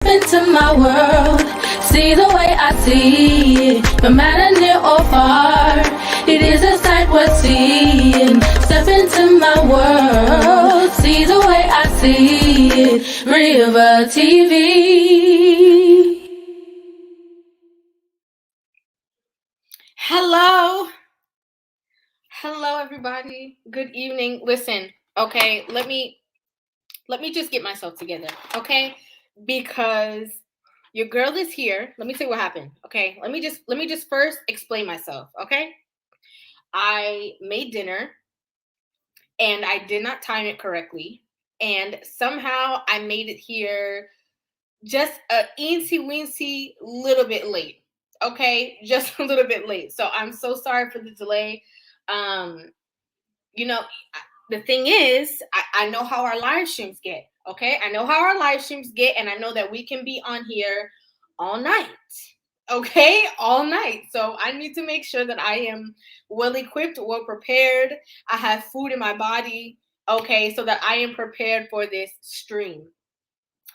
into my world, see the way I see it, no matter near or far. It is a sight worth seeing. Step into my world, see the way I see it. Rivah TV. Hello everybody. Good evening. Listen, okay, let me just get myself together, okay? Because your girl is here. Let me tell you what happened, okay? Let me just first explain myself, okay? I made dinner and I did not time it correctly, and somehow I made it here just a eensy weensy little bit late. Okay, just a little bit late. So I'm so sorry for the delay. You know, the thing is, I know how our live streams get. Okay, I know how our live streams get, and I know that we can be on here all night. Okay, all night. So I need to make sure that I am well equipped, well prepared. I have food in my body. Okay, so that I am prepared for this stream.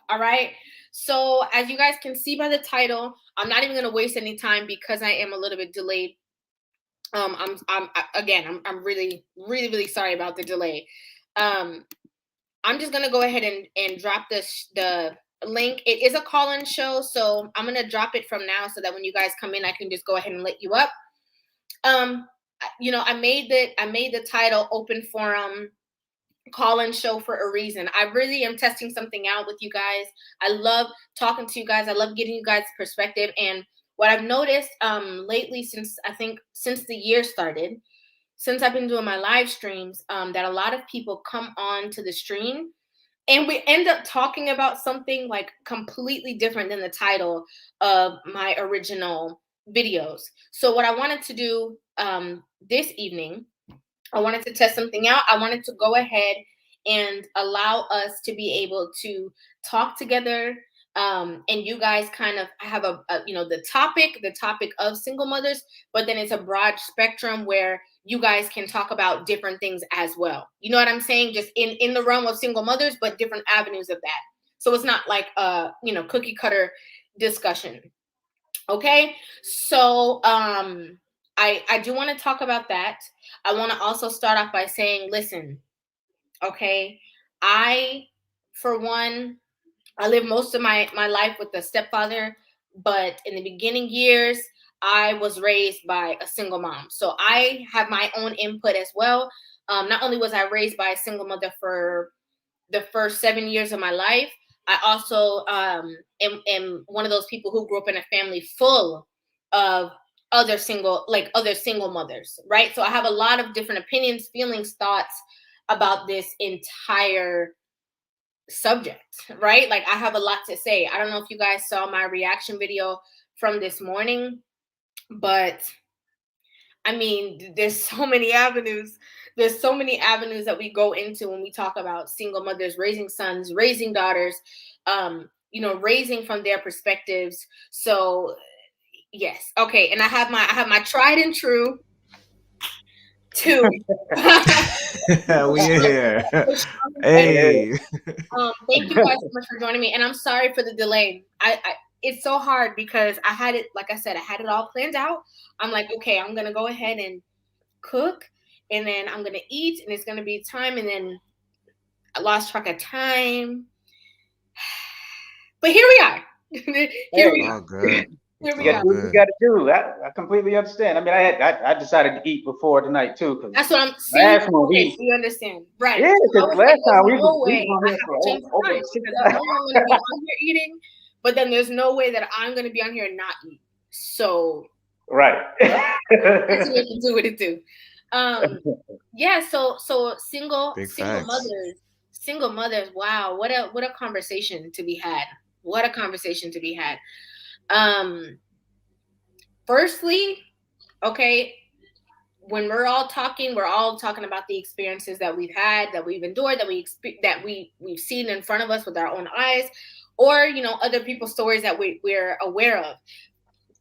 All right. So as you guys can see by the title, I'm not even going to waste any time because I am a little bit delayed. I'm really sorry about the delay. I'm just gonna go ahead and drop the link. It is a call-in show, so I'm gonna drop it from now so that when you guys come in, I can just go ahead and let you up. I made the title open forum call-in show for a reason. I really am testing something out with you guys. I love talking to you guys. I love getting you guys' perspective. And what I've noticed lately, since the year started, since I've been doing my live streams, that a lot of people come on to the stream and we end up talking about something like completely different than the title of my original videos. So what I wanted to do this evening, I wanted to test something out. I wanted to go ahead and allow us to be able to talk together, and you guys kind of have the topic of single mothers, but then it's a broad spectrum where you guys can talk about different things as well. You know what I'm saying? Just in the realm of single mothers, but different avenues of that. So it's not like a cookie cutter discussion. Okay, so I do want to talk about that. I want to also start off by saying, listen, okay, for one, I lived most of my life with a stepfather, but in the beginning years, I was raised by a single mom. So I have my own input as well. Not only was I raised by a single mother for the first 7 years of my life, I also am one of those people who grew up in a family full of other single mothers, right? So I have a lot of different opinions, feelings, thoughts about this entire subject, right? Like I have a lot to say. I don't know if you guys saw my reaction video from this morning, but I mean, there's so many avenues. There's so many avenues that we go into when we talk about single mothers raising sons, raising daughters, raising from their perspectives. So yes. Okay. And I have my tried and true two. We here. Hey. Thank you guys so much for joining me. And I'm sorry for the delay. It's so hard because I had it, like I said, I had it all planned out. I'm like, okay, I'm going to go ahead and cook, and then I'm going to eat, and it's going to be time. And then I lost track of time. But here we are. Here we are. Good. Here we You got to do what you got to do. I completely understand. I mean, I decided to eat before tonight too. That's what I'm saying. Okay, you understand, right? Yeah, because last time we no way I have to change the time because I know I'm going to be on here eating, but then there's no way that I'm going to be on here and not eat. So right, that's what you do. What it do? Yeah. So single mothers. Wow, what a conversation to be had. What a conversation to be had. Firstly, okay, when we're all talking about the experiences that we've had, that we've endured, that we've seen in front of us with our own eyes, or other people's stories that we're aware of.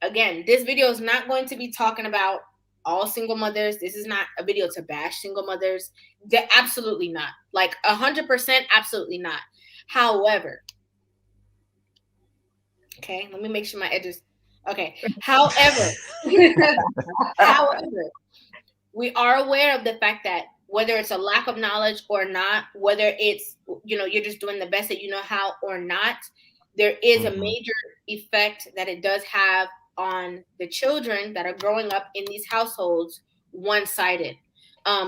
Again, this video is not going to be talking about all single mothers. This is not a video to bash single mothers. Absolutely not. Like 100%, absolutely not. However, Okay, let me make sure my edges. Okay. However, however, we are aware of the fact that whether it's a lack of knowledge or not, whether it's, you're just doing the best that you know how or not, there is a major effect that it does have on the children that are growing up in these households one-sided.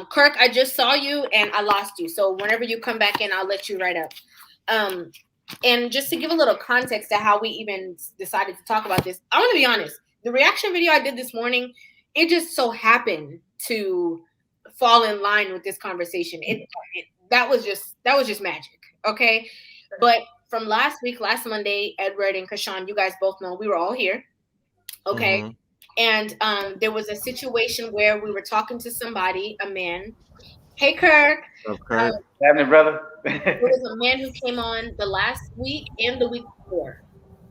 Kirk, I just saw you and I lost you. So whenever you come back in, I'll let you right up. And just to give a little context to how we even decided to talk about this, I want to be honest. The reaction video I did this morning, it just so happened to fall in line with this conversation. That was just magic. Okay. But from last Monday, Edward and Kashawn, you guys both know we were all here. Okay. And there was a situation where we were talking to somebody, a man. Hey, Kirk. What's happening, brother? There was a man who came on the last week and the week before.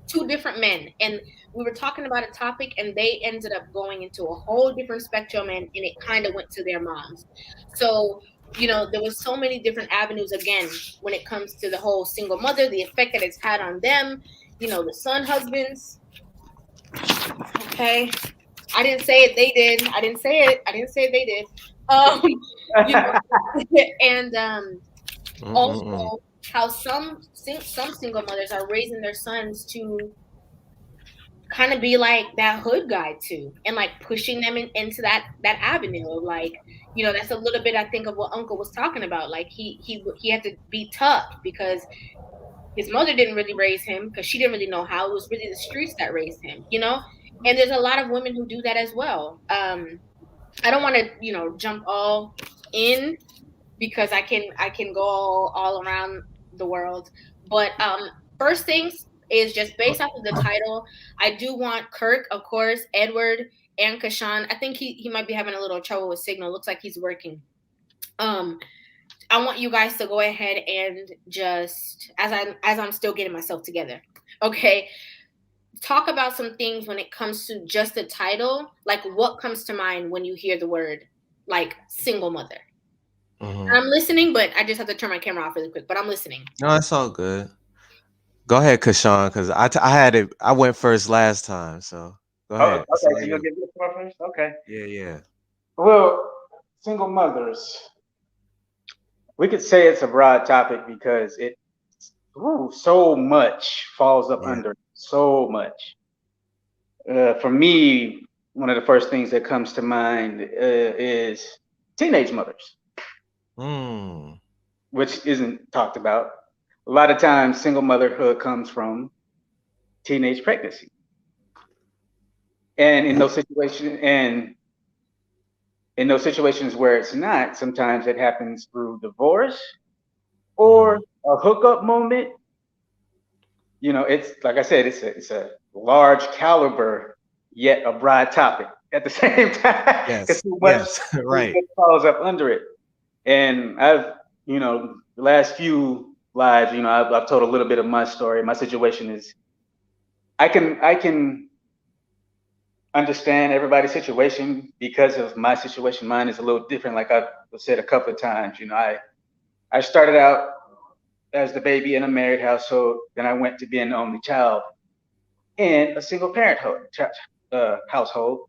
Two different men, and we were talking about a topic, and they ended up going into a whole different spectrum, and it kind of went to their moms. So there was so many different avenues again when it comes to the whole single mother, the effect that it's had on them, the son husbands. Okay, I didn't say it, they did. I didn't say it they did. And also how some single mothers are raising their sons to kind of be like that hood guy too, and like pushing them into that avenue of like, that's a little bit I think of what Uncle was talking about. Like he had to be tough because his mother didn't really raise him because she didn't really know how. It was really the streets that raised him, and there's a lot of women who do that as well. I don't want to jump all in because I can go all around the world, but first things is just based off of the title. I do want Kirk, of course, Edward, and Kashawn. I think he might be having a little trouble with signal. Looks like he's working. I want you guys to go ahead and just as I'm still getting myself together. Okay. Talk about some things when it comes to just the title, like what comes to mind when you hear the word like single mother. I'm listening, but I just have to turn my camera off really quick. But I'm listening. No, it's all good. Go ahead, Kashawn, because I had it. I went first last time, so go ahead. Okay, so you'll give me the floor first? Okay. Yeah. Well, single mothers. We could say it's a broad topic because so much falls up under it. So much. For me, one of the first things that comes to mind is teenage mothers, which isn't talked about. A lot of times, single motherhood comes from teenage pregnancy, and in those situations where it's not, sometimes it happens through divorce or a hookup moment. It's like I said, it's a large caliber yet a broad topic at the same time. Yes, right. Falls up under it, and I've the last few lives, I've told a little bit of my story. My situation is, I can understand everybody's situation because of my situation. Mine is a little different. Like I've said a couple of times, I started out as the baby in a married household. Then I went to being the only child in a single parent household.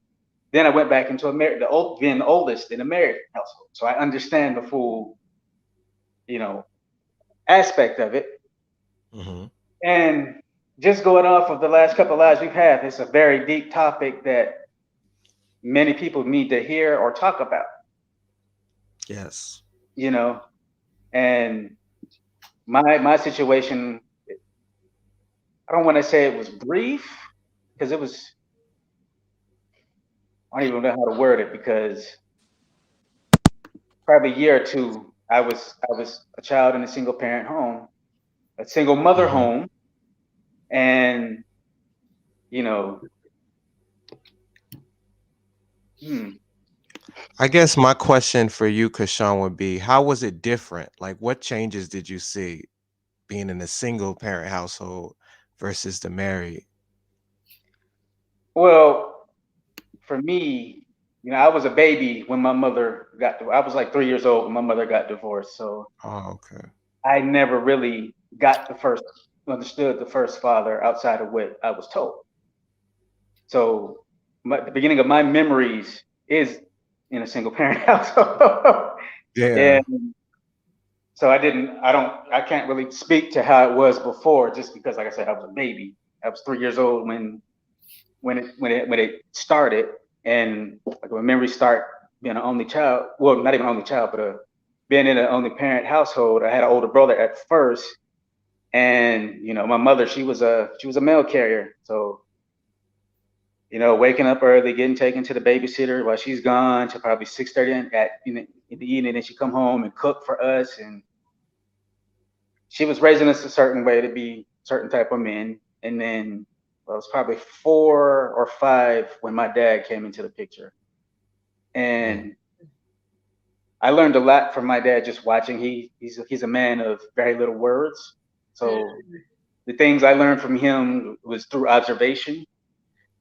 Then I went back into being the oldest in a married household. So I understand the full, aspect of it. And just going off of the last couple of lives we've had, it's a very deep topic that many people need to hear or talk about. Yes. And my situation, I don't want to say it was brief because it was, I don't even know how to word it, because probably a year or two, I was a child in a single parent home, a single mother home. And, I guess my question for you, Kashawn, would be, how was it different? Like, what changes did you see being in a single parent household versus the married? Well, for me, I was a baby when my mother I was like 3 years old when my mother got divorced. So okay. I never really got the first understood the first father outside of what I was told. So the beginning of my memories is in a single parent household. Yeah. And so I can't really speak to how it was before, just because, like I said, I was a baby. I was 3 years old when it started, and like when memories start being an only child. Well, not even only child, but being in an only parent household. I had an older brother at first, and my mother, she was a mail carrier, so waking up early, getting taken to the babysitter while she's gone to probably 6:30 in the evening, and she come home and cook for us, and she was raising us a certain way to be certain type of men. And then I was probably 4 or 5 when my dad came into the picture, and I learned a lot from my dad just watching. He's a man of very little words, so the things I learned from him was through observation.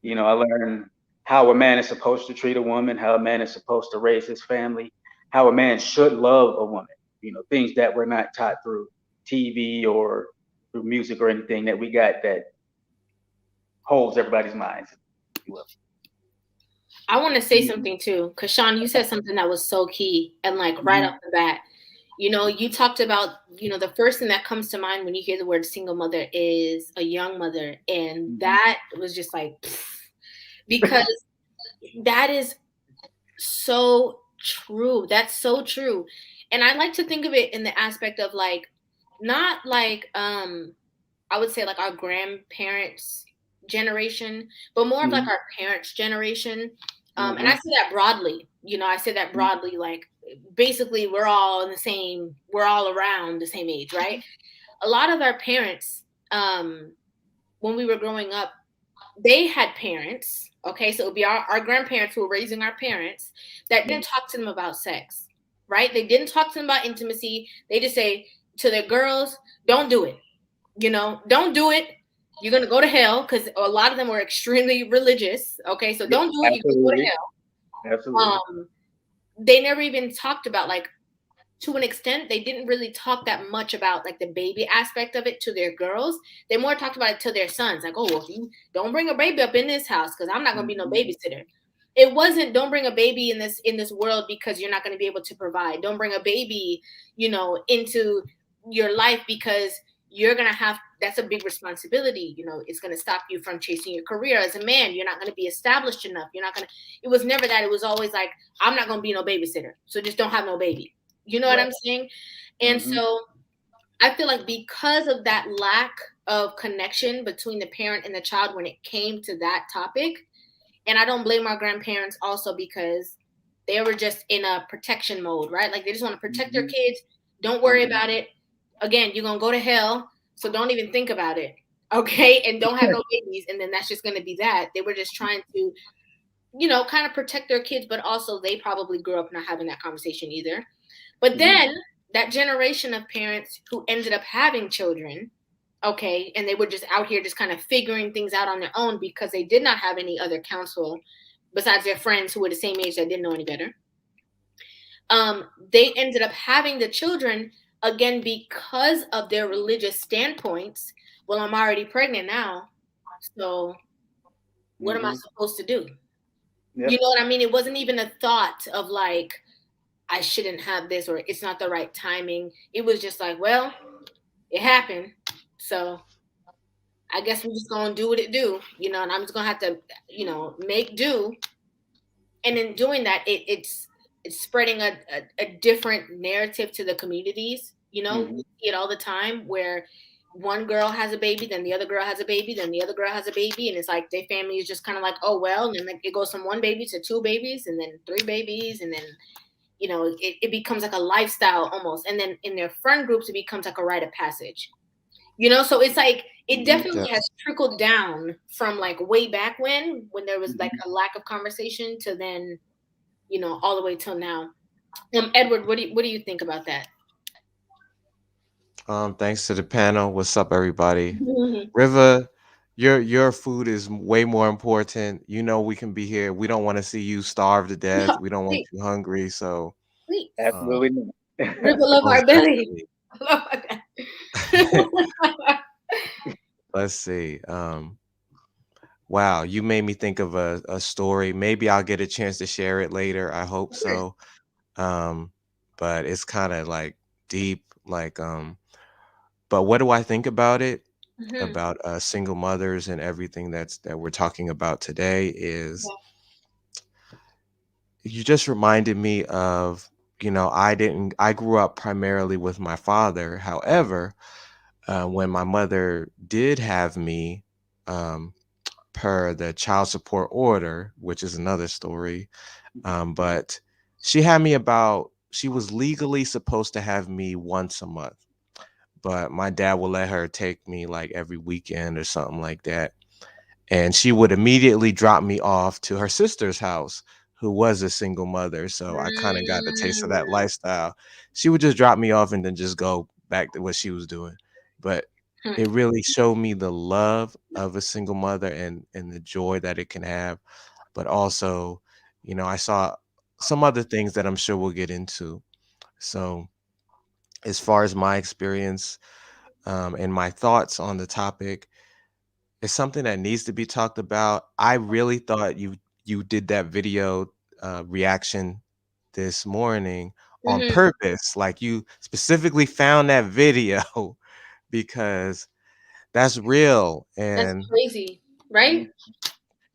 I learned how a man is supposed to treat a woman, how a man is supposed to raise his family, how a man should love a woman. Things that were not taught through TV or through music or anything that we got that holds everybody's minds. If you will. I want to say something too, because Sean, you said something that was so key, and like right off the bat, you talked about, the first thing that comes to mind when you hear the word single mother is a young mother, and that was just like, because that is so true. That's so true. And I like to think of it in the aspect of like, not like, I would say like our grandparents' generation, but more of like our parents' generation. And I say that broadly, like basically we're all around the same age, right? A lot of our parents, when we were growing up, they had parents. Okay, so it would be our grandparents who were raising our parents that didn't talk to them about sex, right? They didn't talk to them about intimacy. They just say to their girls, don't do it. Don't do it. You're going to go to hell, because a lot of them were extremely religious. Okay, so don't do it. You're going to go to hell. Absolutely. They never even talked about, like, to an extent, they didn't really talk that much about like the baby aspect of it to their girls. They more talked about it to their sons. Like, oh, well, you don't bring a baby up in this house because I'm not going to be no babysitter. It wasn't don't bring a baby in this world because you're not going to be able to provide. Don't bring a baby, into your life because you're going to have, that's a big responsibility. It's going to stop you from chasing your career as a man. You're not going to be established enough. It was never that. It was always like, I'm not going to be no babysitter. So just don't have no baby. You know what I'm saying? And so I feel like because of that lack of connection between the parent and the child when it came to that topic, and I don't blame our grandparents also because they were just in a protection mode, right? Like they just want to protect their kids. Don't worry about it. Again, you're going to go to hell. So don't even think about it. Okay. And don't have no babies. And then that's just going to be that. They were just trying to, kind of protect their kids, but also they probably grew up not having that conversation either. But then that generation of parents who ended up having children, okay, and they were just out here just kind of figuring things out on their own because they did not have any other counsel besides their friends who were the same age that didn't know any better. They ended up having the children, again, because of their religious standpoints. Well, I'm already pregnant now, so what am I supposed to do? Yep. You know what I mean? It wasn't even a thought of like, I shouldn't have this or it's not the right timing. It was just like, well, it happened. So I guess we're just going to do what it do, and I'm just going to have to, make do. And in doing that, it's spreading a different narrative to the communities. We see it all the time where one girl has a baby, then the other girl has a baby, then the other girl has a baby. And it's like their family is just kind of like, oh, well, and then like, it goes from 1 baby to 2 babies and then 3 babies. And then it becomes like a lifestyle almost. And then in their friend groups, it becomes like a rite of passage, so it's like, it definitely has trickled down from like way back when there was like a lack of conversation to then, all the way till now. Edward, what do you think about that? Thanks to the panel. What's up, everybody? Rivah, your food is way more important. We can be here. We don't want to see you starve to death. We don't want you hungry. So absolutely not. Rivah love our belly. I love that. Let's see. Wow, you made me think of a story. Maybe I'll get a chance to share it later. I hope so. Um, but it's kind of like deep, like but what do I think about it? Mm-hmm. About single mothers and everything that we're talking about today is you just reminded me of, I grew up primarily with my father. However, when my mother did have me, um, per the child support order, which is another story, but she was legally supposed to have me once a month, but my dad will let her take me like every weekend or something like that. And she would immediately drop me off to her sister's house, who was a single mother. So I kind of got a taste of that lifestyle. She would just drop me off and then just go back to what she was doing. But it really showed me the love of a single mother and the joy that it can have. But also, I saw some other things that I'm sure we'll get into. So as far as my experience, and my thoughts on the topic, it's something that needs to be talked about. I really thought you did that video reaction this morning on Mm-hmm. purpose. Like you specifically found that video because that's real. That's And crazy, right?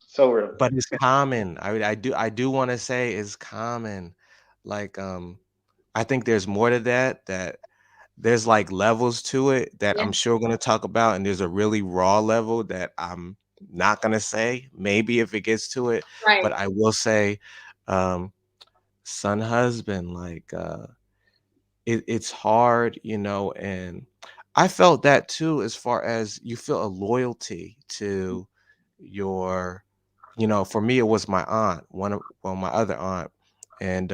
So real. but it's common. I do want to say it's common. Like I think there's more to that there's like levels to it that Yeah. I'm sure we're gonna talk about, and there's a really raw level that I'm not gonna say, maybe if it gets to it, but Right. I will say, um, son, husband, like it's hard, and I felt that too, as far as you feel a loyalty to your, for me it was my aunt, my other aunt, and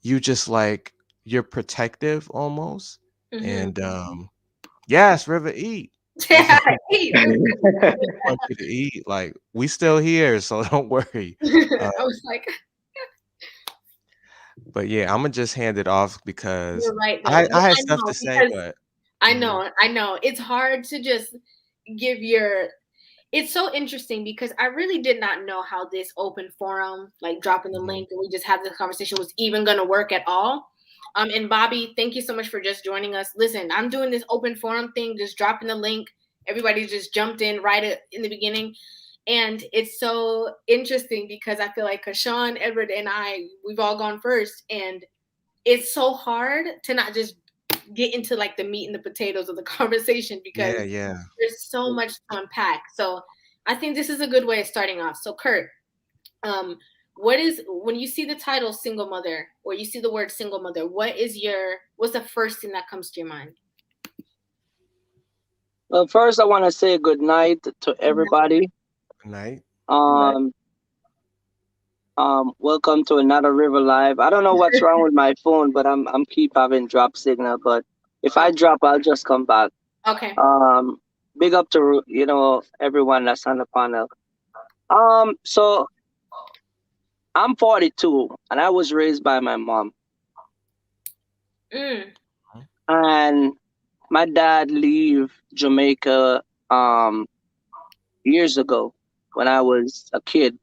you just like you're protective almost, Mm-hmm. and yes, River, eat. It's Yeah, like I hate. want you to eat. Like we still here, so don't worry. Uh, I was like, but yeah, I'm gonna just hand it off because you're right though. I had I stuff know to say, because but I mhm, know, I know. It's hard to just give your it's so interesting because I really did not know how this open forum, like dropping the mhm. link and we just have this conversation was even gonna work at all. And Bobby, thank you so much for just joining us. Listen, I'm doing this open forum thing, just dropping the link. Everybody just jumped in in the beginning. And it's so interesting because I feel like Kashawn, Edward, and we've all gone first. And it's so hard to not just get into like the meat and the potatoes of the conversation because Yeah, yeah. there's so much to unpack. So I think this is a good way of starting off. So Kurt, um, what is when you see the title single mother or you see the word single mother, what's the first thing that comes to your mind? Well, first, I want to say good night to everybody. Good night. Right. Um, welcome to another River Live. I don't know what's wrong with my phone, but I'm keep having drop signal. But if I Oh, drop, I'll just come back. okay. Um, big up to everyone that's on the panel. So I'm 42, and I was raised by my mom, Mm, Mhm. and my dad leave Jamaica years ago when I was a kid,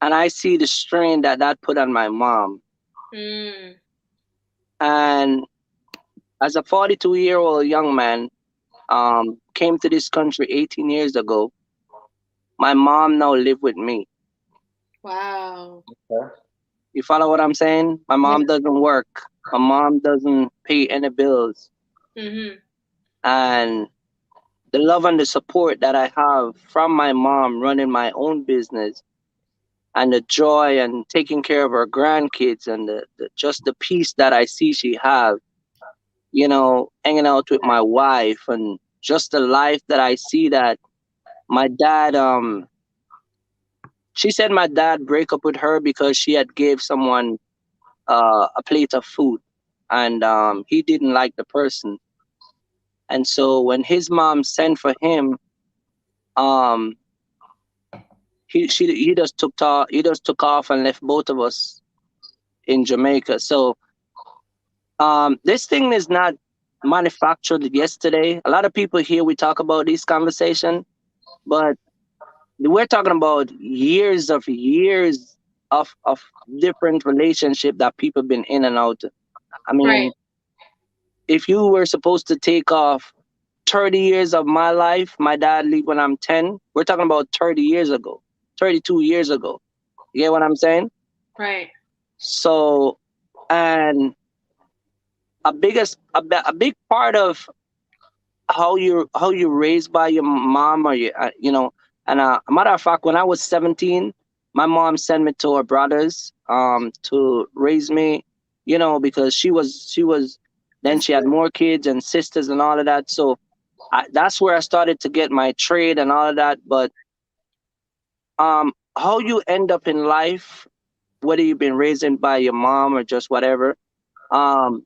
and I see the strain that put on my mom. mm, And as a 42-year-old young man, came to this country 18 years ago. My mom now live with me. wow. Okay. You follow what I'm saying? My Yeah. mom doesn't work. My mom doesn't pay any bills. Mm-hmm. And the love and the support that I have from my mom running my own business and the joy and taking care of her grandkids and just the peace that I see she have, hanging out with my wife and just the life that I see that my dad she said my dad break up with her because she had gave someone a plate of food, and he didn't like the person. And so when his mom sent for him, um he just took off and left both of us in Jamaica. So this thing is not manufactured yesterday. A lot of people here, we talk about this conversation, but we're talking about years of different relationship that people been in and out. I Right. mean, if you were supposed to take off 30 years of my life, my dad leave when I'm 10. We're talking about 30 years ago, 32 years ago. You get what I'm saying? Right. So, and a big part of how you raised by your mom or your and a matter of fact, when I was 17, my mom sent me to her brothers to raise me, because she was then That's she had good. more kids and sisters and all of that. So that's where I started to get my trade and all of that. But how you end up in life, whether you've been raised by your mom or just whatever, um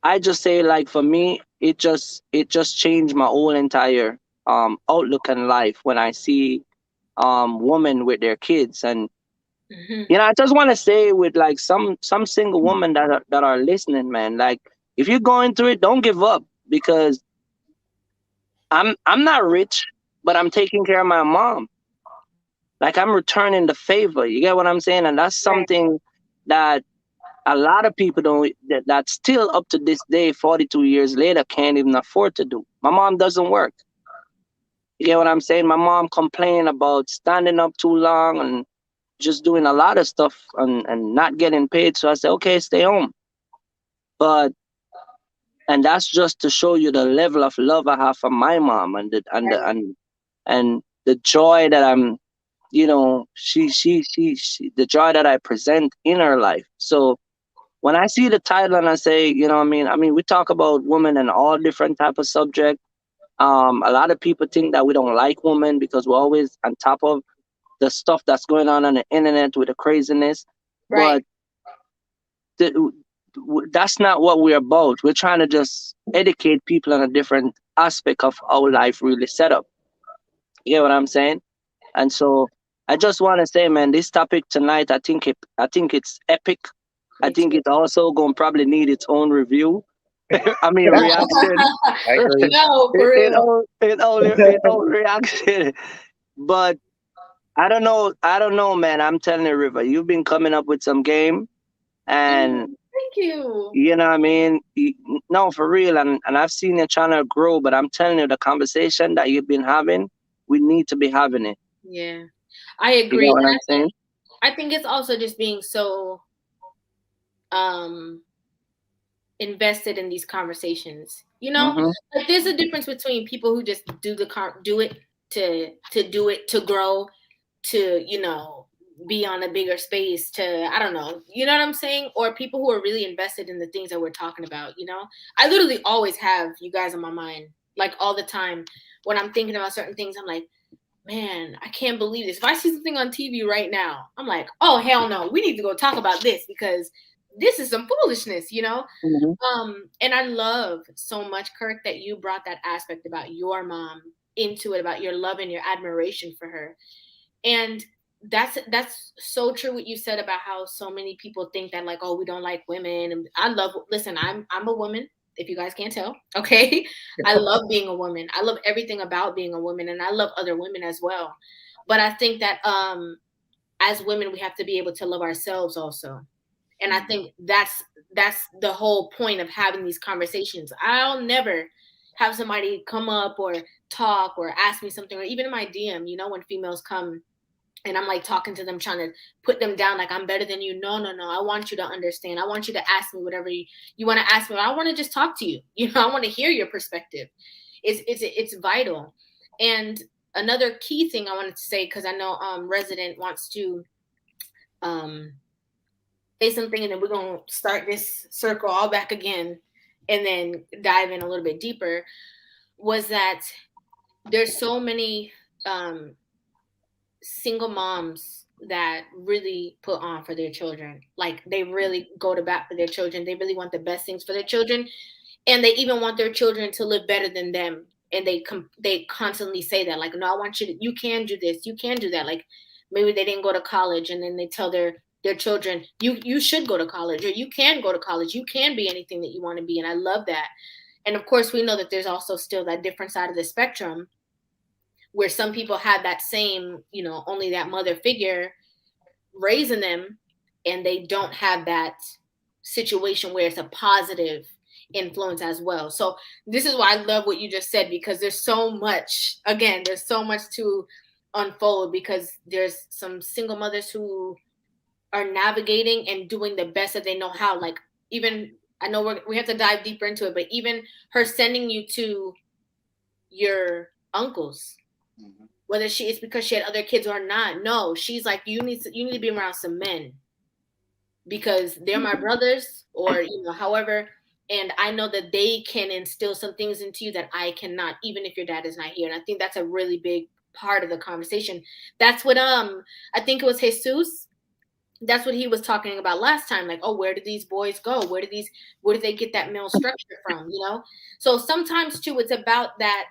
I just say, like, for me, it just changed my whole entire outlook in life when I see women with their kids. And Hmm. I just want to say, with like some single women that are listening, man, like, if you're going through it, don't give up, because I'm not rich, but I'm taking care of my mom. Like, I'm returning the favor. You get what I'm saying? And that's Right. something that a lot of people don't, that still up to this day, 42 years later, can't even afford to do. My mom doesn't work. You get what I'm saying? My mom complained about standing up too long and just doing a lot of stuff and not getting paid. So I said, okay, stay home. But and that's just to show you the level of love I have for my mom, Right. and the joy that I'm, she the joy that I present in her life. So when I see the title and I say, what I mean, we talk about women and all different type of subject. A lot of people think that we don't like women because we're always on top of the stuff that's going on the internet with the craziness. Right. But the, that's not what we're about. We're trying to just educate people on a different aspect of how life really set up. You get what I'm saying? And so I just want to say, man, this topic tonight, I think it's epic. I Me think too. it also gonna probably need its own review. I mean, reaction. I agree. No, for it real. all it all reaction. But I don't know, man. I'm telling you, River, you've been coming up with some game, and Oh, thank you. you know what I mean. No, for real, and I've seen your channel grow. But I'm telling you, the conversation that you've been having, we need to be having it. Yeah, I You get agree. what And I'm saying? I think it's also just being so um invested in these conversations. Mm-hmm. Like there's a difference between people who just do it to do it to grow, to be on a bigger space, to I don't know, you know what I'm saying, or people who are really invested in the things that we're talking about. I literally always have you guys on my mind, like all the time. When I'm thinking about certain things, I'm like, man, I can't believe this. If I see something on TV right now, I'm like, oh hell no, we need to go talk about this because this is some foolishness. Mm-hmm. And I love so much, Kirk, that you brought that aspect about your mom into it, about your love and your admiration for her. And that's so true what you said about how so many people think that, like, oh, we don't like women. And listen, I'm a woman, if you guys can't tell. Okay. I love being a woman. I love everything about being a woman, and I love other women as well. But I think that as women we have to be able to love ourselves also. And I think that's the whole point of having these conversations. I'll never have somebody come up or talk or ask me something, or even in my DM, when females come and I'm like talking to them, trying to put them down like I'm better than you. No, no, no. I want you to understand. I want you to ask me whatever you want to ask me. I want to just talk to you. I want to hear your perspective. It's vital. And another key thing I wanted to say, because I know Resident wants to um say something, and then we're gonna start this circle all back again and then dive in a little bit deeper, was that there's so many um single moms that really put on for their children. Like they really go to bat for their children. They really want the best things for their children, and they even want their children to live better than them. And they constantly say that, like, no, I want you to, you can do this, you can do that. Like maybe they didn't go to college, and then they tell their their children, you should go to college, or you can go to college, you can be anything that you want to be. And I love that. And of course, we know that there's also still that different side of the spectrum where some people have that same, only that mother figure raising them, and they don't have that situation where it's a positive influence as well. So this is why I love what you just said, because there's so much to unfold, because there's some single mothers who are navigating and doing the best that they know how. Like, even, I know we have to dive deeper into it, but even her sending you to your uncles, whether it's because she had other kids or not, no, she's like, you need to be around some men, because they're my brothers, or however, and I know that they can instill some things into you that I cannot, even if your dad is not here. And I think that's a really big part of the conversation. That's what I think it was Jesus, that's what he was talking about last time. Like, oh, where do these boys go? Where do they get that male structure from? So sometimes too, it's about that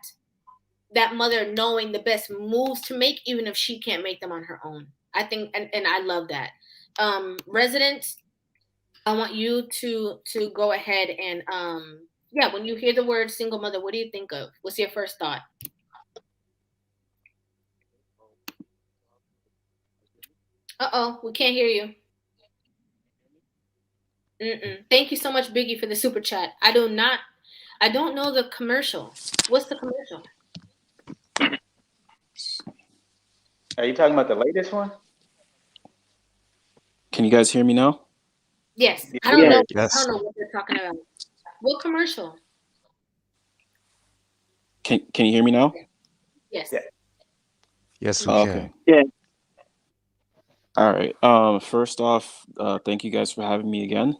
mother knowing the best moves to make, even if she can't make them on her own. I think, and I love that. Resident, I want you to go ahead and when you hear the word single mother, what do you think of? What's your first thought? We can't hear you. Thank you so much, Biggie, for the super chat. I don't know the commercial. What's the commercial? Are you talking about the latest one? Can you guys hear me now? Yes. I Yeah. don't know. Yes. I don't know what they're talking about. What commercial? Can you hear me now? Yes. Yeah. Yes, we Okay. can. Yeah. All right. First off, thank you guys for having me again.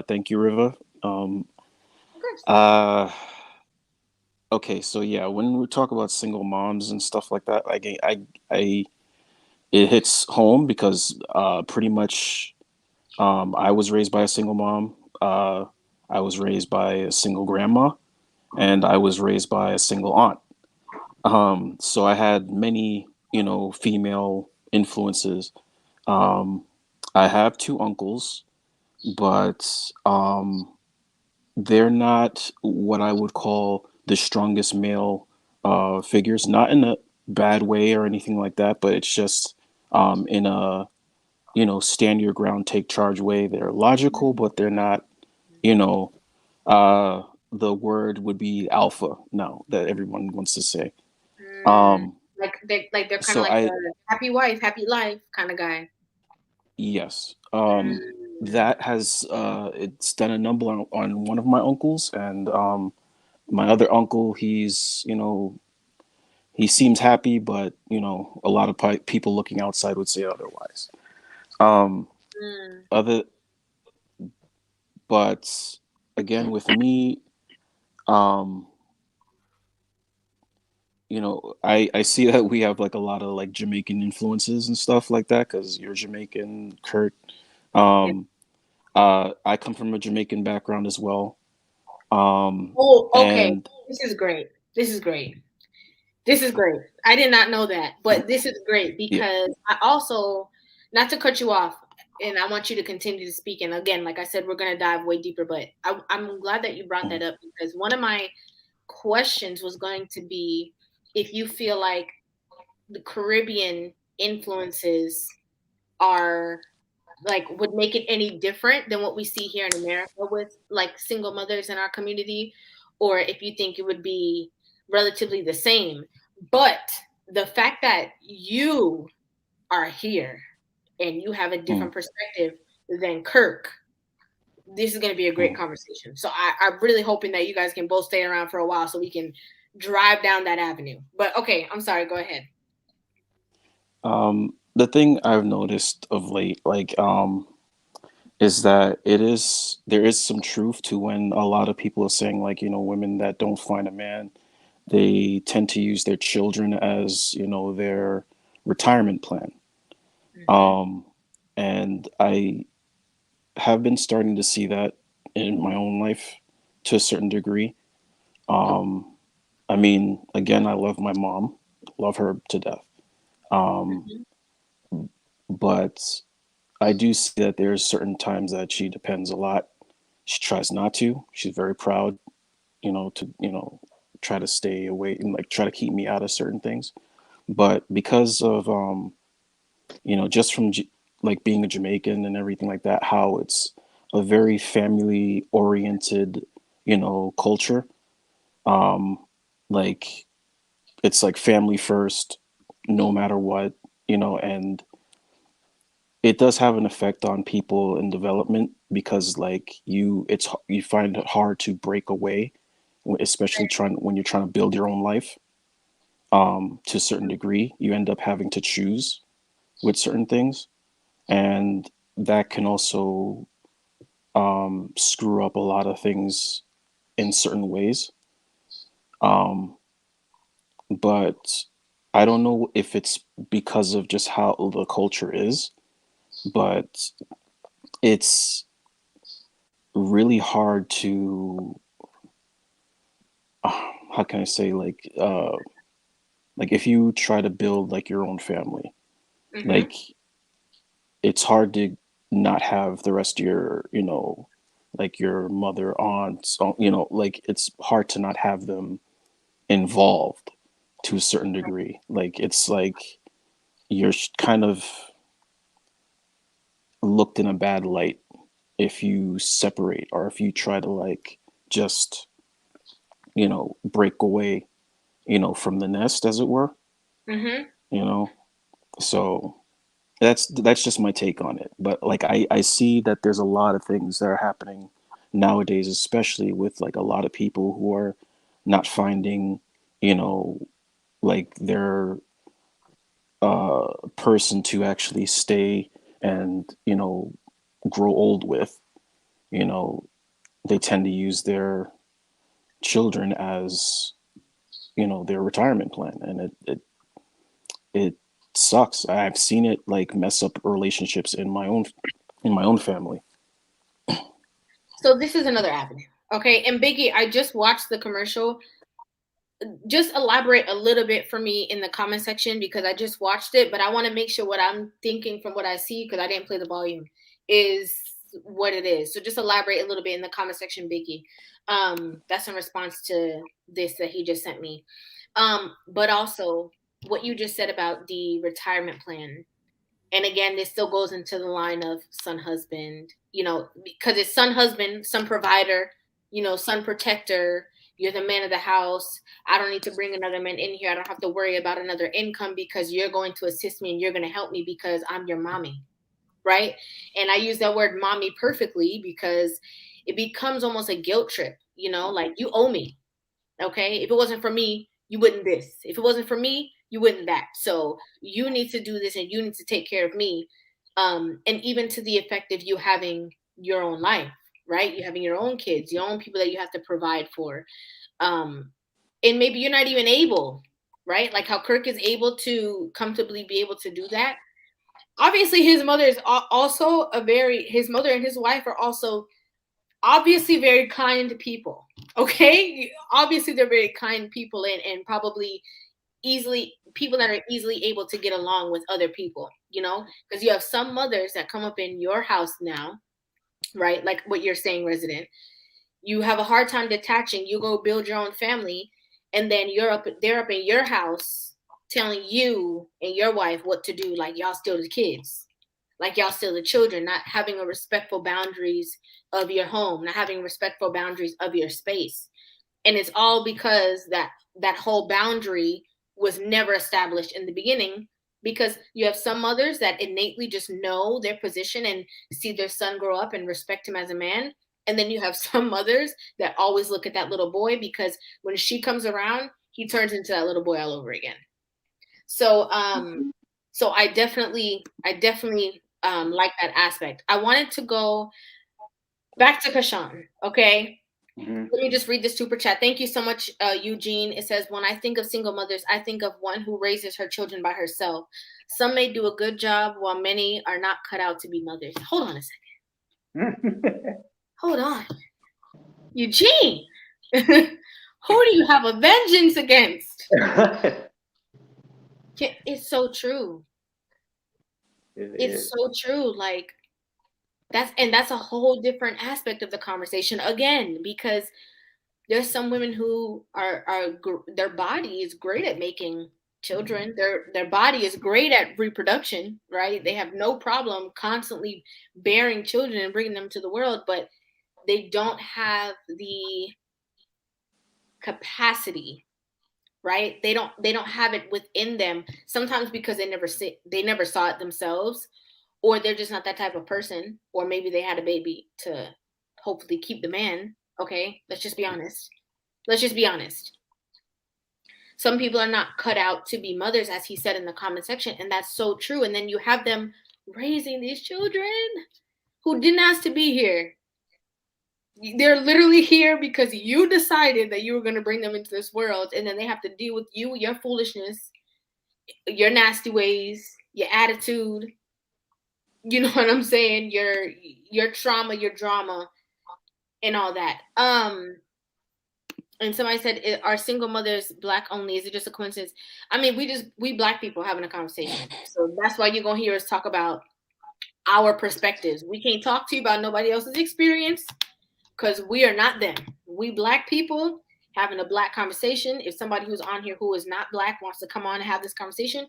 Thank you, Riva. Of course. Okay, so yeah, when we talk about single moms and stuff like that, like it hits home because pretty much I was raised by a single mom. I was raised by a single grandma, and I was raised by a single aunt. So I had many, female influences. I have two uncles, but they're not what I would call the strongest male figures. Not in a bad way or anything like that, but it's just in a stand your ground, take charge way. They're logical, but they're not. You know, the word would be alpha now that everyone wants to say. Um, They're kind of so like I the happy wife, happy life kind of guy. Yes. Mm. That has it's done a number on one of my uncles, and my other uncle, he seems happy, but a lot of people looking outside would say otherwise. Um, Mm. other, but again, with me, um, I see that we have like a lot of like Jamaican influences and stuff like that because you're Jamaican, Kurt. Yeah. Um, I come from a Jamaican background as well. Oh, okay. And This is great. This is great. This is great. I did not know that, but this is great yeah, because I also, not to cut you off, and I want you to continue to speak. And again, like I said, we're going to dive way deeper, but I'm glad that you brought that up, because one of my questions was going to be if you feel like the Caribbean influences are like would make it any different than what we see here in America with like single mothers in our community, or if you think it would be relatively the same. But the fact that you are here and you have a mm, different perspective than Kirk, this is going to be a great mm. conversation. So I'm really hoping that you guys can both stay around for a while so we can drive down that avenue. But okay, I'm sorry. Go ahead. The thing I've noticed of late, like, is that there is some truth to when a lot of people are saying, like, women that don't find a man, they tend to use their children as, their retirement plan. Um, and I have been starting to see that in my own life to a certain degree. Um, I mean, again, I love my mom, love her to death. Um, but I do see that there's certain times that she depends a lot. She tries not to. She's very proud, to try to stay away and like try to keep me out of certain things. But because of just from like being a Jamaican and everything like that, how it's a very family oriented, culture. Like it's like family first, no matter what, and it does have an effect on people in development because like you find it hard to break away, especially when you're trying to build your own life. To a certain degree, you end up having to choose with certain things, and that can also screw up a lot of things in certain ways. Um, but I don't know if it's because of just how the culture is, but it's really hard to how can I say like if you try to build like your own family, like it's hard to not have the rest of your like your mother, aunts, like it's hard to not have them involved to a certain degree. Like it's like you're kind of looked in a bad light if you separate or if you try to like just break away from the nest, as it were. You know, so that's just my take on it. But like I see that there's a lot of things that are happening nowadays, especially with like a lot of people who are not finding, like their person to actually stay and grow old with. You know, they tend to use their children as their retirement plan, and it sucks. I've seen it like mess up relationships in my own family. So this is another avenue. Okay. And Biggie, I just watched the commercial. Just elaborate a little bit for me in the comment section because I just watched it, but I want to make sure what I'm thinking from what I see, because I didn't play the volume, is what it is. So just elaborate a little bit in the comment section, Biggie. That's in response to this that he just sent me. But also what you just said about the retirement plan. And again, this still goes into the line of son husband, because it's son husband, son provider, son protector. You're the man of the house. I don't need to bring another man in here. I don't have to worry about another income because you're going to assist me and you're going to help me because I'm your mommy. Right. And I use that word mommy perfectly because it becomes almost a guilt trip, like you owe me. Okay. If it wasn't for me, you wouldn't this. If it wasn't for me, you wouldn't that. So you need to do this and you need to take care of me. And even to the effect of you having your own life, right? You having your own kids, your own people that you have to provide for. And maybe you're not even able, right? Like how Kirk is able to comfortably be able to do that. Obviously, his mother is also his mother and his wife are also obviously very kind people. Okay. Obviously they're very kind people and probably people that are easily able to get along with other people, because you have some mothers that come up in your house now, right? Like what you're saying, resident, you have a hard time detaching. You go build your own family and then they're up in your house telling you and your wife what to do, like y'all still the kids, like y'all still the children, not having a respectful boundaries of your home, not having respectful boundaries of your space. And it's all because that whole boundary was never established in the beginning, because you have some mothers that innately just know their position and see their son grow up and respect him as a man. And then you have some mothers that always look at that little boy because when she comes around, he turns into that little boy all over again. So so I definitely like that aspect. I wanted to go back to Kashan. Okay. Let me just read this super chat. Thank you so much, Eugene. It says, when I think of single mothers, I think of one who raises her children by herself. Some may do a good job while many are not cut out to be mothers. Hold on a second. Hold on. Eugene, who do you have a vengeance against? It's so true. It's so true. Like that's a whole different aspect of the conversation again, because there's some women who their body is great at making children. Their body is great at reproduction, right? They have no problem constantly bearing children and bringing them to the world, but they don't have the capacity, right? They don't have it within them, sometimes because they never saw it themselves, or they're just not that type of person, or maybe they had a baby to hopefully keep the man. Okay, let's just be honest. Some people are not cut out to be mothers, as he said in the comment section, and that's so true. And then you have them raising these children who didn't ask to be here. They're literally here because you decided that you were going to bring them into this world, and then they have to deal with you, your foolishness, your nasty ways, your attitude. You know what I'm saying? Your trauma, your drama, and all that. And somebody said, "Are single mothers Black only? Is it just a coincidence?" I mean, we Black people having a conversation, so that's why you're gonna hear us talk about our perspectives. We can't talk to you about nobody else's experience because we are not them. We Black people having a Black conversation. If somebody who's on here who is not Black wants to come on and have this conversation,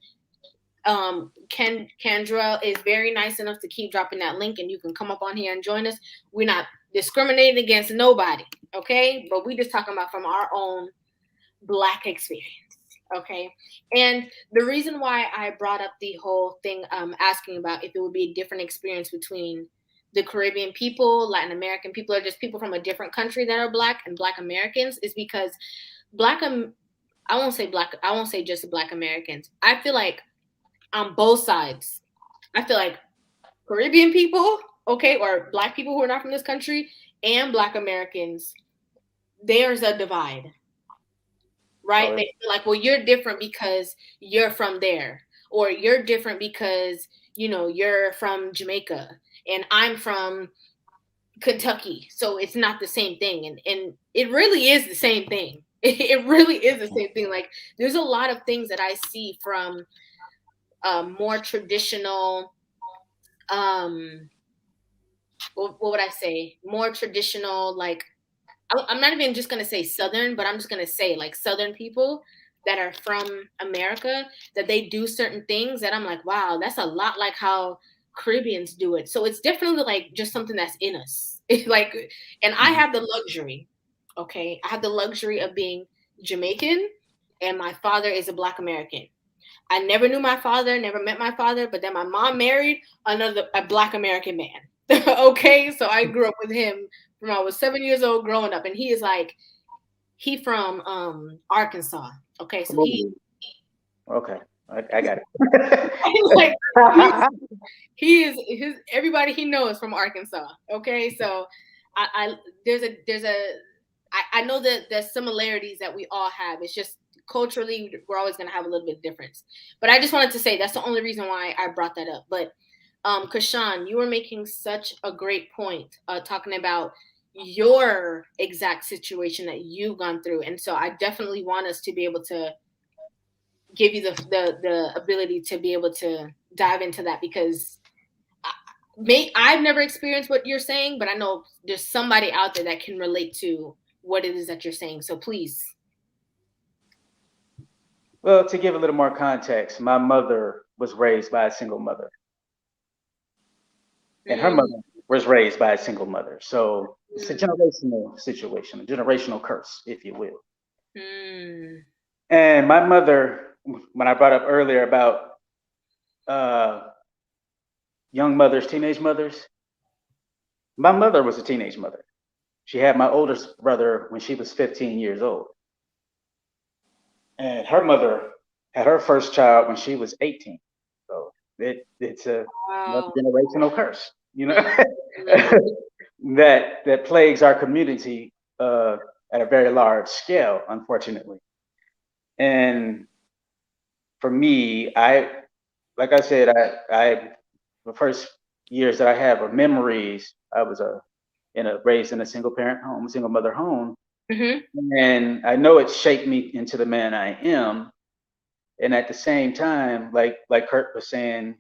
Kendra is very nice enough to keep dropping that link, and you can come up on here and join us. We're not discriminating against nobody, okay? But we just talking about from our own Black experience, okay? And the reason why I brought up the whole thing, asking about if it would be a different experience between the Caribbean people, Latin American people, or just people from a different country that are Black and Black Americans, is because I won't say just Black Americans. I feel like on both sides, I feel like Caribbean people, okay, or Black people who are not from this country, and Black Americans, there's a divide, right? They feel like, well, you're different because you're from there, or you're different because, you know, you're from Jamaica and I'm from Kentucky, so it's not the same thing. And it really is the same thing. It really is the same thing. Like, there's a lot of things that I see from more traditional, what would I say? More traditional, like, I'm not even just going to say Southern, but I'm just going to say like Southern people that are from America, that they do certain things that I'm like, wow, that's a lot like how Caribbeans do it. So it's definitely like just something that's in us. Like, and I have the luxury, okay? I have the luxury of being Jamaican, and my father is a Black American. I never knew my father, never met my father, but then my mom married a Black American man. Okay, so I grew up with him from I was 7 years old growing up, and he from Arkansas. Okay, so okay, I got it. like he is his everybody he knows from Arkansas. Okay, so I know that there's similarities that we all have. It's just culturally we're always going to have a little bit of difference. But I just wanted to say that's the only reason why I brought that up. But Kashan, you were making such a great point, talking about your exact situation that you've gone through, and so I definitely want us to be able to give you the ability to be able to dive into that, because I've never experienced what you're saying, but I know there's somebody out there that can relate to what it is that you're saying. So please. Well, to give a little more context, my mother was raised by a single mother, and her mother was raised by a single mother. So it's a generational situation, a generational curse, if you will. And my mother, when I brought up earlier about young mothers, teenage mothers, my mother was a teenage mother. She had my oldest brother when she was 15 years old. And her mother had her first child when she was 18. So it's a generational curse, you know, that plagues our community at a very large scale, unfortunately. And for me, like I said, the first years that I have are memories. I was raised in a single parent home, single mother home. And I know it shaped me into the man I am. And at the same time, like Kurt was saying,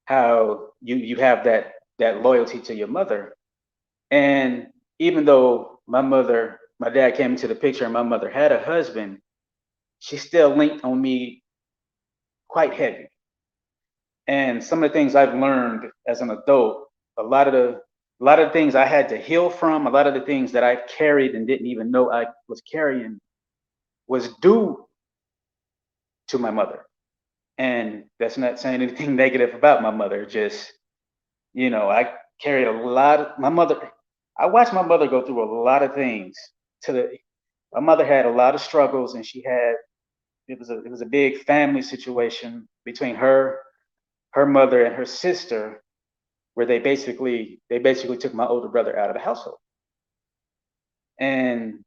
how you have that loyalty to your mother. And even though my dad came into the picture and my mother had a husband, she still linked on me quite heavy. And some of the things I've learned as an adult, a lot of things I had to heal from, a lot of the things that I carried and didn't even know I was carrying was due to my mother. And that's not saying anything negative about my mother. Just, I carried a lot of my mother. I watched my mother go through a lot of things. My mother had a lot of struggles, and it was a big family situation between her mother and her sister, where they basically took my older brother out of the household, and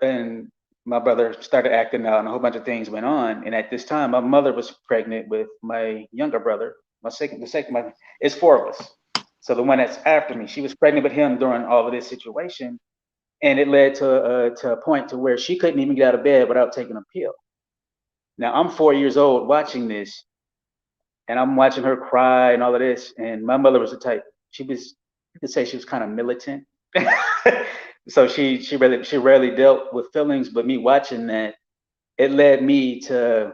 and my brother started acting out, and a whole bunch of things went on. And at this time, my mother was pregnant with my younger brother. It's four of us. So the one that's after me, she was pregnant with him during all of this situation, and it led to a point to where she couldn't even get out of bed without taking a pill. Now I'm 4 years old watching this, and I'm watching her cry and all of this. And my mother was the type. You could say she was kind of militant. So she rarely dealt with feelings. But me watching that, it led me to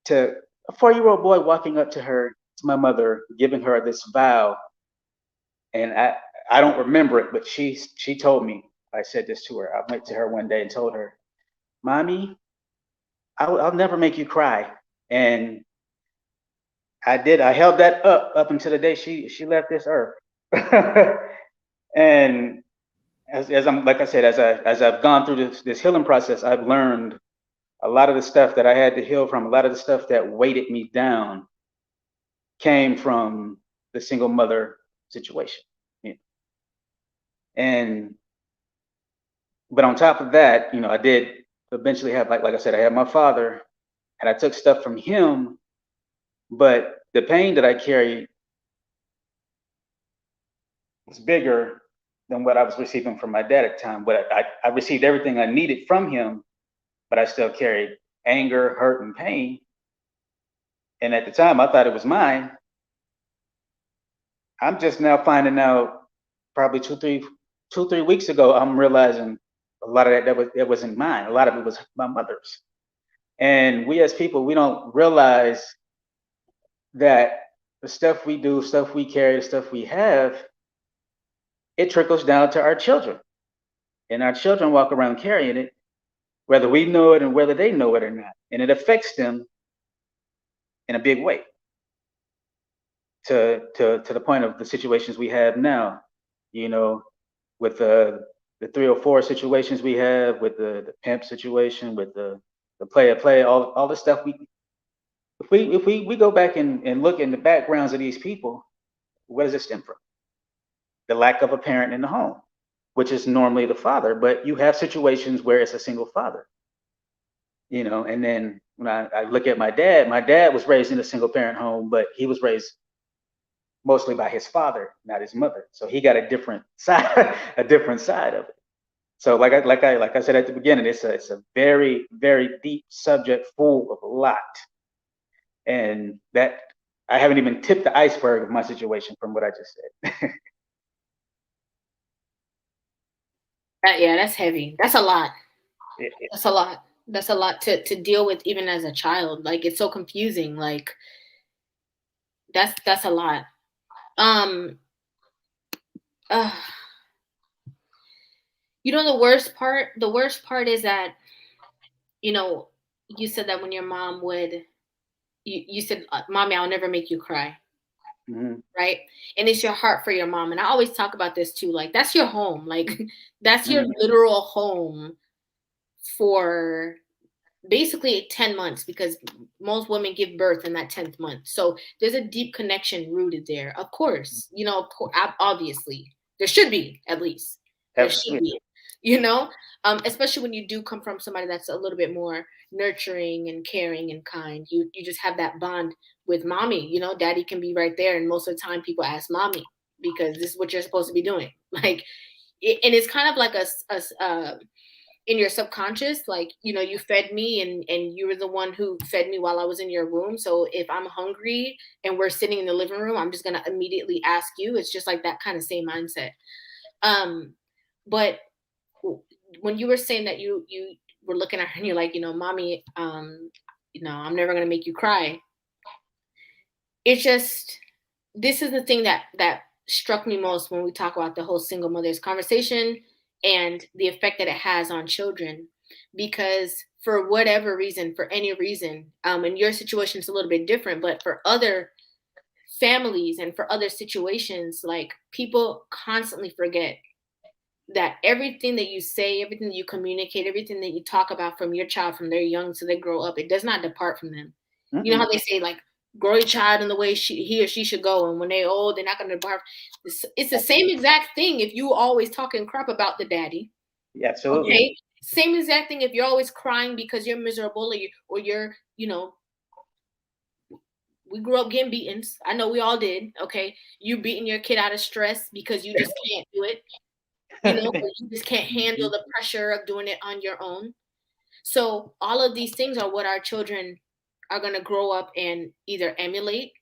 a 4-year-old boy walking up to my mother, giving her this vow. And I don't remember it, but she told me. I said this to her. I went to her one day and told her, "Mommy, I'll never make you cry." And I did. I held that up until the day she left this earth. And as I'm like I said, as I've gone through this healing process, I've learned a lot of the stuff that I had to heal from. A lot of the stuff that weighted me down came from the single mother situation. Yeah. And but on top of that, I did eventually have, like I said, I had my father, and I took stuff from him. But the pain that I carried was bigger than what I was receiving from my dad at the time. But I received everything I needed from him, but I still carried anger, hurt, and pain. And at the time, I thought it was mine. I'm just now finding out, probably 2, 3 weeks ago, I'm realizing a lot of that wasn't mine. A lot of it was my mother's. And we as people, we don't realize that the stuff we do, stuff we carry, the stuff we have, it trickles down to our children. And our children walk around carrying it, whether we know it and whether they know it or not. And it affects them in a big way, to the point of the situations we have now, with the 304 situations we have, with the pimp situation, with the play, all the stuff if we go back and look in the backgrounds of these people, where does it stem from? The lack of a parent in the home, which is normally the father, but you have situations where it's a single father. And then when I look at my dad was raised in a single parent home, but he was raised mostly by his father, not his mother. So he got a different side, of it. So like I said at the beginning, it's a very, very deep subject, full of a lot. And that I haven't even tipped the iceberg of my situation from what I just said. Yeah, that's heavy. That's a lot. Yeah. That's a lot. That's a lot to deal with, even as a child. Like, it's so confusing. Like, that's a lot. The worst part is that, you said that when your mom would, you said, "Mommy, I'll never make you cry." Mm-hmm. Right? And it's your heart for your mom. And I always talk about this too. Like, that's your home. Like, that's your literal home for basically 10 months, because most women give birth in that 10th month. So there's a deep connection rooted there. Of course, obviously there should be, at least there should be, especially when you do come from somebody that's a little bit more nurturing and caring and kind. You just have that bond with mommy. Daddy can be right there, and most of the time people ask mommy because this is what you're supposed to be doing. Like, and it's kind of like in your subconscious, like, you know, you fed me and you were the one who fed me while I was in your womb. So if I'm hungry and we're sitting in the living room, I'm just gonna immediately ask you. It's just like that kind of same mindset. But when you were saying that you were looking at her and you're like, you know, mommy, you know, I'm never gonna make you cry. It's just, this is the thing that struck me most when we talk about the whole single mothers conversation and the effect that it has on children. Because for whatever reason, for any reason, and your situation is a little bit different, but for other families and for other situations, like, people constantly forget that everything that you say, everything that you communicate, everything that you talk about from your child, from their young to they grow up, it does not depart from them. You know how they say, like, grow your child in the way he or she should go, and when they're old, they're not going to depart. It's the same exact thing if you always talking crap about the daddy. Yeah, absolutely. Okay, same exact thing if you're always crying because you're miserable, or you're, you know, we grew up getting beatings. I know we all did. Okay, you beating your kid out of stress because you just can't do it. You know, or you just can't handle the pressure of doing it on your own. So all of these things are what our children are going to grow up and either emulate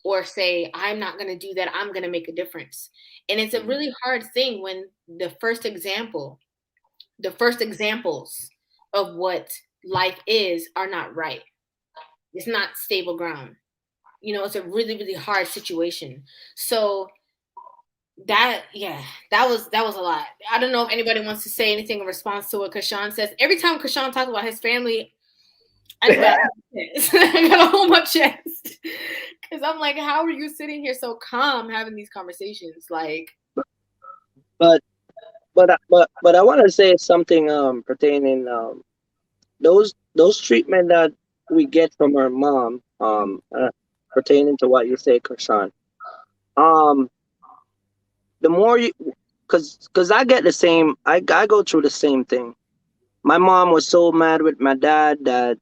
or say, I'm not going to do that. I'm going to make a difference. And it's a really hard thing when the first examples of what life is are not right. It's not stable ground. You know, it's a really, really hard situation. So that was a lot. I don't know if anybody wants to say anything in response to what Kashawn says. Every time Kashawn talks about his family, I gotta hold my chest because I'm like, how are you sitting here so calm having these conversations? Like, But I want to say something pertaining those treatment that we get from our mom pertaining to what you say, Krishan. The more you, cause I get the same. I go through the same thing. My mom was so mad with my dad that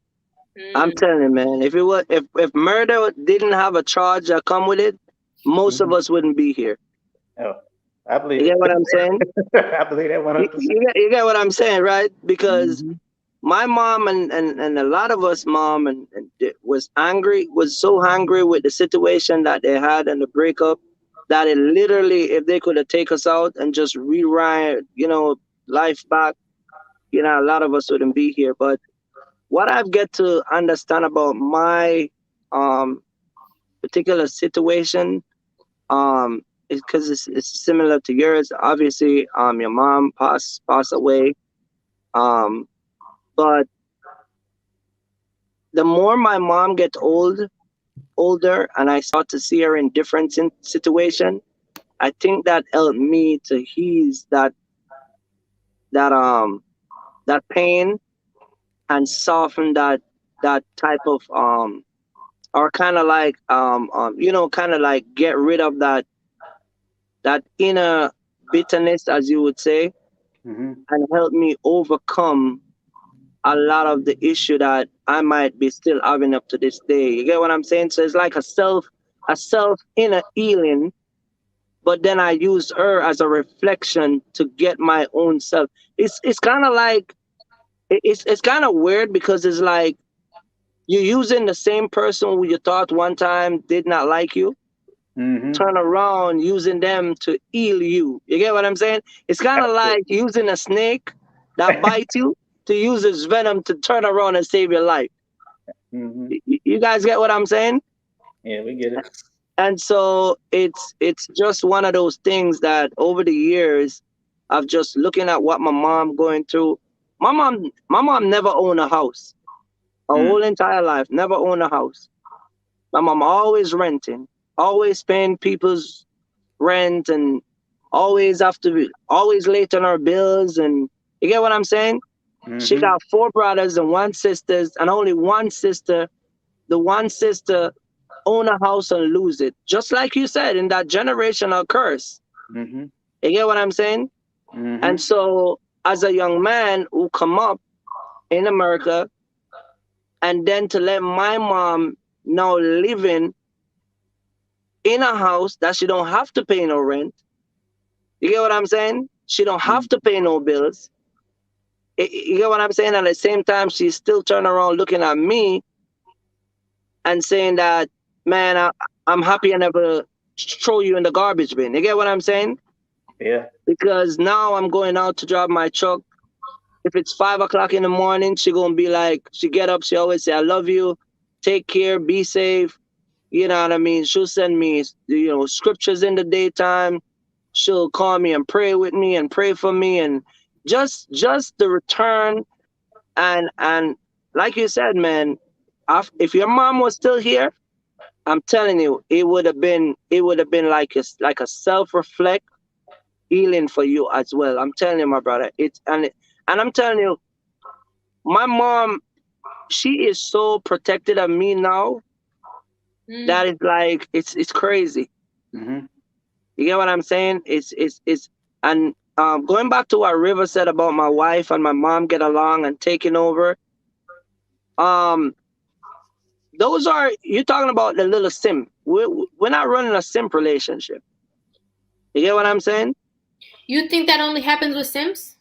I'm telling you, man, if murder didn't have a charge that come with it, most of us wouldn't be here. Oh, I believe You it. get what I'm saying? I believe that 100%. You get what I'm saying, right? Because my mom and a lot of us mom and was so angry with the situation that they had and the breakup that it literally, if they could have taken us out and just rewrite, life back, a lot of us wouldn't be here. But what I've get to understand about my um particular situation is because it's similar to yours. Obviously, your mom passed away. But the more my mom gets older and I start to see her in different situation, I think that helped me to ease that that pain and soften that type of or kind of like kind of like get rid of that inner bitterness, as you would say, and help me overcome a lot of the issue that I might be still having up to this day. You get what I'm saying? So it's like a self inner healing, but then I use her as a reflection to get my own self. It's kind of like it's kind of weird because it's like you're using the same person who you thought one time did not like you, turn around using them to heal you. You get what I'm saying? It's kind of like using a snake that bites you to use its venom to turn around and save your life. You guys get what I'm saying? Yeah, we get it. And so it's just one of those things that over the years of just looking at what my mom going through. My mom never owned a house. Her whole entire life, never owned a house. My mom always renting, always paying people's rent, and always always late on her bills. And you get what I'm saying? She got 4 brothers and 1 sister, and only 1 sister. The 1 sister own a house and lose it, just like you said, in that generational curse. You get what I'm saying? And so, as a young man who come up in America, and then to let my mom now living in a house that she don't have to pay no rent. You get what I'm saying? She don't have to pay no bills. You get what I'm saying? At the same time, she's still turning around looking at me and saying that, man, I'm happy I never throw you in the garbage bin. You get what I'm saying? Yeah. Because now I'm going out to drive my truck. If it's 5 o'clock in the morning, she gonna be like, she get up, she always say, I love you, take care, be safe. You know what I mean? She'll send me, scriptures in the daytime. She'll call me and pray with me and pray for me, and just the return. And like you said, man, if your mom was still here, I'm telling you, it would have been like a self-reflect healing for you as well. I'm telling you, my brother. And I'm telling you, my mom, she is so protected of me now that it's like it's crazy. Mm-hmm. You get what I'm saying? And going back to what River said about my wife and my mom get along and taking over. Those are, you're talking about the little simp. We're not running a simp relationship. You get what I'm saying? You think that only happens with Sims?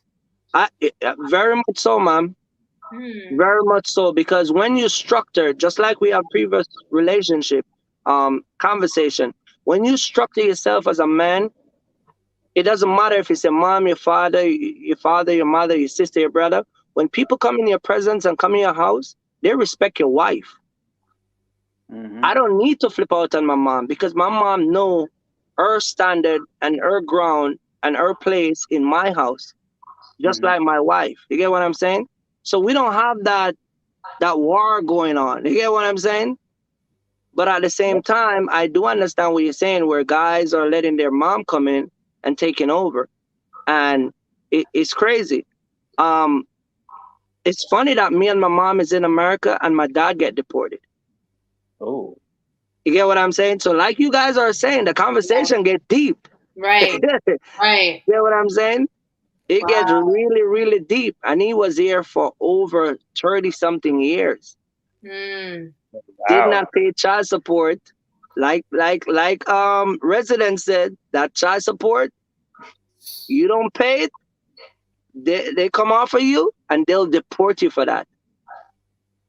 Very much so, ma'am. Very much so, because when you structure, just like we have previous relationship conversation, when you structure yourself as a man, it doesn't matter if it's your mom, your father, your mother, your sister, your brother. When people come in your presence and come in your house, they respect your wife. Mm-hmm. I don't need to flip out on my mom because my mom know her standard and her ground and her place in my house, just like my wife. You get what I'm saying? So we don't have that war going on. You get what I'm saying? But at the same time, I do understand what you're saying, where guys are letting their mom come in and taking over, and it's crazy. It's funny that me and my mom is in America and my dad get deported. Oh. You get what I'm saying? So like you guys are saying, the conversation gets deep. Right. Right. You get what I'm saying? It gets really, really deep. And he was here for over 30-something years. Did not pay child support. Like resident said, that child support, you don't pay it, they come after you and they'll deport you for that.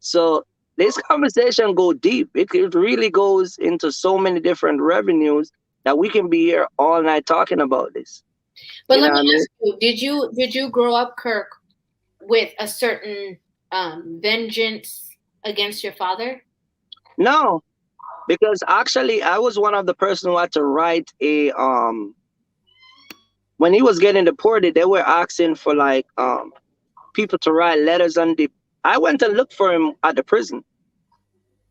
So this conversation go deep. It really goes into so many different revenues that we can be here all night talking about this. But let me ask you, did you grow up, Kirk, with a certain vengeance against your father? No, because actually I was one of the person who had to write a when he was getting deported, they were asking for like people to write letters on the. I went and looked for him at the prison.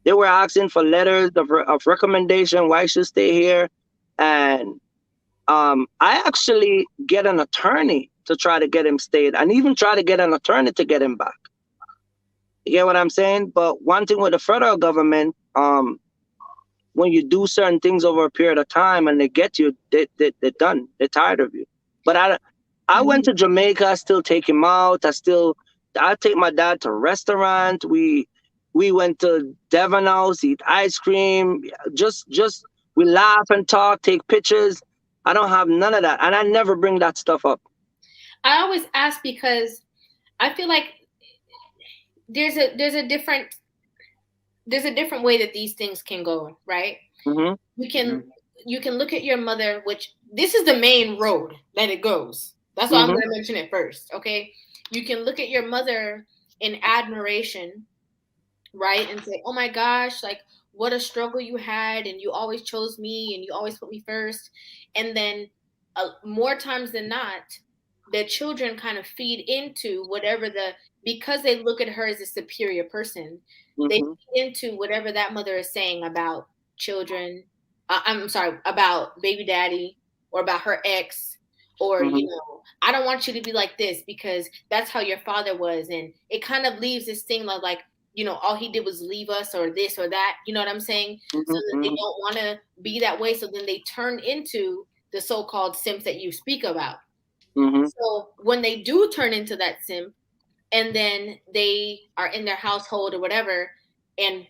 They were asking for letters of recommendation why he should stay here, and I actually get an attorney to try to get him stayed, and even try to get an attorney to get him back. You get what I'm saying? But one thing with the federal government, when you do certain things over a period of time and they get you, they're done. They're tired of you. But I went to Jamaica. I still take him out. I take my dad to restaurant. We went to Devon House, eat ice cream. Just we laugh and talk, take pictures. I don't have none of that, and I never bring that stuff up. I always ask because I feel like there's a different way that these things can go, right? Mm-hmm. You can look at your mother, which this is the main road that it goes. That's why I'm going to mention it first, okay? You can look at your mother in admiration, right? And say, oh my gosh, like what a struggle you had, and you always chose me and you always put me first. And then more times than not, the children kind of feed into whatever because they look at her as a superior person, they feed into whatever that mother is saying about children. I'm sorry, about baby daddy or about her ex, or, I don't want you to be like this because that's how your father was. And it kind of leaves this thing like, all he did was leave us or this or that. You know what I'm saying? So that they don't want to be that way. So then they turn into the so-called simps that you speak about. So when they do turn into that simp and then they are in their household or whatever, and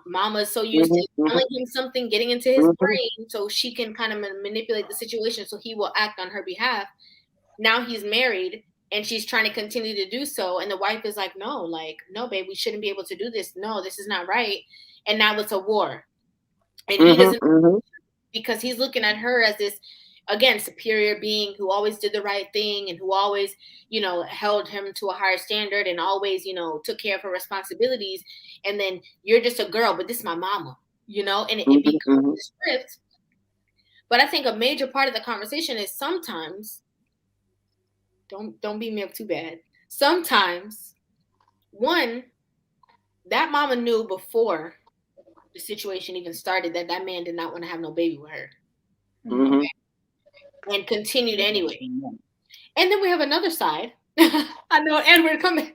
mama's so used to telling him something, getting into his brain so she can kind of manipulate the situation so he will act on her behalf. Now he's married and she's trying to continue to do so, and the wife is like, no, babe, we shouldn't be able to do this. No, this is not right. And now it's a war, and he doesn't, because he's looking at her as this, again, superior being who always did the right thing and who always, you know, held him to a higher standard and always, you know, took care of her responsibilities. And then you're just a girl, but this is my mama, you know, and it becomes the script. But I think a major part of the conversation is sometimes, don't beat me up too bad. Sometimes, one, that mama knew before the situation even started that that man did not want to have no baby with her. Okay? And continued anyway. And then we have another side. I know, Edward, come back.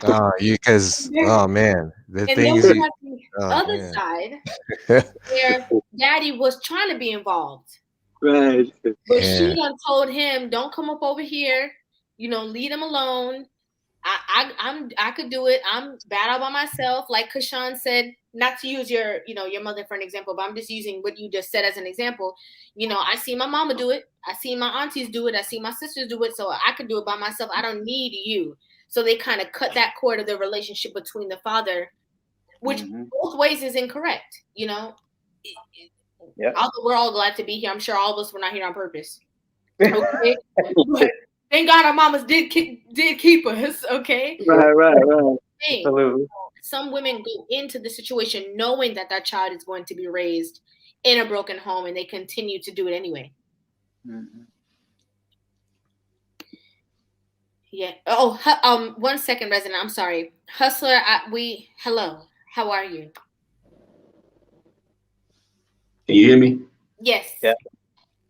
Oh man, the And things then we you, have the other man. side where daddy was trying to be involved. Right. But she done told him, don't come up over here, you know, leave him alone. I could do it. I'm bad all by myself. Like Kashan said, not to use your, you know, your mother for an example, but I'm just using what you just said as an example. You know, I see my mama do it. I see my aunties do it. I see my sisters do it. So I could do it by myself. I don't need you. So they kind of cut that cord of the relationship between the father, which both ways is incorrect. You know, although we're all glad to be here. I'm sure all of us were not here on purpose. Okay. But thank God our mamas did keep us, okay? Right. Absolutely. Some women go into the situation knowing that that child is going to be raised in a broken home, and they continue to do it anyway. Yeah. Oh, 1 second, resident. I'm sorry, Hustler. Hello. How are you? Can you hear me? Yes. Yeah.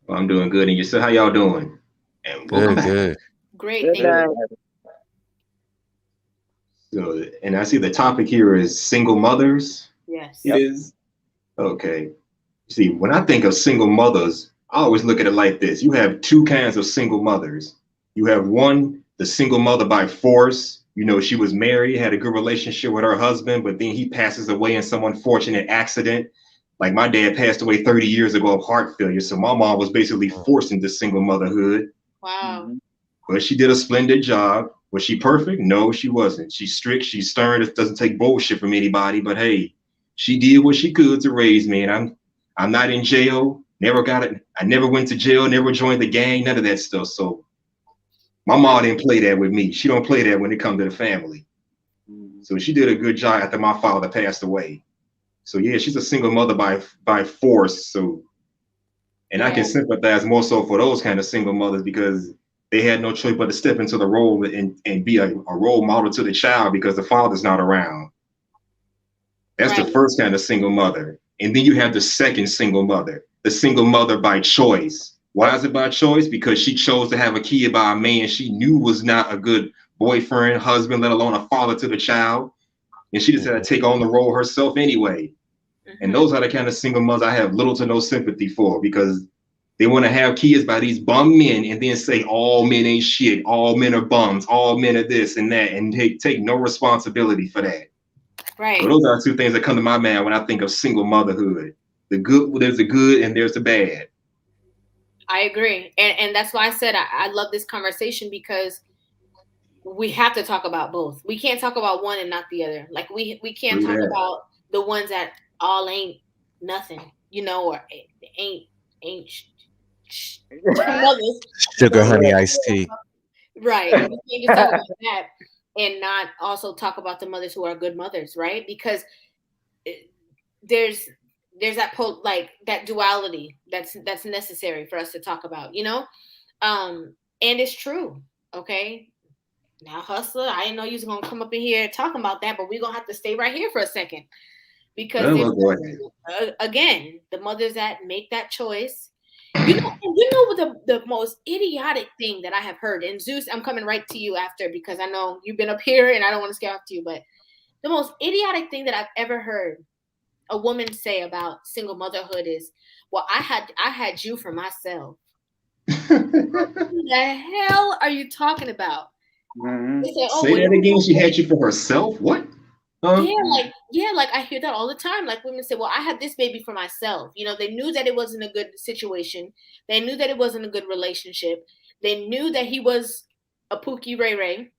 Well, I'm doing good. And yourself, how y'all doing? And welcome back. Good. Great. Good Thank you. night. So, and I see the topic here is single mothers. Yes. It is? Okay. See, when I think of single mothers, I always look at it like this. You have two kinds of single mothers. You have one, the single mother by force. You know, she was married, had a good relationship with her husband, but then he passes away in some unfortunate accident. Like my dad passed away 30 years ago of heart failure. So my mom was basically forced into single motherhood. Wow. But she did a splendid job. Was she perfect? No, she wasn't. She's strict. She's stern. It doesn't take bullshit from anybody. But hey, she did what she could to raise me. And I'm not in jail. Never got it. I never went to jail. Never joined the gang. None of that stuff. So my mom didn't play that with me. She don't play that when it comes to the family. So she did a good job after my father passed away. So yeah, she's a single mother by force. So, and I can sympathize more so for those kind of single mothers because they had no choice but to step into the role and be a role model to the child because the father's not around. That's the first kind of single mother. And then you have the second single mother, the single mother by choice. Why is it by choice? Because she chose to have a kid by a man she knew was not a good boyfriend, husband, let alone a father to the child. And she decided to take on the role herself anyway. And those are the kind of single mothers I have little to no sympathy for because they want to have kids by these bum men and then say all men ain't shit, all men are bums, all men are this and that, and take no responsibility for that. Right. So those are two things that come to my mind when I think of single motherhood. The good, there's the good and there's the bad. I agree. And that's why I said I love this conversation because we have to talk about both. We can't talk about one and not the other. Like we can't talk about the ones that all ain't nothing, you know, or ain't mothers. Sugar, honey, iced tea. Right. We can't just talk about that and not also talk about the mothers who are good mothers, right? Because there's that that duality that's necessary for us to talk about, you know? And it's true. Okay. Now, Hustler, I didn't know you was gonna come up in here talking about that, but we're gonna have to stay right here for a second. Because again, the mothers that make that choice. You know what the most idiotic thing that I have heard, and Zeus, I'm coming right to you after because I know you've been up here and I don't want to scare off to you, but the most idiotic thing that I've ever heard a woman say about single motherhood is, well, I had you for myself. What the hell are you talking about? They say, say that again. She had you for herself? What? Yeah, like I hear that all the time. Like women say, well, I had this baby for myself. You know, they knew that it wasn't a good situation. They knew that it wasn't a good relationship. They knew that he was a Pookie Ray Ray.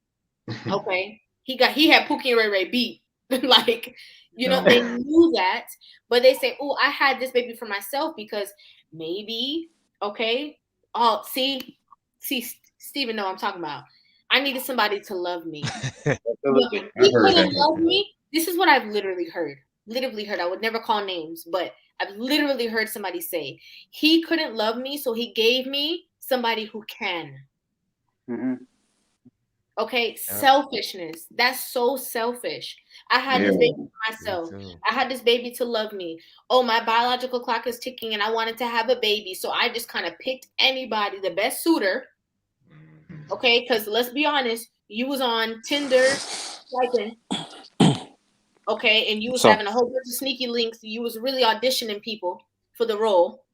Okay, he had Pookie and Ray Ray beat. Like, you know, they knew that, but they say, "Oh, I had this baby for myself because maybe." Okay. Oh, see, Steven, know what I'm talking about. I needed somebody to love me. Absolutely. He couldn't love me. This is what I've literally heard. I would never call names, but I've literally heard somebody say he couldn't love me, so he gave me somebody who can. Mm-hmm. Okay, selfishness. That's so selfish. I had this baby for myself. I had this baby to love me. Oh, my biological clock is ticking and I wanted to have a baby. So I just kind of picked anybody, the best suitor. Okay, because let's be honest, you was on Tinder, swiping. Okay, and you was having a whole bunch of sneaky links. You was really auditioning people for the role.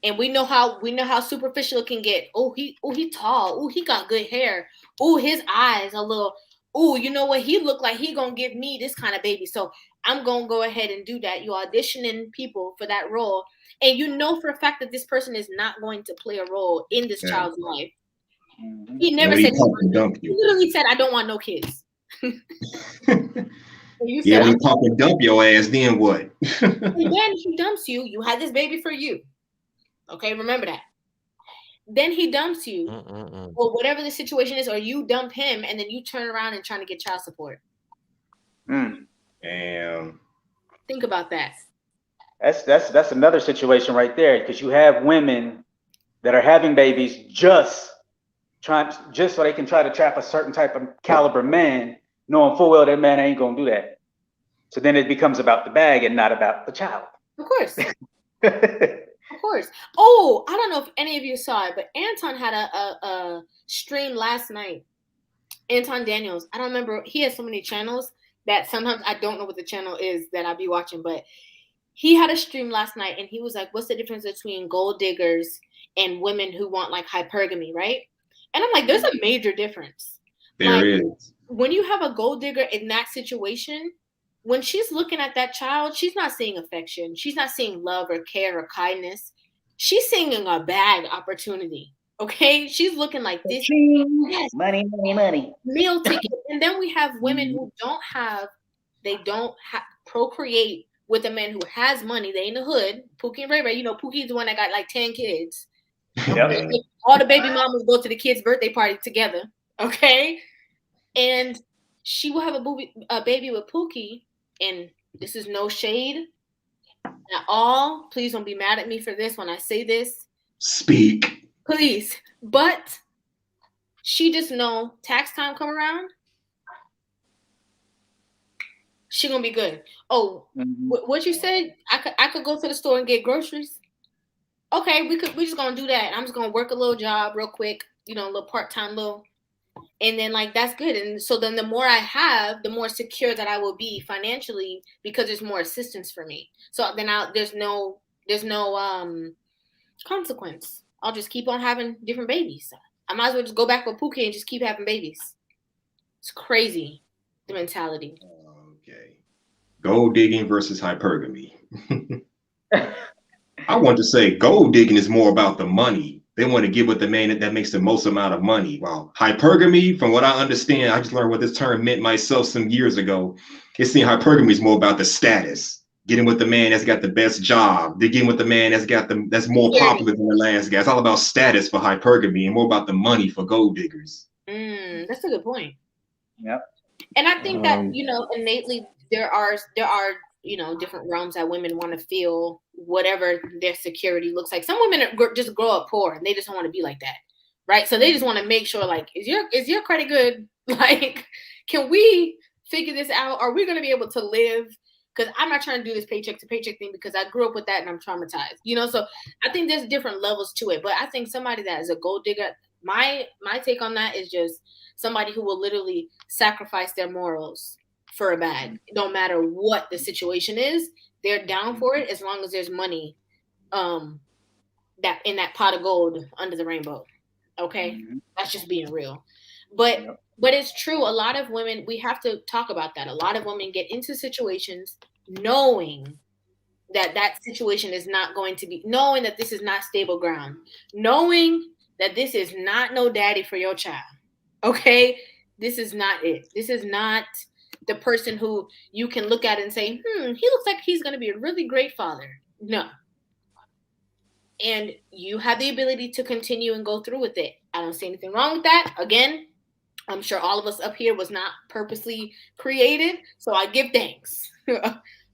And we know how superficial it can get. Oh, he tall. Oh, he got good hair. Oh, his eyes a little. Oh, you know what? He looked like he gonna give me this kind of baby. So I'm gonna go ahead and do that. You auditioning people for that role, and you know for a fact that this person is not going to play a role in this child's life. He never said. He literally said, "I don't want no kids." You said, when pop and dump your ass, then what? And then he dumps you. You had this baby for you. Okay, remember that. Then he dumps you, or whatever the situation is, or you dump him, and then you turn around and trying to get child support. Damn. Think about that. That's another situation right there, because you have women that are having babies just so they can try to trap a certain type of caliber man, knowing full well that man ain't gonna do that. So then it becomes about the bag and not about the child. Of course. Of course. Oh, I don't know if any of you saw it, but Anton had a stream last night. Anton Daniels. I don't remember. He has so many channels that sometimes I don't know what the channel is that I'll be watching, but he had a stream last night and he was like, what's the difference between gold diggers and women who want like hypergamy, right? And I'm like, there's a major difference. There is. When you have a gold digger in that situation, when she's looking at that child, she's not seeing affection. She's not seeing love or care or kindness. She's seeing a bag opportunity. Okay? She's looking like this. Yes. Money. Meal ticket. And then we have women who don't procreate with a man who has money. They in the hood. Pookie and Ray Ray. You know, Pookie's the one that got like 10 kids. Okay? All the baby mamas go to the kids' birthday party together. Okay? And she will have a baby with Pookie. And this is no shade at all. Please don't be mad at me for this when I say this. Speak. Please. But she just know tax time come around, she gonna be good. Oh, what you said? I could go to the store and get groceries. Okay, we just gonna do that. I'm just gonna work a little job real quick, you know, a little part-time little. And then like that's good. And so then the more I have, the more secure that I will be financially because there's more assistance for me. So then there's no consequence. I'll just keep on having different babies. I might as well just go back with Pookie and just keep having babies. It's crazy, the mentality. Okay. Gold digging versus hypergamy. I want to say gold digging is more about the money. They want to get with the man that makes the most amount of money. While hypergamy, from what I understand, I just learned what this term meant myself some years ago. It's saying hypergamy is more about the status. Getting with the man that's got the best job. They're getting with the man that's more popular than the last guy. It's all about status for hypergamy and more about the money for gold diggers. That's a good point. Yep. And I think that, you know, innately there are you know, different realms that women want to feel whatever their security looks like. Some women just grow up poor and they just don't want to be like that, right? So they just want to make sure, like, is your credit good? Like, can we figure this out? Are we going to be able to live? Because I'm not trying to do this paycheck to paycheck thing because I grew up with that and I'm traumatized, you know? So I think there's different levels to it. But I think somebody that is a gold digger, my take on that is just somebody who will literally sacrifice their morals for a bag. It don't matter what the situation is, they're down for it as long as there's money that in that pot of gold under the rainbow. Okay? That's just being real. But it's true. A lot of women, we have to talk about that. A lot of women get into situations knowing that situation is not going to be, knowing that this is not stable ground, knowing that this is not no daddy for your child. Okay? This is not it. This is not the person who you can look at and say, he looks like he's going to be a really great father. No. And you have the ability to continue and go through with it. I don't see anything wrong with that. Again, I'm sure all of us up here was not purposely created, so I give thanks.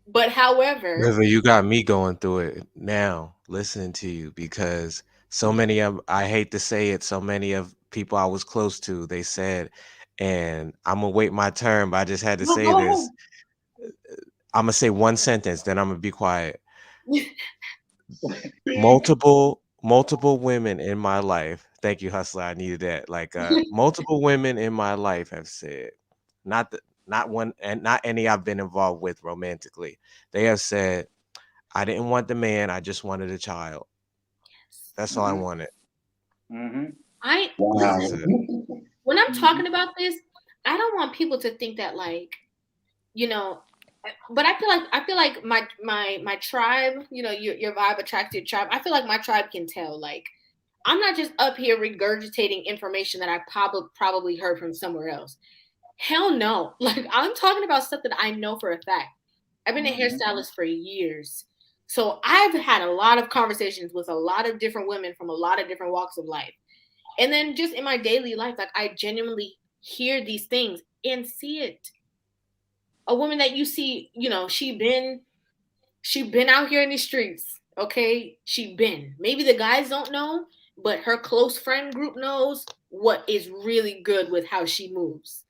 But however, River, you got me going through it now, listening to you, because so many of, I hate to say it, so many of people I was close to, they said, and I'm gonna wait my turn, but I just had to say go this. I'm gonna say one sentence, then I'm gonna be quiet. Multiple women in my life. Thank you, Hustler. I needed that. Like multiple women in my life have said, not one, and not any I've been involved with romantically. They have said, I didn't want the man, I just wanted a child. That's all I wanted. Wow. When I'm talking about this, I don't want people to think that, like, you know, but I feel like my tribe, you know, your vibe attracts your tribe. I feel like my tribe can tell. Like, I'm not just up here regurgitating information that I probably heard from somewhere else. Hell no. Like, I'm talking about stuff that I know for a fact. I've been a hairstylist for years. So I've had a lot of conversations with a lot of different women from a lot of different walks of life. And then just in my daily life, like, I genuinely hear these things and see it. A woman that you see, you know, she been out here in the streets. Okay, she been. Maybe the guys don't know, but her close friend group knows what is really good with how she moves.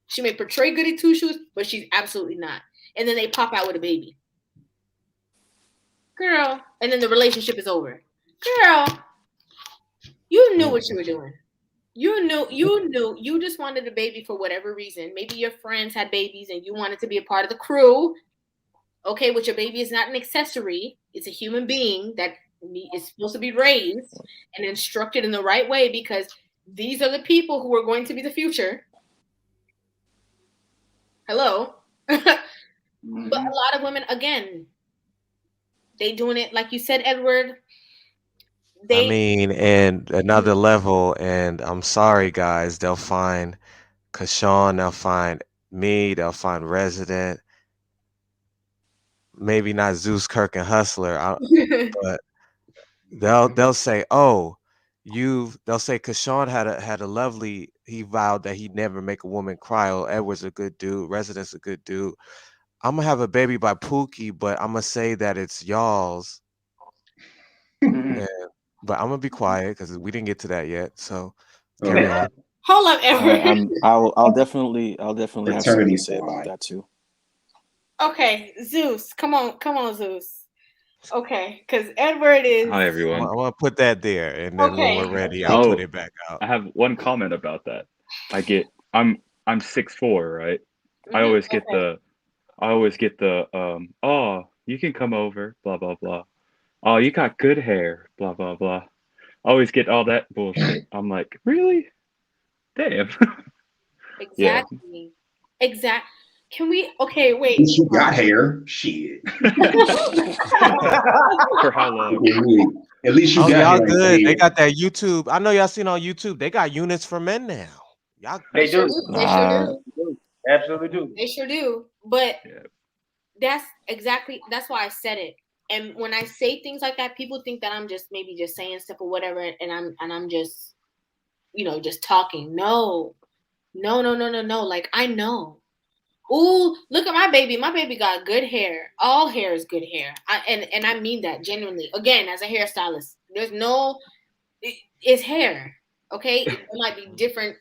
She may portray goody two shoes, but she's absolutely not. And then they pop out with a baby, girl, and then the relationship is over. Girl, you knew what you were doing. You knew you just wanted a baby for whatever reason. Maybe your friends had babies and you wanted to be a part of the crew. Okay, but your baby is not an accessory. It's a human being that is supposed to be raised and instructed in the right way, because these are the people who are going to be the future. Hello. But a lot of women, again, they doing it like you said, Edward. I mean, and another level, and I'm sorry, guys, they'll find Kashawn, they'll find me, they'll find Resident, maybe not Zeus, Kirk, and Hustler, but they'll say, oh, they'll say Kashawn had a lovely, he vowed that he'd never make a woman cry. Oh, Edward's a good dude, Resident's a good dude. I'm gonna have a baby by Pookie, but I'm gonna say that it's y'all's. But I'm gonna be quiet because we didn't get to that yet. So carry on. Hold up, Edward. I'll definitely have something to say about that too. Okay, Zeus, come on, Zeus. Okay, because Edward is. Hi everyone. I'm gonna put that there, and then when we're ready, I'll put it back out. I have one comment about that. I'm 6'4", right? I always get the oh, you can come over, blah blah blah. Oh, you got good hair, blah blah blah. I always get all that bullshit. I'm like, really? Damn. Exactly. Yeah. Exactly. Can we? Okay, wait. You got hair, shit. For how long? At least you got y'all hair. good. They got that YouTube. I know y'all seen on YouTube. They got units for men now. Y'all. They do. They sure do. Absolutely do. They sure do. But that's why I said it. And when I say things like that, people think that I'm just maybe just saying stuff or whatever, and I'm just, you know, just talking. No. Like, I know. Ooh, look at my baby. My baby got good hair. All hair is good hair. And I mean that genuinely. Again, as a hairstylist, it's hair. Okay, it might be different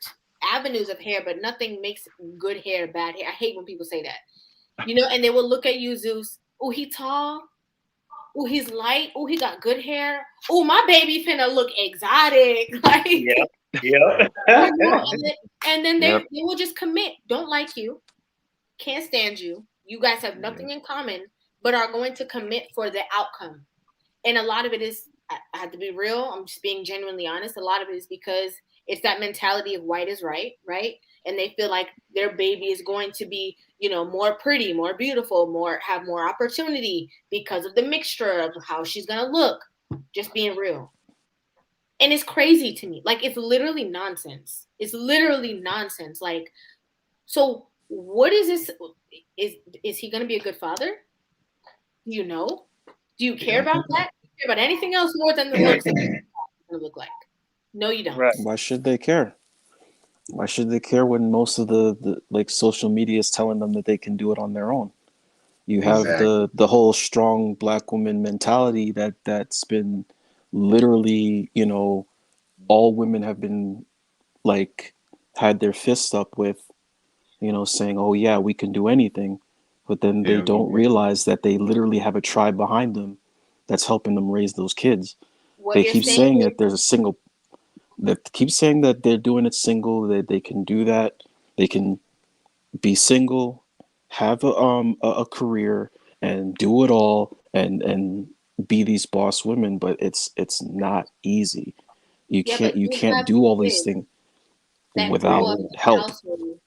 avenues of hair, but nothing makes good hair bad hair. I hate when people say that. You know, and they will look at you, Zeus. Oh, he tall. Oh, he's light. Oh, he got good hair. Oh, my baby finna look exotic. Like, yeah. And then they will just commit. Don't like you, can't stand you. You guys have nothing in common, but are going to commit for the outcome. And a lot of it is, I have to be real. I'm just being genuinely honest. A lot of it is because it's that mentality of white is right, right? And they feel like their baby is going to be, you know, more pretty, more beautiful, have more opportunity because of the mixture of how she's going to look. Just being real. And it's crazy to me. Like, it's literally nonsense. It's literally nonsense. Like, so what is this? Is he going to be a good father? Do you know? Do you care about that? Do you care about anything else more than the looks of what it's going to look like? No, you don't. Right. Why should they care? Why should they care when most of the like social media is telling them that they can do it on their own? You have Exactly. the whole strong black woman mentality that's been literally, you know, all women have been like had their fists up with, you know, saying, "Oh yeah, we can do anything," but then they Yeah. don't realize that they literally have a tribe behind them that's helping them raise those kids. What They you're keep saying saying is that there's a single that keep saying that they're doing it single, that they can do that, they can be single, have a career and do it all and be these boss women, but it's not easy. yeah, but You you can't have do all these kids things that grew without up in a help. household.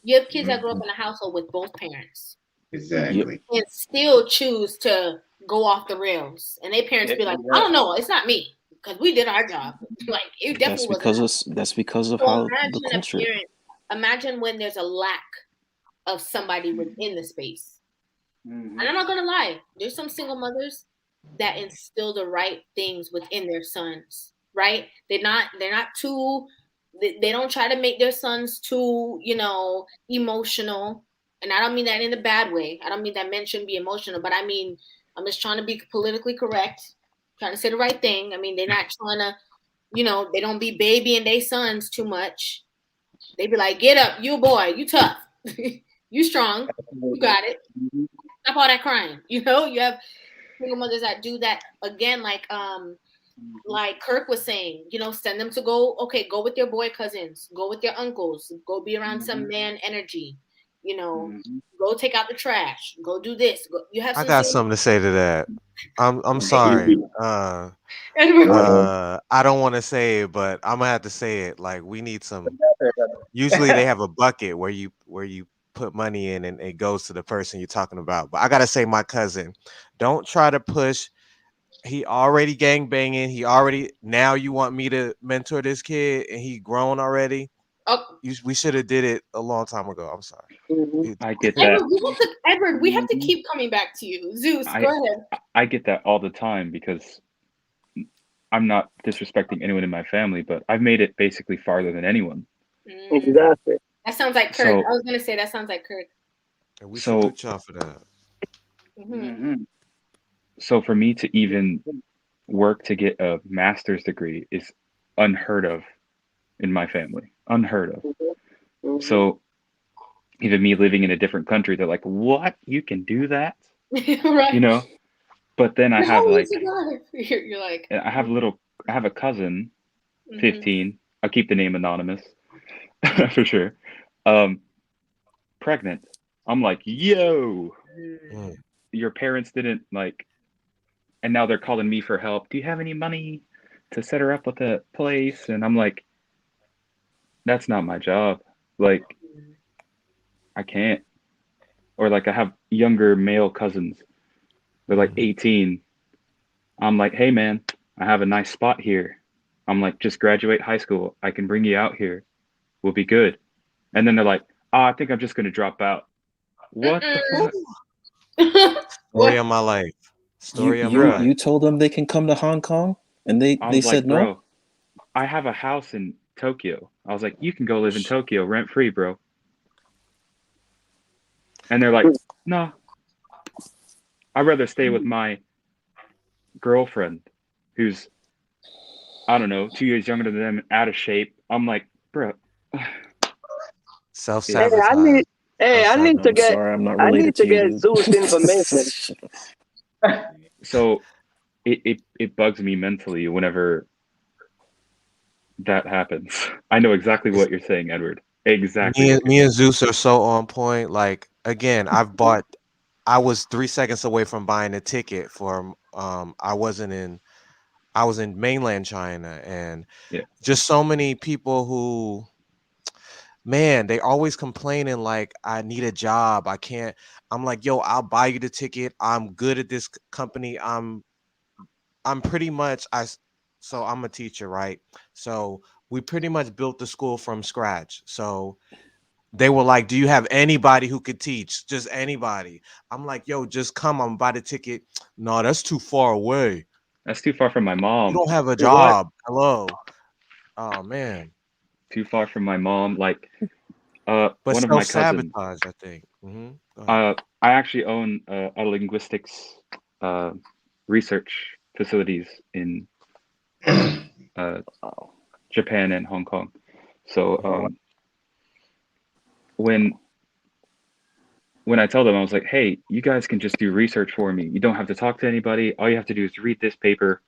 You have kids that grew up Mhm. in a household with both parents Yep. Exactly. and still choose to go off the rails. And their parents be like, I don't know, it's not me because we did our job. Like, it definitely wasn't us. That's because of So how the imagine a culture. parent, imagine when there's a lack of somebody within the space. And I'm not gonna lie, there's some single mothers that instill the right things within their sons, right? They're not too they don't try to make their sons too, emotional. And I don't mean that in a bad way. I don't mean that men shouldn't be emotional, but I mean I'm just trying to be politically correct, trying to say the right thing. I mean, they're not trying to, they don't be babying their sons too much. They be like, get up, you a boy, you tough. You strong, you got it. Stop all that crying. You have single mothers that do that again, like Kirk was saying, send them to go with your boy cousins, go with your uncles, go be around some man energy, go take out the trash, go do this. You have I some got single something to say to that. I'm sorry. Mhm. I don't want to say it, but I'm gonna have to say it. Like, we need some. Usually they have a bucket where you put money in and it goes to the person you're talking about. But I gotta say, my cousin, don't try to push. He already gang banging. Now you want me to mentor this kid and he grown already. oh, We should have did it a long time ago. I'm sorry. Mhm. It, I get that. Edward, we have to keep coming back to you. Zeus, go I ahead. I get that all the time because I'm not disrespecting anyone in my family, but I've made it basically farther than anyone. Exactly. That sounds like Kirk. I So was gonna say that sounds like Kirk. and we so salute y'all for that. Hmm. so for me to even work to get a master's degree is unheard of in my family. Unheard of. Mhm. So even me living in a different country, they're like, "What? You can do that?" You Right. know? But then I have How is it like going? You're like, I have a cousin, hmm 15. I'll keep the name anonymous for sure. Um, pregnant. I'm like, "Yo, Mm. your parents didn't like," and now they're calling me for help. Do you have any money to set her up with a place? And I'm like, that's not my job. Like, I can't. Or like I have younger male cousins. They're like Mhm. 18. I'm like, hey man, I have a nice spot here. I'm like, just graduate high school. I can bring you out here. We'll be good. And then they're like, oh, I think I'm just gonna drop out. What the fuck? Ooh. Story What? of my life. You Story of my you Bruh. life. you told them they can come to Hong Kong and I they was said like, no? bro, I have a house in Tokyo. I was like, you can go live in Tokyo rent free, bro. And they're like, no, I'd rather stay with my girlfriend who's, I don't know, 2 years younger than them, out of shape. I'm like, bro, Self Hey, yeah. I sabotage. need. Hey, Self I'm sabotage. sorry, I'm not I need related to to you, get dude. Zeus information. So it bugs me mentally whenever that happens. I know exactly It's, what you're saying, Edward. Exactly me what and you're me and saying. Zeus are so on point. Like, again, I was 3 seconds away from buying a ticket for I was in mainland China, and Yeah. just so many people who, man, they always complaining like, I need a job. I can't. I'm like, yo, I'll buy you the ticket. I'm good at this company. I'm pretty much So I'm a teacher, right? So we pretty much built the school from scratch. So they were like, "Do you have anybody who could teach? Just anybody?" I'm like, "Yo, just come. I'm buy the ticket." No, that's too far away. That's too far from my You mom. don't have a What? job. Hello. Oh man. Too far from my mom. Like, But one of my cousins. self-sabotage, I think. Go ahead. I actually own a linguistics uh, research facilities in uh, Japan and Hong Kong. So when I tell them, I was like, "Hey, you guys can just do research for me. You don't have to talk to anybody. All you have to do is read this paper,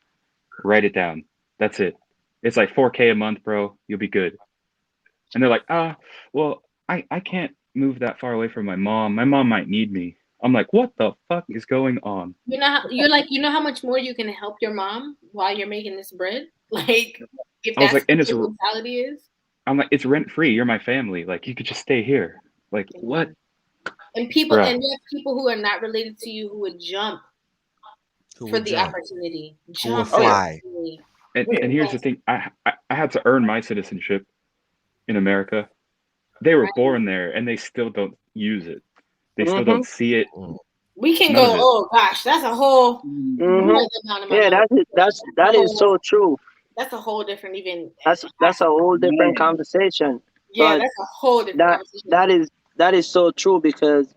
write it down. That's it. It's like 4K a month, bro. You'll be good." And they're like, well, I can't move that far away from my mom. My mom might need me. I'm like, what the fuck is going on? You know how, you're like, you know how much more you can help your mom while you're making this bread? Like, if I was that's like, and what your mentality is. I'm like, it's rent free. You're my family. Like, you could just stay here. Like, what? And people, Bruh. and you have people who are not related to you who would jump for the opportunity. Who will Jump for the fly. opportunity. And here's the thing. I had to earn my citizenship in America. They were born there, and they still don't use it. They still don't see it. We can go. Oh gosh, that's a whole. Yeah, that is so true. That's a whole different even. That's a whole different conversation. Yeah, But that's a whole different conversation. That is so true because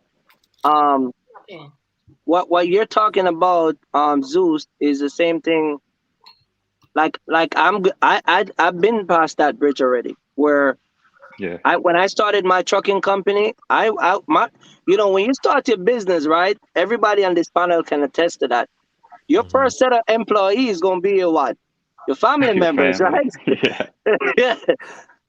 what you're talking about, Zeus, is the same thing. Like I've been past that bridge already. Where when I started my trucking company, when you start your business, right? Everybody on this panel can attest to that. Your first set of employees gonna be your family members, right? Yeah.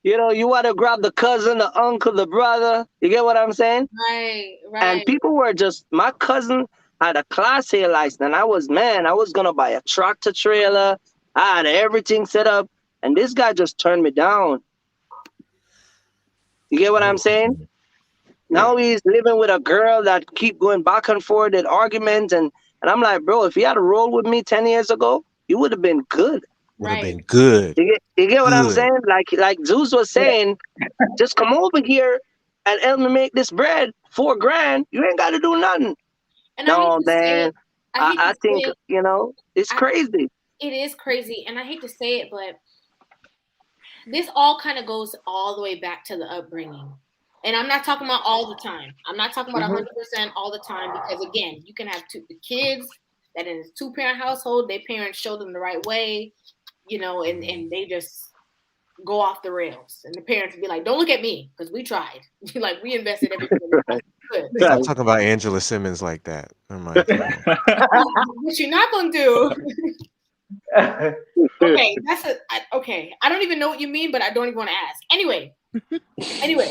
You want to grab the cousin, the uncle, the brother. You get what I'm saying? Right. And people were my cousin had a Class A license, and I was gonna buy a tractor trailer. I had everything set up, and this guy just turned me down. You get what I'm saying? Now he's living with a girl that keep going back and forth in arguments, and I'm like, bro, if you had a roll with me 10 years ago, you would have been good. Would have been good. You get what I'm saying? Like Zeus was saying, just come over here and help me make this bread. $4,000. You ain't got to do nothing. And no, man. I think, it's crazy. It is crazy. And I hate to say it, but this all kind of goes all the way back to the upbringing. And I'm not talking about all the time. I'm not talking about 100% all the time because, again, you can have the kids that in a two-parent household, their parents show them the right way, and they just go off the rails. And the parents will be like, don't look at me because we tried. Like, we invested everything. Stop talking about Angela Simmons like that. What you're not going to do. Okay, okay. I don't even know what you mean, but I don't even want to ask. Anyway.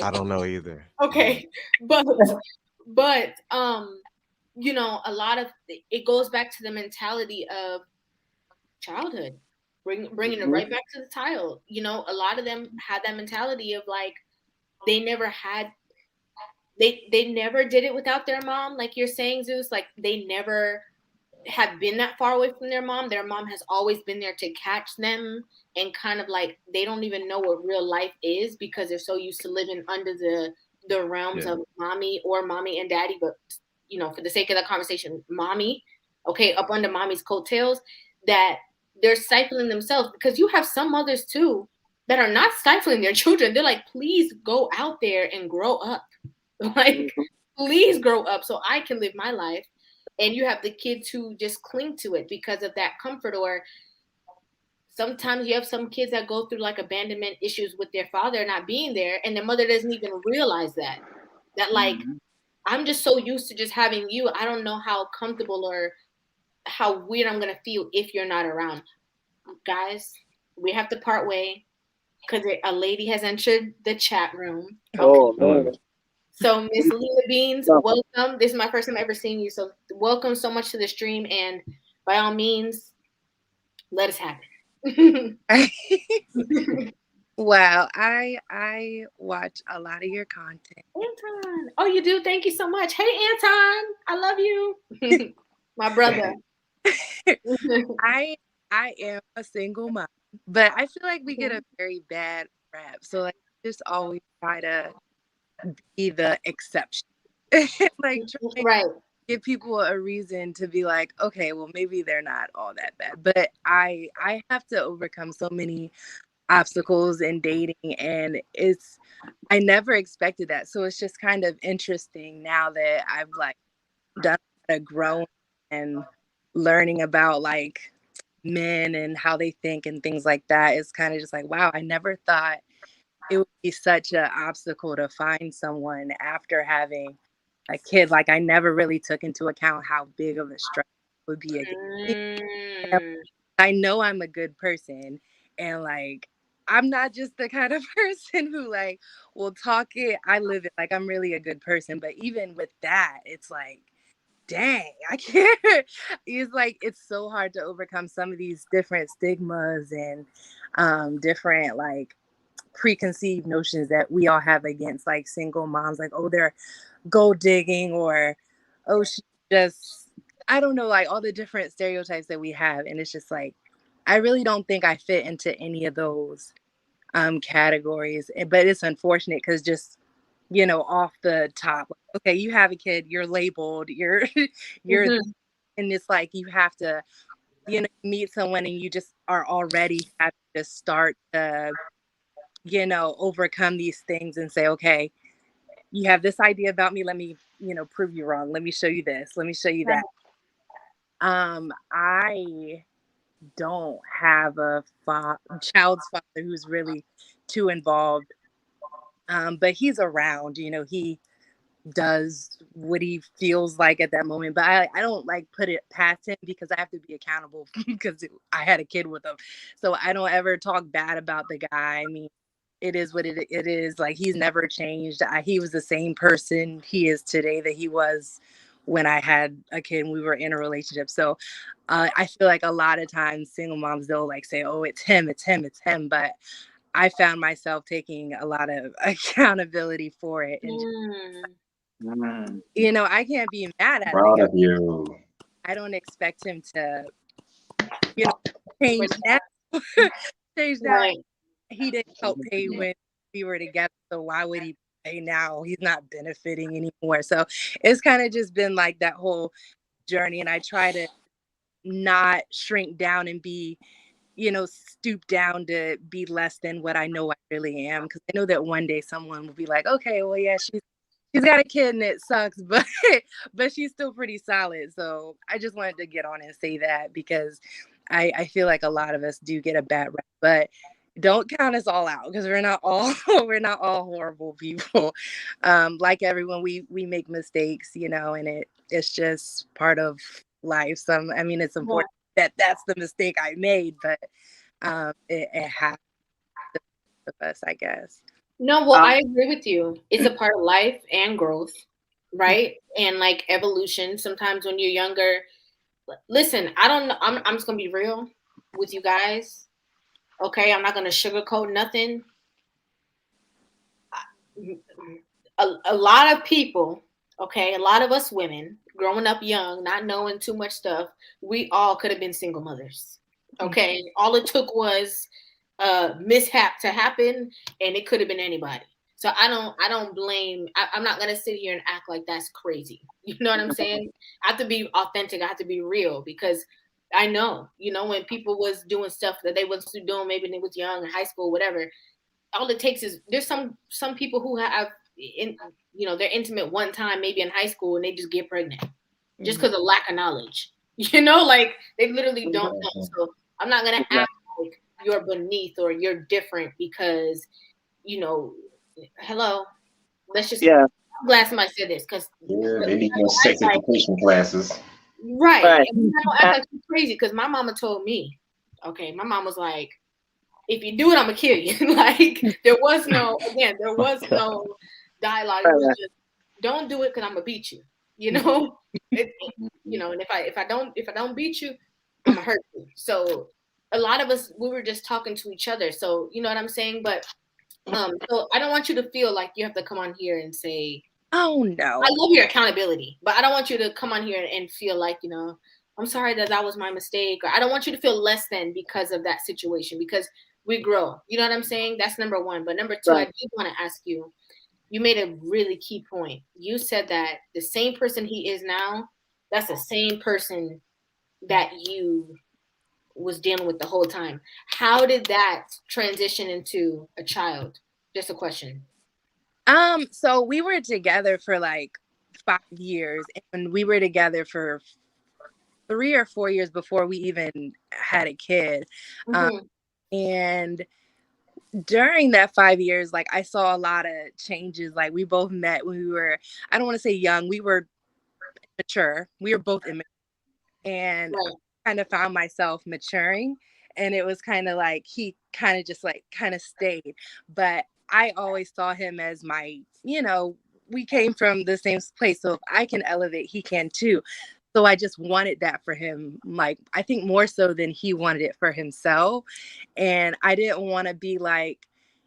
I don't know either. Okay, but a lot of it goes back to the mentality of childhood, bringing it right back to the child. A lot of them had that mentality of like they never did it without their mom, like you're saying, Zeus. Like they never have been that far away from their mom. Their mom has always been there to catch them, and kind of like they don't even know what real life is because they're so used to living under the realms of mommy and daddy. But for the sake of the conversation, mommy, okay, up under mommy's coattails, that they're stifling themselves, because you have some mothers too that are not stifling their children. They're like, please go out there and grow up. Like, please grow up so I can live my life. And you have the kids who just cling to it because of that comfort. Or sometimes you have some kids that go through like abandonment issues with their father not being there, and their mother doesn't even realize that like, I'm just so used to just having you. I don't know how comfortable or how weird I'm going to feel if you're not around. Guys, we have to part way because a lady has entered the chat room. Okay. So Miss Lena Beans, welcome. This is my first time ever seeing you. So welcome so much to the stream, and by all means, let us have it. Wow, I watch a lot of your content. Anton. Oh, you do? Thank you so much. Hey Anton, I love you. My brother. I I am a single mom, but I feel like we get a very bad rap. So like just always try to be the exception. Like try to Right. give people a reason to be like, okay, well maybe they're not all that bad. But I have to overcome so many obstacles in dating, and I never expected that. So it's just kind of interesting now that I've like done a lot of growing and learning about like men and how they think and things like that. It's kind of just like, wow, I never thought it would be such an obstacle to find someone after having a kid. Like I never really took into account how big of a struggle it would be again. Mm. I know I'm a good person, and like I'm not just the kind of person who like will talk it. I live it. Like I'm really a good person. But even with that, it's like, dang, I can't. It's like it's so hard to overcome some of these different stigmas and different like preconceived notions that we all have against like single moms. Like, oh, they're gold digging, or oh, she just, I don't know, like all the different stereotypes that we have. And it's just like, I really don't think I fit into any of those categories. But it's unfortunate because just, off the top, okay, you have a kid, you're labeled, you're, Mhm. and it's like you have to, meet someone and you just are already having to start to, overcome these things and say, okay, you have this idea about me. Let me, prove you wrong. Let me show you this. Let me show you Right. that. I don't have a child's father who's really too involved. But he's around, he does what he feels like at that moment. But I don't like put it past him because I have to be accountable because I had a kid with him. So I don't ever talk bad about the guy. I mean, it is what it is. Like he's never changed. He was the same person he is today that he was when I had a kid and we were in a relationship. So I feel like a lot of times single moms, they'll like say, oh, it's him, it's him, it's him. But I found myself taking a lot of accountability for it. And, Mm, I can't be mad at the proud guy. of you. I don't expect him to, you know, change now. Change now. Right. He didn't help pay when we were together. So why would he pay now? He's not benefiting anymore. So it's kind of just been like that whole journey. And I try to not shrink down and be, stoop down to be less than what I know I really am. Because I know that one day someone will be like, okay, well, yeah, she's got a kid and it sucks, but but she's still pretty solid. So I just wanted to get on and say that because I feel like a lot of us do get a bad rap, but don't count us all out because we're not all we're not all horrible people. Like everyone, we make mistakes, and it's just part of life. I mean, it's Yeah. important that that's the mistake I made, but it happens to us, I guess. No, well, Um, I agree with you. It's a part of life and growth, right? And like evolution. Sometimes when you're younger, listen, I don't know. I'm just gonna be real with you guys. Okay, I'm not gonna sugarcoat nothing. A lot of people, okay, a lot of us women growing up young, not knowing too much stuff, we all could have been single mothers. Okay, all it took was a mishap to happen, and it could have been anybody. So I don't blame. I'm not gonna sit here and act like that's crazy. You know what I'm saying? I have to be authentic. I have to be real because I know, when people was doing stuff that they was doing, maybe when they was young in high school, whatever. All it takes is there's some people who have they're intimate one time, maybe in high school, and they just get pregnant just because of lack of knowledge. Like they literally don't know. So I'm not gonna act like you're beneath or you're different because hello. Let's just yeah, I'm glad somebody said this because Yeah, they need more sex education classes. right. right. And I don't act like you're crazy because my mama told me. Okay, my mom was like, if you do it, I'm gonna kill you. Like there was no dialogue. It was just don't do it because I'm gonna beat you. And if I don't beat you, I'm gonna hurt you. So a lot of us we were just talking to each other. So you know what I'm saying. But so I don't want you to feel like you have to come on here and say, Oh I no. love your accountability, but I don't want you to come on here and feel like I'm sorry that was my mistake. Or I don't want you to feel less than because of that situation, because we grow. You know what I'm saying? That's number one. But number two, I Right. do want to ask you, you made a really key point. You said that the same person he is now, that's the same person that you was dealing with the whole time. How did that transition into a child? Just a question. So we were together for like 5 years, and we were together for 3 or 4 years before we even had a kid. Mm-hmm. And during that 5 years, like I saw a lot of changes. Like we both met when we were, I don't want to say young, we were mature. We were both immature, and Right. I kind of found myself maturing, and it was kind of like he kind of just like kind of stayed. But I always saw him as my, we came from the same place, so if I can elevate, he can too. So I just wanted that for him, like I think more so than he wanted it for himself. And I didn't want to be like,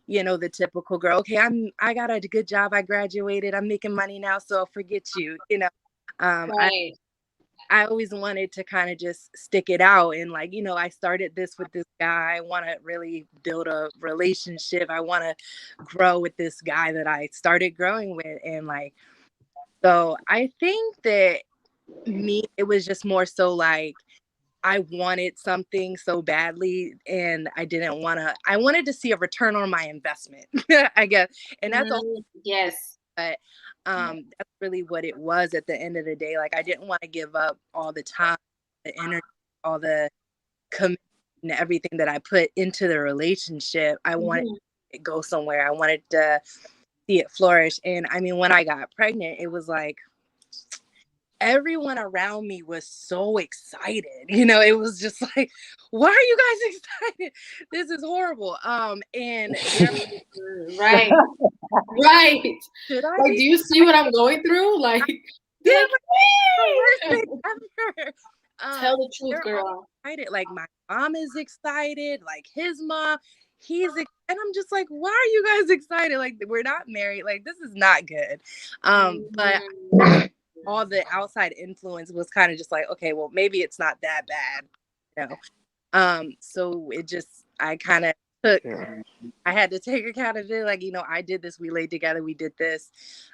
the typical girl. Okay, I got a good job, I graduated, I'm making money now, so forget you. Um, I Right. I always wanted to kind of just stick it out, and like, I started this with this guy. I want to really build a relationship. I want to grow with this guy that I started growing with, and like, so I think that it was just more so like I wanted something so badly, and I wanted to see a return on my investment, I guess. And that's all, Yes. but that's really what it was at the end of the day. Like I didn't want to give up all the time, the energy, all the commitment, and everything that I put into the relationship. I wanted Mm-hmm. it to go somewhere. I wanted to see it flourish. And I mean, when I got pregnant, it was like everyone around me was so excited. It was just like, why are you guys excited? This is horrible. And there, Right. Right. should I Like, be do you see what I'm going through? Like, be yeah, like, the worst "Hey!" thing ever. Tell the truth, They're all girl. excited. Like my mom is excited. Like his mom, and I'm just like, why are you guys excited? Like we're not married. Like this is not good. But Mhm. all the outside influence was kind of just like, okay, well maybe it's not that bad, you know. So it just I kind of took. I had to take accountability. Like I did this. We laid together. We did this.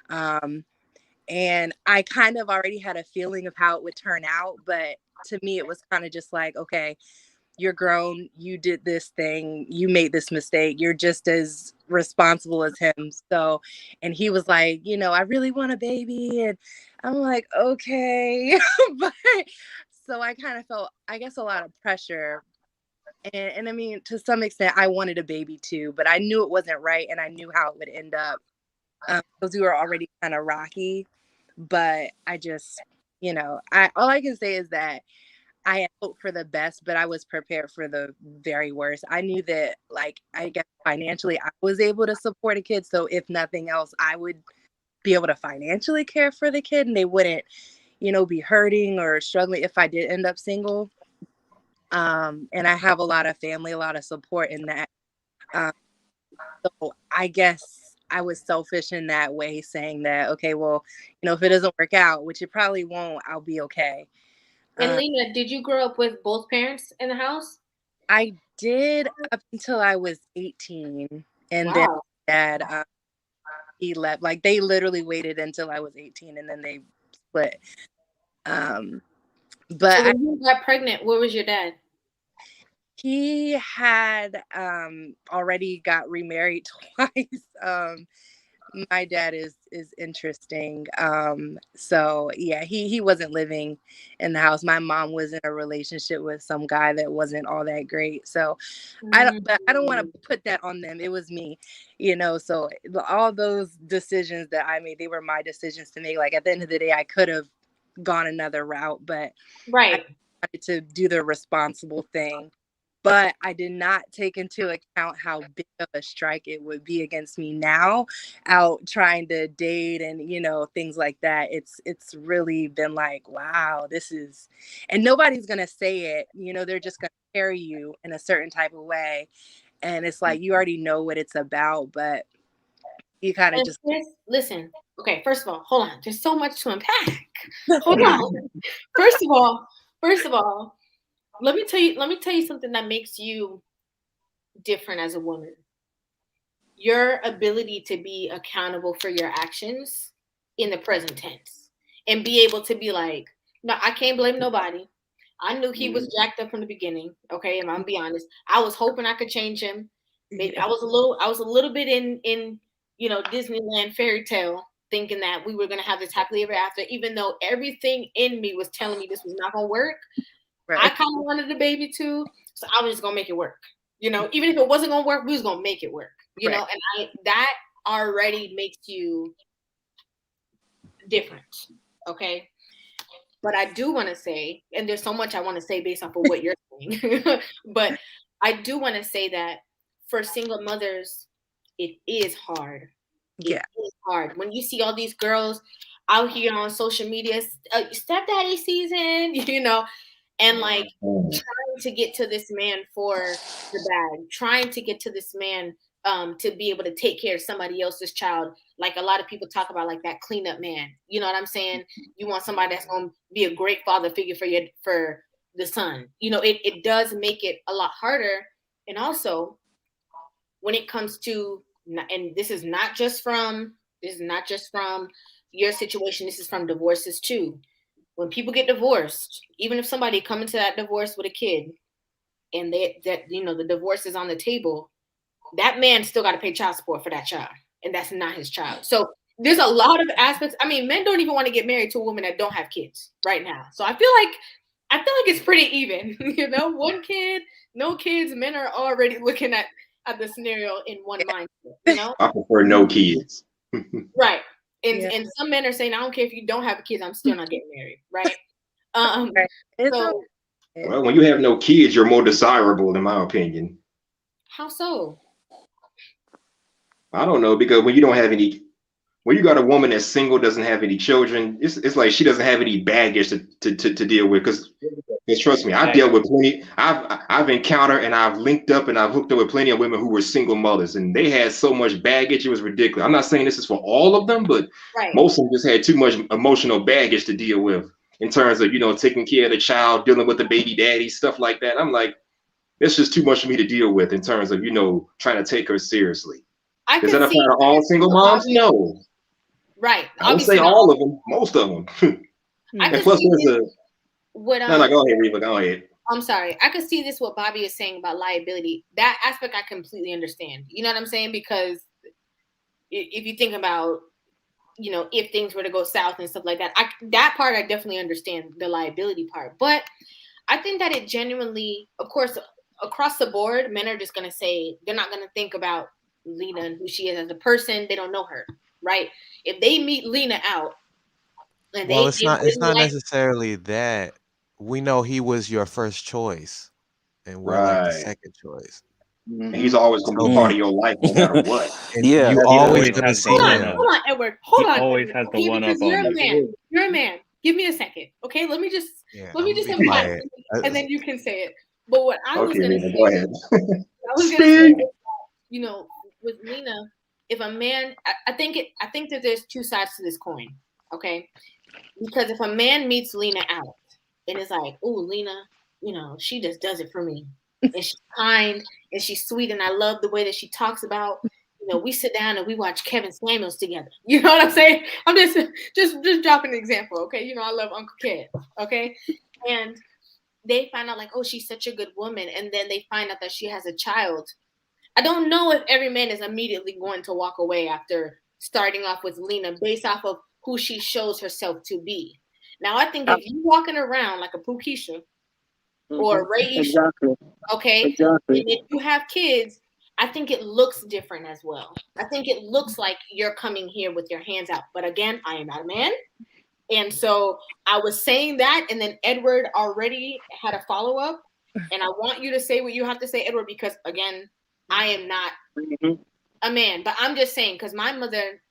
Um, and I kind of already had a feeling of how it would turn out, but to me it was kind of just like, okay, you're grown, you did this thing, you made this mistake, you're just as responsible as him. So, and he was like, I really want a baby, and I'm like, okay. But so I kind of felt, I guess, a lot of pressure. And I mean, to some extent I wanted a baby too, but I knew it wasn't right, and I knew how it would end up, because we were already kind of rocky. But I just, I all I can say is that I had hoped for the best, but I was prepared for the very worst. I knew that, like, I guess financially, I was able to support a kid. So if nothing else, I would be able to financially care for the kid, and they wouldn't, be hurting or struggling if I did end up single. And I have a lot of family, a lot of support in that. Um, so I guess I was selfish in that way, saying that, okay, well, if it doesn't work out, which it probably won't, I'll be okay. And Um, Lena, did you grow up with both parents in the house? I did up until I was 18. And then Wow. dad, he left. Like they literally waited until I was 18, and then they split. Um, So but when you got pregnant, where was your dad? he had already got remarried twice. My dad is interesting. So yeah, he wasn't living in the house. My mom was in a relationship with some guy that wasn't all that great. So but I don't want to put that on them. It was me, so all those decisions that I made, they were my decisions to make. Like at the end of the day, I could have gone another route, but I Right. wanted to do the responsible thing. But I did not take into account how big of a strike it would be against me now, out trying to date and things like that. It's really been like, wow, this is, and nobody's gonna say it. They're just gonna carry you in a certain type of way, and it's like you already know what it's about, but you kind of And just listen. Okay, first of all, hold on. There's so much to unpack. Hold on. First of all, First of all, let me tell you something that makes you different as a woman. Your ability to be accountable for your actions in the present tense and be able to be like, no, I can't blame nobody. I knew he was jacked up from the beginning. Okay, and I'm gonna be honest. I was hoping I could change him. Maybe I was a little bit in Disneyland fairy tale, thinking that we were gonna have this happily ever after, even though everything in me was telling me this was not gonna work. Right. I kind of wanted a baby too, so I was just gonna make it work. Even if it wasn't gonna work, we was gonna make it work. Right. And that already makes you different. Okay. But I do want to say, and there's so much I want to say based off of what you're saying, but I do want to say that for single mothers, it is hard. Yeah. It is hard. When you see all these girls out here on social media, stepdaddy season, and like trying to get to this man for the bag, trying to get to this man to be able to take care of somebody else's child. Like a lot of people talk about, like that cleanup man. You know what I'm saying? You want somebody that's going to be a great father figure for the son. It does make it a lot harder. And also, when it comes to, and this is not just from your situation. This is from divorces too. When people get divorced, even if somebody come into that divorce with a kid, and the divorce is on the table, that man still got to pay child support for that child, and that's not his child. So there's a lot of aspects. I mean, men don't even want to get married to a woman that don't have kids right now. So I feel like it's pretty even. One kid, no kids. Men are already looking at the scenario in one mindset. I prefer no kids. Right. And some men are saying, I don't care if you don't have kids, I'm still not getting married. Right. So, well, when you have no kids, you're more desirable, in my opinion. How so? I don't know, because when you got a woman that's single, doesn't have any children, it's like she doesn't have any baggage to deal with. Because trust me, I've dealt with plenty. I've encountered and I've linked up and I've hooked up with plenty of women who were single mothers, and they had so much baggage, it was ridiculous. I'm not saying this is for all of them, but most of them just had too much emotional baggage to deal with in terms of taking care of the child, dealing with the baby daddy, stuff like that. I'm like, it's just too much for me to deal with in terms of trying to take her seriously. Is that apply to all single moms? No. Right. I would say all of them, most of them. And plus, there's go ahead, Rivah, go ahead. I'm sorry. I could see this, what Bobby is saying about liability. That aspect I completely understand. You know what I'm saying? Because if you think about, if things were to go south and stuff like that, that part I definitely understand, the liability part. But I think that it genuinely, of course, across the board, men are just going to say, they're not going to think about Lena and who she is as a person. They don't know her. Right? If they meet Lena out, and it's not necessarily that. We know he was your first choice, and we're like the second choice. And he's always going to be part of your life, no matter what. Yeah, you always going to see him. Hold on, Edward. Hold on. Always has the one up on you're a man. You're a man. Give me a second, okay? Let me just imply, and then you can say it. But what I was going to say, go ahead. I was going to say, with Lena, if a man, I think that there's two sides to this coin, okay? Because if a man meets Lena out and is like, oh, Lena, she just does it for me, and she's kind and she's sweet, and I love the way that she talks about, we sit down and we watch Kevin Samuels together. You know what I'm saying? I'm just dropping an example, okay? I love Uncle Kev, okay? And they find out like, oh, she's such a good woman, and then they find out that she has a child. I don't know if every man is immediately going to walk away after starting off with Lena based off of who she shows herself to be. Now, I think if you're walking around like a Pookeisha or Raisha, okay, and if you have kids, I think it looks different as well. I think it looks like you're coming here with your hands out. But again, I am not a man. And so I was saying that, and then Edward already had a follow-up. And I want you to say what you have to say, Edward, because, again, I am not a man. But I'm just saying, because my mother,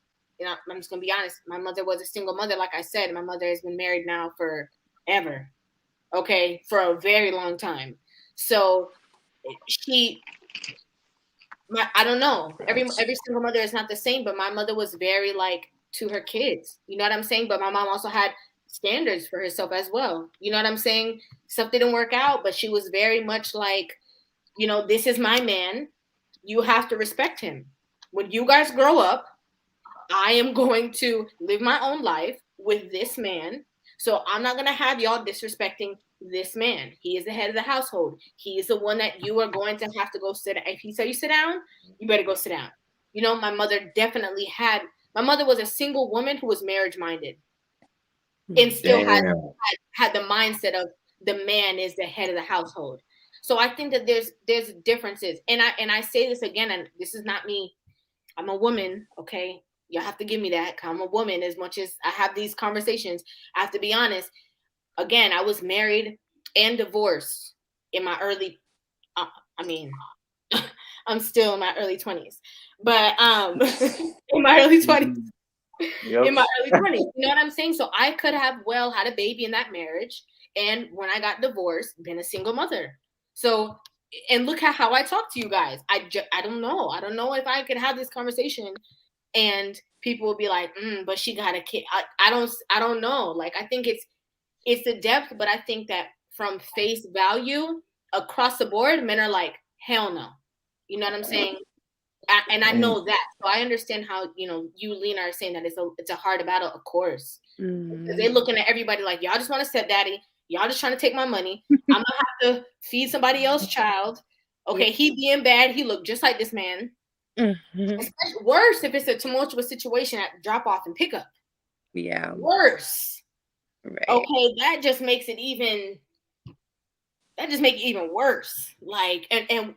I'm just going to be honest, my mother was a single mother, like I said. My mother has been married now forever, okay, for a very long time. So I don't know. Every single mother is not the same, but my mother was very, like, to her kids. You know what I'm saying? But my mom also had standards for herself as well. You know what I'm saying? Stuff didn't work out, but she was very much like, you know, this is my man. You have to respect him. When you guys grow up, I am going to live my own life with this man. So I'm not going to have y'all disrespecting this man. He is the head of the household. He is the one that you are going to have to go sit. If he says you sit down, you better go sit down. You know, my mother was a single woman who was marriage minded and still had the mindset of the man is the head of the household. So I think that there's differences. And I say this again, and this is not me. I'm a woman, okay? You have to give me that. I'm a woman. As much as I have these conversations, I have to be honest. Again, I was married and divorced in my early. I'm still in my early 20s, but in my early 20s, Yep. in my early 20s, you know what I'm saying? So I could have had a baby in that marriage, and when I got divorced, been a single mother. So, and look at how I talk to you guys. I don't know. I don't know if I could have this conversation and people will be like, but she got a kid. I don't know. Like, I think it's the depth, but I think that from face value across the board, men are like, hell no. You know what I'm saying? And I know that. So I understand how, you know, you, Lena, are saying that it's a hard battle, of course. Because they're looking at everybody like, y'all just want to stepdaddy. Y'all just trying to take my money. I'm going to have to feed somebody else's child. Okay, he being bad. He looked just like this man. Especially worse if it's a tumultuous situation at drop off and pickup. Yeah. Worse. Right. Okay, that just makes it even worse. Like, and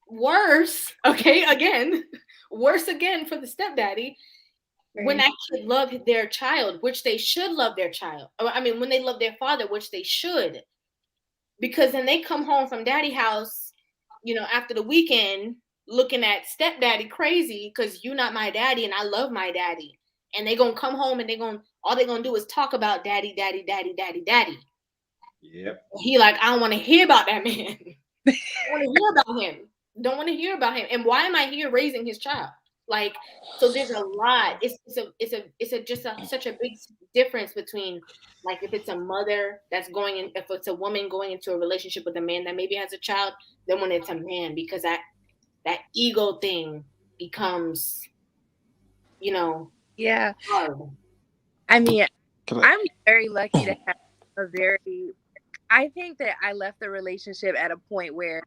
worse. Okay, again, worse again for the stepdaddy. Right. When that kid love their child, which they should love their child. I mean, when they love their father, which they should, because then they come home from daddy house, you know, after the weekend, looking at stepdaddy crazy because you're not my daddy and I love my daddy. And they gonna come home and all they're gonna do is talk about daddy. Yep. He like, I don't want to hear about that man. I want to hear about him. Don't want to hear about him. And why am I here raising his child? Like, so there's a lot. It's such a big difference between, like, if it's a mother that's if it's a woman going into a relationship with a man that maybe has a child, then when it's a man, because that ego thing becomes, you know, yeah. hard. I mean, I'm very lucky to have I think that I left the relationship at a point where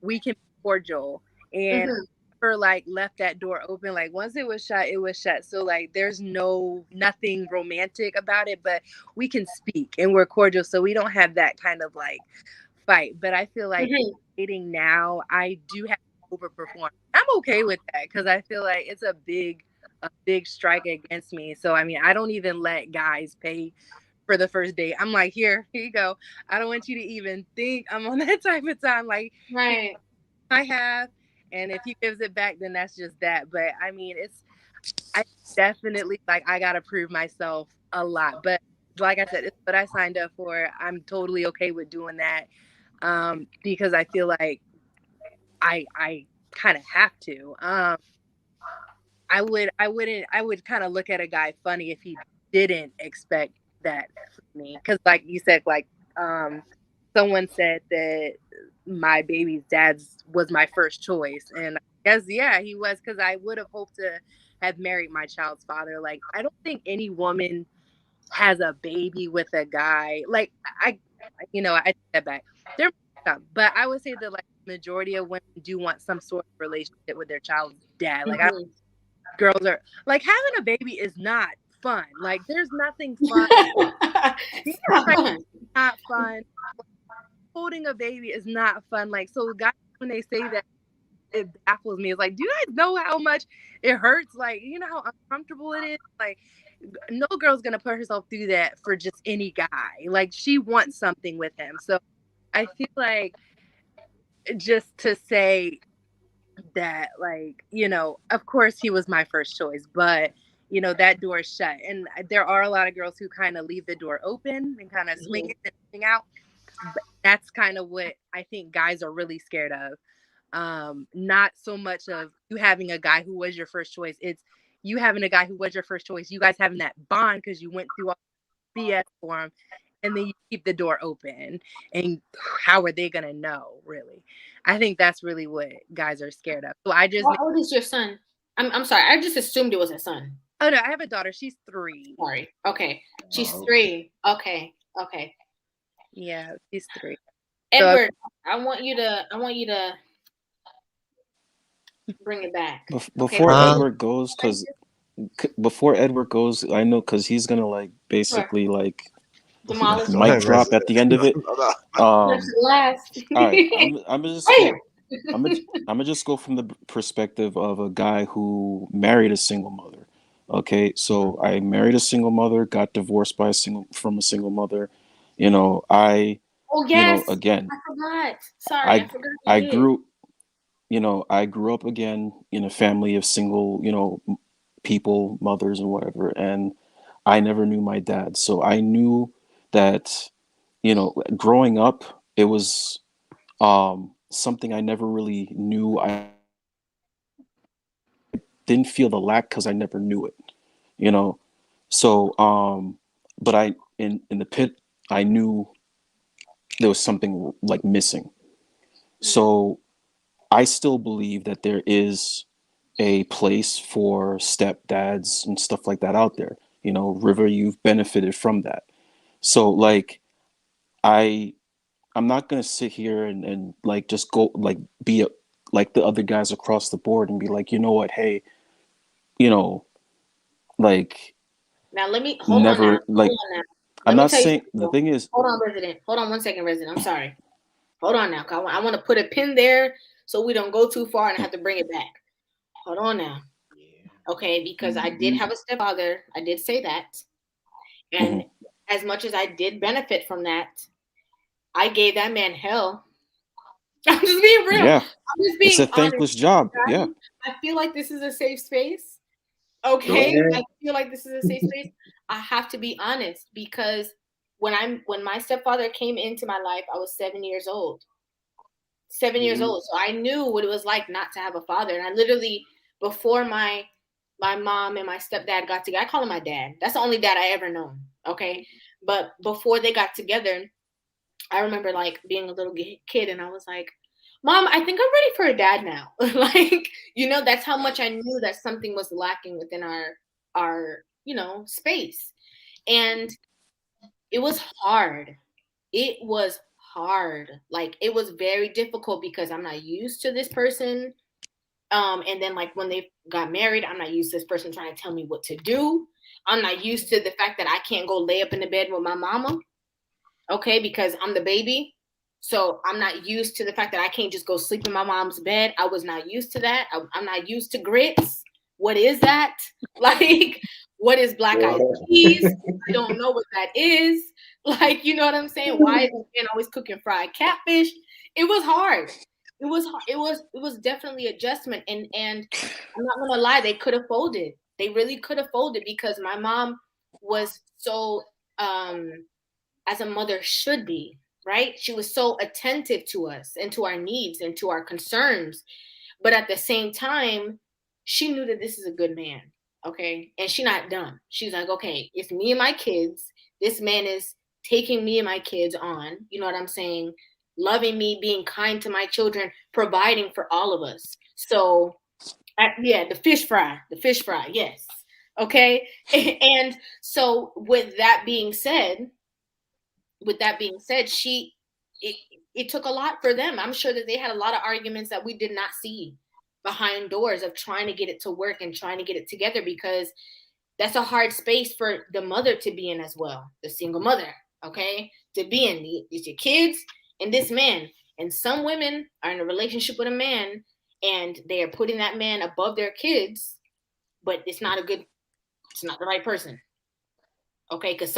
we can be cordial, and never like left that door open. Like, once it was shut, it was shut. So like there's nothing romantic about it, but we can speak and we're cordial, so we don't have that kind of like fight. But I feel like dating now, I do have to overperform. I'm okay with that because I feel like it's a big strike against me. So I mean, I don't even let guys pay for the first date. I'm like, here you go. I don't want you to even think I'm on that type of time. Like, right. I have, and if he gives it back, then that's just that. But I mean, I definitely, like, I gotta prove myself a lot. But like I said, it's what I signed up for. I'm totally okay with doing that, because I feel like I kind of have to. I would kind of look at a guy funny if he didn't expect that from me. Because like you said, like, someone said that my baby's dad's was my first choice. And I guess, yeah, he was, because I would have hoped to have married my child's father. Like, I don't think any woman has a baby with a guy. Like, I take that back. There, but I would say that, like, majority of women do want some sort of relationship with their child's dad. Like, girls are like, having a baby is not fun. Like, there's nothing fun. Not fun. Holding a baby is not fun. Like, so guys, when they say that, it baffles me. It's like, do you guys know how much it hurts? Like, you know how uncomfortable it is? Like, no girl's gonna put herself through that for just any guy. Like, she wants something with him. So I feel like, just to say that, like, of course he was my first choice, but that door is shut. And there are a lot of girls who kind of leave the door open and kind of swing it and swing out. But that's kind of what I think guys are really scared of. Not so much of you having a guy who was your first choice. It's you having a guy who was your first choice, you guys having that bond because you went through all the BS for him, and then you keep the door open. And how are they gonna know, really? I think that's really what guys are scared of. So I just How old is your son? I'm sorry. I just assumed it was a son. Oh no, I have a daughter. She's 3. Sorry. Okay. She's Oh. 3. Okay. Okay. Yeah, she's 3. Edward, I want you to bring it back. Before Okay? Edward goes, I know because he's gonna like basically like Demolish. mic drop at the end of it. That's the last. All right, I'm gonna just Hey! go. I'm gonna just go from the perspective of a guy who married a single mother. Okay, so I married a single mother, got divorced from a single mother. You know, Oh yes. again, I forgot. Sorry, I forgot. I grew up again in a family of single, people, mothers and whatever, and I never knew my dad. So I knew that, growing up, it was something I never really knew. I didn't feel the lack because I never knew it, you know. So, but in the pit, I knew there was something like missing. So I still believe that there is a place for stepdads and stuff like that out there. River, you've benefited from that. So like I'm not gonna sit here and like just go like like the other guys across the board and be like, you know what, hey, like Now let me hold on now. like Hold on now. I'm Let me not tell you saying something. the thing is Hold on, Resident. Hold on 1 second, Resident. I'm sorry. Hold on now. I want to put a pin there so we don't go too far and have to bring it back. Hold on now. Okay, because I did have a stepfather. I did say that. And as much as I did benefit from that, I gave that man hell. I'm just being real. Yeah. I'm just being It's a thankless honest. job. Yeah. I feel like this is a safe space. Okay. Yeah. I feel like this is a safe space. I have to be honest because when my stepfather came into my life, I was 7 years old. 7 years old. So I knew what it was like not to have a father. And I literally, before my mom and my stepdad got together, I call him my dad. That's the only dad I ever known. Okay. But before they got together, I remember like being a little kid and I was like, Mom, I think I'm ready for a dad now. Like, that's how much I knew that something was lacking within our space. And it was hard. It was hard. Like it was very difficult because I'm not used to this person. And then like when they got married, I'm not used to this person trying to tell me what to do. I'm not used to the fact that I can't go lay up in the bed with my mama. Okay, because I'm the baby. So I'm not used to the fact that I can't just go sleep in my mom's bed. I was not used to that. I'm not used to grits. What is that? Like, what is black eyed peas? I don't know what that is. Like, you know what I'm saying? Why is this man always cooking fried catfish? It was hard. It was hard. It was definitely adjustment. And I'm not gonna lie, they could have folded. They really could have folded because my mom was so as a mother should be, right? She was so attentive to us and to our needs and to our concerns. But at the same time, she knew that this is a good man, okay? And she's not dumb. She's like, okay, it's me and my kids. This man is taking me and my kids on, you know what I'm saying? Loving me, being kind to my children, providing for all of us. So, the fish fry, yes. Okay. And so with that being said, it took a lot for them. I'm sure that they had a lot of arguments that we did not see behind doors of trying to get it to work and trying to get it together because that's a hard space for the mother to be in as well, the single mother, okay, to be in. It's your kids and this man. And some women are in a relationship with a man and they are putting that man above their kids, but it's not the right person, okay, because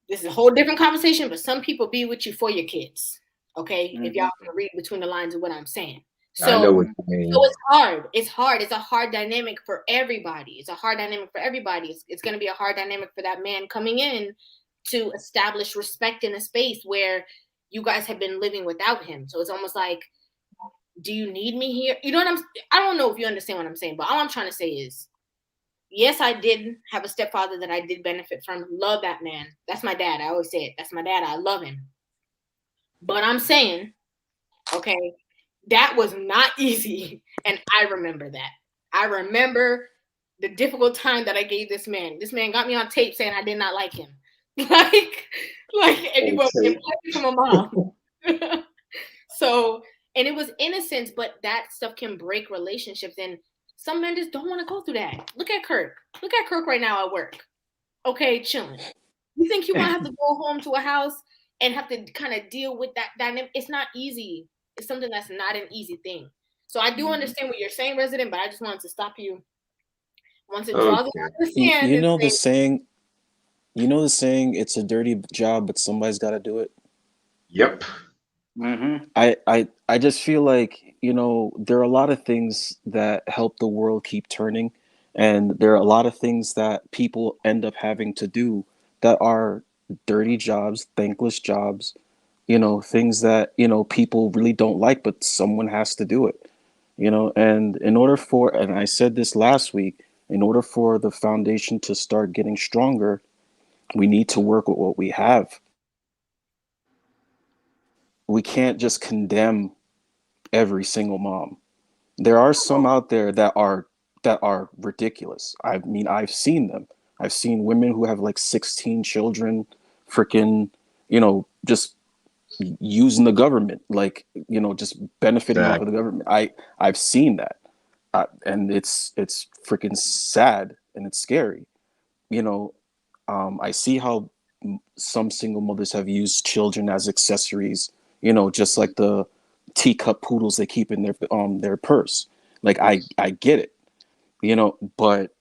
this is a whole different conversation, but some people be with you for your kids. Okay. If y'all can read between the lines of what I'm saying. So, I know what you mean. So it's hard. It's hard. It's a hard dynamic for everybody. It's going to be a hard dynamic for that man coming in to establish respect in a space where you guys have been living without him. So it's almost like, do you need me here? You know what I don't know if you understand what I'm saying, but all I'm trying to say is yes, I did have a stepfather that I did benefit from. Love that man. That's my dad. I always say it. That's my dad. I love him. But I'm saying, okay, that was not easy. And I remember that. I remember the difficult time that I gave this man. This man got me on tape saying I did not like him. And he was from a mom. So, and it was innocence, but that stuff can break relationships. And some men just don't want to go through that. Look at Kirk. Look at Kirk right now at work. Okay, chilling. You think you want to have to go home to a house and have to kind of deal with that dynamic? It's not easy. It's something that's not an easy thing. So I do understand what you're saying, resident, but I just wanted to stop you. Once it draws it out of the sand You and know the say, saying. You know the saying. It's a dirty job, but somebody's got to do it. Yep. I just feel like, there are a lot of things that help the world keep turning, and there are a lot of things that people end up having to do that are dirty jobs, thankless jobs, things that, people really don't like, but someone has to do it. And and I said this last week, in order for the foundation to start getting stronger, we need to work with what we have. We can't just condemn every single mom. There are some out there that are ridiculous. I mean, I've seen them. I've seen women who have like 16 children, freaking, just using the government, like, just benefiting off of the Exactly. government. I've seen that, and it's freaking sad and it's scary. You know, I see how some single mothers have used children as accessories. Just like the teacup poodles they keep in their purse. Like I get it, but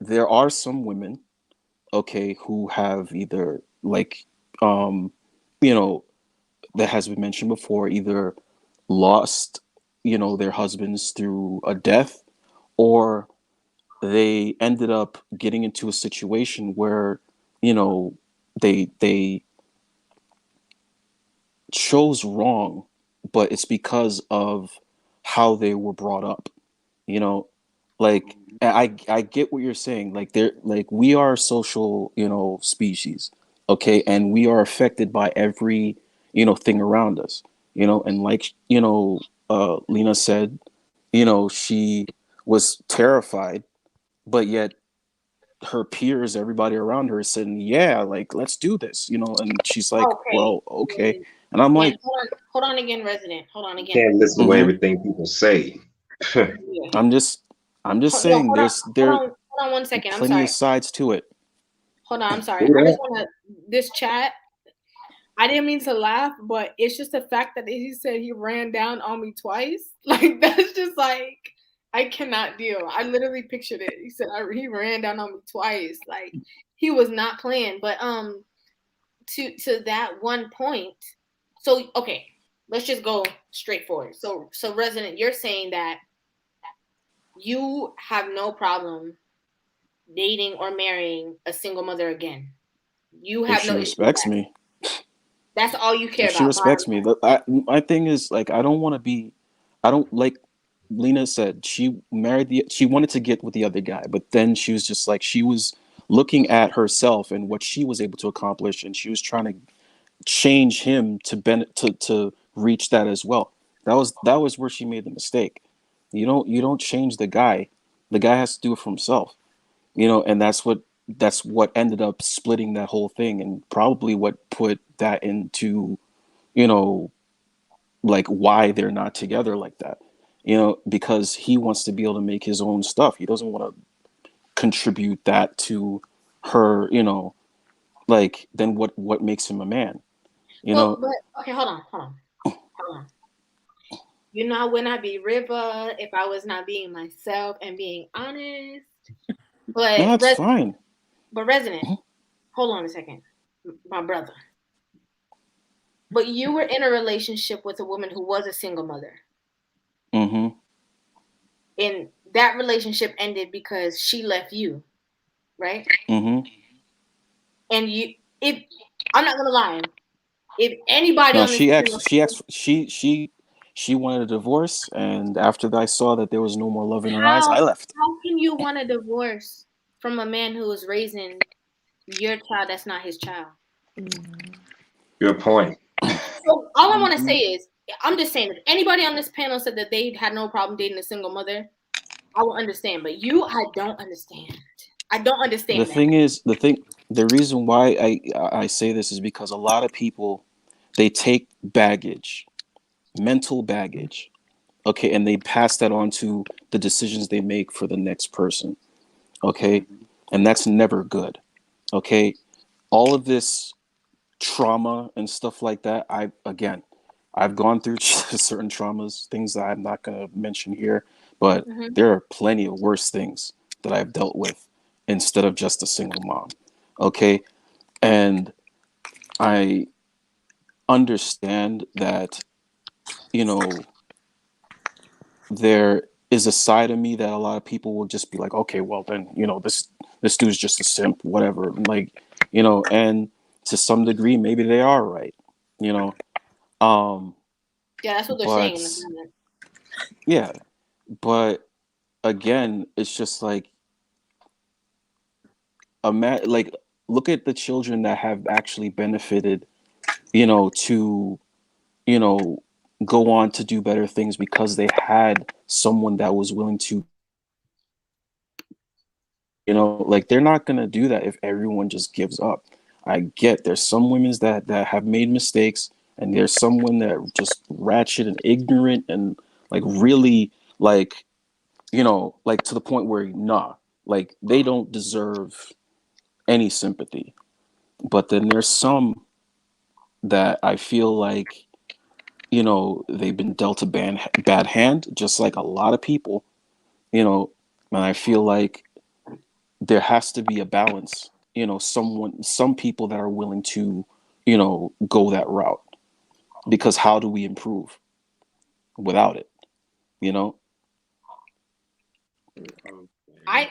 there are some women, okay, who have either like um, you know, that has been mentioned before, either lost, their husbands through a death, or they ended up getting into a situation where, you know, they chose wrong, but it's because of how they were brought up. You know, like I get what you're saying. Like we are a social, species, okay, and we are affected by every, thing around us. And like, Lena said, she was terrified, but yet her peers, everybody around her is saying, yeah, like, let's do this, and she's like, okay, well, okay. And I'm and like, hold on again, resident. Hold on You again, can't resident. listen to mhm. everything people say. Yeah. I'm just I'm just No, saying hold on 1 second. I'm plenty sorry. of sides to it. Hold on, I'm sorry. Do I just that. want to this chat. I didn't mean to laugh, but it's just the fact that he said he ran down on me twice. Like that's just like I cannot deal. I literally pictured it. He said he ran down on me twice. Like he was not playing. But to that one point. So okay, let's just go straight forward. So resident, you're saying that you have no problem dating or marrying a single mother again. You If have she no issue with respects that. me, That's all you care if she about. respects Bottom me, line. my thing is, like, I don't like Lena said, she wanted to get with the other guy, but then she was just like, she was looking at herself and what she was able to accomplish, and she was trying to change him to reach that as well. That was where she made the mistake. You don't change the guy. The guy has to do it for himself. And that's what ended up splitting that whole thing, and probably what put that into, you know like, why they're not together like that. Because he wants to be able to make his own stuff. He doesn't want to contribute that to her. Like, then what makes him a man? you Well, know but okay, hold on. You know, I would not be Riva if I was not being myself and being honest. But no, it's fine. resident, hold on a second, my brother. But you were in a relationship with a woman who was a single mother, Mm-hmm. and that relationship ended because she left you, right? Mm-hmm. And if I'm not gonna lie, if anybody No, on this, she asked. She asked. She. She wanted a divorce, and after I saw that there was no more love in her eyes, How I left. how can you want a divorce from a man who is raising your child that's not his child? Good point. So all I want to say is, I'm just saying, if anybody on this panel said that they had no problem dating a single mother, I will understand. But you, I don't understand. I don't The understand that. thing is, the reason why I say this is because a lot of people, they take baggage, mental baggage, okay, and they pass that on to the decisions they make for the next person, okay, and that's never good, okay. All of this trauma and stuff like that, I've gone through certain traumas, things that I'm not going to mention here, but Mhm. there are plenty of worse things that I've dealt with instead of just a single mom, okay. And I understand that, you know, there is a side of me that a lot of people will just be like, okay, well then, this dude's just a simp, whatever. Like, and to some degree, maybe they are right, you know. Um, Yeah, that's what they're saying but in the comment. yeah, but again, it's just like like look at the children that have actually benefited, to, you know, go on to do better things because they had someone that was willing to, like they're not going to do that if everyone just gives up. I get there's some women that have made mistakes, and there's some women that are just ratchet and ignorant and like really like, like to the point where like they don't deserve any sympathy. But then there's some that I feel like, they've been dealt a bad hand, just like a lot of people, and I feel like there has to be a balance, some people that are willing to, go that route, because how do we improve without it, you know? I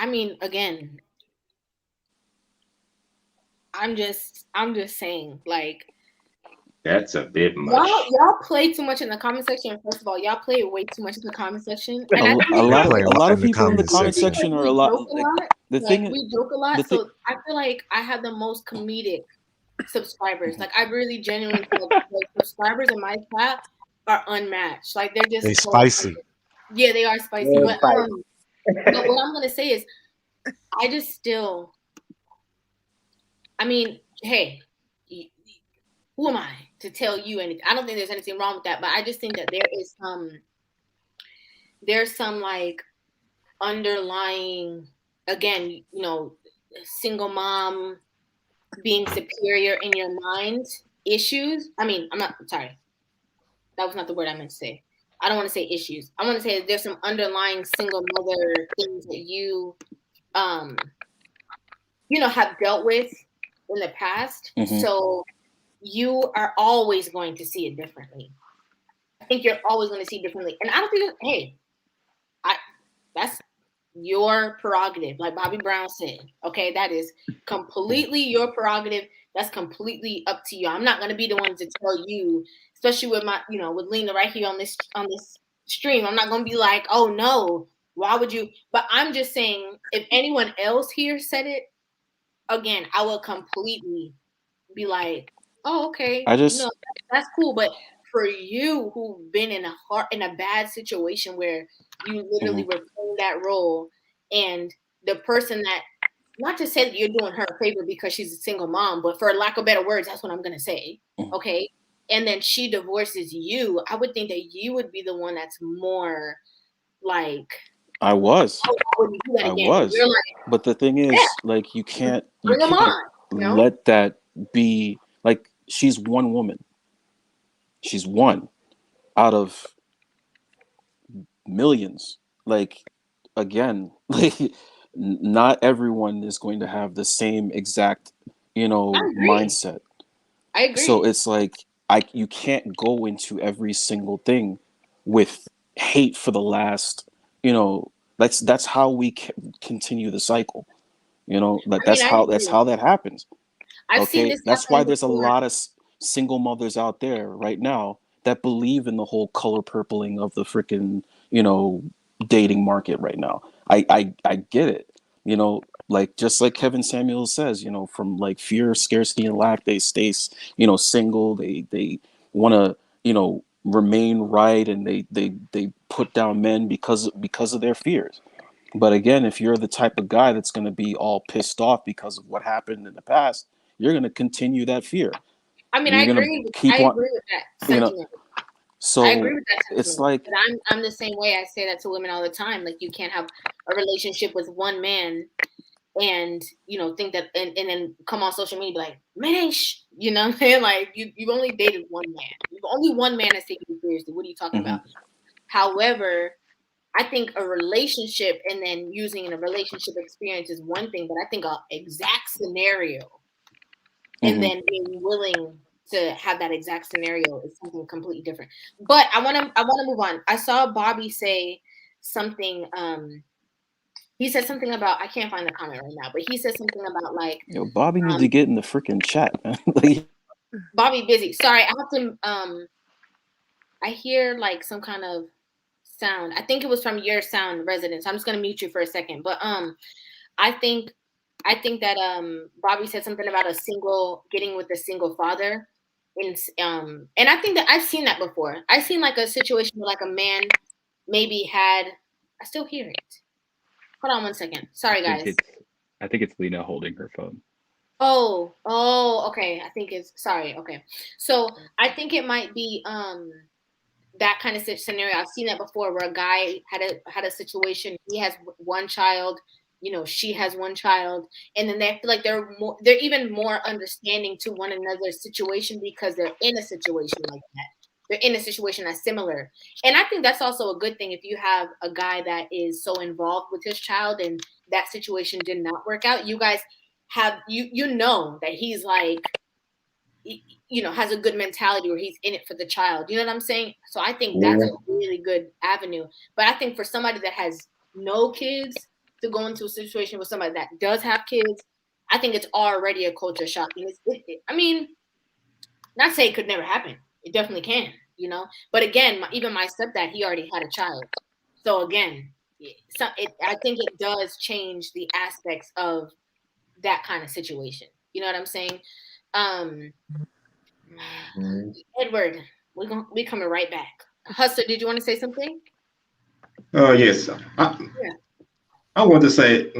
mean again, I'm just saying, like, That's a bit y'all much. y'all play too much in the comment section. First of all, y'all play way too much in the comment section, A, and I l- think a it's We lot of play a a lot lot in of the people in the comment comment section. because section are a we lot joke a like lot. the Like, thing we joke a the lot, thing so I feel like I have the most comedic subscribers. Like, I really genuinely feel like the subscribers in my chat are unmatched. Like, they're They just so funny. spicy. Yeah, they are spicy. Yeah, But what I'm gonna say is, I just still, I mean, hey, who am I to tell you anything? I don't think there's anything wrong with that, but I just think that there's some like underlying, again, single mom being superior in your mind issues. I mean, I'm not sorry. That was not the word I meant to say. I don't want to say issues. I want to say that there's some underlying single mother things that um, have dealt with in the past. hmm So you are always going to see it differently. I think you're always going to see it differently. And I don't think, hey, that's your prerogative, like Bobby Brown said. Okay, that is completely your prerogative. That's completely up to you. I'm not gonna be the one to tell you, especially with with Lena right here on this stream. I'm not gonna be like, oh no, why would you? But I'm just saying, if anyone else here said it, again, I will completely be like, oh, okay, I just that's cool. But for you who've been in a bad situation where you literally mhm. were playing that role, and the person that, not to say that you're doing her a favor because she's a single mom, but for lack of better words, that's what I'm gonna say. Okay. And then she divorces you, I would think that you would be the one that's more like, I was. oh, I wouldn't do that I again. And you're was. like, But the thing yeah, is, like, you bring them can't on, let that be like she's one woman. She's one out of millions. Like, again, like not everyone is going to have the same exact, I agree. mindset. I So agree. it's like you can't go into every single thing with hate for the last, that's how we continue the cycle. Like I mean, I that's agree. how that happens. I've seen Okay, this that's why happen there's a before. lot of single mothers out there right now that believe in the whole color purpling of the freaking, you know, dating market right now. I get it. You know, like just like Kevin Samuels says, you know, from like fear, scarcity, and lack, they stay, you know, single. They want to, you know, remain right, and they put down men because of their fears. But again, if you're the type of guy that's going to be all pissed off because of what happened in the past, you're going to continue that fear. I mean, And you're going to keep on, agree with that you know. sentiment. I agree So with that it's sentiment. like, But I'm the same way. I say that to women all the time. Like, you can't have a relationship with one man and, you know, think that and then come on social media and be like, man, you know what I'm saying? Like, you've only dated one man. Only one man has taken you seriously. What are you talking about? However, I think a relationship and then using a relationship experience is one thing, but I think a exact scenario and then being willing to have that exact scenario is something completely different. But I want to move on. I saw Bobby say something. He said something about, I can't find the comment right now, but he said something about like, yo, Bobby needs to get in the freaking chat, man. Like, Bobby busy. Sorry, I have to. I hear like some kind of sound. I think it was from your sound residence. I'm just gonna mute you for a second. But I think that Bobby said something about getting with a single father. And I think that I've seen that before. I've seen like a situation where like a man maybe had, I still hear it. Hold on one second. Sorry guys. I think it's Lena holding her phone. Oh, okay. I think it's sorry. Okay. So I think it might be that kind of scenario. I've seen that before where a guy had a situation. He has one child, you know, she has one child, and then they feel like they're even more understanding to one another's situation because they're in a situation like that. They're in a situation that's similar. And I think that's also a good thing if you have a guy that is so involved with his child and that situation did not work out. You guys have you know that he's like, you know, has a good mentality or he's in it for the child. You know what I'm saying? So I think that's a really good avenue. But I think for somebody that has no kids to go into a situation with somebody that does have kids, I think it's already a culture shock. And I mean, not say it could never happen. It definitely can, you know. But again, even my stepdad, he already had a child. So again, I think it does change the aspects of that kind of situation. You know what I'm saying? Edward, we coming right back. Hustler, did you want to say something? Yes. I want to say,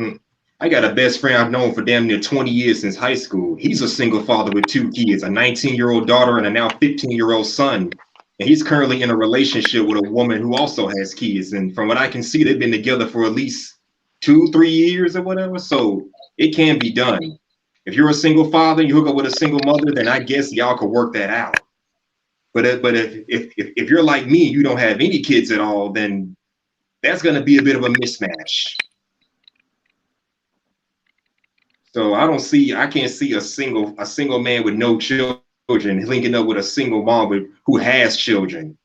I got a best friend I've known for damn near 20 years since high school. He's a single father with 2 kids, a 19-year-old daughter and a now 15-year-old son. And he's currently in a relationship with a woman who also has kids. And from what I can see, they've been together for at least 2-3 years or whatever. So it can be done. If you're a single father, you hook up with a single mother, then I guess y'all could work that out. But if you're like me, you don't have any kids at all, then that's going to be a bit of a mismatch. So I can't see a single man with no children linking up with a single mom who has children,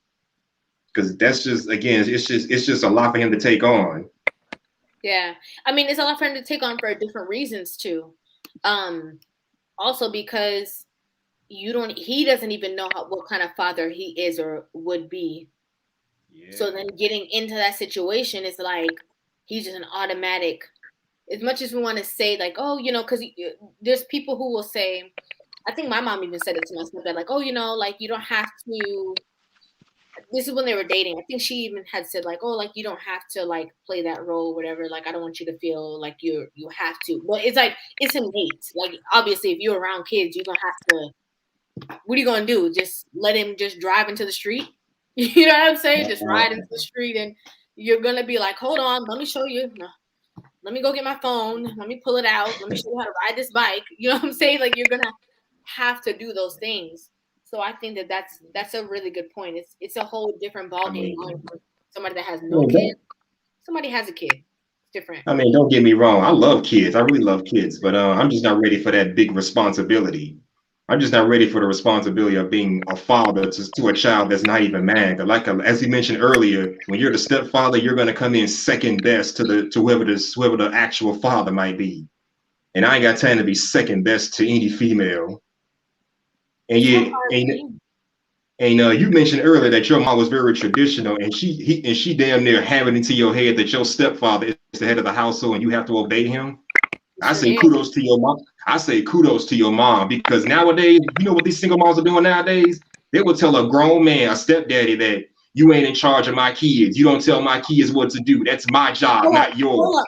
because that's just, again, it's just a lot for him to take on. Yeah, I mean, it's a lot for him to take on for different reasons too. Also because he doesn't even know what kind of father he is or would be. Yeah. So then getting into that situation is like he's just an automatic. As much as we want to say like, oh, you know, because there's people who will say, I think my mom even said it to my stepdad, like, oh, you know, like you don't have to. This is when they were dating. I think she even had said like, oh, like you don't have to like play that role, whatever. Like I don't want you to feel like you have to. But it's like it's innate. Like obviously, if you're around kids, you're gonna have to. What are you gonna do? Just let him just drive into the street? You know what I'm saying? Just ride into the street, and you're gonna be like, hold on, let me show you. No. Let me go get my phone. Let me pull it out. Let me show you how to ride this bike. You know what I'm saying? Like you're gonna have to do those things. So I think that's a really good point. It's a whole different ballgame going from somebody that has no kid. Somebody has a kid. It's different. I mean, don't get me wrong. I love kids. I really love kids, but I'm just not ready for that big responsibility. I'm just not ready for the responsibility of being a father to a child that's not even mine. Like as he mentioned earlier, when you're the stepfather, you're going to come in second best to whoever the actual father might be. And I ain't got time to be second best to any female. And And you mentioned earlier that your mom was very traditional, and she damn near hammered into your head that your stepfather is the head of the household and you have to obey him. I Sure say is. kudos to your mom. I say kudos to your mom, because nowadays, you know what these single moms are doing nowadays? They will tell a grown man, a stepdaddy, that you ain't in charge of my kids. You don't tell my kids what to do. That's my job, not yours.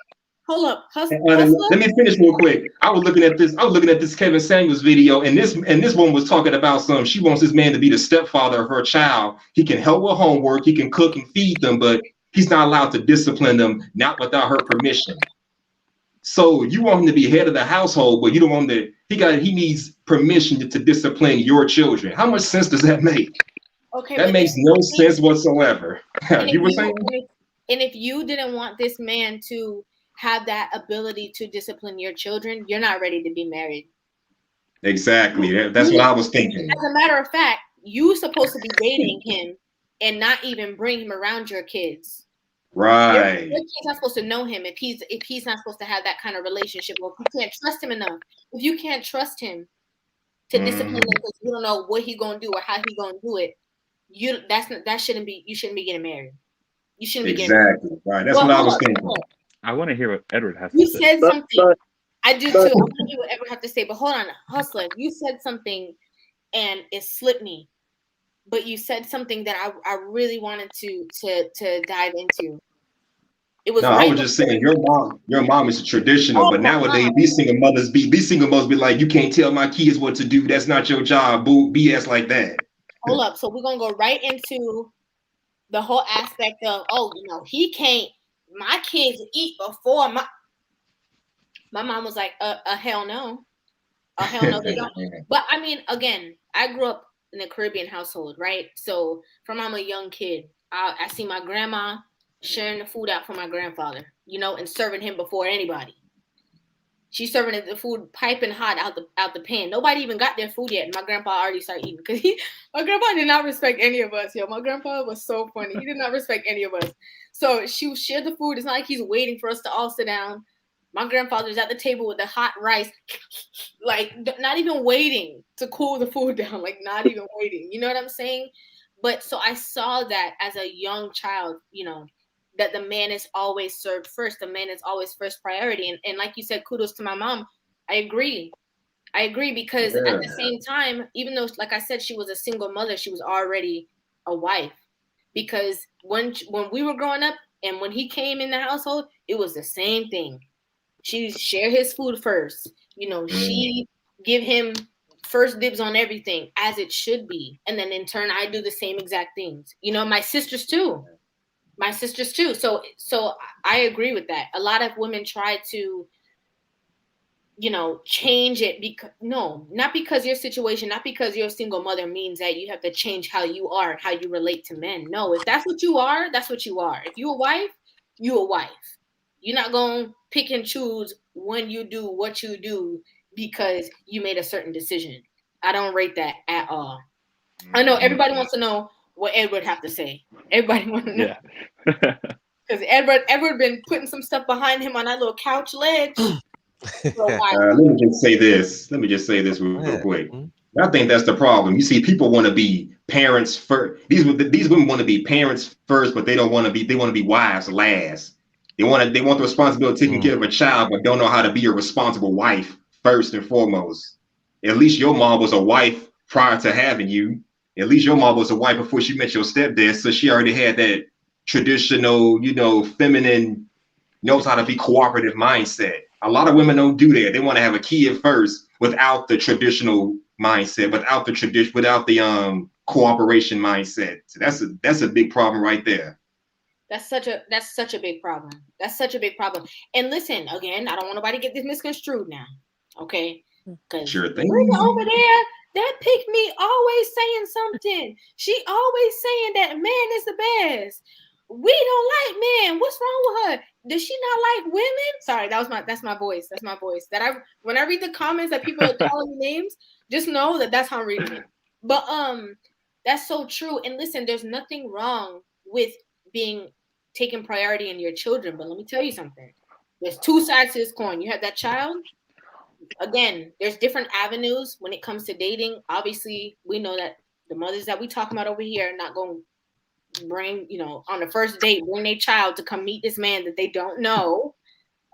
Hold up. And let me finish real quick. I was looking at this Kevin Samuels video, and this woman was talking about she wants this man to be the stepfather of her child. He can help with homework, he can cook and feed them, but he's not allowed to discipline them, not without her permission. So you want him to be head of the household, but you don't want him to. He needs permission to discipline your children. How much sense does that make? Okay, that makes no sense whatsoever. You were saying? And if you didn't want this man to have that ability to discipline your children, you're not ready to be married. Exactly. That's what I was thinking. As a matter of fact, you're supposed to be dating him and not even bring him around your kids. Right. Your kids not supposed to know him if he's not supposed to have that kind of relationship, or if you can't trust him enough. If you can't trust him to discipline him because you don't know what he's gonna do or how he's gonna do it, you shouldn't be getting married. You shouldn't be getting married. Exactly. Right. That's what I was thinking. I want to hear what Edward has You to say. said something. I do too. I want to hear what Edward has to say. But hold on, Hustler. You said something and it slipped me. But you said something that I really wanted to dive into. It was I was just saying your mom is traditional, but nowadays these single mothers be like, you can't tell my kids what to do. That's not your job. Boo, BS like that. Hold up. So we're gonna go right into the whole aspect of, he can't. My kids eat before my mom was like, hell no, hell no, they don't. But I mean, again, I grew up in a Caribbean household, right? So from I'm a young kid, I see my grandma sharing the food out for my grandfather, and serving him before anybody. She's serving the food piping hot out the pan. Nobody even got their food yet, and my grandpa already started eating because my grandpa did not respect any of us. My grandpa was so funny. He did not respect any of us. So she shared the food. It's not like he's waiting for us to all sit down. My grandfather's at the table with the hot rice, like not even waiting to cool the food down, like not even waiting. You know what I'm saying? But so I saw that as a young child, that the man is always served first. The man is always first priority. And like you said, kudos to my mom. I agree because at the same time, even though, like I said, she was a single mother, she was already a wife. Because when we were growing up and when he came in the household, it was the same thing. She share his food first. She give him first dibs on everything, as it should be. And then in turn, I do the same exact things. My sisters too. So I agree with that. A lot of women try to, change it not because your situation, not because you're a single mother means that you have to change how you are, how you relate to men. No, if that's what you are, that's what you are. If you're a wife, you're a wife. You're not going to pick and choose when you do what you do because you made a certain decision. I don't rate that at all. I know everybody wants to know what Edward have to say. Everybody wants to know. Yeah. Because Edward been putting some stuff behind him on that little couch ledge. Let me just say this real quick. I think that's the problem. You see, people want to be parents first. These women want to be parents first, but they want to be wives last. They want the responsibility of taking care of a child, but don't know how to be a responsible wife first and foremost. At least your mom was a wife prior to having you. At least your mom was a wife before she met your stepdad, so she already had that traditional, feminine, knows how to be cooperative mindset. A lot of women don't do that. They want to have a kid first without the traditional mindset, without the cooperation mindset. So that's a big problem right there. That's such a big problem. That's such a big problem. And listen, again, I don't want nobody to get this misconstrued now. Okay? Sure thing. Over there, that pick me always saying something. She always saying that man is the best. We don't like men. What's wrong with her? Does she not like women? Sorry, that's my voice. That's my voice. When I read the comments that people are calling me names, just know that that's how I'm reading it. But that's so true. And listen, there's nothing wrong with taking priority in your children. But let me tell you something. There's two sides to this coin. You have that child. Again, there's different avenues when it comes to dating. Obviously, we know that The mothers that we talking about over here are not going to bring, on the first date, bring their child to come meet this man that they don't know.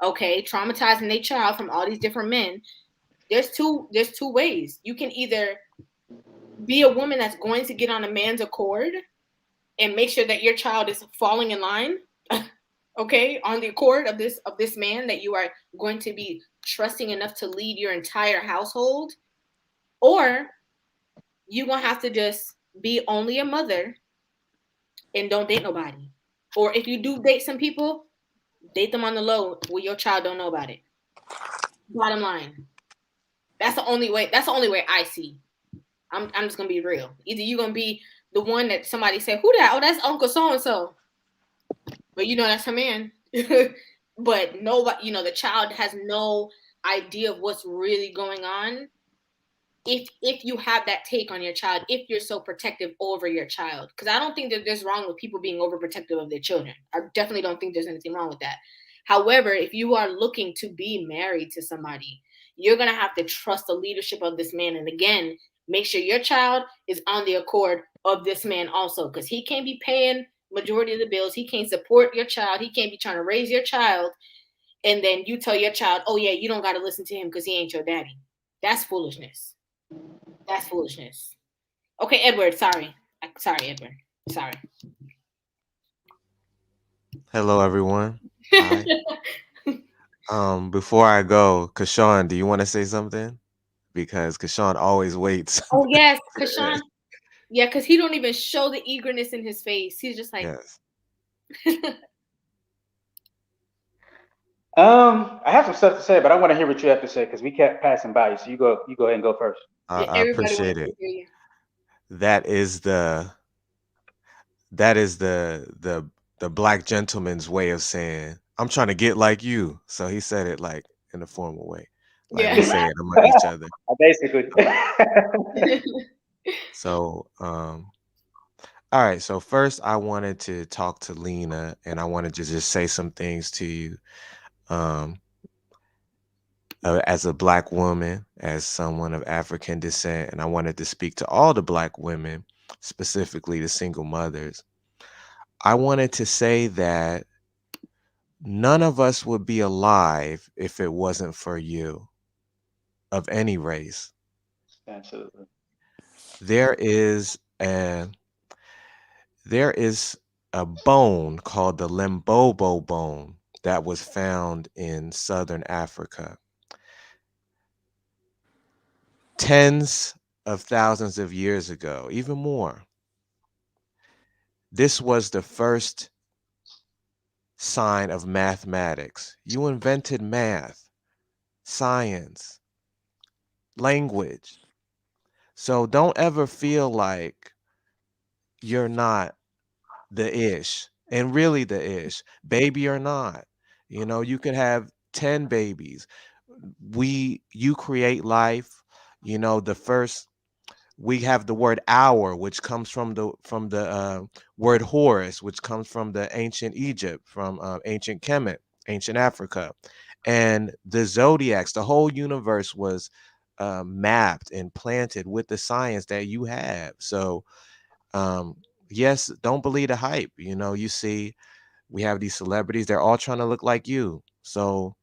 Okay, traumatizing their child from all these different men. There's two ways. You can either be a woman that's going to get on a man's accord and make sure that your child is falling in line, okay, on the accord of this man that you are going to be trusting enough to lead your entire household, or you're gonna have to just be only a mother and don't date nobody. Or if you do date some people, date them on the low where your child don't know about it. Bottom line. That's the only way I see. I'm just gonna be real. Either you're gonna be the one that somebody say, who that? Oh, that's Uncle so and so. But that's her man. But nobody, the child has no idea of what's really going on. If you have that take on your child, if you're so protective over your child, because I don't think that there's wrong with people being overprotective of their children. I definitely don't think there's anything wrong with that. However, if you are looking to be married to somebody, you're gonna have to trust the leadership of this man. And again, make sure your child is on the accord of this man also, because he can't be paying majority of the bills. He can't support your child. He can't be trying to raise your child. And then you tell your child, oh yeah, you don't got to listen to him because he ain't your daddy. That's foolishness. That's foolishness. Okay, Edward, sorry. Sorry, Edward. Sorry. Hello, everyone. Hi. Before I go, Kashawn, do you want to say something? Because Kashawn always waits. Oh, yes, Kashawn. Yeah, because he don't even show the eagerness in his face. He's just like, Yes. I have some stuff to say, but I want to hear what you have to say because we kept passing by you. So you go ahead and go first. I everybody appreciate wants it. to hear you. That is the black gentleman's way of saying, I'm trying to get like you. So he said it like in a formal way. Like Yeah. we say it among each other. Basically. So all right. So first I wanted to talk to Lena and I wanted to just say some things to you. As a black woman, as someone of African descent, and I wanted to speak to all the black women, specifically the single mothers. I wanted to say that none of us would be alive if it wasn't for you, of any race. Absolutely. There is a bone called the Limbobo bone that was found in southern Africa. Tens of thousands of years ago, even more. This was the first sign of mathematics. You invented math, science, language. So don't ever feel like you're not the ish, and really the ish, baby or not. You could have 10 babies. You create life. The first we have the word hour, which comes from the word Horus, which comes from the ancient Egypt, from ancient Kemet, ancient Africa, and the zodiacs. The whole universe was mapped and planted with the science that you have. So, yes, don't believe the hype. You see, we have these celebrities; they're all trying to look like you. So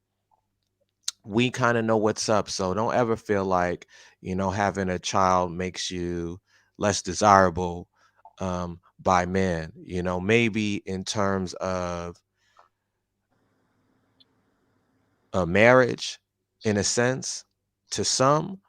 we kind of know what's up. So don't ever feel like, having a child makes you less desirable by men. Maybe in terms of a marriage, in a sense, to some,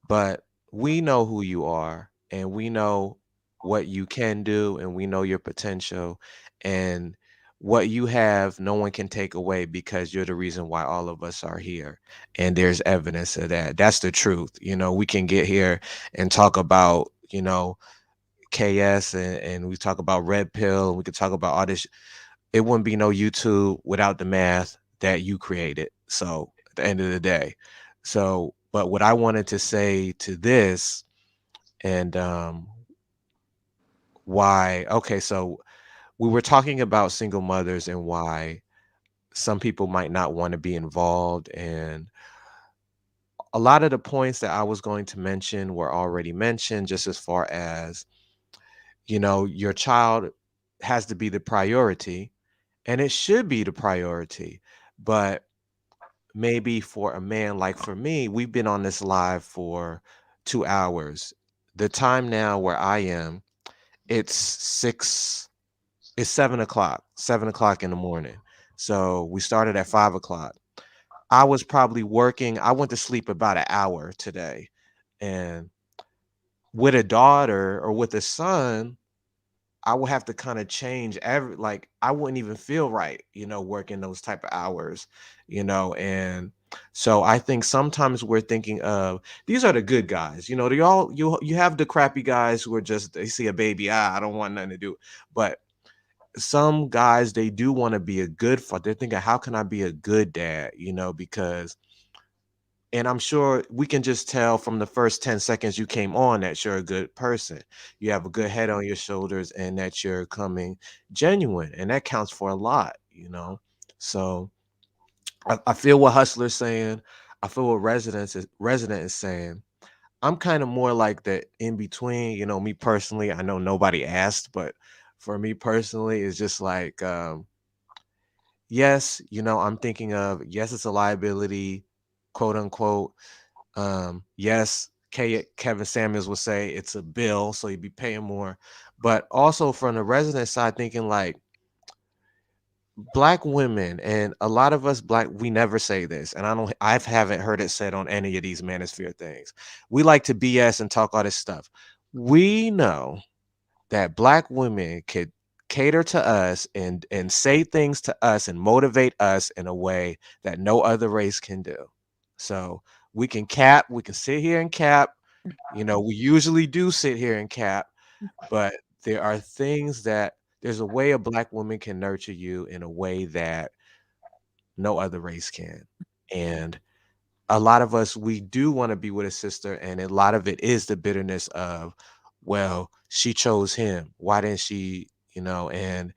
but we know who you are and we know what you can do and we know your potential, and what you have no one can take away, because you're the reason why all of us are here, and there's evidence of that. That's the truth. We can get here and talk about KS, and we talk about red pill, and we could talk about all this. It wouldn't be no YouTube without the math that you created. So at the end of the day, but what I wanted to say to this, and why, okay, so we were talking about single mothers and why some people might not want to be involved. And a lot of the points that I was going to mention were already mentioned, just as far as your child has to be the priority, and it should be the priority. But maybe for a man, like for me, we've been on this live for 2 hours. The time now where I am, it's 7 o'clock in the morning. So we started at 5 o'clock. I was probably working. I went to sleep about an hour today. And with a daughter or with a son, I would have to kind of change like I wouldn't even feel right, working those type of hours, and so I think sometimes we're thinking of these are the good guys, they all you have the crappy guys who are just they see a baby, I don't want nothing to do. But some guys, they do want to be a good father. They're thinking, how can I be a good dad? Because and I'm sure we can just tell from the first 10 seconds you came on that you're a good person. You have a good head on your shoulders and that you're coming genuine. And that counts for a lot. So I feel what Hustler's saying. I feel what Resident is saying. I'm kind of more like the in between, me personally. I know nobody asked, but for me personally, it's just like, yes, I'm thinking of, yes, it's a liability, quote unquote. Yes, Kevin Samuels would say it's a bill, so you'd be paying more. But also from the resident side, thinking like black women, and a lot of us black, we never say this, and I haven't heard it said on any of these manosphere things. We like to BS and talk all this stuff. We know that black women could cater to us and say things to us and motivate us in a way that no other race can do. So we can sit here and cap. We usually do sit here and cap, but there are things that there's a way a black woman can nurture you in a way that no other race can. And a lot of us, we do want to be with a sister, and a lot of it is the bitterness of, well, she chose him, why didn't she, and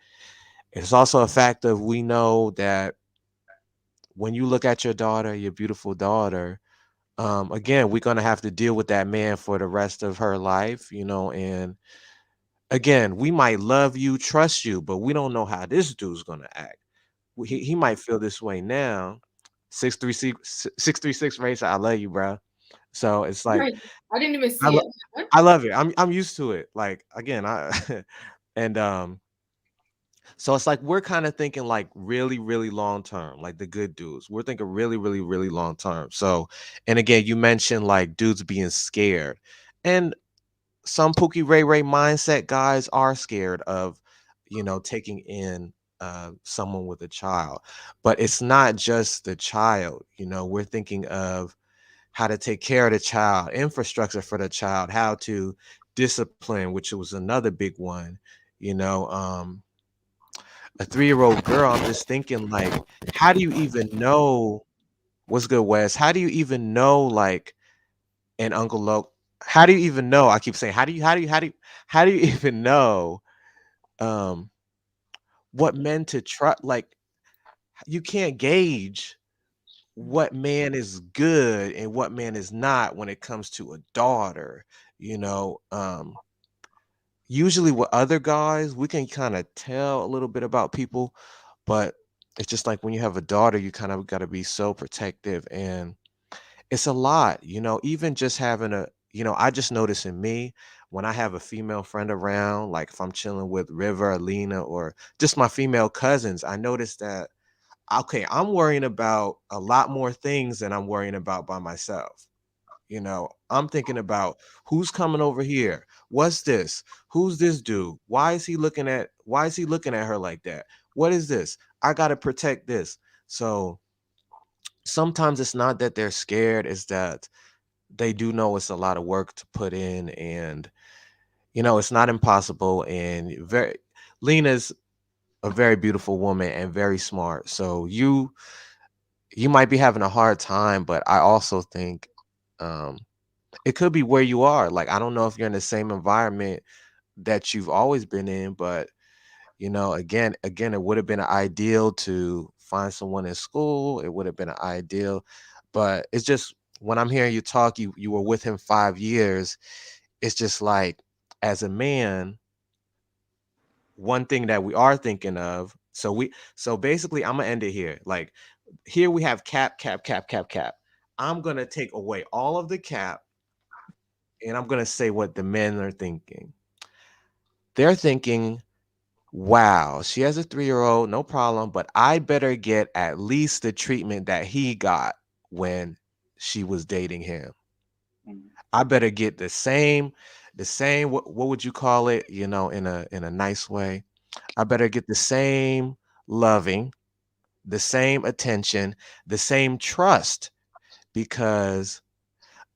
it's also a fact of, we know that when you look at your daughter, your beautiful daughter, again, we're going to have to deal with that man for the rest of her life, and again, we might love you, trust you, but we don't know how this dude's going to act. He might feel this way now. 636 race, I love you, bro. So it's like, Right. I didn't even I, see lo- it. Huh? I love it. I'm used to it. Like again, I and so it's like we're kind of thinking like really, really long term, like the good dudes. We're thinking really, really, really long term. So, and again, you mentioned like dudes being scared, and some Pookie Ray Ray mindset guys are scared of, taking in someone with a child. But it's not just the child. We're thinking of how to take care of the child, infrastructure for the child, how to discipline, which was another big one. You know, um, a 3-year-old girl. I'm just thinking like, how do you even know what's good, Wes? How do you even know like an Uncle Lo? How do you even know? I keep saying, how do you even know um what men to trust? Like, you can't gauge what man is good and what man is not when it comes to a daughter. you know um Usually with other guys we can kind of tell a little bit about people, but it's just like when you have a daughter, you kind of got to be so protective, and it's a lot. Even just having I just notice in me, when I have a female friend around, like if I'm chilling with River, Alina, or just my female cousins, I notice that, okay, I'm worrying about a lot more things than I'm worrying about by myself. I'm thinking about who's coming over here. What's this? Who's this dude? Why is he looking at her like that? What is this? I got to protect this. So sometimes it's not that they're scared, it's that they do know it's a lot of work to put in, and it's not impossible. And Lena's a very beautiful woman and very smart. So you might be having a hard time, but I also think um it could be where you are. Like, I don't know if you're in the same environment that you've always been in, but again, it would have been ideal to find someone in school. It would have been ideal, but it's just when I'm hearing you talk, you were with him 5 years. It's just like, as a man, one thing that we are thinking of. So basically, I'm gonna end it here. Like here we have cap, cap, cap, cap, cap. I'm gonna take away all of the cap, and I'm gonna say what the men are thinking. They're thinking, wow, she has a 3-year-old, no problem, but I better get at least the treatment that he got when she was dating him. Mm. I better get the same, what would you call it, in a nice way. I better get the same loving, the same attention, the same trust because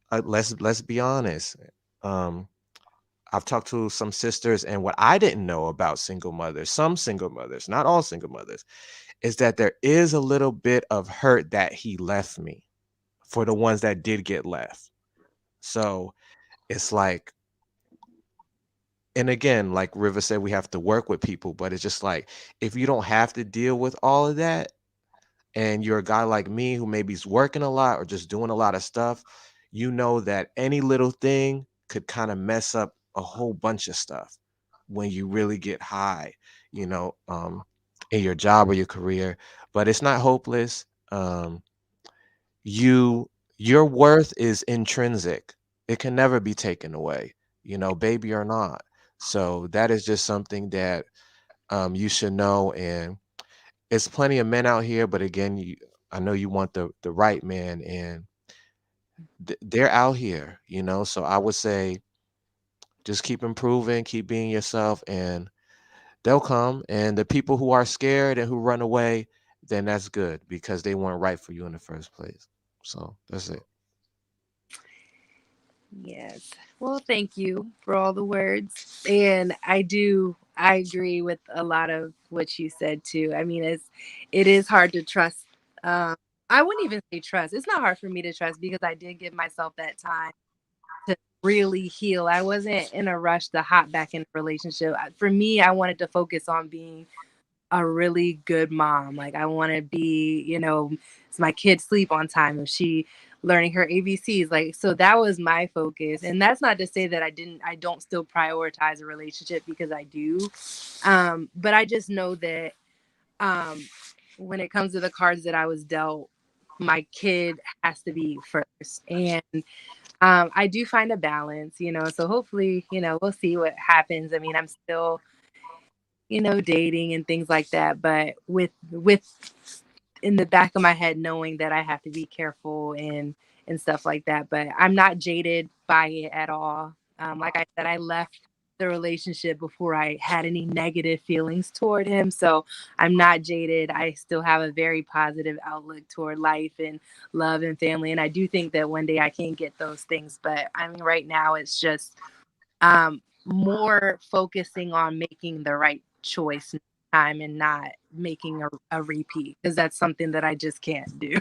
let's be honest. Um I've talked to some sisters, and what I didn't know about single mothers, some single mothers, not all single mothers, is that there is a little bit of hurt that he left me for the ones that did get left. So it's like, and again, like River said, we have to work with people, but it's just like, if you don't have to deal with all of that, and you're a guy like me who maybe's working a lot or just doing a lot of stuff, you know that any little thing could kind of mess up a whole bunch of stuff when you really get high, you know, in your job or your career. But it's not hopeless. You your worth is intrinsic. It can never be taken away, baby or not. So that is just something that you should know. And it's plenty of men out here, but again, I know you want the right man, and they're out here, So I would say just keep improving, keep being yourself, and they'll come. And the people who are scared and who run away, then that's good because they weren't right for you in the first place. So that's it. Yes. Well, thank you for all the words. And I agree with a lot of what you said too. I mean, it is hard to trust. Um, I wouldn't even say trust. It's not hard for me to trust because I did give myself that time to really heal. I wasn't in a rush to hop back in a relationship. For me, I wanted to focus on being a really good mom. Like I want to be, is my kid sleep on time? Is she learning her ABCs? Like, so that was my focus. And that's not to say that I don't still prioritize a relationship because I do. But I just know that um, when it comes to the cards that I was dealt, my kid has to be first. And I do find a balance, so hopefully, we'll see what happens. I mean, I'm still dating and things like that, but with in the back of my head knowing that I have to be careful and stuff like that. But I'm not jaded by it at all. Like I said, I left the relationship before I had any negative feelings toward him. So I'm not jaded. I still have a very positive outlook toward life and love and family. And I do think that one day I can get those things. But I mean, right now it's just more focusing on making the right choice next time and not making a repeat because that's something that I just can't do.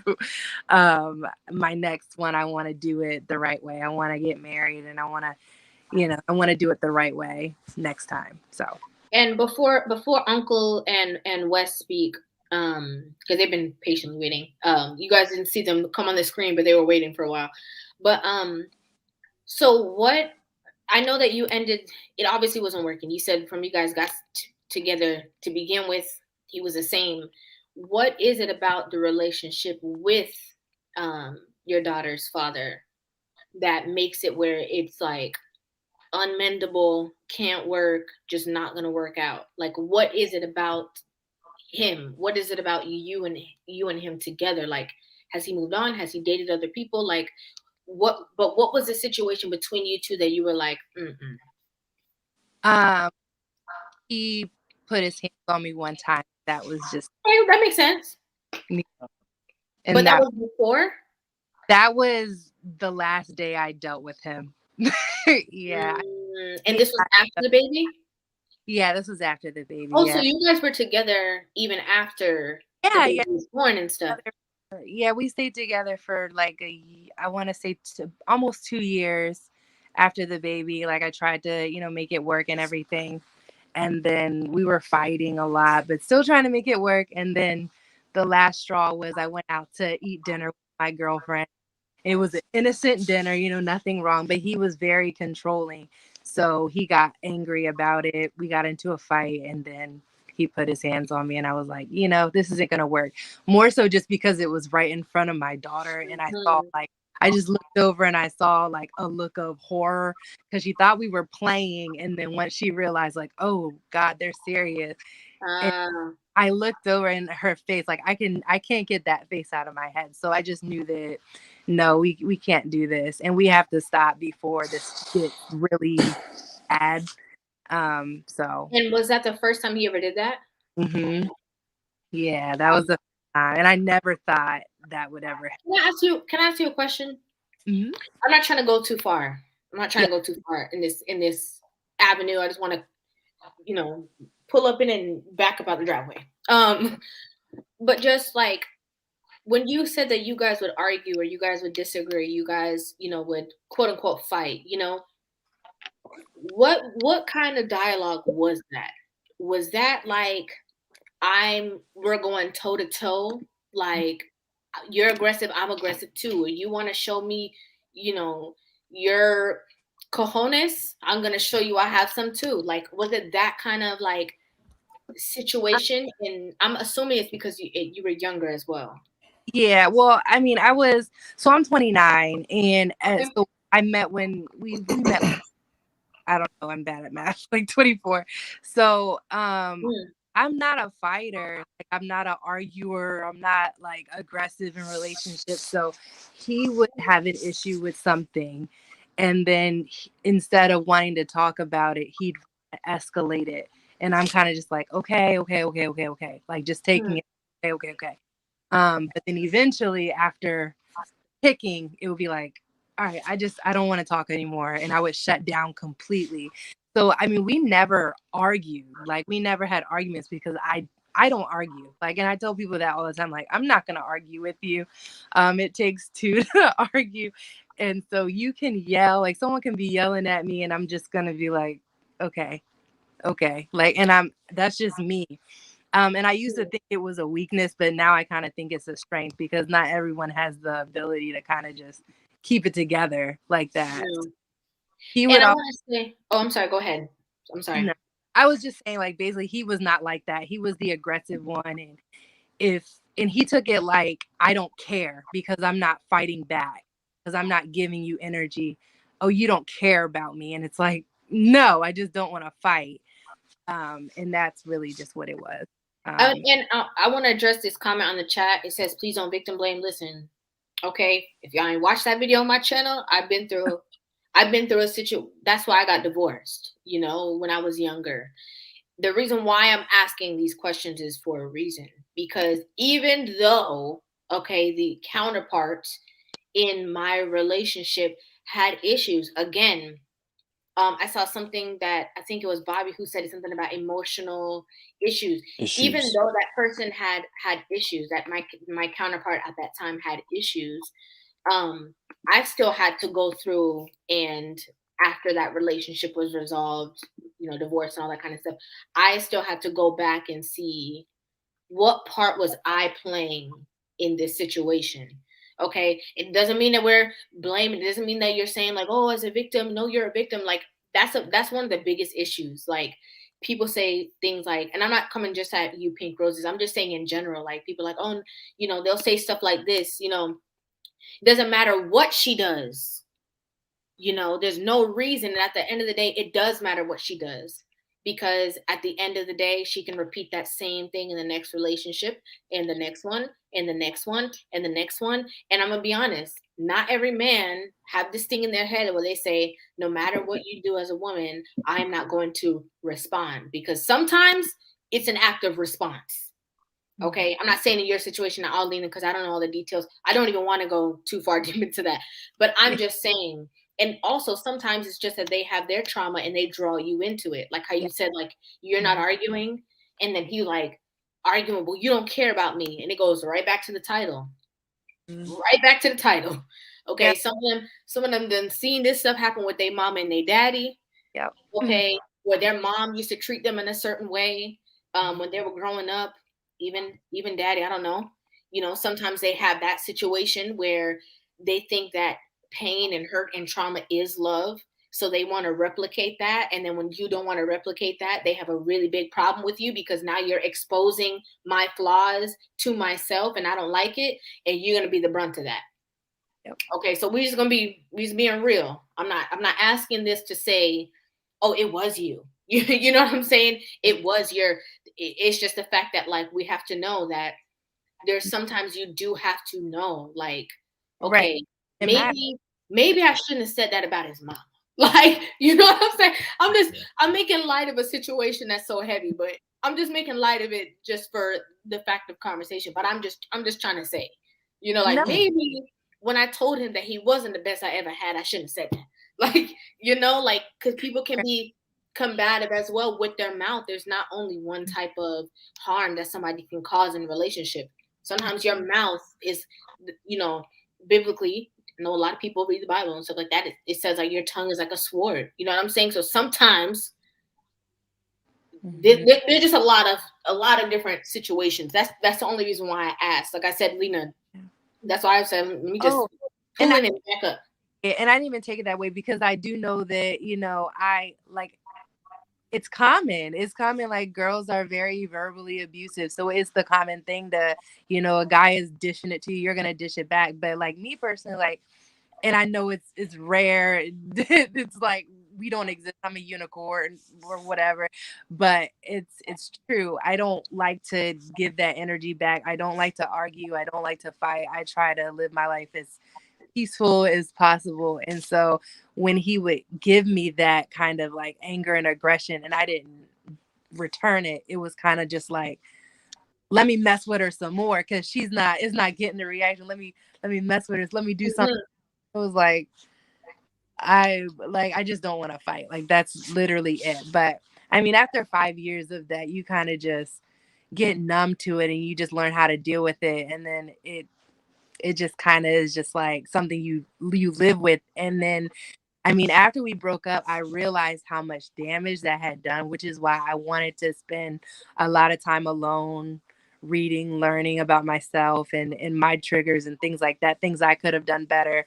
My next one, I want to do it the right way. I want to get married and I want to do it the right way next time. So. And before Uncle and Wes speak, because they've been patiently waiting. You guys didn't see them come on the screen, but they were waiting for a while. But so what? I know that you ended. It obviously wasn't working. You said from you guys got together to begin with, he was the same. What is it about the relationship with your daughter's father that makes it where it's like unmendable, can't work, just not gonna work out? Like, what is it about him? What is it about you and him together? Like, has he moved on? Has he dated other people? Like, what was the situation between you two that you were like, mm-mm? He put his hands on me one time. That was just. Okay, that makes sense. And but that was before? That was the last day I dealt with him. Yeah. And this was after the baby? Yeah, this was after the baby. Oh, yeah. So you guys were together even after the baby was born and stuff. Yeah, we stayed together for like I want to say almost 2 years after the baby. Like I tried to, make it work and everything. And then we were fighting a lot, but still trying to make it work. And then the last straw was I went out to eat dinner with my girlfriend. It was an innocent dinner, nothing wrong, but he was very controlling. So he got angry about it. We got into a fight, and then he put his hands on me, and I was like, this isn't going to work. More so just because it was right in front of my daughter, and I saw I just looked over and I saw like a look of horror because she thought we were playing, and then once she realized like, oh God, they're serious. And I looked over in her face, like I can't get that face out of my head. So I just knew that no, we can't do this, and we have to stop before this gets really bad. So. And was that the first time he ever did that? Mm-hmm. Yeah, that was the first time, and I never thought that would ever happen. Can I ask you a question? Mm-hmm. I'm not trying to go too far. I'm not trying to go too far in this avenue. I just want to, pull up in and back up out the driveway. But just like when you said that you guys would argue or you guys would disagree, you guys, would quote unquote fight, what kind of dialogue was that? Was that like we're going toe to toe, like you're aggressive, I'm aggressive too, or you want to show me, your cojones, I'm gonna show you I have some too? Like, was it that kind of like situation? And I'm assuming it's because you were younger as well. Yeah, well, I mean, I'm 29, and so I met when we met. I don't know, I'm bad at math, like 24. So, I'm not a fighter. Like, I'm not an arguer. I'm not like aggressive in relationships. So he would have an issue with something, and then instead of wanting to talk about it, he'd escalate it. And I'm kind of just like, okay, like just taking it. Okay. But then eventually after picking, it would be like, all right, I don't want to talk anymore. And I would shut down completely. So, I mean, we never argued. Like, we never had arguments because I don't argue. Like, and I tell people that all the time, like, I'm not going to argue with you. It takes two to argue. And so you can yell, like someone can be yelling at me and I'm just going to be like, okay. Like, and that's just me. And I used to think it was a weakness, but now I kind of think it's a strength because not everyone has the ability to kind of just keep it together like that. Yeah. He would. And I want to say, I'm sorry. Go ahead. I'm sorry. No, I was just saying, like, basically, he was not like that. He was the aggressive one, and he took it like I don't care because I'm not fighting back because I'm not giving you energy. Oh, you don't care about me, and it's like, no, I just don't want to fight. And that's really just what it was. I want to address this comment on the chat. It says, please don't victim blame. Listen, okay, if y'all ain't watched that video on my channel, I've been through a situation. That's why I got divorced, when I was younger. The reason why I'm asking these questions is for a reason, because even though, okay, the counterparts in my relationship had issues, again, I saw something that I think it was Bobby who said something about emotional issues. Even though that person had issues, that my counterpart at that time had issues, I still had to go through, and after that relationship was resolved, divorce and all that kind of stuff, I still had to go back and see what part was I playing in this situation. Okay, it doesn't mean that we're blaming. It doesn't mean that you're saying like, oh, as a victim, no, you're a victim. Like that's one of the biggest issues. Like people say things like, and I'm not coming just at you, Pink Roses. I'm just saying in general, like people like, oh, they'll say stuff like this. It doesn't matter what she does. There's no reason. And at the end of the day, it does matter what she does. Because at the end of the day, she can repeat that same thing in the next relationship, and the next one, and the next one, and the next one. And I'm going to be honest, not every man have this thing in their head where they say, no matter what you do as a woman, I'm not going to respond. Because sometimes it's an act of response. Okay, I'm not saying in your situation, I'll lean in because I don't know all the details. I don't even want to go too far deep into that. But I'm just saying. And also sometimes it's just that they have their trauma and they draw you into it. Like how you said, like, you're not arguing. And then he like arguing, well, you don't care about me. And it goes right back to the title. Right back to the title. Okay. Yeah. Some of them done seen this stuff happen with their mom and their daddy. Yeah. Okay. Where their mom used to treat them in a certain way when they were growing up. Even daddy, I don't know. Sometimes they have that situation where they think that pain and hurt and trauma is love. So they want to replicate that. And then when you don't want to replicate that, they have a really big problem with you, because now you're exposing my flaws to myself and I don't like it. And you're going to be the brunt of that. Yep. Okay. So we just being real. I'm not asking this to say, oh, it was you. You know what I'm saying? It's just the fact that, like, we have to know that there's sometimes you do have to know, like, okay, Right. maybe I shouldn't have said that about his mom. Like, you know what I'm saying? I'm making light of a situation that's so heavy, but I'm just making light of it just for the fact of conversation. But I'm just trying to say, like, No. maybe when I told him that he wasn't the best I ever had, I shouldn't have said that. Like, like, because people can be combative as well with their mouth. There's not only one type of harm that somebody can cause in a relationship. Sometimes your mouth is, biblically, I know a lot of people read the Bible and stuff like that. It says, like, your tongue is like a sword. You know what I'm saying? So sometimes there's just a lot of different situations. That's the only reason why I asked. Like I said, Lena, that's why I said, let me just pull in and back up. And I didn't even take it that way, because I do know that, I like, it's common. It's common. Like, girls are very verbally abusive. So it's the common thing to, a guy is dishing it to you, you're going to dish it back. But like me personally, like, and I know it's rare. It's like, we don't exist. I'm a unicorn or whatever, but it's true. I don't like to give that energy back. I don't like to argue. I don't like to fight. I try to live my life as peaceful as possible. And so when he would give me that kind of like anger and aggression and I didn't return it, it was kind of just like, let me mess with her some more, because it's not getting the reaction. Let me mess with her. Let me do something. It was like, I just don't want to fight. Like, that's literally it. But I mean, after 5 years of that, you kind of just get numb to it and you just learn how to deal with it. And then it just kind of is just like something you live with. And then, I mean, after we broke up, I realized how much damage that had done, which is why I wanted to spend a lot of time alone, reading, learning about myself and my triggers and things like that, things I could have done better.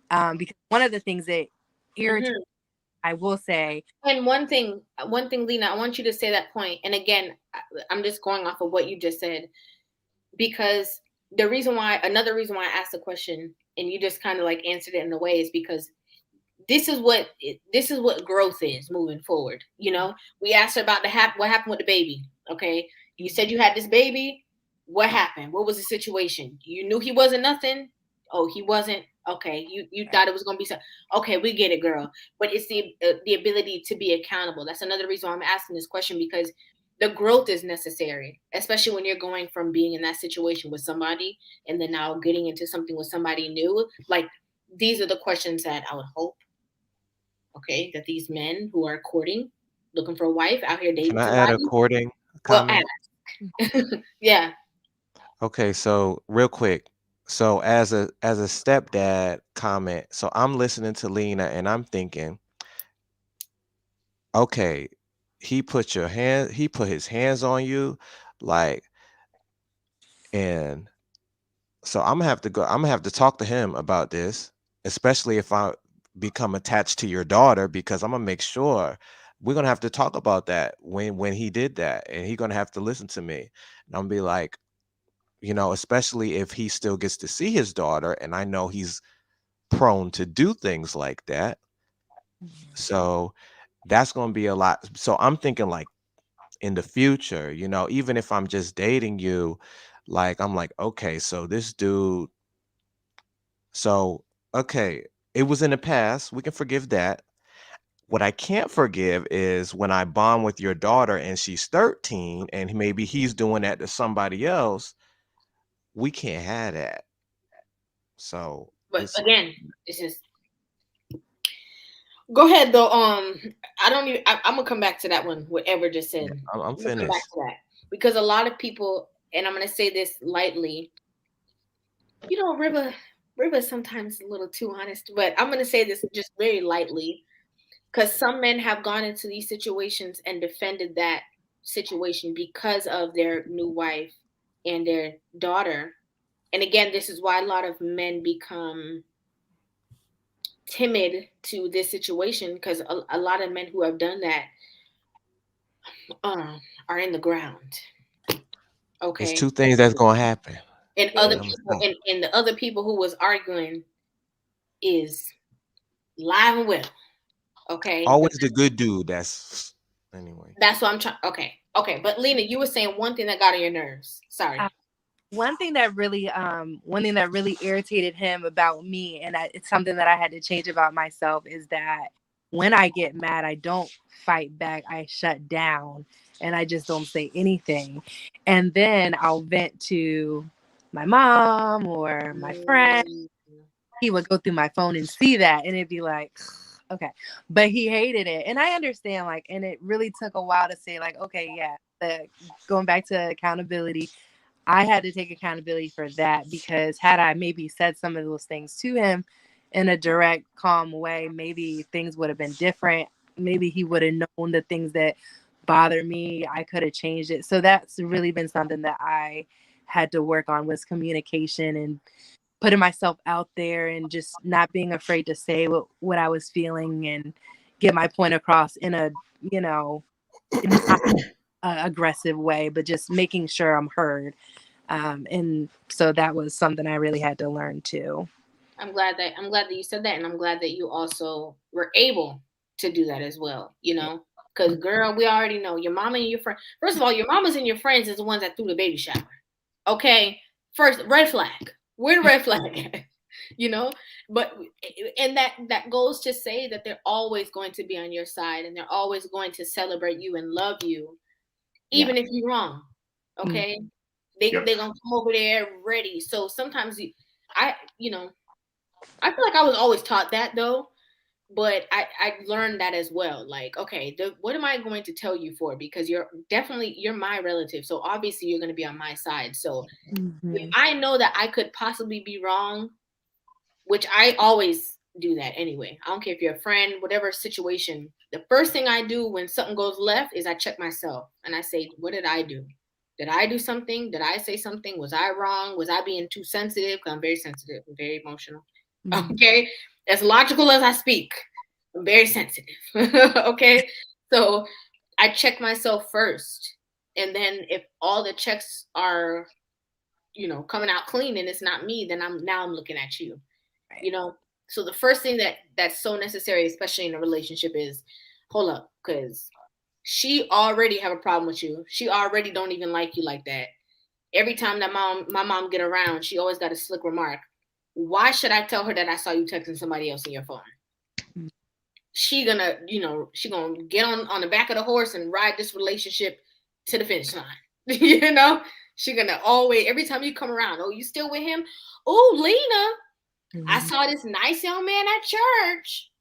Because one of the things that irritates, I will say. And one thing, Lena, I want you to say that point. And again, I'm just going off of what you just said, because another reason why I asked the question and you just kind of like answered it in a way is because this is what growth is moving forward. We asked her about what happened with the baby. Okay. You said you had this baby. What happened? What was the situation? You knew he wasn't nothing. Oh, he wasn't. Okay. You thought it was going to be something. Okay. We get it, girl. But it's the ability to be accountable. That's another reason why I'm asking this question, because the growth is necessary, especially when you're going from being in that situation with somebody and then now getting into something with somebody new. Like, these are the questions that I would hope, okay, that these men who are courting, looking for a wife, out here Can dating I add a somebody, courting well, comment? ask. Yeah. Okay, so real quick. So as a stepdad comment, so I'm listening to Lena and I'm thinking, okay, he put his hands on you, like, and so I'm gonna have to talk to him about this, especially if I become attached to your daughter, because I'm gonna make sure we're gonna have to talk about that when he did that, and he's gonna have to listen to me. And I'm gonna be like, especially if he still gets to see his daughter, and I know he's prone to do things like that. So that's gonna be a lot. So I'm thinking, like, in the future, even if I'm just dating you, like, I'm like, okay, so this dude, so okay, it was in the past. We can forgive that. What I can't forgive is when I bond with your daughter and she's 13 and maybe he's doing that to somebody else. We can't have that. So But it's again, it's just, go ahead though. I don't even. I'm gonna come back to that one. Whatever just said. yeah, I'm I'm gonna come back finished. to that, because a lot of people, and I'm gonna say this lightly. Riva is sometimes a little too honest, but I'm gonna say this just very lightly, because some men have gone into these situations and defended that situation because of their new wife and their daughter. And again, this is why a lot of men become timid to this situation, because a lot of men who have done that are in the ground. Okay. It's two things that's gonna happen. And Yeah, other people, and the other people who was arguing is live and well. Okay. always the good dude. That's anyway. That's what I'm trying. Okay. But Lena, you were saying one thing that got on your nerves. Sorry. One thing that really irritated him about me, and it's something that I had to change about myself, is that when I get mad, I don't fight back. I shut down and I just don't say anything. And then I'll vent to my mom or my friend. He would go through my phone and see that, and it'd be like, okay. But he hated it. And I understand, like, and it really took a while to say, like, okay, yeah, going back to accountability, I had to take accountability for that, because had I maybe said some of those things to him in a direct, calm way, maybe things would have been different. Maybe he would have known the things that bother me. I could have changed it. So that's really been something that I had to work on, was communication and putting myself out there and just not being afraid to say what I was feeling and get my point across in a, not aggressive way, but just making sure I'm heard. And so that was something I really had to learn too. I'm glad that you said that, and I'm glad that you also were able to do that as well. Because girl, we already know your mama and your friend. First of all, your mamas and your friends is the ones that threw the baby shower. Okay, first red flag. Where the red flag at? But and that goes to say that they're always going to be on your side, and they're always going to celebrate you and love you, even if you're wrong. Okay. They're gonna come over there ready. So sometimes I feel like I was always taught that though, but I learned that as well. Like, okay, what am I going to tell you for? Because you're my relative, so obviously you're going to be on my side. So if I know that I could possibly be wrong, which I always do that anyway. I don't care if you're a friend, whatever situation. The first thing I do when something goes left is I check myself and I say, what did I do? Did I do something? Did I say something? Was I wrong? Was I being too sensitive? Because I'm very sensitive. I'm very emotional. Okay. As logical as I speak, I'm very sensitive. Okay. So I check myself first. And then if all the checks are, coming out clean and it's not me, then I'm looking at you, So the first thing that's so necessary, especially in a relationship, is hold up, because she already have a problem with you. She already don't even like you like that. Every time that my mom get around, she always got a slick remark. Why should I tell her that I saw you texting somebody else in your phone? She gonna get on the back of the horse and ride this relationship to the finish line. She gonna always, every time you come around, oh, you still with him? Oh, Lena, I saw this nice young man at church.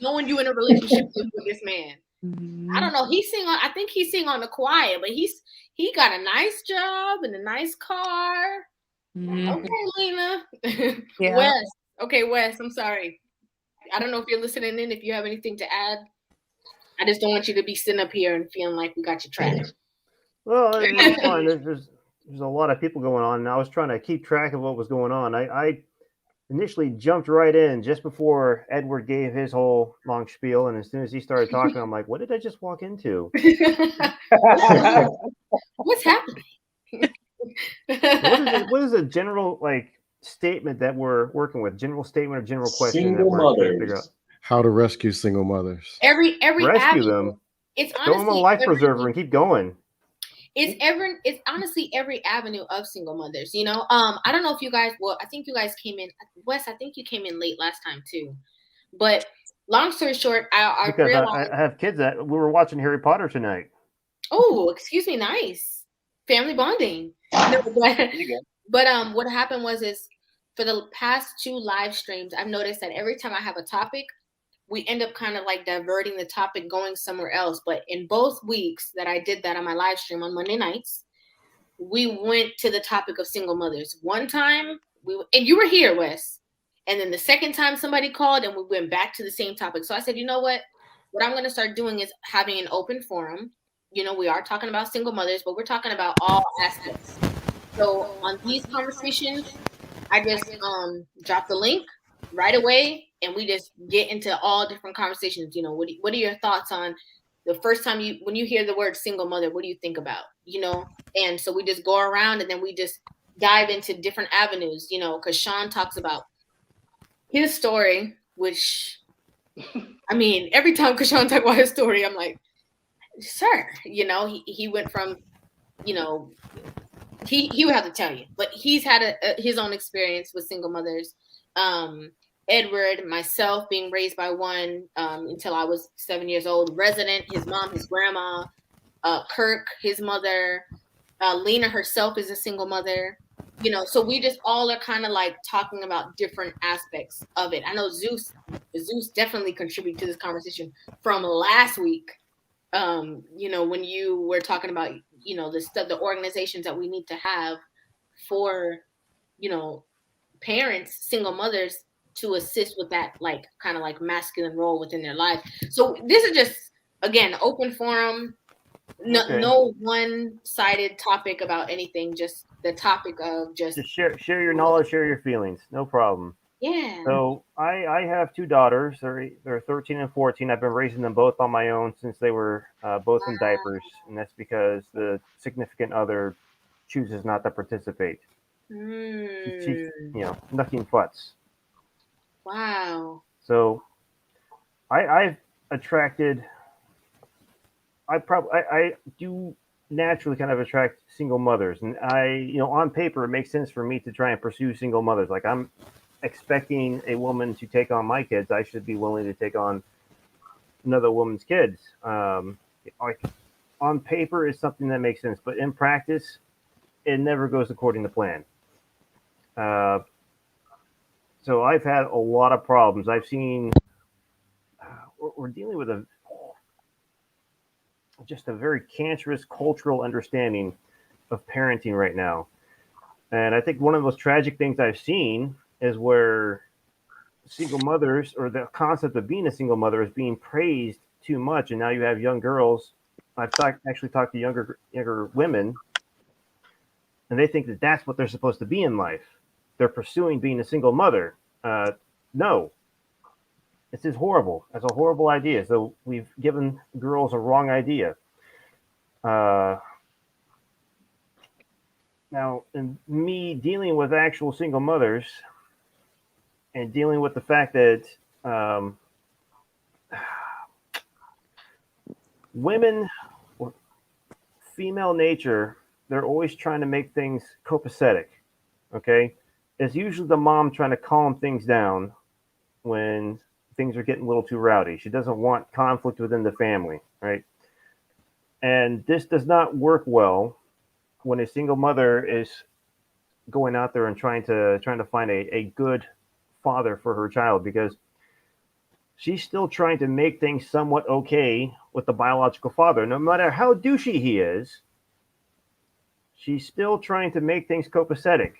Knowing you in a relationship with this man. I don't know. I think he's singing on the choir, but he got a nice job and a nice car. Okay, Lena. Yeah. Wes. Okay, Wes, I'm sorry. I don't know if you're listening in, if you have anything to add. I just don't want you to be sitting up here and feeling like we got you trapped. Well, it's fine. There's a lot of people going on, and I was trying to keep track of what was going on. I initially jumped right in just before Edward gave his whole long spiel, and as soon as he started talking, I'm like, what did I just walk into? What's happening? What is a general statement that we're working with? General statement or general question? Single mothers. How to rescue single mothers. Every rescue them. It's honestly throw them a life preserver and keep going. It's honestly every avenue of single mothers. I don't know if you guys. Well, I think you guys came in. Wes, I think you came in late last time too. But long story short, I realized I have kids that we were watching Harry Potter tonight. Oh, excuse me, nice family bonding. No, but what happened was for the past 2 live streams, I've noticed that every time I have a topic, we end up kind of like diverting the topic, going somewhere else. But in both weeks that I did that on my live stream on Monday nights, we went to the topic of single mothers. One time, and you were here, Wes. And then the second time somebody called and we went back to the same topic. So I said, you know what? What I'm going to start doing is having an open forum. We are talking about single mothers, but we're talking about all aspects. So on these conversations, I just drop the link right away. and we just get into all different conversations. You know, what are your thoughts on the first time when you hear the word single mother, what do you think about? You know, and so we just go around and then we just dive into different avenues, you know, because Sean talks about his story, which, I mean, every time Kashawn talks about his story, I'm like, sir, you know, he went from, you know, he would have to tell you, but he's had his own experience with single mothers. Edward, myself, being raised by one until I was 7 years old, resident, his mom, his grandma, Kirk, his mother, Lena herself is a single mother. You know, so we just all are kind of like talking about different aspects of it. I know Zeus definitely contributed to this conversation from last week. You know, when you were talking about, you know, the organizations that we need to have for, you know, parents, single mothers, to assist with that, like, kind of like masculine role within their life. So this is just, again, open forum. No one-sided topic about anything, just the topic of just share your knowledge, share your feelings. No problem. Yeah. So I have two daughters. They're 13 and 14. I've been raising them both on my own since they were both in diapers, and that's because the significant other chooses not to participate. She, you know, nothing futs. Wow. So I've attracted. I do naturally kind of attract single mothers, and you know, on paper it makes sense for me to try and pursue single mothers. Like, I'm expecting a woman to take on my kids, I should be willing to take on another woman's kids. Like, on paper it's something that makes sense, but in practice it never goes according to plan. So I've had a lot of problems. I've seen we're dealing with just a very cancerous cultural understanding of parenting right now. And I think one of the most tragic things I've seen is where single mothers, or the concept of being a single mother, is being praised too much. And now you have young girls. I've actually talked to younger women, and they think that that's what they're supposed to be in life. They're pursuing being a single mother. No, this is horrible. It's a horrible idea. So we've given girls a wrong idea. Now, in me dealing with actual single mothers and dealing with the fact that women, or female nature, they're always trying to make things copacetic. Okay? It's usually the mom trying to calm things down when things are getting a little too rowdy. She doesn't want conflict within the family, right? And this does not work well when a single mother is going out there and trying to find a good father for her child, because she's still trying to make things somewhat okay with the biological father. No matter how douchey he is, she's still trying to make things copacetic.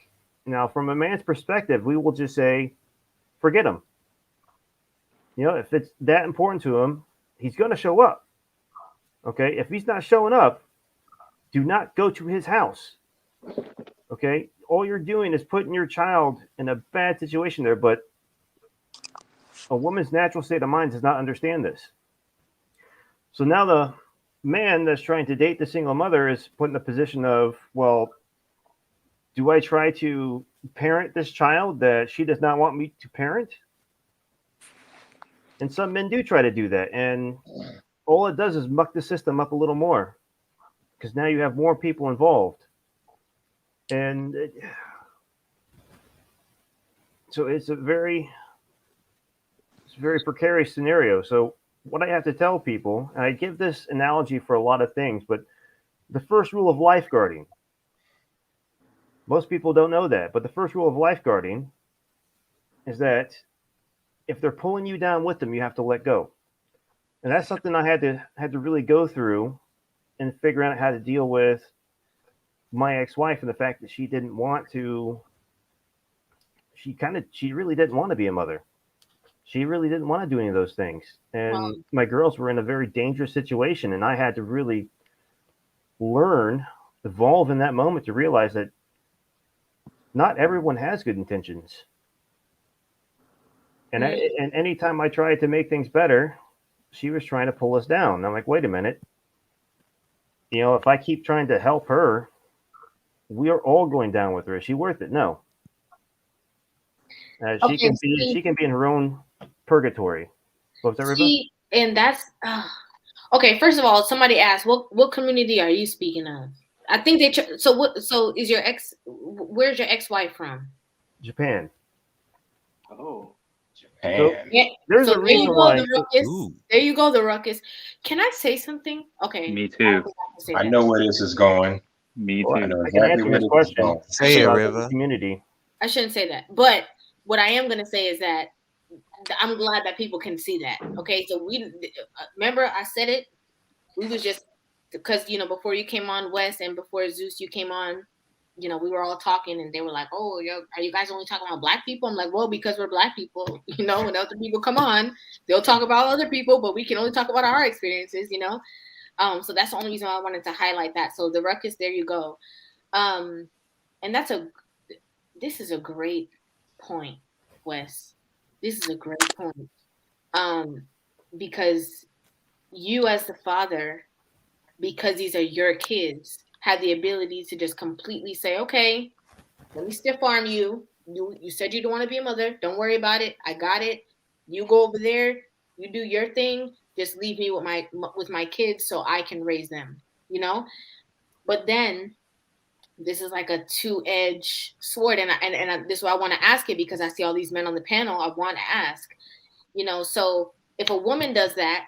Now, from a man's perspective, we will just say, forget him. You know, if it's that important to him, he's going to show up. Okay? If he's not showing up, do not go to his house. Okay? All you're doing is putting your child in a bad situation there, but a woman's natural state of mind does not understand this. So now the man that's trying to date the single mother is put in a position of, well, do I try to parent this child that she does not want me to parent? And some men do try to do that. And all it does is muck the system up a little more, because now you have more people involved. And so it's a very precarious scenario. So what I have to tell people, and I give this analogy for a lot of things, but the first rule of lifeguarding, most people don't know that, but the first rule of lifeguarding is that if they're pulling you down with them, you have to let go. And that's something I had to really go through and figure out how to deal with my ex-wife, and the fact that she didn't want to. She really didn't want to be a mother. She really didn't want to do any of those things. And my girls were in a very dangerous situation, and I had to really evolve in that moment to realize that not everyone has good intentions. And and anytime I tried to make things better, she was trying to pull us down. I'm like, wait a minute. If I keep trying to help her, we are all going down with her. Is she worth it? No. She can be in her own purgatory. What was that, Rivah? And that's okay. First of all, somebody asked, what community are you speaking of? I think they. So is your ex? Where's your ex-wife from? Japan. Oh, Japan. So, yeah. There's a reason why. There you go, the ruckus. Can I say something? Okay. Me too. I know where this is going. Me Well, too. I know I can exactly answer where his this is question going. Say it, about Rivah. the community. I shouldn't say that, but what I am going to say is that I'm glad that people can see that. Okay, so we remember I said it. We was just because before you came on, Wes, and before Zeus you came on, we were all talking and they were like, "Oh, are you guys only talking about black people?" I'm like, "Well, because we're black people, when other people come on, they'll talk about other people, but we can only talk about our experiences, So that's the only reason why I wanted to highlight that. So the ruckus, there you go. And this is a great point, Wes. This is a great point. Because you as the father, because these are your kids, have the ability to just completely say, okay, let me stiff arm you. You said you don't want to be a mother. Don't worry about it. I got it. You go over there. You do your thing. Just leave me with my kids so I can raise them. But then this is like a two-edged sword, and this is why I want to ask it, because I see all these men on the panel. I want to ask, so if a woman does that,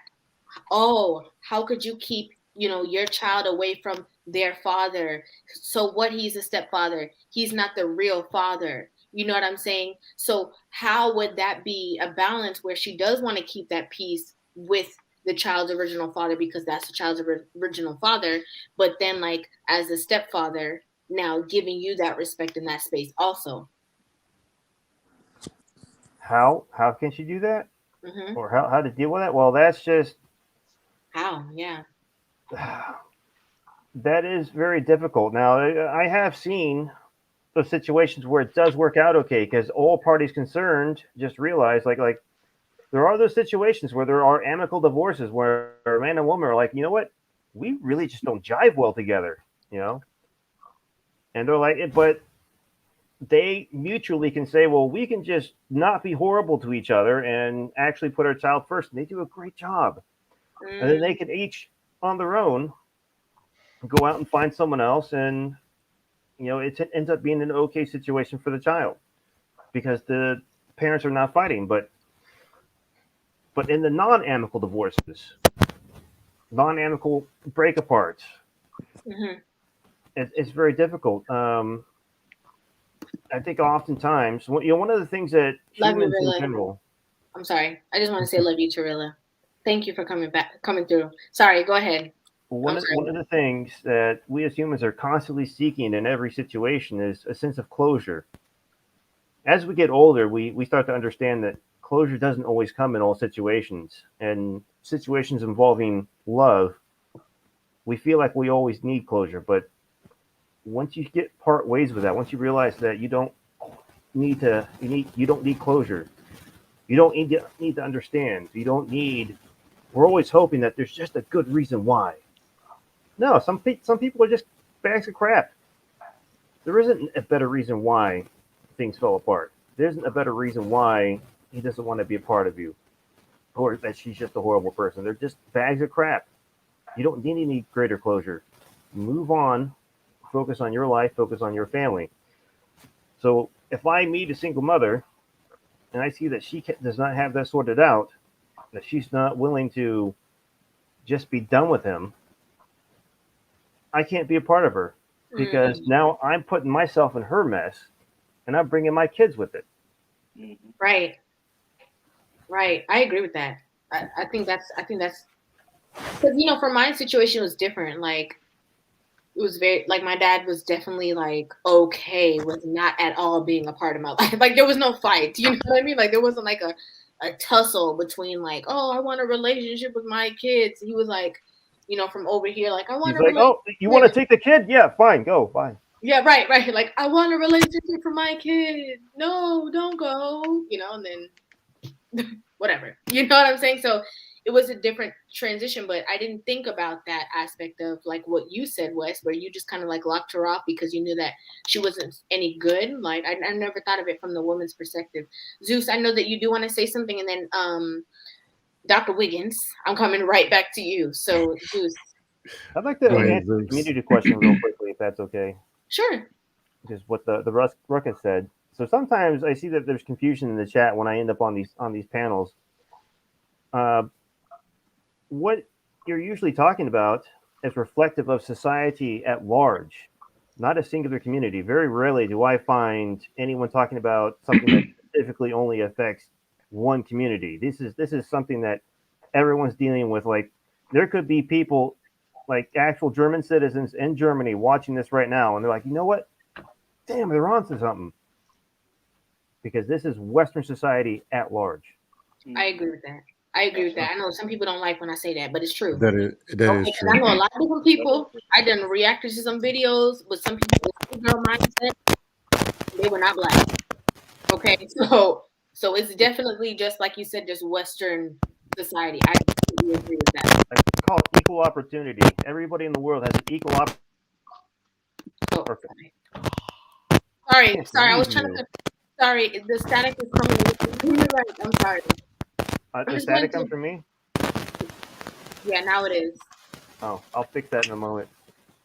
how could you keep your child away from their father? So what? He's a stepfather. He's not the real father. You know what I'm saying? So how would that be a balance where she does want to keep that peace with the child's original father, because that's the child's original father, but then like as a stepfather now giving you that respect in that space also? How can she do that? Mm-hmm. Or how to deal with that? Well, that's just how. Yeah. That is very difficult. Now, I have seen those situations where it does work out okay, because all parties concerned just realize like there are those situations where there are amicable divorces where a man and woman are like, you know what, we really just don't jive well together, and they're like, but they mutually can say, well, we can just not be horrible to each other and actually put our child first, and they do a great job. And then they can each on their own go out and find someone else, and it ends up being an okay situation for the child because the parents are not fighting. But in the non-amicable divorces, non-amicable break aparts, it's very difficult. I think oftentimes, one of the things that humans in general. I'm sorry. I just want to say love you, Tarilla. Thank you for coming through. Sorry, go ahead. One of the things that we as humans are constantly seeking in every situation is a sense of closure. As we get older, we start to understand that closure doesn't always come in all situations. And situations involving love, we feel like we always need closure. But once you get part ways with that, once you realize that you don't need closure, you don't need to understand, we're always hoping that there's just a good reason why. No, some people are just bags of crap. There isn't a better reason why things fell apart. There isn't a better reason why he doesn't want to be a part of you, or that she's just a horrible person. They're just bags of crap. You don't need any greater closure. Move on. Focus on your life. Focus on your family. So if I meet a single mother and I see that she does not have that sorted out, that she's not willing to just be done with him, I can't be a part of her, because now I'm putting myself in her mess and I'm bringing my kids with it. Right. I agree with that. I think that's because for my situation was different. Like it was very like my dad was definitely like okay with not at all being a part of my life. Like there was no fight. You know what I mean? Like there wasn't like a tussle between like, oh, I want a relationship with my kids. He was like, from over here, like I want. He's like, oh, you want to take the kid? Yeah, fine, go, fine. Yeah, right. Like I want a relationship for my kid. No, don't go. And then whatever. You know what I'm saying? So it was a different transition, but I didn't think about that aspect of like what you said, Wes, where you just kind of like locked her off because you knew that she wasn't any good. Like I never thought of it from the woman's perspective. Zeus, I know that you do want to say something, and then Dr. Wiggins, I'm coming right back to you. So Zeus. I'd like to Go ahead, answer the Zeus. community question real quickly, if that's okay. Sure. Because what the Ruckus said. So sometimes I see that there's confusion in the chat when I end up on these panels. What you're usually talking about is reflective of society at large, not a singular community. Very rarely do I find anyone talking about something that specifically only affects one community. This is something that everyone's dealing with. Like there could be people like actual German citizens in Germany watching this right now, and they're like, you know what? Damn, they're onto something. Because this is Western society at large. I agree with that. I know some people don't like when I say that, but it's true. That is true. I know a lot of different people. I done reacted to some videos with some people with girl mindset. They were not black. Okay, so it's definitely just like you said, just Western society. I completely agree with that. I call it equal opportunity. Everybody in the world has an equal opportunity. Oh, perfect. Sorry. I was trying to. Sorry, the static is coming. You're right. I'm sorry. The static comes from me? Yeah, now it is. Oh, I'll fix that in a moment.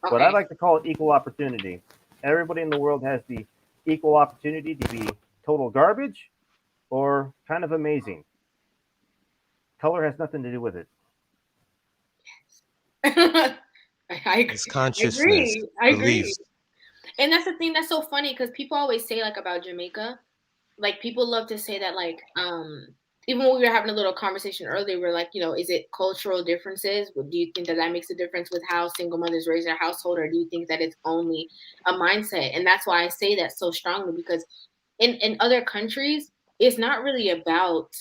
Okay. But I like to call it equal opportunity. Everybody in the world has the equal opportunity to be total garbage or kind of amazing. Color has nothing to do with it. I It's consciousness, I agree. beliefs. And that's the thing that's so funny because people always say like about Jamaica, like people love to say that like even when we were having a little conversation earlier, we're like, you know, is it cultural differences? Do you think that makes a difference with how single mothers raise their household, or do you think that it's only a mindset? And that's why I say that so strongly, because in other countries, it's not really about.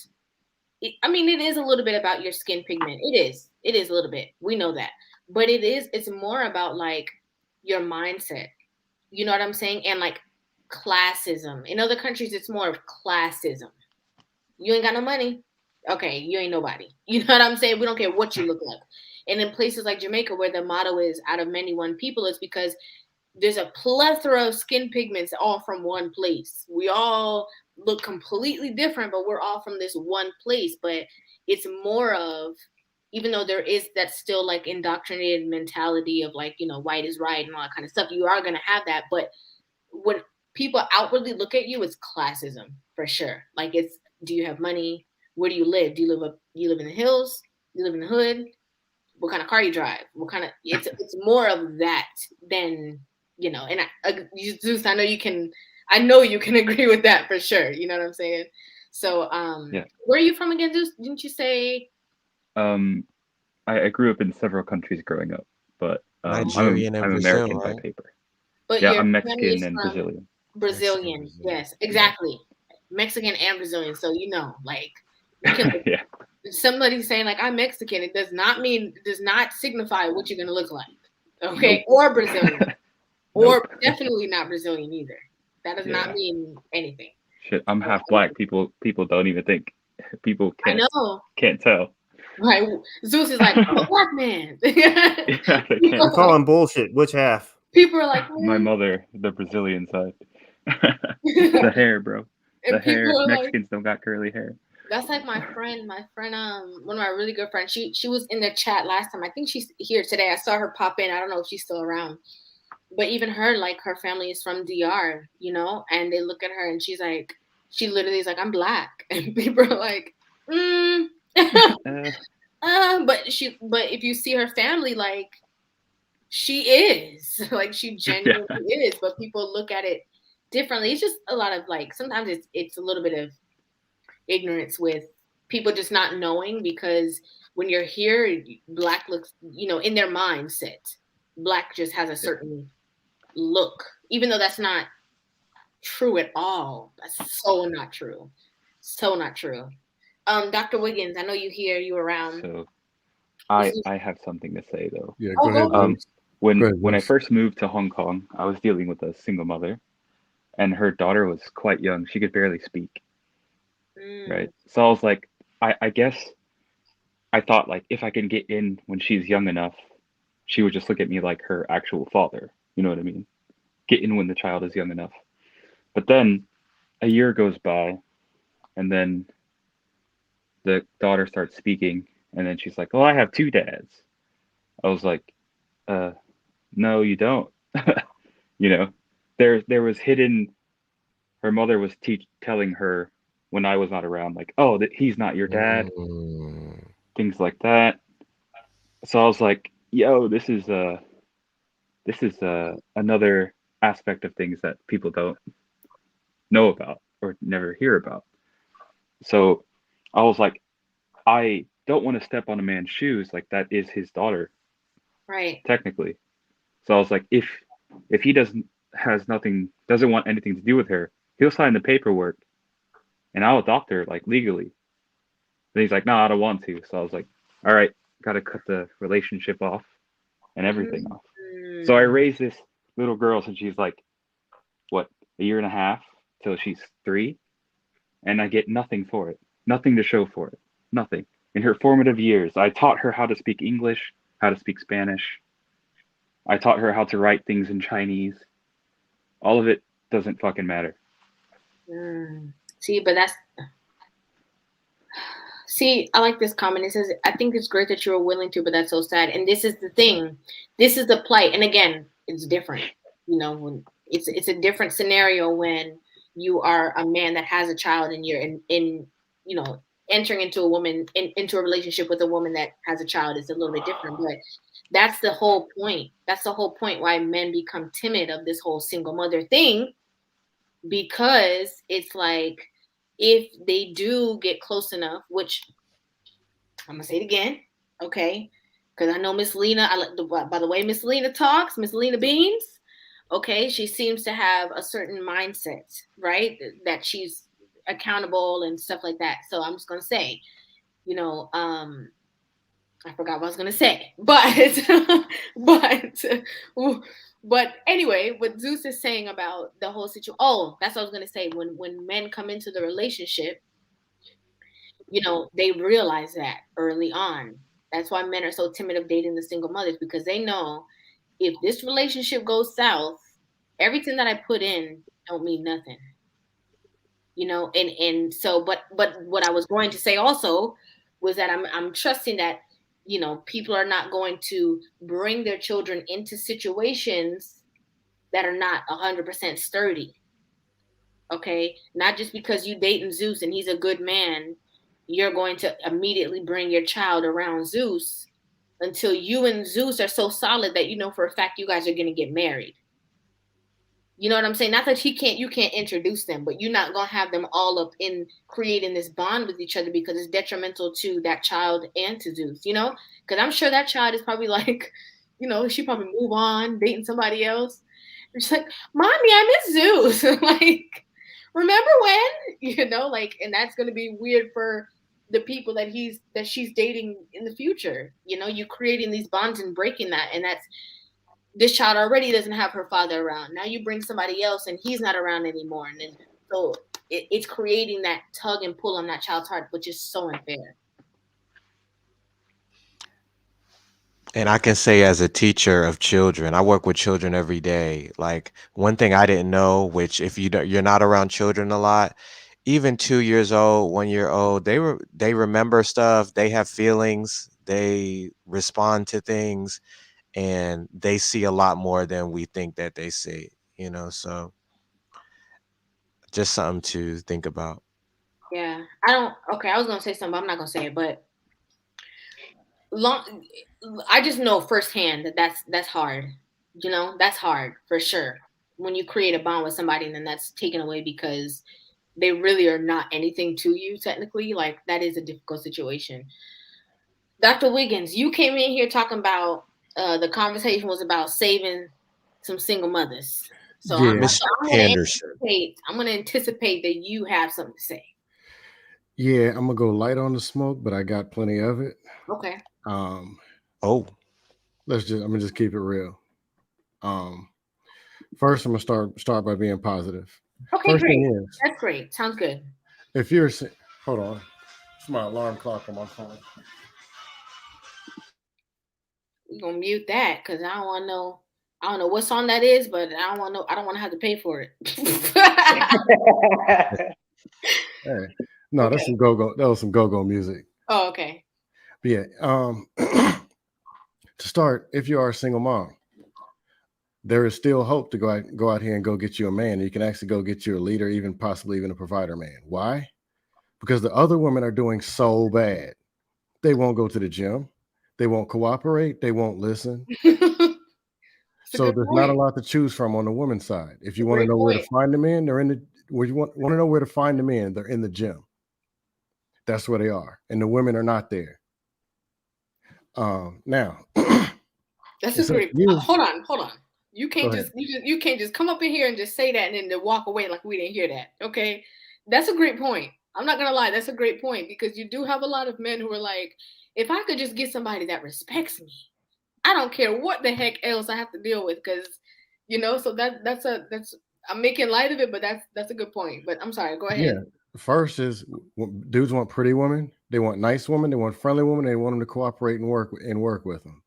I mean, it is a little bit about your skin pigment. It is a little bit. We know that, but it's more about like your mindset. You know what I'm saying? And like classism. In other countries, it's more of classism. You ain't got no money. Okay, you ain't nobody. You know what I'm saying? We don't care what you look like. And in places like Jamaica, where the motto is out of many one people, is because there's a plethora of skin pigments all from one place. We all look completely different, but we're all from this one place. But it's more of, even though there is that still like indoctrinated mentality of like, you know, white is right and all that kind of stuff, you are going to have that. But when people outwardly look at you, it's classism for sure. Like it's, do you have money? Where do you live? Do you live in the hills? Do you live in the hood? What kind of car you drive? What kind of, it's more of that than, you know, and Zeus, I know you can agree with that for sure. You know what I'm saying? So, yeah. Where are you from again, Zeus? Didn't you say? I grew up in several countries growing up, but Nigerian and I'm Brazil, American right? by paper. But yeah, your I'm family Mexican is and from Brazilian. Brazilian, yes, exactly. Mexican and Brazilian. So you know, like you can. Yeah. Somebody saying like I'm Mexican, it does not signify what you're gonna look like. Okay, nope. Or Brazilian. Or nope. Definitely not Brazilian either. That does not mean anything. Shit, I'm half black. People don't even think. People can't tell. Right. Zeus is like, I'm a black man. You're calling bullshit. Which half? People are like, my mother, the Brazilian side. The hair, bro. The hair. Mexicans don't got curly hair. That's like my friend, one of my really good friends. She was in the chat last time. I think she's here today. I saw her pop in. I don't know if she's still around. But even her, like her family is from DR, you know, and they look at her and she literally is like, I'm black. And people are like, but if you see her family, like she is, like she genuinely is, but people look at it differently. It's just a lot of like, sometimes it's a little bit of ignorance with people just not knowing, because when you're here, black looks, you know, in their mindset, black just has a certain look, even though that's not true at all. That's so not true. So not true. Dr. Wiggins, I know you around. So I have something to say though. Yeah, go ahead. When I first moved to Hong Kong, I was dealing with a single mother, and her daughter was quite young. She could barely speak. right? So I was like, I guess I thought like if I can get in when she's young enough, she would just look at me like her actual father. You know what I mean? Get in when the child is young enough. But then a year goes by, and then the daughter starts speaking, and then she's like, "Oh, I have two dads." I was like, no, you don't." You know, there was hidden. Her mother was telling her when I was not around, like, "Oh, that he's not your dad," Mm. things like that. So I was like, "Yo, this is another aspect of things that people don't know about or never hear about." So I was like, I don't want to step on a man's shoes. Like that is his daughter, Right. technically. So I was like, if he doesn't want anything to do with her, he'll sign the paperwork, and I'll adopt her like legally. And he's like, no, I don't want to. So I was like, all right, gotta cut the relationship off and everything off. So I raised this little girl since she's like, what, a year and a half till she's 3, and I get nothing for it, nothing to show for it, nothing. In her formative years, I taught her how to speak English, how to speak Spanish. I taught her how to write things in Chinese. All of it doesn't fucking matter. See, but see, I like this comment. It says, I think it's great that you were willing to, but that's so sad. And this is the thing. This is the plight. And again, it's different. You know, when it's a different scenario when you are a man that has a child and you're in you know, entering into into a relationship with a woman that has a child is a little bit different. But that's the whole point. That's the whole point why men become timid of this whole single mother thing, because it's like, if they do get close enough, which I'm gonna say it again, okay? Because I know Miss Lena. By the way, Miss Lena talks, Miss Lena Beans. Okay, she seems to have a certain mindset, right? That she's accountable and stuff like that. So I'm just gonna say, you know, I forgot what I was gonna say, but but anyway, what Zeus is saying about the whole situation. Oh, that's what I was gonna say. When men come into the relationship, you know, they realize that early on. That's why men are so timid of dating the single mothers, because they know if this relationship goes south, everything that I put in don't mean nothing. You know, and so but what I was going to say also was that I'm trusting that, you know, people are not going to bring their children into situations that are not 100% sturdy. Okay, not just because you dating Zeus and he's a good man, you're going to immediately bring your child around Zeus until you and Zeus are so solid that you know for a fact you guys are going to get married. You know what I'm saying? Not that you can't introduce them, but you're not going to have them all up in creating this bond with each other, because it's detrimental to that child and to Zeus, you know? Because I'm sure that child is probably like, you know, she probably move on dating somebody else. And she's like, Mommy, I miss Zeus. Like, remember when? You know, like, and that's going to be weird for the people that she's dating in the future. You know, you creating these bonds and breaking that. And that's, this child already doesn't have her father around. Now you bring somebody else and he's not around anymore. And then so it's creating that tug and pull on that child's heart, which is so unfair. And I can say, as a teacher of children, I work with children every day. Like, one thing I didn't know, which if you're not around children a lot, even 2 years old, 1 year old, they remember stuff. They have feelings. They respond to things, and they see a lot more than we think that they see. You know, so just something to think about. Yeah. Okay, I was going to say something, but I'm not going to say it, but I just know firsthand that that's hard. You know, that's hard for sure. When you create a bond with somebody and then that's taken away because they really are not anything to you technically, like that is a difficult situation. Dr. Wiggins, you came in here talking about the conversation was about saving some single mothers. So Yeah, Mr. I'm Henderson. going to anticipate that you have something to say. yeah. I'm gonna go light on the smoke, but I got plenty of it. Okay. Oh, I'm gonna just keep it real. First, I'm gonna start by being positive. Okay, First great. thing is, That's great. Sounds good. if you're Hold on. It's my alarm clock on my phone. We're gonna mute that because I don't want to know. I don't know what song that is, but I don't want to know. I don't want to have to pay for it. Hey, no, that's Okay. some go-go. That was some go-go music. Oh, okay. But yeah, to start, if you are a single mom, there is still hope to go out here and go get you a man. You can actually go get you a leader, even possibly even a provider man. Why? Because the other women are doing so bad. They won't go to the gym. They won't cooperate. They won't listen. That's a So good there's not a point. lot to choose from on the women's side. If you A want to great know where to point. find the men, they're in the. Where you want to know where to find the men, they're in the gym. That's where they are, and the women are not there. Now, That's a instead of great. you, Hold on. You go can't ahead. you can't just come up in here and just say that and then to walk away like we didn't hear that. Okay, that's a great point. I'm not gonna lie, that's a great point because you do have a lot of men who are like, if I could just get somebody that respects me, I don't care what the heck else I have to deal with because, So that's I'm making light of it, but that's a good point. But I'm sorry. Go ahead. Yeah. First is dudes want pretty women. They want nice women. They want friendly women. They want them to cooperate and work with them.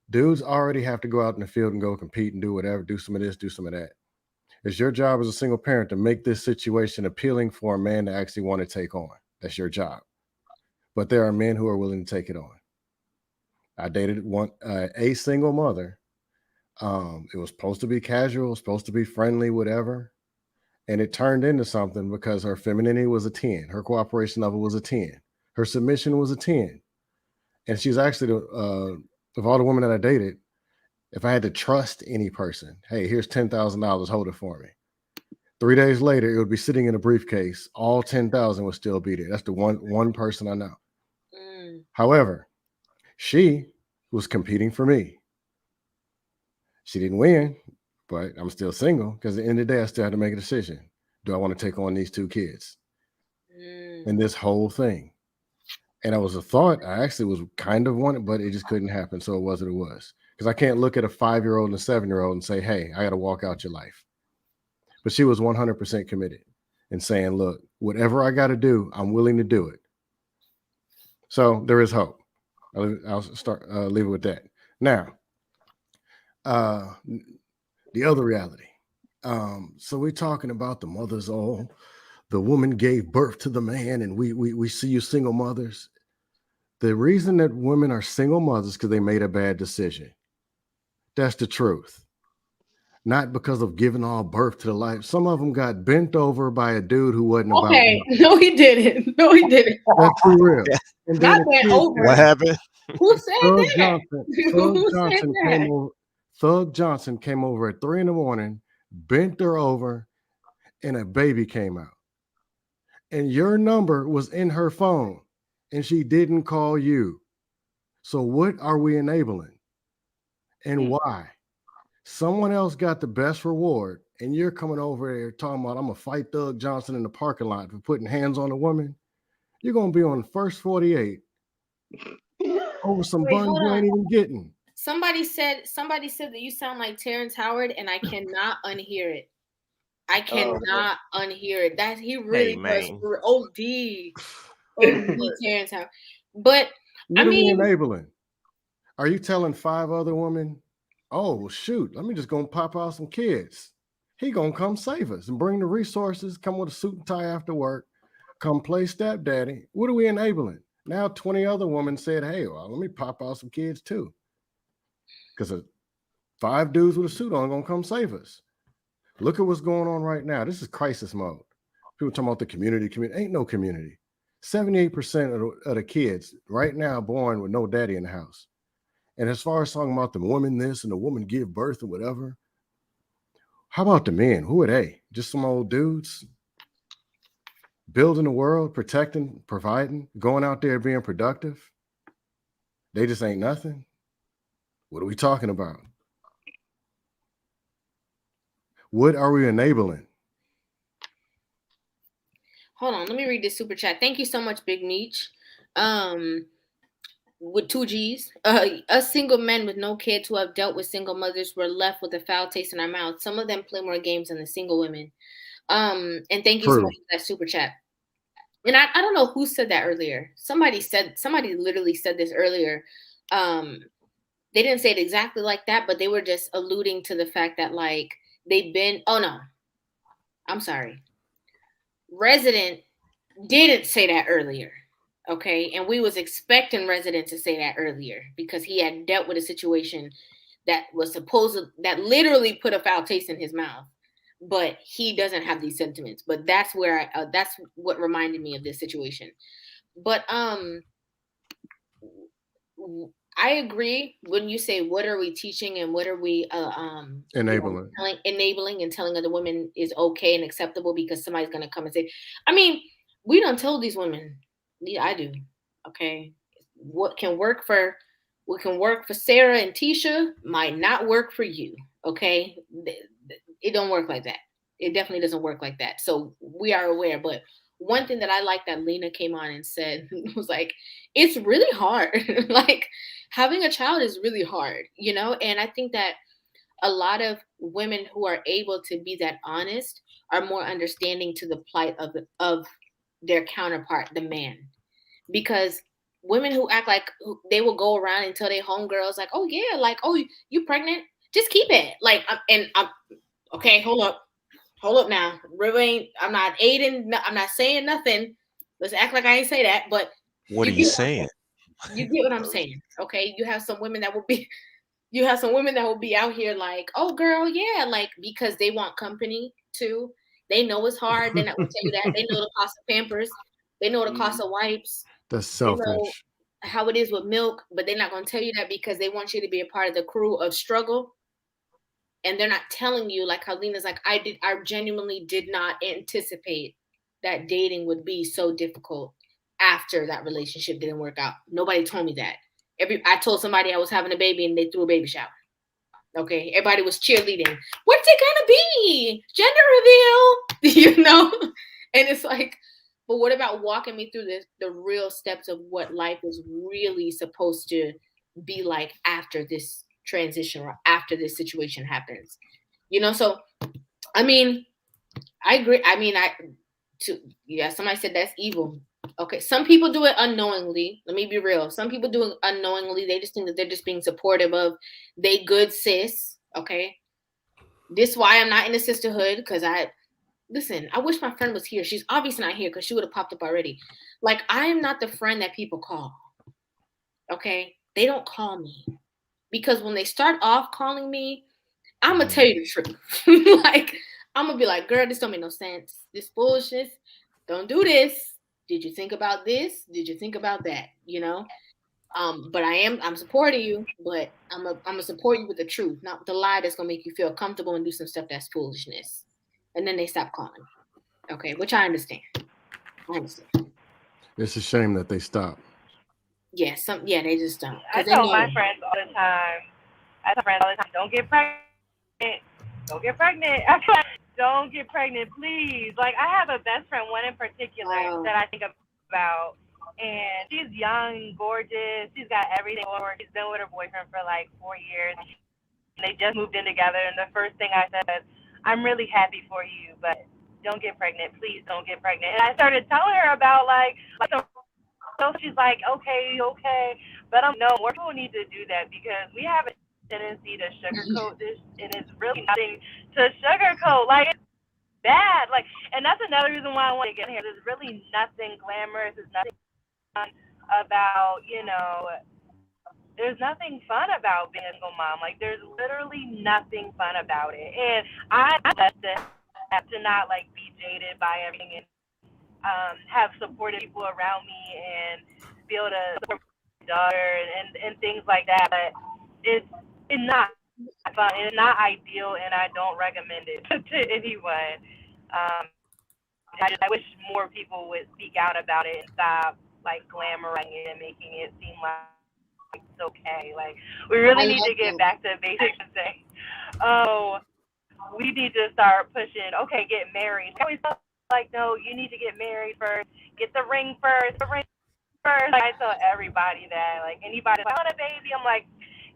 Dudes already have to go out in the field and go compete and do whatever, do some of this, do some of that. It's your job as a single parent to make this situation appealing for a man to actually want to take on. That's your job. But there are men who are willing to take it on. I dated a single mother. It was supposed to be casual, supposed to be friendly, whatever. And it turned into something because her femininity was a 10. Her cooperation level was a 10. Her submission was a 10. And she's actually, of all the women that I dated, if I had to trust any person, hey, here's $10,000, hold it for me. 3 days later, it would be sitting in a briefcase. All 10,000 would still be there. That's the one person I know. However, she was competing for me. She didn't win, but I'm still single because at the end of the day, I still had to make a decision. Do I want to take on these 2 kids and this whole thing? And that was a thought I actually was kind of wanted, but it just couldn't happen. So it was what it was. Because I can't look at a 5-year-old and a 7-year-old and say, hey, I got to walk out your life. But she was 100% committed and saying, look, whatever I got to do, I'm willing to do it. So there is hope. I'll leave it with that. Now, the other reality. So we're talking about the mothers. The woman gave birth to the man, and we see you single mothers. The reason that women are single mothers is because they made a bad decision. That's the truth. Not because of giving all birth to the life. Some of them got bent over by a dude who wasn't about. Okay, no, he didn't. No, he didn't. Let's be real. And then Not bent over. What happened? Who said Thug that? Johnson, Thug Johnson came over at 3 a.m, bent her over, and a baby came out. And your number was in her phone, and she didn't call you. So what are we enabling? And why? Someone else got the best reward, and you're coming over here talking about I'm gonna fight Thug Johnson in the parking lot for putting hands on a woman. You're gonna be on the first 48 over some buns you ain't even getting. Somebody said that you sound like Terrence Howard, and I cannot unhear it. I cannot unhear it. That he really was OD Terrence Howard. But what are we enabling? Are you telling 5 other women, oh, well, shoot, let me just go and pop out some kids. He gonna come save us and bring the resources, come with a suit and tie after work, come play stepdaddy. What are we enabling? Now 20 other women said, hey, well, let me pop out some kids too. Because 5 dudes with a suit on gonna come save us. Look at what's going on right now. This is crisis mode. People talking about the community. Ain't no community. 78% of the kids right now born with no daddy in the house. And as far as talking about the woman this and the woman give birth or whatever, how about the men? Who are they? Just some old dudes building the world, protecting, providing, going out there being productive. They just ain't nothing. What are we talking about? What are we enabling? Hold on, let me read this super chat. Thank you so much, Big Meech. With 2 G's. Us single men with no kids who have dealt with single mothers were left with a foul taste in our mouths. Some of them play more games than the single women. And thank you so much for that super chat. and I don't know who said that earlier. Somebody literally said this earlier. They didn't say it exactly like that, but they were just alluding to the fact that like they've been, oh no, I'm sorry. Resident didn't say that earlier. Okay. And we was expecting Resident to say that earlier because he had dealt with a situation that was that literally put a foul taste in his mouth. But he doesn't have these sentiments. But that's where that's what reminded me of this situation. But I agree when you say what are we teaching and what are we Enabling. enabling and telling other women is okay and acceptable because somebody's gonna come and say, I mean, we don't tell these women. Yeah, I do. Okay. What can work for Sarah and Tisha might not work for you. Okay. It don't work like that. It definitely doesn't work like that. So we are aware. But one thing that I like that Lena came on and said was like, it's really hard. Like having a child is really hard, you know? And I think that a lot of women who are able to be that honest are more understanding to the plight of their counterpart, the man. Because women who act like they will go around and tell their homegirls like, oh yeah, like, oh, you pregnant? Just keep it. Like, I'm okay, hold up now. Rivah I'm not aiding, I'm not saying nothing. Let's act like I ain't say that, but What are you you get saying? you get what I'm saying. Okay. You have some women that will be out here like, oh girl, yeah, like because they want company too. They know it's hard. They're not gonna tell you that. They know the cost of Pampers. They know the cost of wipes. That's They know selfish. how it is with milk, but they're not gonna tell you that because they want you to be a part of the crew of struggle. And they're not telling you, like Helena's like, I genuinely did not anticipate that dating would be so difficult after that relationship didn't work out. Nobody told me that. I told somebody I was having a baby and they threw a baby shower. Okay, everybody was cheerleading. What's it gonna be? Gender reveal, you know? And it's like, but what about walking me through the real steps of what life is really supposed to be like after this transition or after this situation happens? You know, so I mean, I agree. I mean, somebody said that's evil. Okay, some people do it unknowingly. Let me be real. Some people do it unknowingly. They just think that they're just being supportive of they good sis. Okay, this why I'm not in a sisterhood because I wish my friend was here. She's obviously not here because she would have popped up already. Like I am not the friend that people call. Okay, they don't call me because when they start off calling me, I'm gonna tell you the truth. Like I'm gonna be like, girl, this don't make no sense. This foolishness. Don't do this. Did you think about this? Did you think about that? You know. But I'm supporting you, but I'm gonna support you with the truth, not with the lie that's gonna make you feel comfortable and do some stuff that's foolishness. And then they stop calling. Okay, which I understand. It's a shame that they stop. Yeah, they just don't. I Because they tell know. my friends all the time. Don't get pregnant. Don't get pregnant. Don't get pregnant, please. Like I have a best friend, one in particular that I think about, and she's young, gorgeous. She's got everything over. She's been with her boyfriend for like 4 years. And they just moved in together. And the first thing I said, I'm really happy for you, but don't get pregnant, please. Don't get pregnant. And I started telling her about so she's like, okay, but no, more people need to do that because we have a tendency to sugarcoat this, and it's really nothing to sugarcoat. Like it's bad. Like, and that's another reason why I want to get here. There's really nothing glamorous. There's nothing fun about, there's nothing fun about being a single mom. Like, there's literally nothing fun about it. And I'm blessed to have to not like be jaded by everything and have supportive people around me and be able to support my daughter and things like that. But it's not fun. It's not ideal, and I don't recommend it to anyone. I wish more people would speak out about it and stop like glamorizing it and making it seem like it's okay. Like we really need to get back to basics and say, oh, we need to start pushing. Okay, get married. I always felt like, no, you need to get married first. Get the ring first. The ring first. Like, I tell everybody that. Like anybody like, I want a baby. I'm like,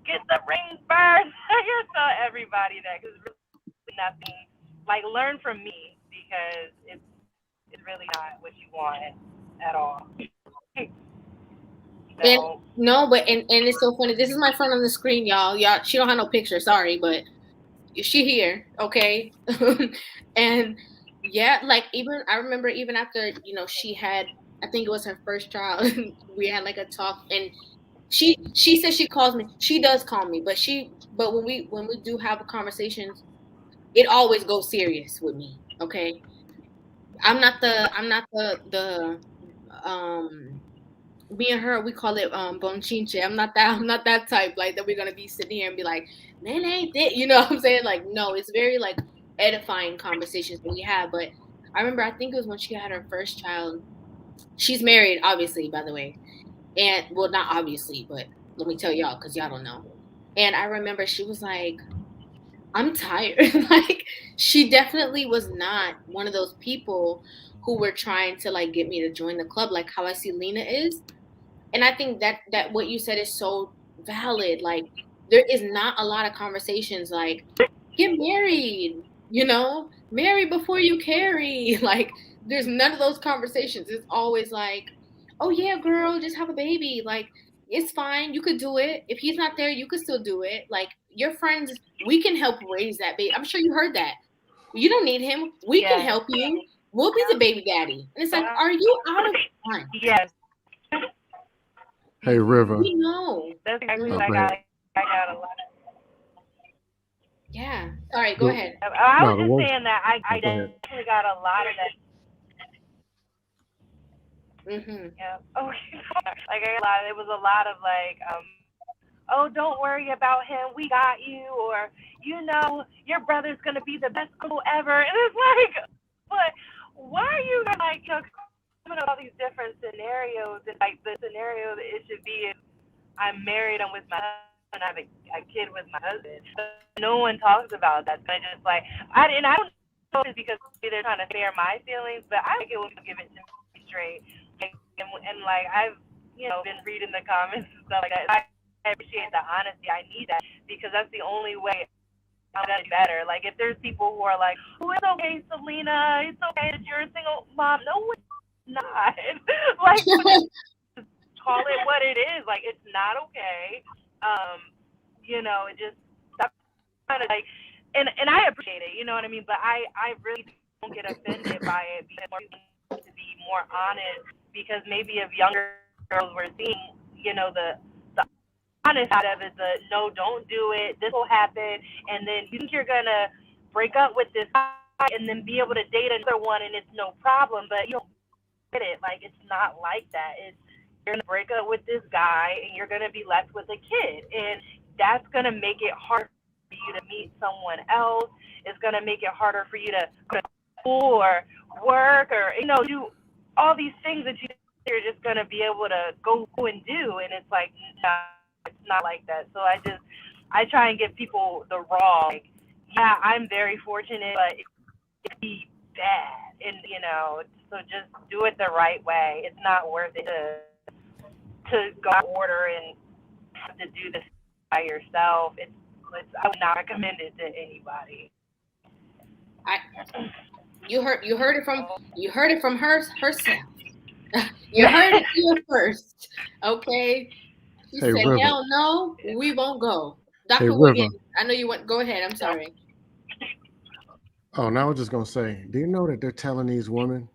get the ring first. I tell everybody that because really nothing. Like learn from me because it's is really not what you want at all. And So no, but and it's so funny. This is my friend on the screen, y'all. She don't have no picture, sorry, but she here, okay? And yeah, like even I remember even after, she had, I think it was her first child, we had like a talk, and she said she calls me. She does call me, but when we do have conversations, it always goes serious with me, okay? I'm not the me and her, we call it bonchinche. I'm not that type like that we're gonna be sitting here and be like, man, ain't that, you know what I'm saying? Like, no, it's very like edifying conversations that we have. But I remember, I think it was when she had her first child. She's married, obviously, by the way. And well, not obviously, but let me tell y'all, because y'all don't know. And I remember she was like, I'm tired. Like, she definitely was not one of those people who were trying to like get me to join the club, like how I see Lena is. And I think that what you said is so valid. Like, there is not a lot of conversations like, get married, marry before you carry. Like, there's none of those conversations. It's always like, oh yeah, girl, just have a baby. Like, it's fine, you could do it. If he's not there, you could still do it. Like, your friends, we can help raise that baby. I'm sure you heard that. You don't need him, we can help you. We'll be the baby daddy. And it's like, are you out of line? Yes. Hey, River. We know. That's exactly Oh, what go ahead. I got a lot of. Yeah. Sorry, go ahead. I was No, just saying that I go ahead. definitely got a lot of that. Yeah. Oh, like it was a lot of like, oh, don't worry about him, we got you, or your brother's gonna be the best uncle ever, and it's like, but why are you like coming up with all these different scenarios? And like the scenario that it should be is I'm married, I'm with my husband, I have a kid with my husband. But no one talks about that. So I just like I don't know if it's because they're trying to spare my feelings, but I think it would give it to me straight. And like I've been reading the comments and stuff like that. I appreciate the honesty. I need that because that's the only way I'm gonna do better. Like if there's people who are like, "Oh, it's okay, Selena. It's okay that you're a single mom." No, it's not. Like just call it what it is. Like it's not okay. It just stop kind of like, and I appreciate it. You know what I mean? But I really don't get offended by it because more people need to be more honest. Because maybe if younger girls were seeing, the honest side of it, the no, don't do it, this will happen, and then you think you're gonna break up with this guy and then be able to date another one and it's no problem, but you don't get it. Like it's not like that. It's you're gonna break up with this guy and you're gonna be left with a kid, and that's gonna make it hard for you to meet someone else. It's gonna make it harder for you to go to school or work or do all these things that you're just going to be able to go and do. And it's like, no, it's not like that. So I try and give people the raw, like, yeah, I'm very fortunate, but it could be bad. And, so just do it the right way. It's not worth it to go out of order and have to do this by yourself. I would not recommend it to anybody. You heard it from herself. You heard it here first, okay? She said, River. hell no, we won't go. Dr. Hey, Williams, I know you want. Go ahead. I'm sorry. Oh, now I was just gonna say, do you know that they're telling these women,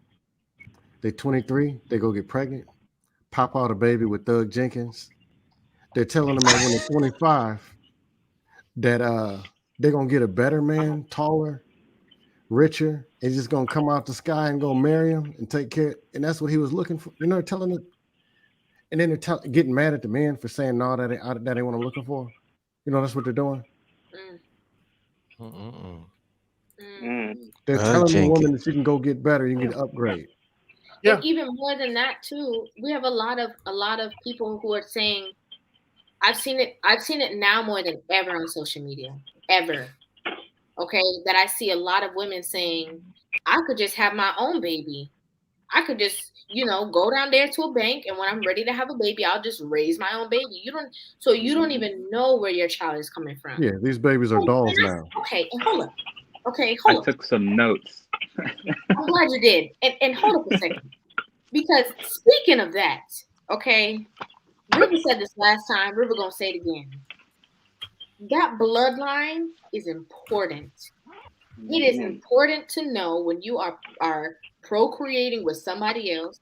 they're 23, they go get pregnant, pop out a baby with Doug Jenkins. They're telling them that when they're 25, that they're gonna get a better man, taller, richer, and just gonna come out the sky and go marry him and take care. And that's what he was looking for. They're telling it, and then they're getting mad at the men for saying no, that ain't what I'm looking for. That's what they're doing. They're telling the woman that she can go get better, you can upgrade. Yeah. And even more than that too, we have a lot of people who are saying, I've seen it now more than ever on social media, ever. Okay, that I see a lot of women saying, I could just have my own baby. I could just, go down there to a bank, and when I'm ready to have a baby, I'll just raise my own baby. You don't even know where your child is coming from. Yeah, these babies are dolls now. Okay, and hold up. Okay, I hold up. took some notes. I'm glad you did. And hold up a second. Because speaking of that, okay, River said this last time. River gonna say it again. That bloodline is important. It is important to know when you are procreating with somebody else.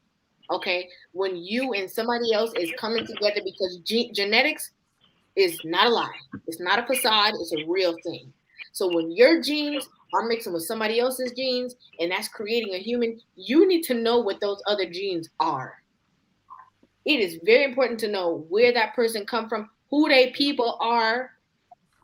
Okay, when you and somebody else is coming together, because genetics is not a lie. It's not a facade. It's a real thing. So when your genes are mixing with somebody else's genes and that's creating a human, you need to know what those other genes are. It is very important to know where that person come from, who they people are.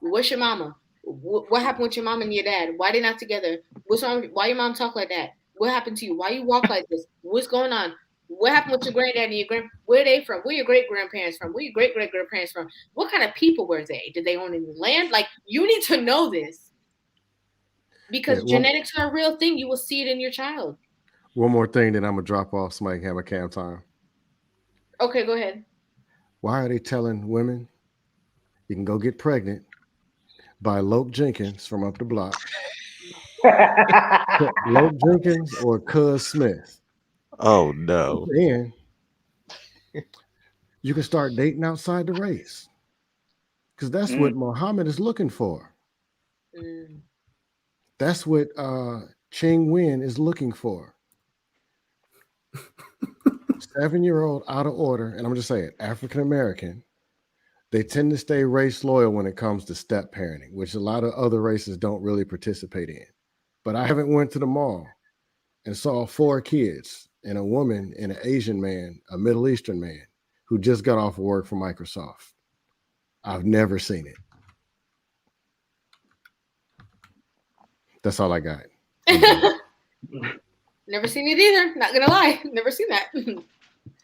What's your mama? What happened with your mom and your dad? Why they not together? What's wrong? Why your mom talk like that? What happened to you? Why you walk like this? What's going on? What happened with your granddad and your where they from? Where your great grandparents from? Where your great great grandparents from? What kind of people were they? Did they own any land? Like, you need to know this, because genetics are a real thing. You will see it in your child. One more thing, then I'm gonna drop off so I can have a cam time. Okay, go ahead. Why are they telling women you can go get pregnant by Lope Jenkins from up the block? Lope Jenkins or Cuz Smith? Oh no. And you can start dating outside the race, because that's what Muhammad is looking for. That's what Ching Wen is looking for. 7-year-old out of order, and I'm just saying, African American. They tend to stay race loyal when it comes to step parenting, which a lot of other races don't really participate in. But I haven't went to the mall and saw 4 kids and a woman and an Asian man, a Middle Eastern man, who just got off of work for Microsoft. I've never seen it. That's all I got. Never seen it either. Not gonna lie. Never seen that.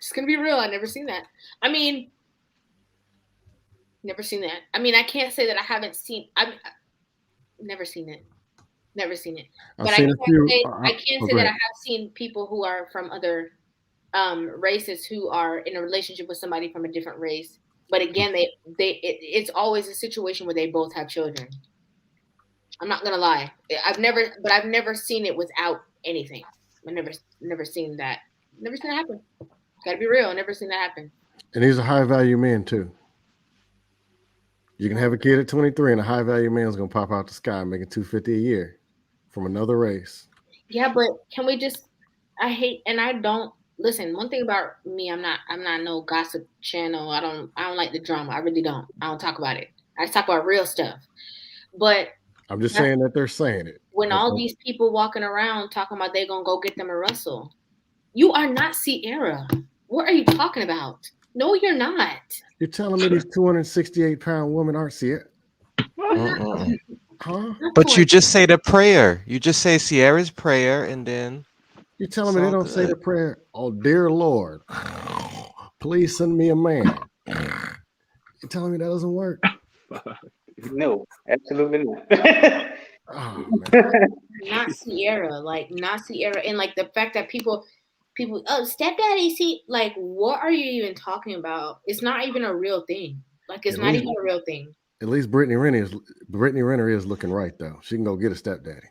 Just gonna be real. I never seen that. I mean, never seen that. I mean, I can't say that I haven't seen. I've never seen it. Never seen it. But I can't say that I have seen people who are from other races who are in a relationship with somebody from a different race. But again, it's always a situation where they both have children. I'm not gonna lie. I've never seen it without anything. I've never seen that. Never seen that happen. Gotta be real. Never seen that happen. And these are high value men too. You can have a kid at 23 and a high value man is gonna pop out the sky making $250 a year from another race. Yeah, but can we just? I hate, and I don't listen. One thing about me, I'm not no gossip channel. I don't like the drama. I really don't. I don't talk about it. I talk about real stuff. But I'm just saying that they're saying it. When all these people walking around talking about they're gonna go get them a Russell, you are not Sierra. What are you talking about? No, you're not. You're telling me these 268-pound women aren't Sierra? Huh? But you just say the prayer. You just say Sierra's prayer, and then you're telling me they don't say the prayer. Oh, dear Lord, please send me a man. You're telling me that doesn't work? No, absolutely not. Oh, not Sierra, and like the fact that people, oh, stepdaddy, see, like, what are you even talking about? It's not even a real thing. Like, it's not even a real thing. At least Brittany Renner is looking right though. She can go get a stepdaddy.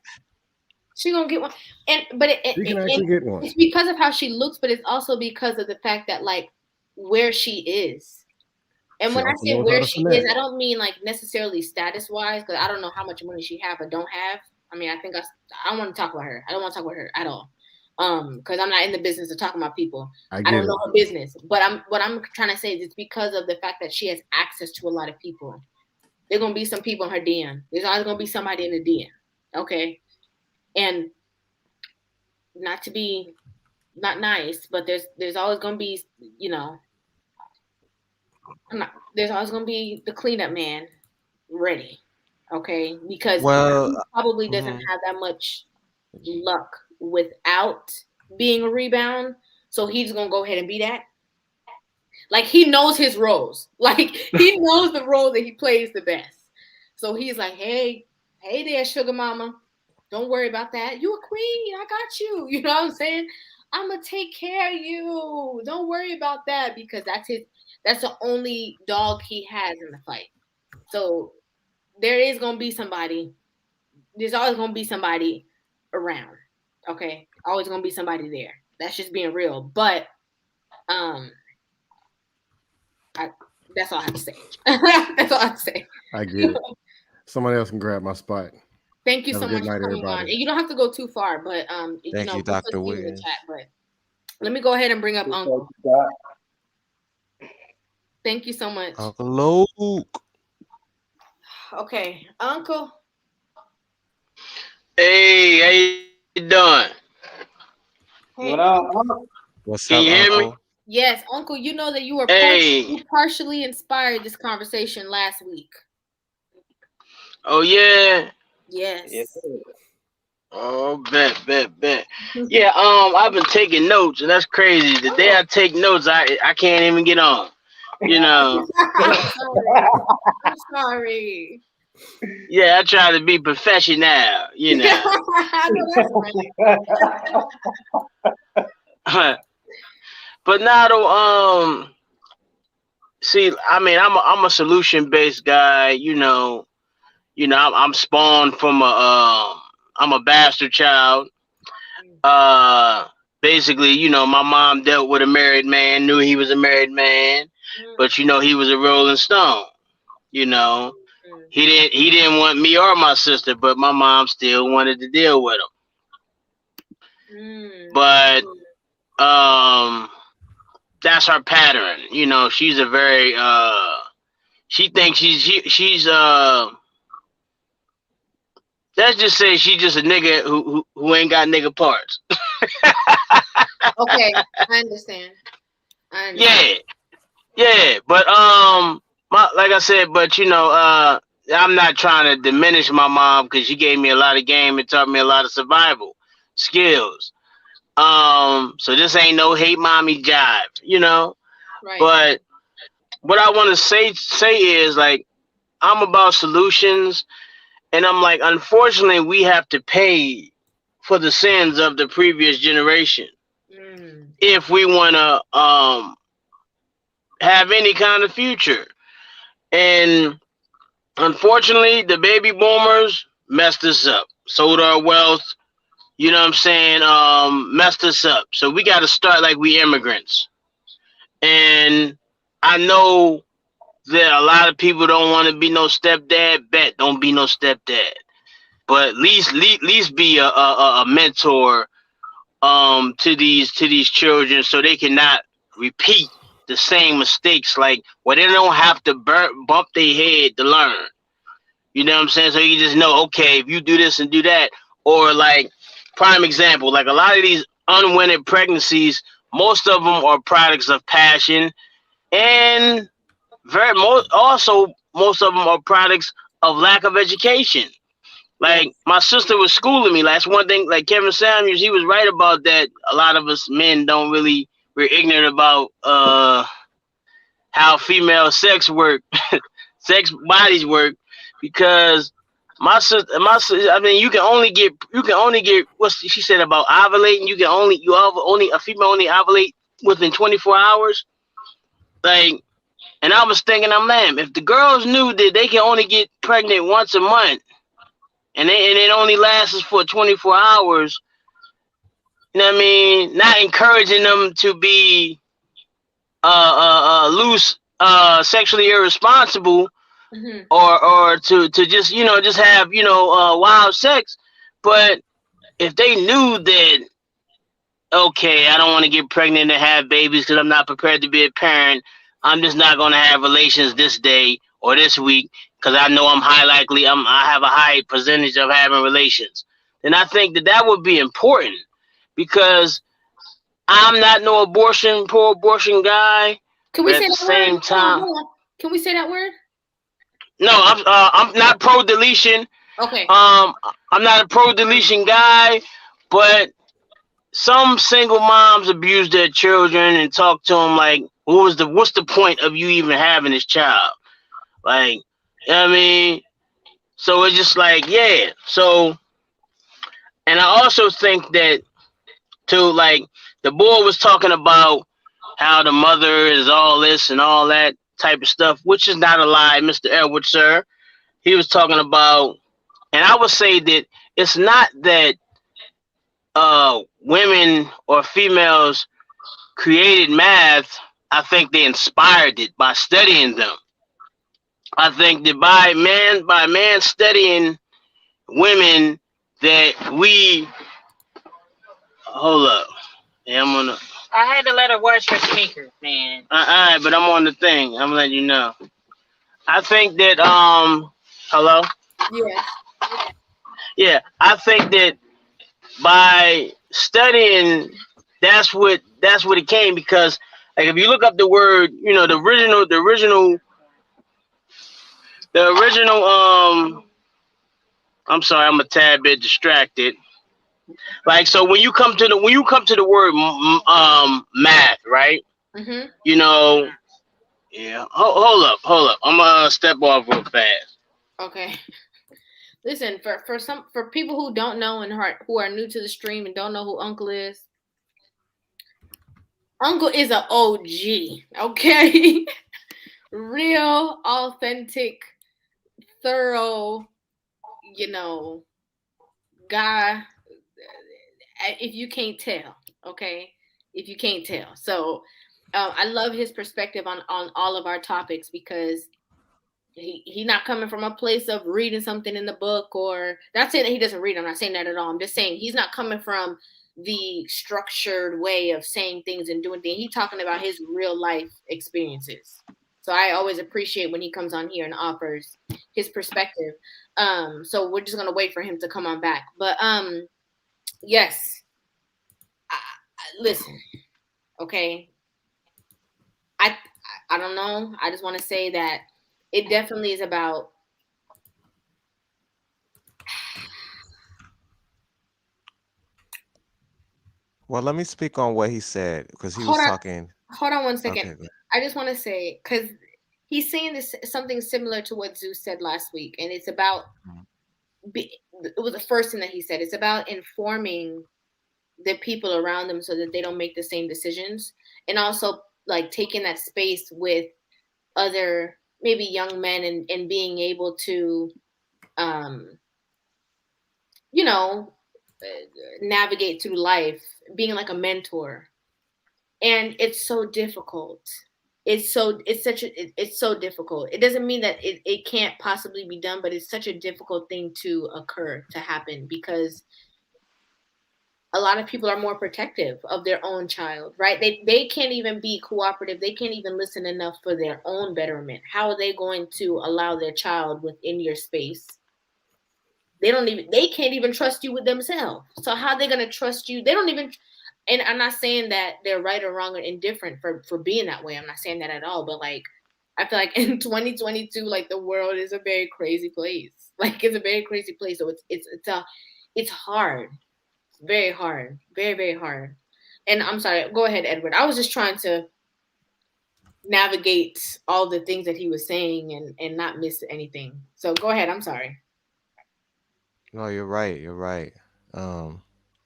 She gonna get one, she can actually get one. It's because of how she looks, but it's also because of the fact that, like, where she is. And when I say where she is, I don't mean like necessarily status wise, because I don't know how much money she have or don't have. I mean, I don't want to talk about her. I don't want to talk about her at all, because I'm not in the business of talking about people. I don't know her business, but what I'm trying to say is it's because of the fact that she has access to a lot of people. There's gonna be some people in her DM. There's always gonna be somebody in the DM. Okay, and not to be not nice, but there's always gonna be, you know. There's always going to be the cleanup man ready, okay? Because he probably doesn't have that much luck without being a rebound, so he's going to go ahead and be that. Like, he knows his roles. Like, he knows the role that he plays the best. So he's like, hey there, sugar mama. Don't worry about that. You a queen. I got you. You know what I'm saying? I'm going to take care of you. Don't worry about that, because that's the only dog he has in the fight. So there is going to be somebody there's always gonna be somebody around. Okay, always gonna be somebody there. That's just being real. But that's all I have to say. That's all I have to say. I get it. Somebody else can grab my spot. Thank you Have so a good much night, for coming on. everybody. And you don't have to go too far, but Thank you, we'll put Dr. you in the Wiz. chat. But let me go ahead and bring up Uncle. Thank you so much. Uncle Luke. Okay, Uncle. Hey, how you doing? Hey, What up? What's Can up, you hear me? Uncle? yes, Uncle. You know that you were Hey. partially inspired this conversation last week. Oh yeah. Yes. Oh, bet. Yeah, I've been taking notes, and that's crazy. The day I take notes, I can't even get on. You know. I'm sorry. Yeah, I try to be professional. You know. I know that's right. But now though, see, I mean, I'm a solution based guy. I'm spawned from I'm a bastard child. Basically, my mom dealt with a married man, knew he was a married man, but he was a Rolling Stone. He didn't want me or my sister, but my mom still wanted to deal with him. But that's her pattern. She's a very she thinks she's let's just say she's just a nigga who ain't got nigga parts. Okay, I understand. Yeah, but like I said, but I'm not trying to diminish my mom because she gave me a lot of game and taught me a lot of survival skills. So this ain't no hate mommy jive, Right. But what I want to say is like I'm about solutions, and I'm like, unfortunately, we have to pay for the sins of the previous generation if we want to have any kind of future. And unfortunately, the baby boomers messed us up, sold our wealth, you know what I'm saying, messed us up. So we got to start like we immigrants. And I know that a lot of people don't want to be no stepdad. Bet, don't be no stepdad. But at least be a mentor to these children so they cannot repeat the same mistakes, like where they don't have to bump their head to learn. You know what I'm saying? So you just know, okay, if you do this and do that, or like prime example, like a lot of these unwanted pregnancies, most of them are products of passion, and most of them are products of lack of education. Like my sister was schooling me. That's one thing. Like Kevin Samuels, he was right about that. A lot of us men we're ignorant about how female sex sex bodies work, because my sister. I mean, you can only get what she said about ovulating. A female only ovulate within 24 hours. Like, and I was thinking, if the girls knew that they can only get pregnant once a month, and it only lasts for 24 hours, you know what I mean? Not encouraging them to be loose, sexually irresponsible, or to just just have wild sex. But if they knew that, okay, I don't want to get pregnant and have babies because I'm not prepared to be a parent, I'm just not going to have relations this day or this week because I know I have a high percentage of having relations. Then I think that would be important, because I'm not no pro abortion guy. Can we But say at the that same word? time, Can we say that word? no, I'm not pro deletion. Okay. I'm not a pro deletion guy, but some single moms abuse their children and talk to them like, what's the point of you even having this child? Like, you know what I mean? So it's just like, yeah. So, and I also think that too, like the boy was talking about how the mother is all this and all that type of stuff, which is not a lie, Mr. Edward, sir. He was talking about And I would say that it's not that women or females created math. I think they inspired it by studying them. I think that by man studying women, that we hold up. Yeah, I'm on the. I had to let her wash her sneakers, man. All right, but I'm on the thing. I'm letting you know. I think that hello. Yes. Yeah, I think that by studying, that's what it came, because like if you look up the word, the original I'm sorry, I'm a tad bit distracted. Like, so when you come to the word math, right? Mm-hmm. You know, yeah. Hold up. I'm gonna step off real fast. Okay. Listen, for people who don't know and who are new to the stream and don't know who Uncle is, Uncle is an OG, okay? Real, authentic, thorough, guy. If you can't tell, okay? If you can't tell. So I love his perspective on all of our topics, because he not coming from a place of reading something in the book, or not saying that he doesn't read. I'm not saying that at all. I'm just saying he's not coming from the structured way of saying things and doing things. He's talking about his real life experiences. So I always appreciate when he comes on here and offers his perspective. So we're just gonna wait for him to come on back. But yes, listen, okay. I don't know. I just want to say that it definitely is about. Well, let me speak on what he said, because he was Hold on. talking. Hold on one second. Okay, good. I just want to say, because he's saying this something similar to what Zeus said last week, and it's about. It was the first thing that he said. It's about informing the people around them so that they don't make the same decisions, and also like taking that space with other maybe young men, and being able to, um, you know, navigate through life, being like a mentor. And it's so difficult. It's so difficult. It doesn't mean that it can't possibly be done, but it's such a difficult thing to happen, because a lot of people are more protective of their own child, right? They can't even be cooperative. They can't even listen enough for their own betterment. How are they going to allow their child within your space? They can't even trust you with themselves. So how are they going to trust you? They don't even. And I'm not saying that they're right or wrong or indifferent for being that way. I'm not saying that at all. But like, I feel like in 2022, like the world is a very crazy place. Like it's a very crazy place. So it's hard. It's very hard. Very, very hard. And I'm sorry. Go ahead, Edward. I was just trying to navigate all the things that he was saying and not miss anything. So go ahead. I'm sorry. No, you're right. You're right.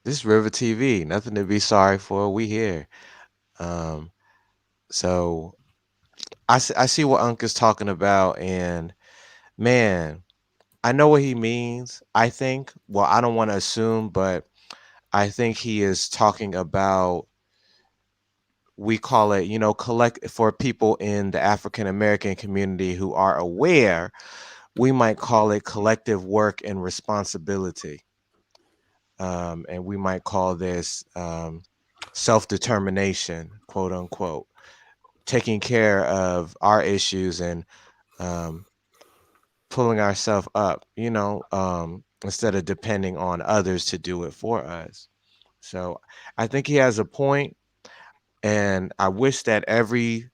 This is River TV. Nothing to be sorry for. We here. Um, so I see what Unc is talking about, and man, I know what he means. I think. Well, I don't want to assume, but I think he is talking about, we call it, collect, for people in the African American community who are aware, we might call it collective work and responsibility. And we might call this self-determination, quote unquote, taking care of our issues and pulling ourselves up, instead of depending on others to do it for us. So I think he has a point, and I wish that every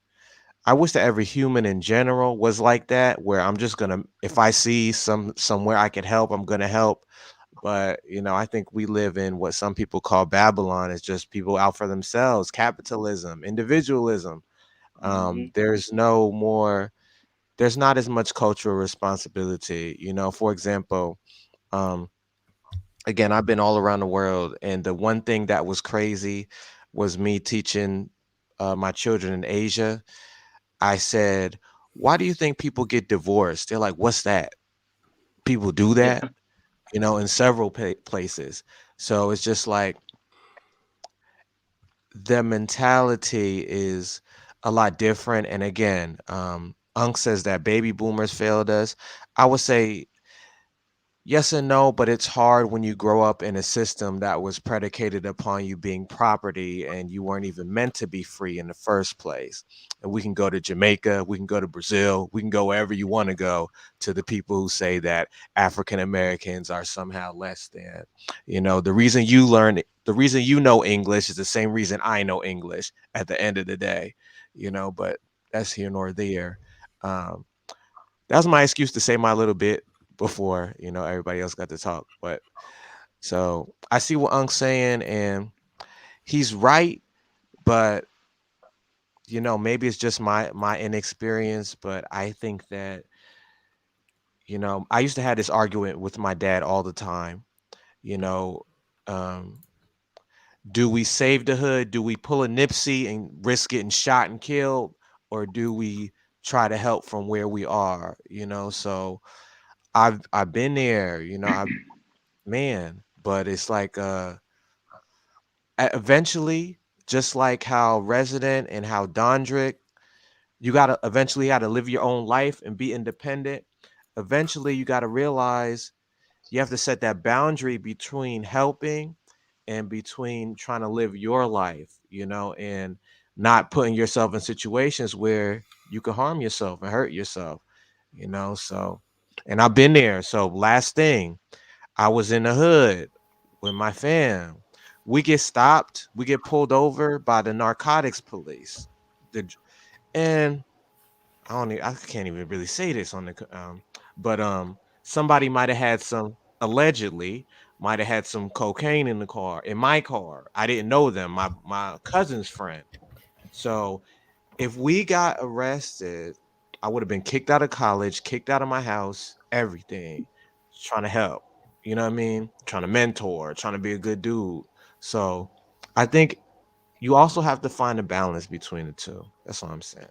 human in general was like that, where I'm just gonna, if I see somewhere I can help, I'm gonna help. But I think we live in what some people call Babylon. It's just people out for themselves, capitalism, individualism. Mm-hmm. There's not as much cultural responsibility. For example, um, again, I've been all around the world, and the one thing that was crazy was me teaching my children in Asia. I said, "Why do you think people get divorced?" They're like, "What's that? People do Yeah. that?" in several places. So it's just like the mentality is a lot different. And again, Unc says that baby boomers failed us. I would say yes and no, but it's hard when you grow up in a system that was predicated upon you being property and you weren't even meant to be free in the first place. And we can go to Jamaica, we can go to Brazil, we can go wherever you want to go, to the people who say that African Americans are somehow less than. The reason the reason you know English is the same reason I know English at the end of the day, but that's here nor there. Um, that's my excuse to say my little bit before everybody else got to talk. But so I see what Unc's saying, and he's right. But maybe it's just my inexperience. But I think that I used to have this argument with my dad all the time. You know, um, do we save the hood? Do we pull a Nipsey and risk getting shot and killed, or do we try to help from where we are? So I've been there, man, but it's like eventually, just like how Resident and how Dondrick, you gotta eventually had to live your own life and be independent. Eventually you gotta realize you have to set that boundary between helping and between trying to live your life, and not putting yourself in situations where you can harm yourself and hurt yourself, so and I've been there. So last thing, I was in the hood with my fam. We get stopped, we get pulled over by the narcotics police. And I can't even really say this on but somebody might have had allegedly might have had some cocaine in the car, in my car. I didn't know them, my cousin's friend. So if we got arrested, I would have been kicked out of college, kicked out of my house, everything. Trying to help. You know what I mean? Trying to mentor, trying to be a good dude. So I think you also have to find a balance between the two. That's all I'm saying.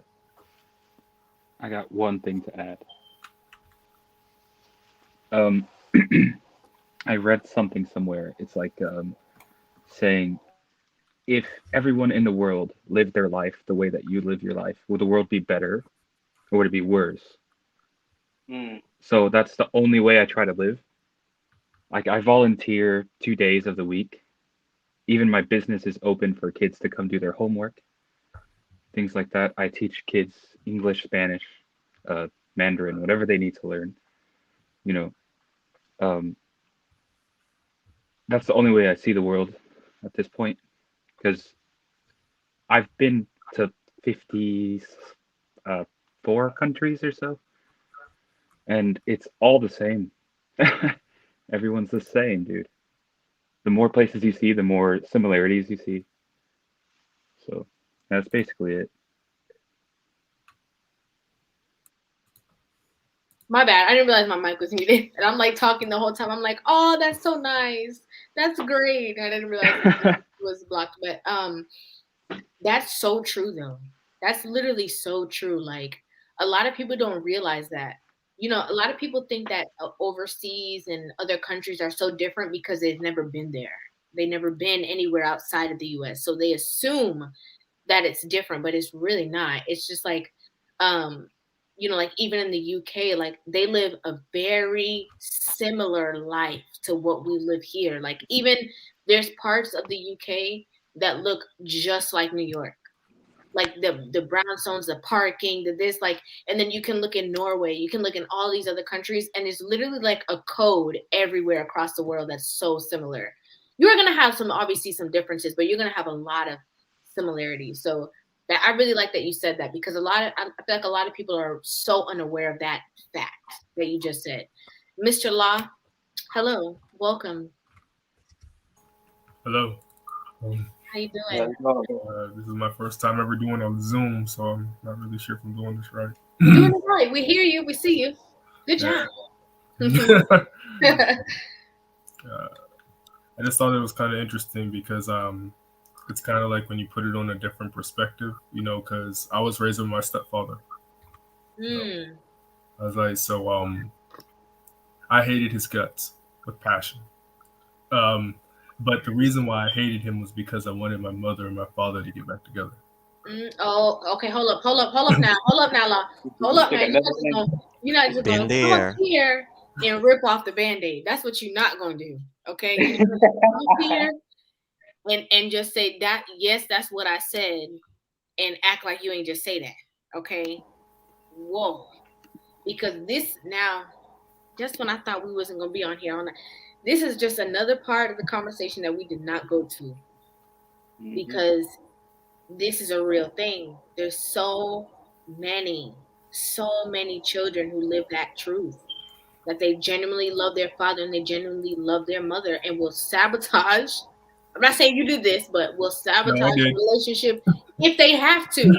I got one thing to add. Um, I read something somewhere. It's like saying, if everyone in the world lived their life the way that you live your life, would the world be better or would it be worse? Mm. So that's the only way I try to live. Like, I volunteer 2 days of the week. Even my business is open for kids to come do their homework, things like that. I teach kids English, Spanish, Mandarin, whatever they need to learn. You know, um, that's the only way I see the world at this point, because I've been to 54 countries or so, and it's all the same. Everyone's the same, dude. The more places you see, the more similarities you see. So that's basically it. My bad. I didn't realize my mic was muted. And I'm like talking the whole time. I'm like, oh, that's so nice. That's great. I didn't realize it was blocked. But that's so true though. That's literally so true. Like, a lot of people don't realize that. A lot of people think that overseas and other countries are so different because they've never been there. They've never been anywhere outside of the US. So they assume that it's different, but it's really not. It's just like, um, like even in the UK, like they live a very similar life to what we live here. Like even there's parts of the UK that look just like New York, like the brownstones, the parking, the this, like, and then you can look in Norway, you can look in all these other countries, and it's literally like a code everywhere across the world that's so similar. You're gonna have obviously some differences, but you're gonna have a lot of similarities. So that I really like that you said that, because I feel like a lot of people are so unaware of that fact that you just said. Mr. Law, hello, welcome. Hello. How you Yeah, doing? no. This is my first time ever doing on Zoom, so I'm not really sure if I'm doing this right. You're doing it right. We hear you. We see you. Good job. I just thought it was kind of interesting because it's kind of like when you put it on a different perspective, because I was raised with my stepfather. I was like, so I hated his guts. with passion. But the reason why I hated him was because I wanted my mother and my father to get back together. Oh, okay. Hold up now. Law. Hold up now. You're not just Been gonna come up there. here and rip off the Band-Aid. That's what you're not gonna do. Okay. You're gonna come up here and just say that, yes, that's what I said, and act like you ain't just say that. Okay. Whoa. Because this now, just when I thought we wasn't gonna be on here on that, this is just another part of the conversation that we did not go to. Because this is a real thing. There's so many children who live that truth, that they genuinely love their father and they genuinely love their mother, and will sabotage. I'm not saying you do this, but will sabotage the relationship if they have to,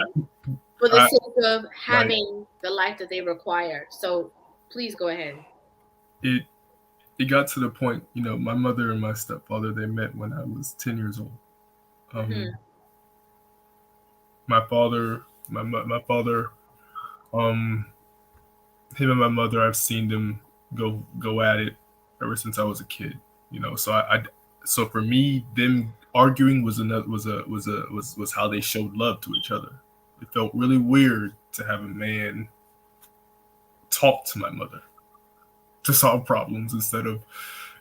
for the sake of having the life that they require. So please go ahead. It got to the point, my mother and my stepfather, they met when I was 10 years old. My father, him and my mother, I've seen them go at it ever since I was a kid. So for me, them arguing was how they showed love to each other. It felt really weird to have a man talk to my mother to solve problems instead of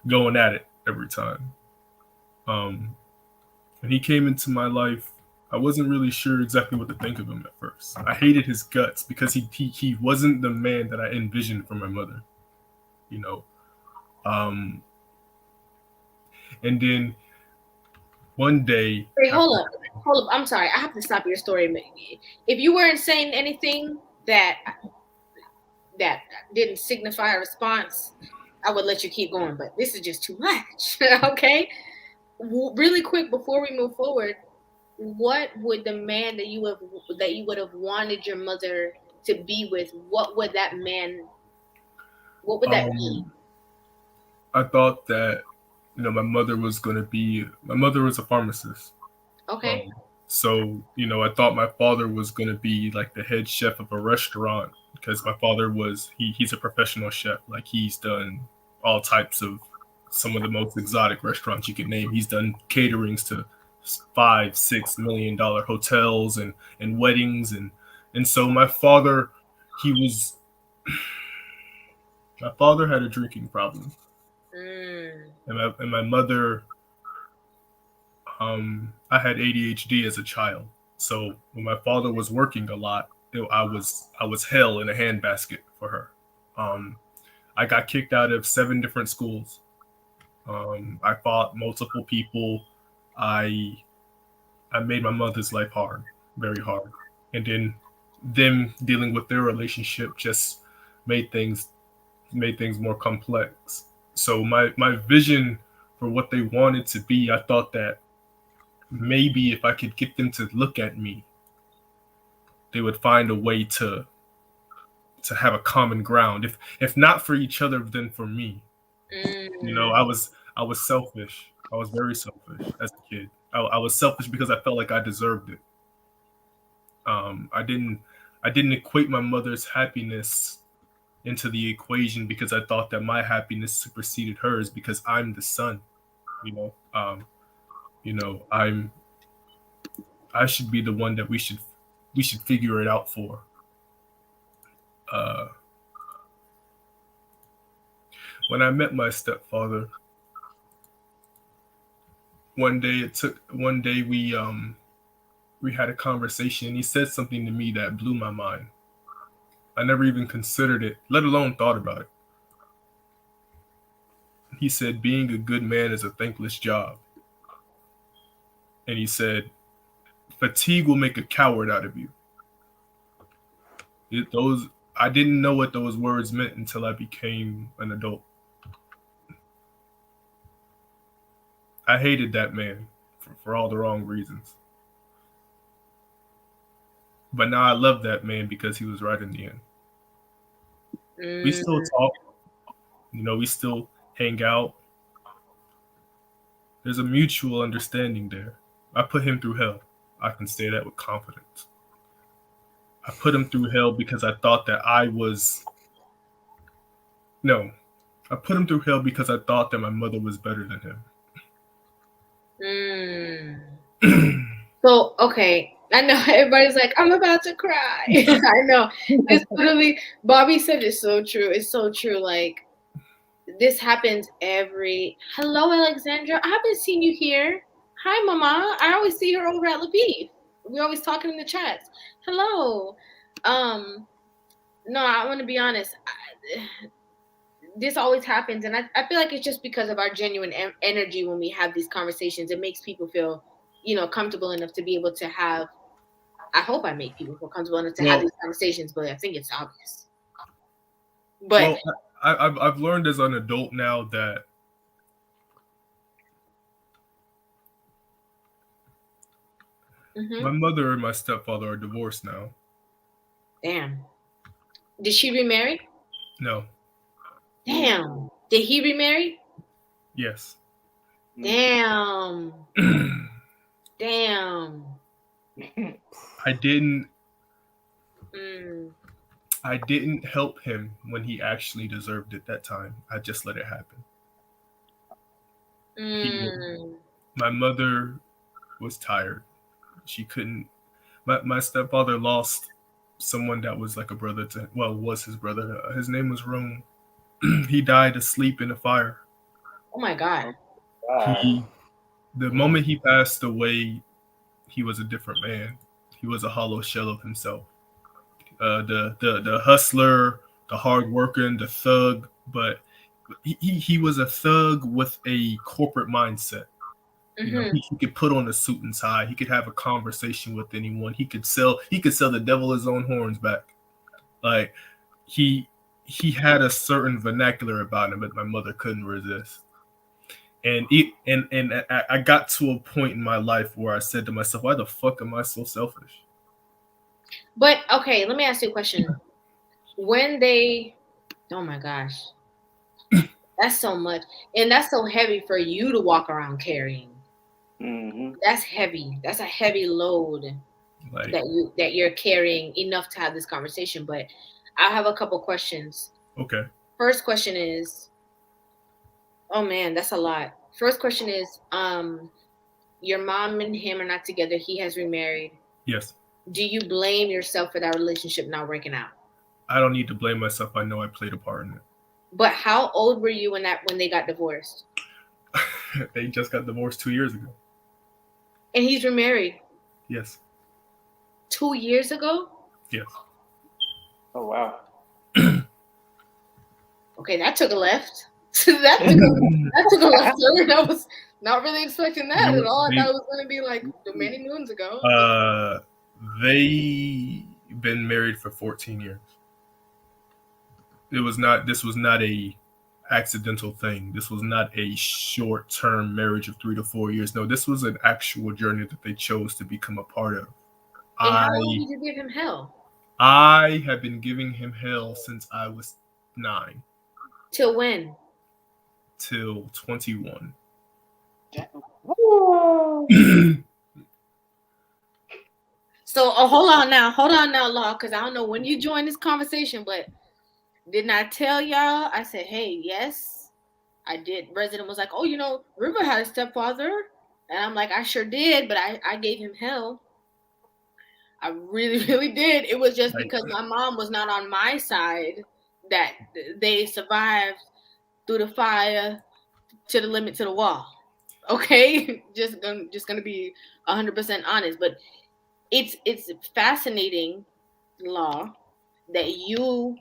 going at it every time. When he came into my life, I wasn't really sure exactly what to think of him at first. I hated his guts because he wasn't the man that I envisioned for my mother, And then one day, hey, hold up. I'm sorry. I have to stop your story. If you weren't saying anything that didn't signify a response, I would let you keep going. But this is just too much. Okay. Really quick before we move forward, what would the man that you would have wanted your mother to be with? What would that mean? I thought that my mother was a pharmacist. Okay. So I thought my father was going to be like the head chef of a restaurant, because my father he's a professional chef. Like, he's done all types of some of the most exotic restaurants you can name. He's done caterings to $5-6 million hotels and weddings, and so my father had a drinking problem, and my mother, I had ADHD as a child, so when my father was working a lot, I was hell in a handbasket for her. I got kicked out of 7 different schools. I fought multiple people. I made my mother's life hard, very hard. And then them dealing with their relationship just made things more complex. So my vision for what they wanted to be, I thought that maybe if I could get them to look at me, they would find a way to have a common ground. If not for each other, then for me. I was selfish. I was very selfish as a kid. I was selfish because I felt like I deserved it. I didn't equate my mother's happiness into the equation because I thought that my happiness superseded hers because I'm the son. I should be the one that we should figure it out for. When I met my stepfather, one day we had a conversation, and he said something to me that blew my mind. I never even considered it, let alone thought about it. He said, being a good man is a thankless job. And he said, fatigue will make a coward out of you. I didn't know what those words meant until I became an adult. I hated that man for all the wrong reasons. But now I love that man because he was right in the end. We still talk. We still hang out. There's a mutual understanding there. I put him through hell. I can say that with confidence. I put him through hell because I thought that I put him through hell because I thought that my mother was better than him. So, okay. I know everybody's like, I'm about to cry. I know. It's literally, Bobby said it's so true. It's so true. Like, this happens hello, Alexandra. I haven't seen you here. Hi, Mama. I always see her over at Labeef. We're always talking in the chats. Hello. No, I want to be honest. This always happens, and I feel like it's just because of our genuine energy when we have these conversations. It makes people feel, comfortable enough to be able to have. I hope I make people feel comfortable enough to have these conversations, but I think it's obvious. But I've learned as an adult now that my mother and my stepfather are divorced now. Damn. Did she remarry? No. Damn. Did he remarry? Yes. Damn. Damn. I didn't help him when he actually deserved it that time. I just let it happen. My mother was tired. She couldn't. My stepfather lost someone that was like a brother to, was his brother. His name was Rome. He died asleep in a fire. Oh my God. The moment he passed away, he was a different man. He was a hollow shell of himself. The hustler, the hard worker, the thug, but he was a thug with a corporate mindset. He could put on a suit and tie. He could have a conversation with anyone. He could sell the devil his own horns back. Like he had a certain vernacular about him that my mother couldn't resist. And I got to a point in my life where I said to myself, why the fuck am I so selfish? But okay, let me ask you a question. Oh my gosh, that's so much, and that's so heavy for you to walk around carrying. That's heavy. That's a heavy load that you're carrying enough to have this conversation. But I have a couple questions. Okay. First question is, oh man, that's a lot. First question is, your mom and him are not together. He has remarried. Yes. Do you blame yourself for that relationship not working out? I don't need to blame myself. I know I played a part in it. But how old were you when they got divorced? They just got divorced 2 years ago. And he's remarried? Yes. 2 years ago? Yes. Oh, wow. Okay, that took a left. that took a left turn. I was not really expecting that at all. I thought it was going to be like many moons ago. They been married for 14 years. This was not a accidental thing. This was not a short-term marriage of 3 to 4 years. No, this was an actual journey that they chose to become a part of. And how long did you give him hell? I have been giving him hell since I was 9. Till when? Till 21. So, hold on now, Law, because I don't know when you joined this conversation, but didn't I tell y'all? I said, hey, yes, I did. Resident was like, oh, Rivah had a stepfather. And I'm like, I sure did, but I gave him hell. I really, really did. It was just because my mom was not on my side that they survived through the fire to the limit to the wall. Okay? just gonna be 100% honest. But it's fascinating, Law, that you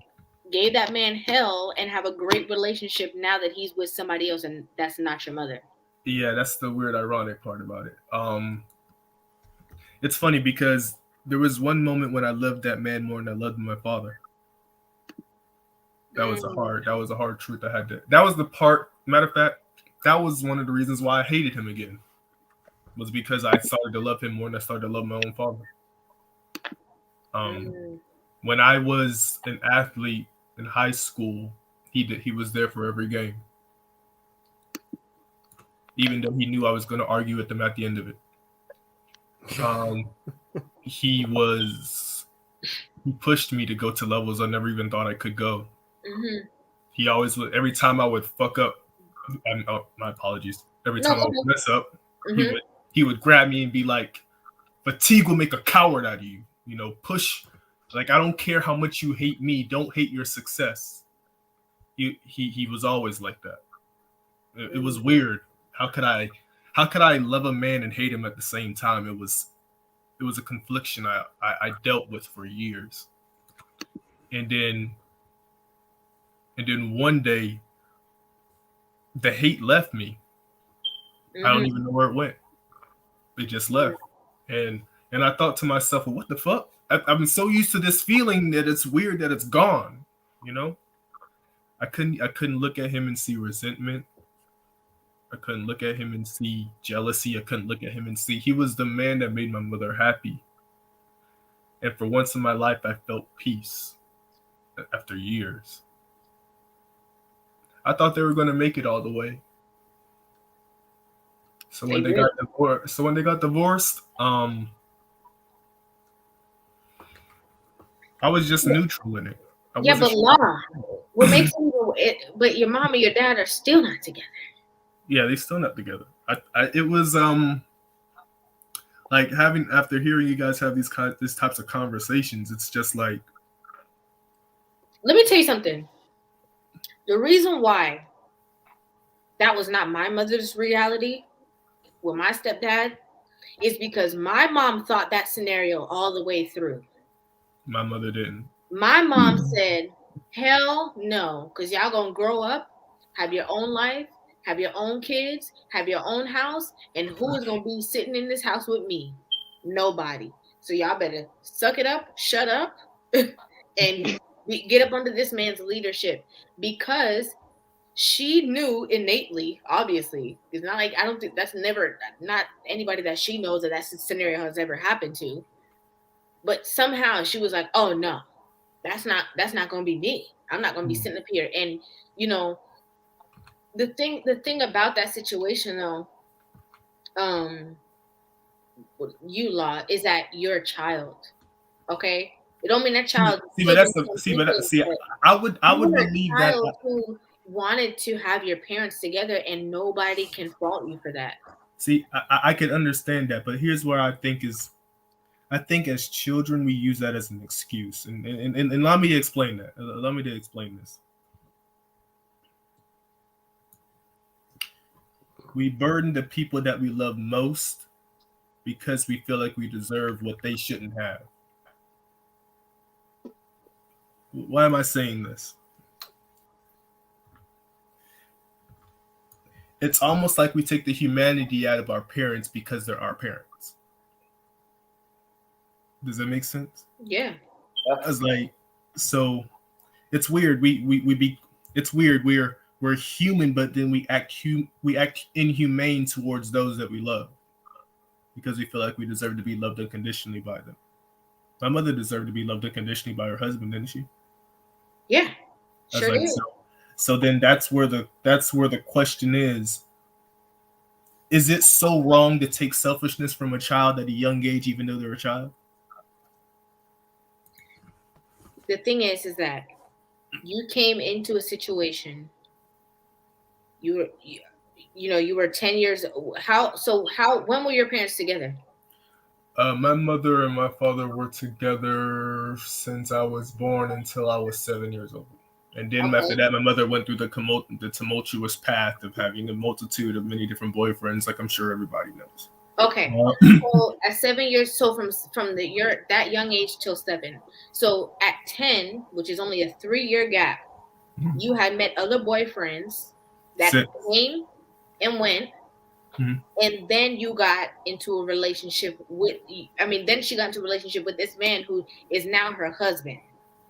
gave that man hell and have a great relationship now that he's with somebody else and that's not your mother. Yeah, that's the weird, ironic part about it. It's funny because there was one moment when I loved that man more than I loved my father. That was a hard truth I had to. That was the part. Matter of fact, that was one of the reasons why I hated him again. Was because I started to love him more than I started to love my own father. When I was an athlete in high school, he was there for every game, even though he knew I was going to argue with them at the end of it. He pushed me to go to levels I never even thought I could go. he always would. Every time I would fuck up, my apologies. Every time I would mess up, he would grab me and be like, "Fatigue will make a coward out of you. You know, push. Like, I don't care how much you hate me. Don't hate your success." He was always like that. It was weird. How could I love a man and hate him at the same time? It was a confliction I dealt with for years. And then one day the hate left me. I don't even know where it went. It just left. And I thought to myself, well, what the fuck? I've been so used to this feeling that it's weird that it's gone, you know? I couldn't look at him and see resentment. I couldn't look at him and see jealousy. I couldn't look at him and see he was the man that made my mother happy. And for once in my life, I felt peace after years. I thought they were going to make it all the way. So when they got divorced, I was just neutral in it. Yeah, but law. What makes but your mom and your dad are still not together. Yeah, they still not together. It was like after hearing you guys have these types of conversations, it's just like. Let me tell you something. The reason why that was not my mother's reality with my stepdad is because my mom thought that scenario all the way through. My mother didn't. My mom said, hell no, because y'all gonna grow up, have your own life, have your own kids, have your own house, and who is gonna be sitting in this house with me? Nobody. So y'all better suck it up, shut up, and get up under this man's leadership, because she knew innately, obviously. It's not like, I don't think that's not anybody that she knows that scenario has ever happened to. But somehow she was like, oh no, that's not going to be me. I'm not going to be sitting up here. And, you know, the thing about that situation though, you law, is that you're a child. Okay. It don't mean that child. I would believe that who wanted to have your parents together, and nobody can fault you for that. See, I can understand that, but here's where I think as children we use that as an excuse, and allow me to explain that. Allow me to explain this. We burden the people that we love most because we feel like we deserve what they shouldn't have. Why am I saying this? It's almost like we take the humanity out of our parents because they're our parents. Does that make sense? Yeah. It's like, so it's weird. It's weird. We're human, but then we act inhumane towards those that we love because we feel like we deserve to be loved unconditionally by them. My mother deserved to be loved unconditionally by her husband, didn't she? Yeah, sure did. So then that's where the question is it so wrong to take selfishness from a child at a young age, even though they're a child? The thing is that you came into a situation. You were 10 years. When were your parents together? My mother and my father were together since I was born until I was 7 years old. And then after that, my mother went through the tumultuous path of having a multitude of many different boyfriends, like I'm sure everybody knows. Okay. So at 7 years, so from that young age till 7. So at 10, which is only a 3-year gap, you had met other boyfriends that came and went. Mm-hmm. And then you got into a relationship then she got into a relationship with this man who is now her husband.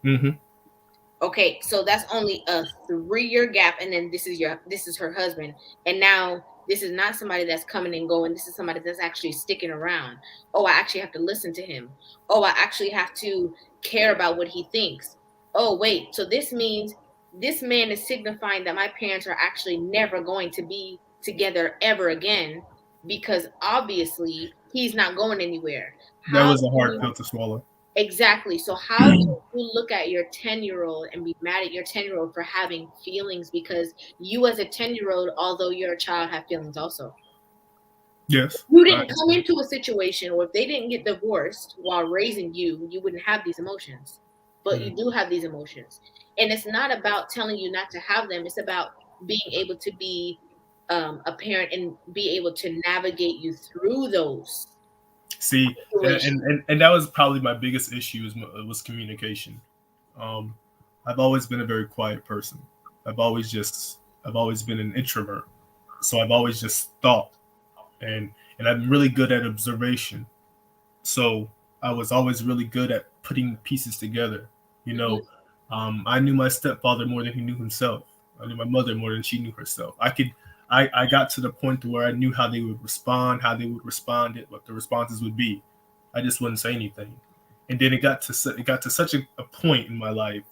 Mm-hmm. Okay, so that's only a 3-year gap, and then this is her husband, and now this is not somebody that's coming and going. This is somebody that's actually sticking around. Oh, I actually have to listen to him. Oh, I actually have to care about what he thinks. Oh, wait, so this means this man is signifying that my parents are actually never going to be together ever again, because obviously he's not going anywhere. That was a hard pill to swallow. Exactly. So how do you look at your 10-year-old and be mad at your 10-year-old for having feelings because you as a 10-year-old, although you're a child, have feelings also? Yes. You didn't come into a situation, or if they didn't get divorced while raising you, you wouldn't have these emotions. But you do have these emotions. And it's not about telling you not to have them. It's about being able to be a parent and be able to navigate you through those. See, and that was probably my biggest issue was communication. I've always been a very quiet person. I've always been an introvert. So I've always just thought, and I'm really good at observation. So I was always really good at putting pieces together. You know, I knew my stepfather more than he knew himself. I knew my mother more than she knew herself. I got to the point to where I knew how they would respond, what the responses would be. I just wouldn't say anything. And then it got to such a point in my life.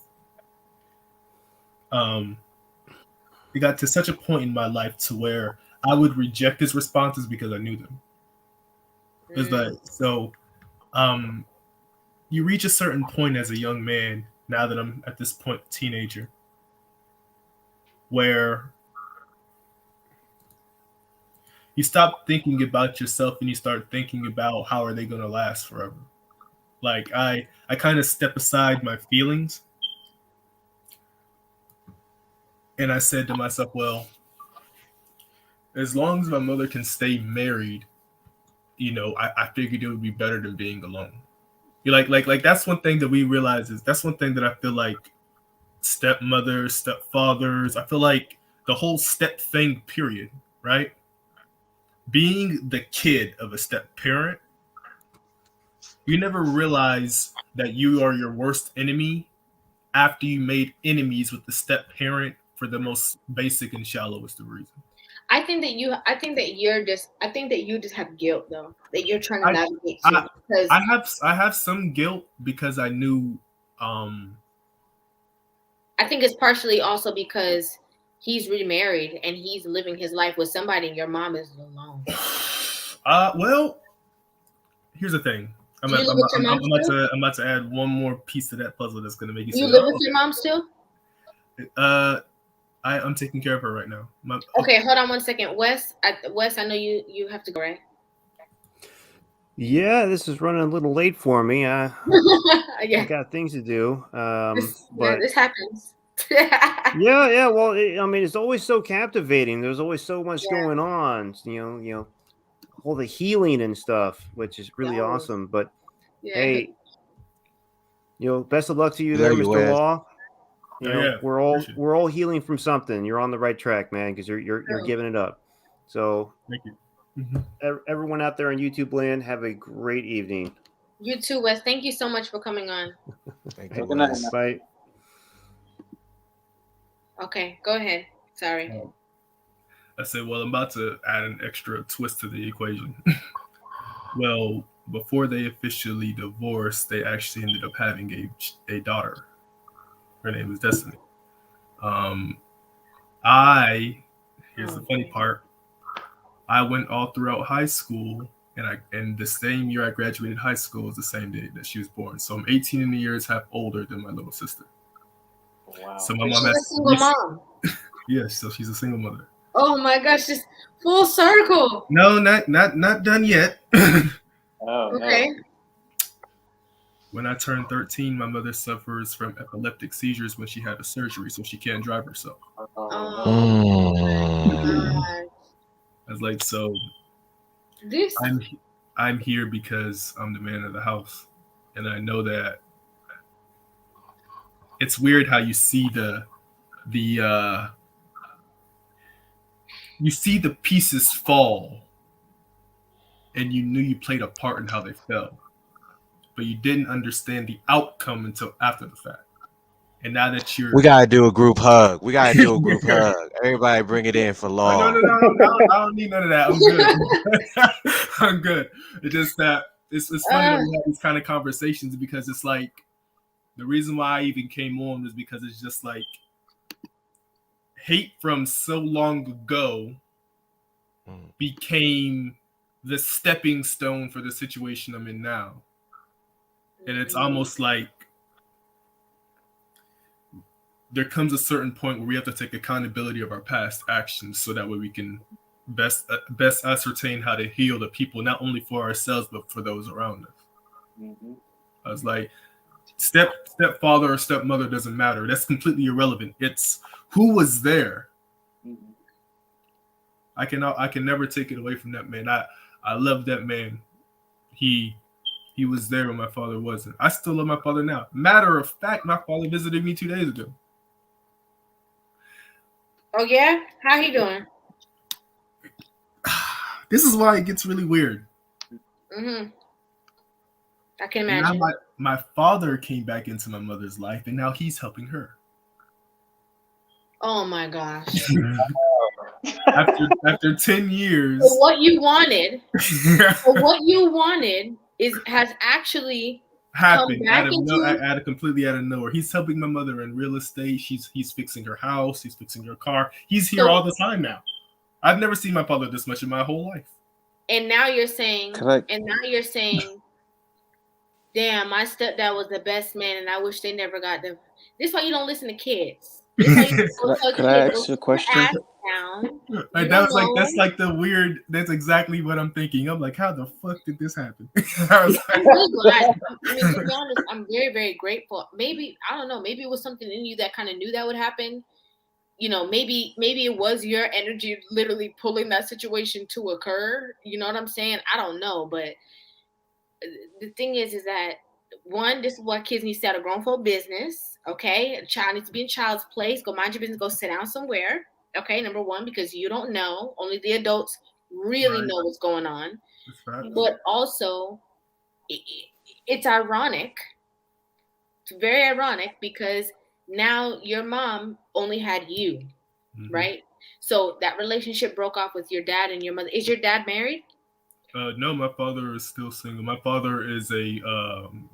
It got to such a point in my life to where I would reject his responses because I knew them. It's like, so you reach a certain point as a young man, now that I'm at this point teenager, where you stop thinking about yourself and you start thinking about how are they going to last forever. Like I kind of step aside my feelings, and I said to myself, well, as long as my mother can stay married, I figured it would be better than being alone. Like that's one thing that we realize that's one thing that I feel like stepmothers, stepfathers, I feel like the whole step thing, period, right? Being the kid of a step parent, you never realize that you are your worst enemy after you made enemies with the step parent for the most basic and shallowest of reasons. I think that you just have guilt though, that you're trying to navigate through. Because I have some guilt because I knew I think it's partially also because he's remarried and he's living his life with somebody and your mom is alone. Well, here's the thing. I'm about to add one more piece to that puzzle that's gonna make you say, you live with your mom still? I'm taking care of her right now. Okay, hold on one second. Wes, I know you have to go, right? Yeah, this is running a little late for me. Yeah. I got things to do. But this happens. yeah. Well, I mean, it's always so captivating. There's always so much going on. All the healing and stuff, which is really awesome. But hey, best of luck to you there, Mr. Law. We're all healing from something. You're on the right track, man, because you're giving it up. So thank you. Everyone out there on YouTube land, have a great evening. You too, Wes. Thank you so much for coming on. Thank you, Wes. Bye. Okay, go ahead. Sorry. I said, well, I'm about to add an extra twist to the equation. Well, before they officially divorced, they actually ended up having a daughter. Her name is Destiny. Here's the funny part. I went all throughout high school, and the same year I graduated high school was the same day that she was born. So I'm 18 in the years, half older than my little sister. Wow. So my mom has a single mom. Yes, so she's a single mother. Oh my gosh, just full circle. No, not done yet. Okay. When I turned 13, my mother suffers from epileptic seizures when she had a surgery, so she can't drive herself. I was like, so I'm here because I'm the man of the house, and I know that it's weird how you see the pieces fall, and you knew you played a part in how they fell, but you didn't understand the outcome until after the fact. And now that we gotta do a group hug. Hug. Everybody bring it in for Law. No. I don't need none of that. I'm good. I'm good. It's just that it's funny that we have these kind of conversations, because it's like the reason why I even came on is because it's just like hate from so long ago became the stepping stone for the situation I'm in now. And it's almost like there comes a certain point where we have to take accountability of our past actions so that way we can best ascertain how to heal the people, not only for ourselves but for those around us. Mhm. I was like, stepfather or stepmother doesn't matter. That's completely irrelevant. It's who was there. Mhm. I can never take it away from that man. I love that man. He was there when my father wasn't. I still love my father now. Matter of fact, my father visited me 2 days ago. Oh yeah? How he doing? This is why it gets really weird. Mm-hmm. I can And now imagine. my father came back into my mother's life, and now he's helping her. Oh my gosh. after 10 years. So what you wanted has actually happened come back completely out of nowhere. He's helping my mother in real estate. He's fixing her house. He's fixing her car. He's here all the time now. I've never seen my father this much in my whole life. And now you're saying, damn, my stepdad was the best man, and I wish they never got them. This is why you don't listen to kids. This why you Could I ask you a question? That's like the weird. That's exactly what I'm thinking. I'm like, how the fuck did this happen? I'm really glad. I mean, to be honest, I'm very, very grateful. Maybe I don't know. Maybe it was something in you that kind of knew that would happen. You know, maybe it was your energy literally pulling that situation to occur. You know what I'm saying? I don't know, but the thing is that one, this is what kids need to start a grown folk business. Okay, a child needs to be in child's place. Go mind your business. Go sit down somewhere. Okay, number one, because you don't know. Only the adults really know what's going on. But also, it's ironic. It's very ironic because now your mom only had you, right? So that relationship broke off with your dad and your mother. Is your dad married? No, my father is still single. My father is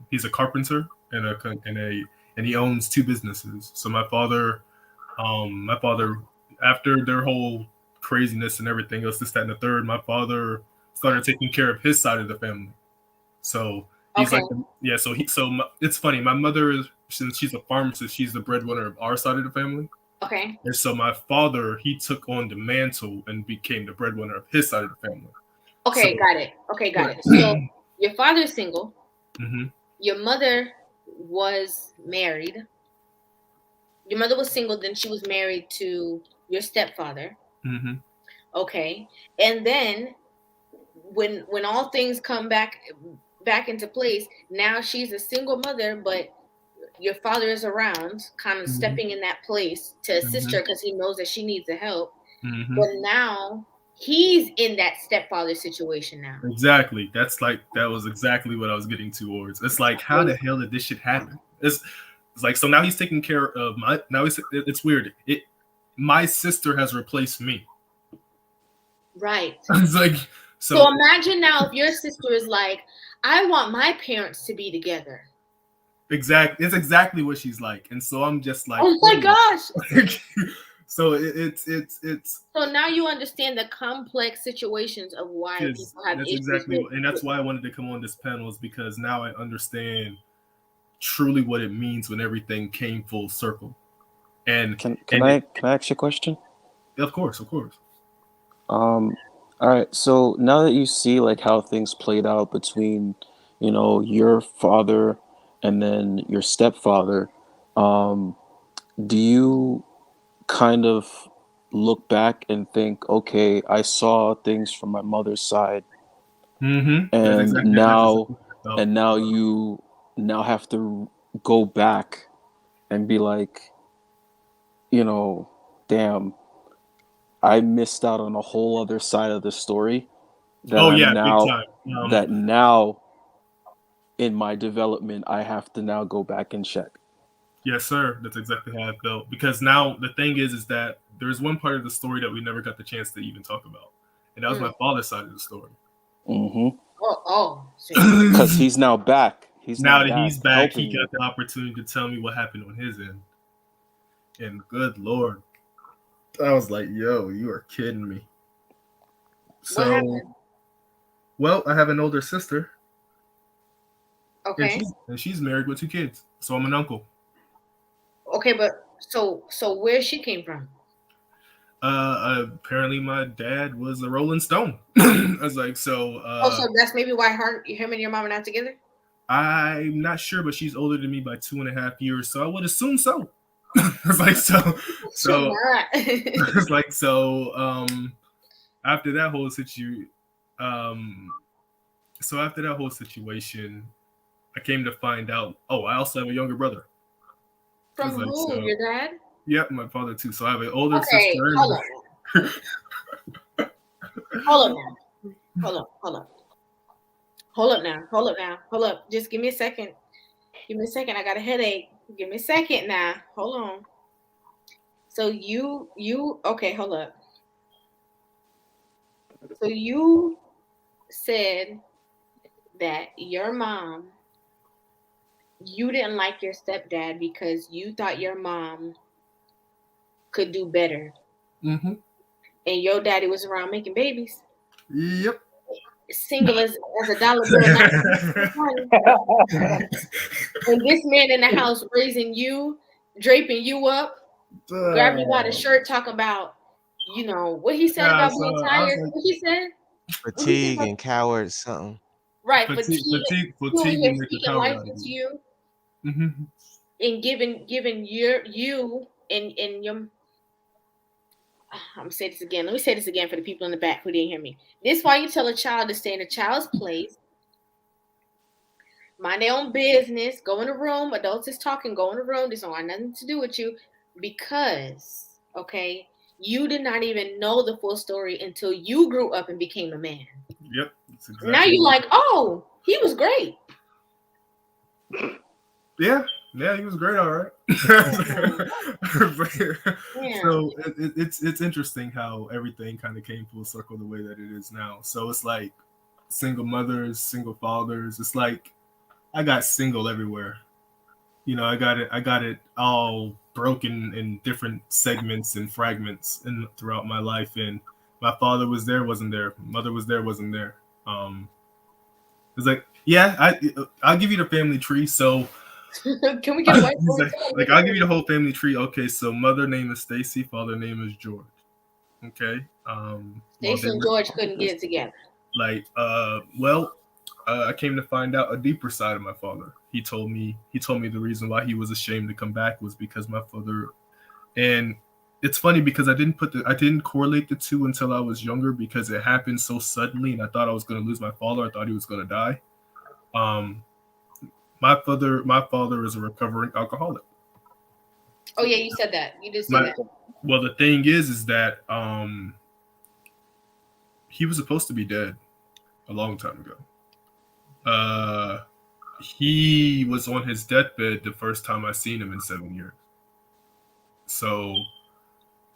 he's a carpenter and he owns 2 businesses. So my father, after their whole craziness and everything else, this, that, and the third, my father started taking care of his side of the family. So he's it's funny. My mother, since she's a pharmacist, she's the breadwinner of our side of the family. Okay. And so my father, he took on the mantle and became the breadwinner of his side of the family. Okay, got it. So your father's single. Mm-hmm. Your mother was married. Your mother was single, then she was married to your stepfather. Mm-hmm. Okay. And then when all things come back into place, now she's a single mother, but your father is around, kind of stepping in that place to assist her because he knows that she needs the help. Mm-hmm. But now he's in that stepfather situation now. Exactly. That was exactly what I was getting towards. It's like, how the hell did this shit happen? It's like, so now he's taking care of it's weird. My sister has replaced me. Right. It's like, so imagine now if your sister is like, I want my parents to be together. Exactly. It's exactly what she's like. And so I'm just like, oh my gosh. So it's so now you understand the complex situations of why people have issues. Exactly, and that's why I wanted to come on this panel, is because now I understand truly what it means when everything came full circle. And can I ask you a question? Of course. All right. So now that you see like how things played out between, your father and then your stepfather, do you kind of look back and think, okay, I saw things from my mother's side, and now you have to go back and be like, damn, I missed out on a whole other side of the story that now in my development I have to now go back and check. Yes, sir. That's exactly how I felt. Because now the thing is that there's one part of the story that we never got the chance to even talk about. And that was my father's side of the story. Mm-hmm. Because he's now back. Now that he's back, he got the opportunity to tell me what happened on his end. And good Lord. I was like, yo, you are kidding me. So, well, I have an older sister. Okay. And she's married with 2 kids. So I'm an uncle. Okay, but so where she came from? Apparently my dad was a Rolling Stone. I was like, so. So that's maybe why him and your mom are not together. I'm not sure, but she's older than me by 2.5 years, so I would assume so. It's like so. It's like so. After that whole situation, I came to find out. Oh, I also have a younger brother. From who? So, your dad? Yep, my father too. So I have an older sister. Hold on. Hold up. Just give me a second. I got a headache. Give me a second now. Hold on. So you okay, hold up. So you said that your mom, you didn't like your stepdad because you thought your mom could do better. Mm-hmm. And your daddy was around making babies. Yep. Single as a dollar bill. And this man in the house raising you, draping you up, grabbing you by the shirt, talking about, what he said about being tired. What he said? Fatigue and coward something. Right, fatigue and speaking life into you. Mm-hmm. And giving you and your. I'm gonna say this again. Let me say this again for the people in the back who didn't hear me. This is why you tell a child to stay in a child's place, mind their own business, go in a room. Adults is talking, go in a room. This don't have nothing to do with you, because you did not even know the full story until you grew up and became a man. Yep. Exactly now you're like, oh, he was great. Yeah, he was great, all right. So it's interesting how everything kind of came full circle the way that it is now. So it's like single mothers, single fathers. It's like I got single everywhere. I got it all broken in different segments and fragments throughout my life. And my father was there, wasn't there. Mother was there, wasn't there. It's like, yeah, I'll give you the family tree. So. Can we get a whiteboard? Like I'll give you the whole family tree. Okay, so mother name is Stacy, father name is George. Okay. Stacy and George couldn't get it together. Like, I came to find out a deeper side of my father. He told me the reason why he was ashamed to come back was because my father, and it's funny because I didn't correlate the two until I was younger, because it happened so suddenly, and I thought I was going to lose my father. I thought he was going to die. My father is a recovering alcoholic. Oh yeah, you said that. You did say that. Well, the thing is that he was supposed to be dead a long time ago. He was on his deathbed the first time I seen him in 7 years. So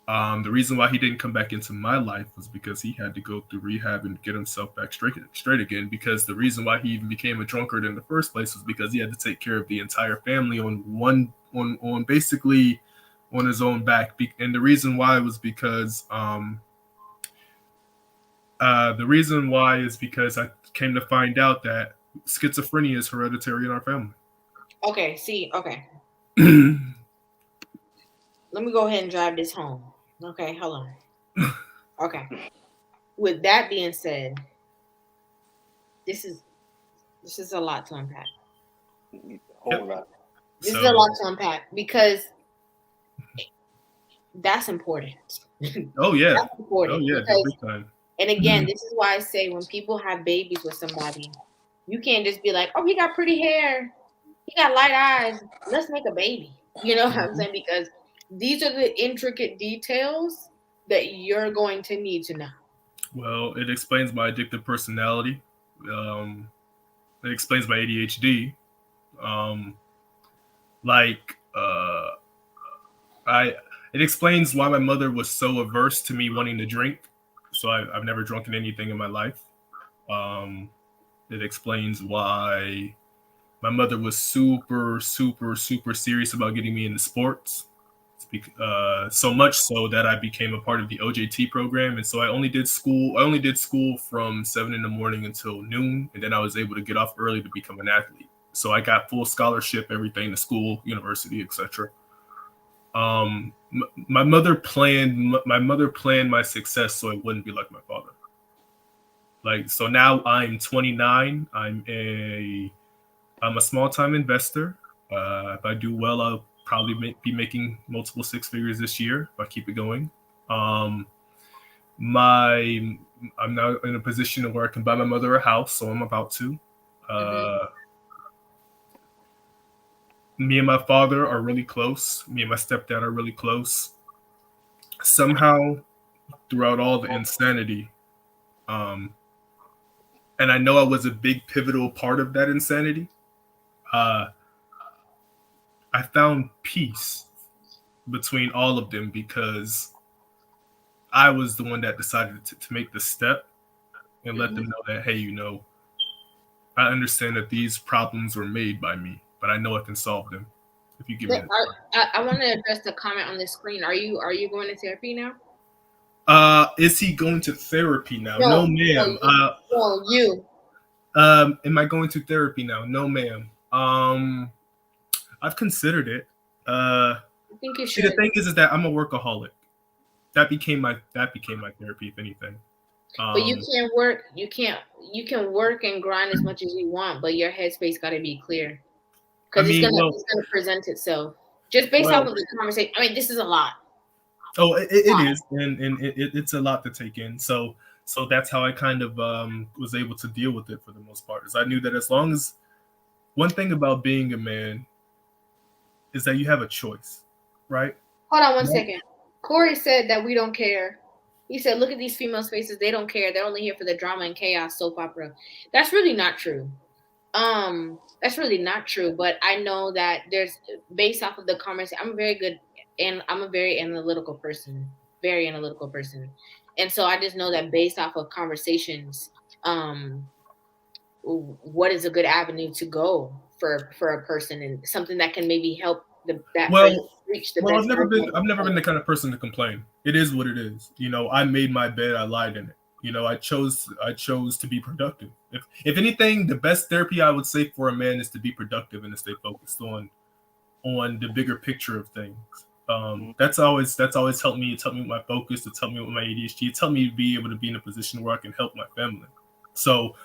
the reason why he didn't come back into my life was because he had to go through rehab and get himself back straight again. Because the reason why he even became a drunkard in the first place was because he had to take care of the entire family on basically on his own back. And the reason why was because I came to find out that schizophrenia is hereditary in our family. Okay. Let me go ahead and drive this home. Okay, hold on. Okay. With that being said, this is a lot to unpack. Hold on. This is a lot to unpack because that's important. Oh yeah. That's important. Oh yeah. Because, big time. and again, this is why I say when people have babies with somebody, you can't just be like, oh, he got pretty hair, he got light eyes, let's make a baby. You know what I'm saying? Because these are the intricate details that you're going to need to know. Well, it explains my addictive personality. It explains my ADHD. It explains why my mother was so averse to me wanting to drink. So I've never drunken anything in my life. It explains why my mother was super, super, super serious about getting me into sports. So much so that I became a part of the OJT program. And so I only did school from 7 a.m. until noon. And then I was able to get off early to become an athlete. So I got full scholarship, everything, to school, university, etc. My mother planned my success so it wouldn't be like my father. Like, so now I'm 29. I'm a small time investor. If I do well, I'll probably be making multiple six figures this year if I keep it going. I'm now in a position where I can buy my mother a house, so I'm about to. Me and my father are really close. Me and my stepdad are really close. Somehow, throughout all the insanity, and I know I was a big pivotal part of that insanity, I found peace between all of them because I was the one that decided to make the step and let them know that, hey, I understand that these problems were made by me, but I know I can solve them if you give me the I want to address the comment on the screen. Are you going to therapy now? Is he going to therapy now? No, ma'am. No, you. Am I going to therapy now? No, ma'am. I've considered it. I think you should. See, the thing is that I'm a workaholic. That became my therapy, if anything. But you can't work. You can work and grind as much as you want, but your headspace got to be clear because it's gonna present itself just based off of the conversation. I mean, this is a lot. Oh, it is, and it's a lot to take in. So that's how I kind of was able to deal with it for the most part. Is I knew that as long as one thing about being a man is that you have a choice, right? Hold on one second. Corey said that we don't care. He said, look at these females' faces. They don't care. They're only here for the drama and chaos soap opera. That's really not true. That's really not true. But I know that there's, based off of the conversation, I'm a very analytical person. Very analytical person. And so I just know that based off of conversations, what is a good avenue to go for a person and something that can maybe help person reach the best. I've never been the kind of person to complain. It is what it is. I made my bed, I lied in it. I chose to be productive. If anything, the best therapy I would say for a man is to be productive and to stay focused on the bigger picture of things. That's always helped me. It's helped me with my focus. It's helped me with my ADHD. It's helped me to be able to be in a position where I can help my family. So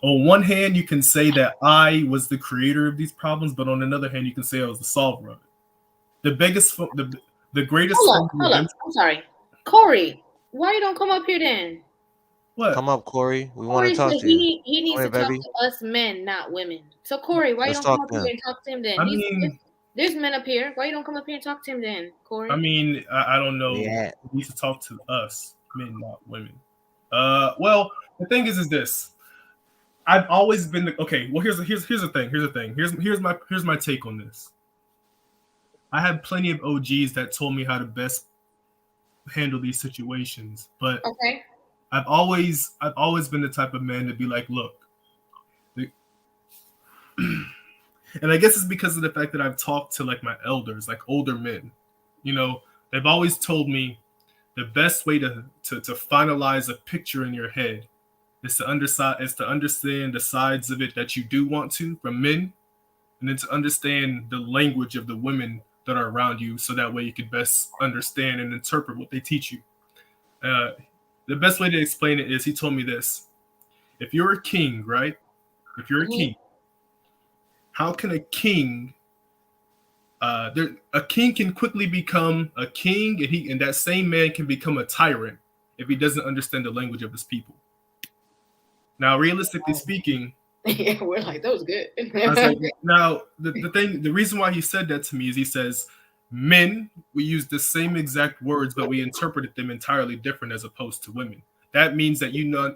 on one hand, you can say that I was the creator of these problems, but on another hand, you can say I was the solver of it. The greatest. Hold up. I'm sorry, Corey. Why you don't come up here then? What? Come up, Corey. We want to talk to you. He needs to talk to us men, not women. So Corey, why you don't come up here and talk to him then? There's men up here. Why you don't come up here and talk to him then, Corey? I mean, I don't know. Yeah. He needs to talk to us, men, not women. Well, the thing is this. I've always been okay. Well, here's the thing. Here's my take on this. I had plenty of OGs that told me how to best handle these situations, but I've always been the type of man to be like, look, and I guess it's because of the fact that I've talked to like my elders, like older men. They've always told me the best way to finalize a picture in your head is to understand the sides of it that you do want to from men, and then to understand the language of the women that are around you, so that way you can best understand and interpret what they teach you. The best way to explain it is, he told me this: if you're a king, right? If you're a king, how can a king? A king can quickly become a king, and that same man can become a tyrant if he doesn't understand the language of his people. Now, realistically speaking, yeah, we're like, that was good. Now, the reason why he said that to me is he says, men, we use the same exact words, but we interpreted them entirely different as opposed to women. That means that you know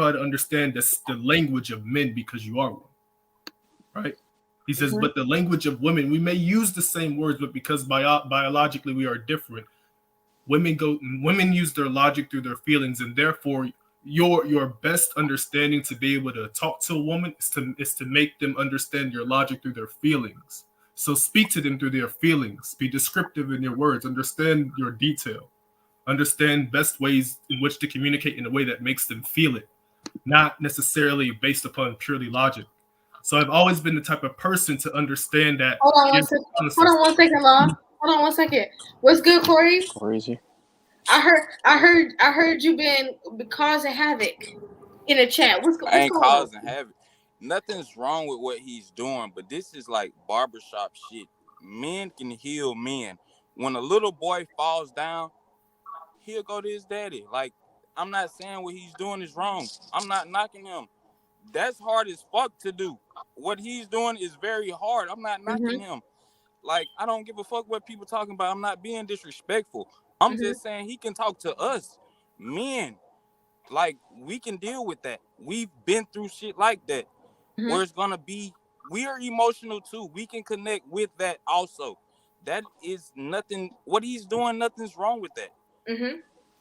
how to understand the language of men because you are one, right? He says, but the language of women, we may use the same words, but because biologically we are different, women use their logic through their feelings, and therefore your best understanding to be able to talk to a woman is to make them understand your logic through their feelings. So speak to them through their feelings. Be descriptive in your words. Understand your detail. Understand best ways in which to communicate in a way that makes them feel it, not necessarily based upon purely logic. So I've always been the type of person to understand that. Hold on 1 second, Law. Hold on 1 second. What's good, Corey? Crazy. I heard you been causing havoc in the chat. What's I ain't going on? causing havoc. Nothing's wrong with what he's doing, but this is like barbershop shit. Men can heal men. When a little boy falls down, he'll go to his daddy. Like, I'm not saying what he's doing is wrong. I'm not knocking him. That's hard as fuck to do. What he's doing is very hard. I'm not knocking him. Like, I don't give a fuck what people talking about. I'm not being disrespectful. I'm just saying he can talk to us, men. Like, we can deal with that. We've been through shit like that. Where it's gonna be, we are emotional too. We can connect with that also. That is nothing. What he's doing, nothing's wrong with that.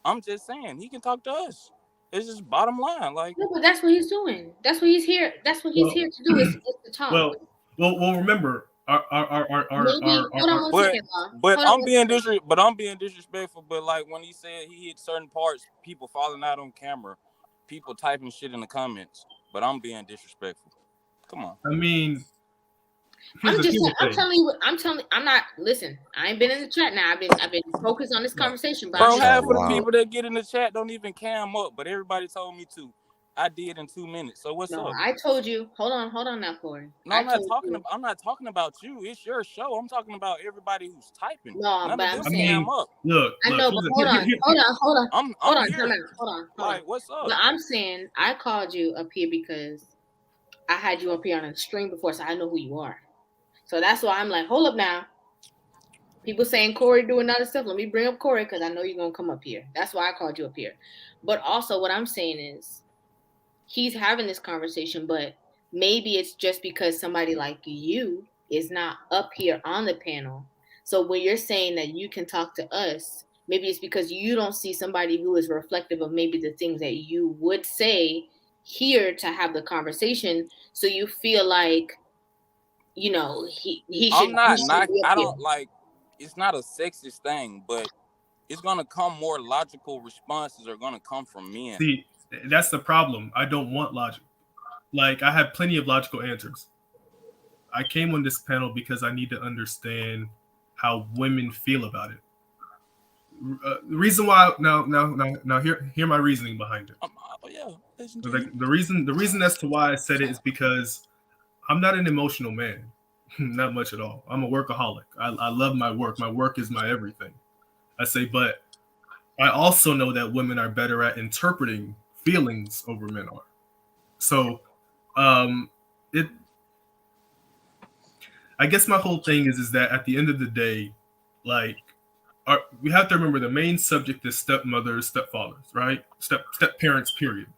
I'm just saying he can talk to us. It's just bottom line. Like, no, but that's what he's doing. That's what he's here. That's what he's here to do is to talk. Well, remember, but I'm being disrespectful. But like when he said he hit certain parts, people falling out on camera, people typing shit in the comments. But I'm being disrespectful. Come on. I mean, I'm telling you. I'm not. Listen, I ain't been in the chat now. I've been focused on this conversation. Bro, half of the people that get in the chat don't even cam up, but everybody told me to. I did in 2 minutes. So what's up? I told you. Hold on now, Corey. No, I'm not talking about you. It's your show. I'm talking about everybody who's typing. No, but I'm saying, cam up. Look, I know, but hold on. Hold on. Like, what's up? But I'm saying I called you up here because I had you up here on a stream before, so I know who you are. So that's why I'm like, hold up now. People saying Corey doing other stuff. Let me bring up Corey because I know you're gonna come up here. That's why I called you up here. But also, what I'm saying is, he's having this conversation, but maybe it's just because somebody like you is not up here on the panel. So when you're saying that you can talk to us, maybe it's because you don't see somebody who is reflective of maybe the things that you would say here to have the conversation. So you feel like, you know, he should. I don't like. It's not a sexist thing, but it's gonna come more logical responses are gonna come from men. See, that's the problem. I don't want logic. Like, I have plenty of logical answers. I came on this panel because I need to understand how women feel about it. The reason why now hear my reasoning behind it. The reason as to why I said it is because I'm not an emotional man, not much at all. I'm a workaholic. I love my work. My work is my everything. I say, but I also know that women are better at interpreting feelings over men are. So, I guess my whole thing is that at the end of the day, like, we have to remember the main subject is stepmothers, stepfathers, right? Step parents, period.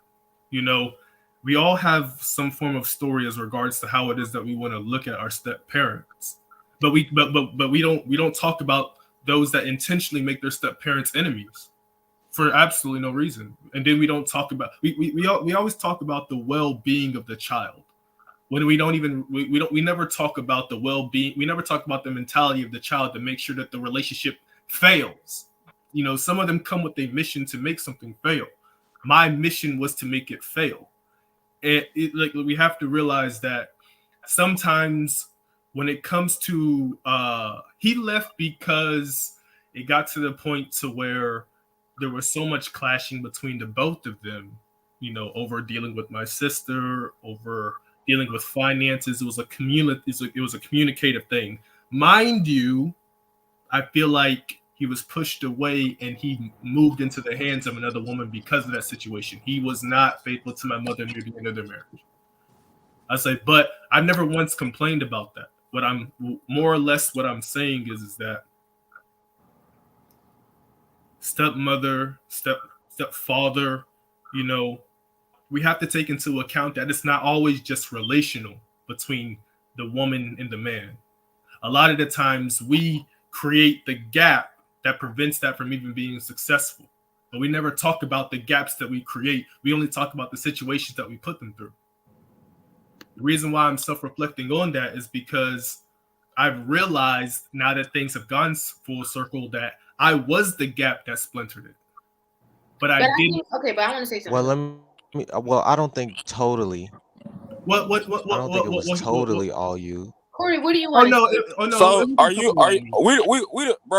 You know, we all have some form of story as regards to how it is that we want to look at our step parents, but we don't talk about those that intentionally make their step parents enemies for absolutely no reason. And then we don't talk about we always talk about the well-being of the child when we never talk about the well-being. We never talk about the mentality of the child to make sure that the relationship fails. You know, some of them come with a mission to make something fail. My mission was to make it fail. And like, we have to realize that sometimes when it comes to he left because it got to the point to where there was so much clashing between the both of them, you know, over dealing with my sister, over dealing with finances. It was a communicative thing. Mind you, I feel like he was pushed away and he moved into the hands of another woman because of that situation. He was not faithful to my mother near the end of their marriage. I say, but I've never once complained about that. What I'm more or less what I'm saying is that stepmother, stepfather, you know, we have to take into account that it's not always just relational between the woman and the man. A lot of the times we create the gap that prevents that from even being successful. But we never talk about the gaps that we create. We only talk about the situations that we put them through. The reason why I'm self-reflecting on that is because I've realized now that things have gone full circle that I was the gap that splintered it. But I didn't. But I want to say something. Well, I don't think totally. I don't think it was totally all you. Corey, what do you Oh want to no! say? So are you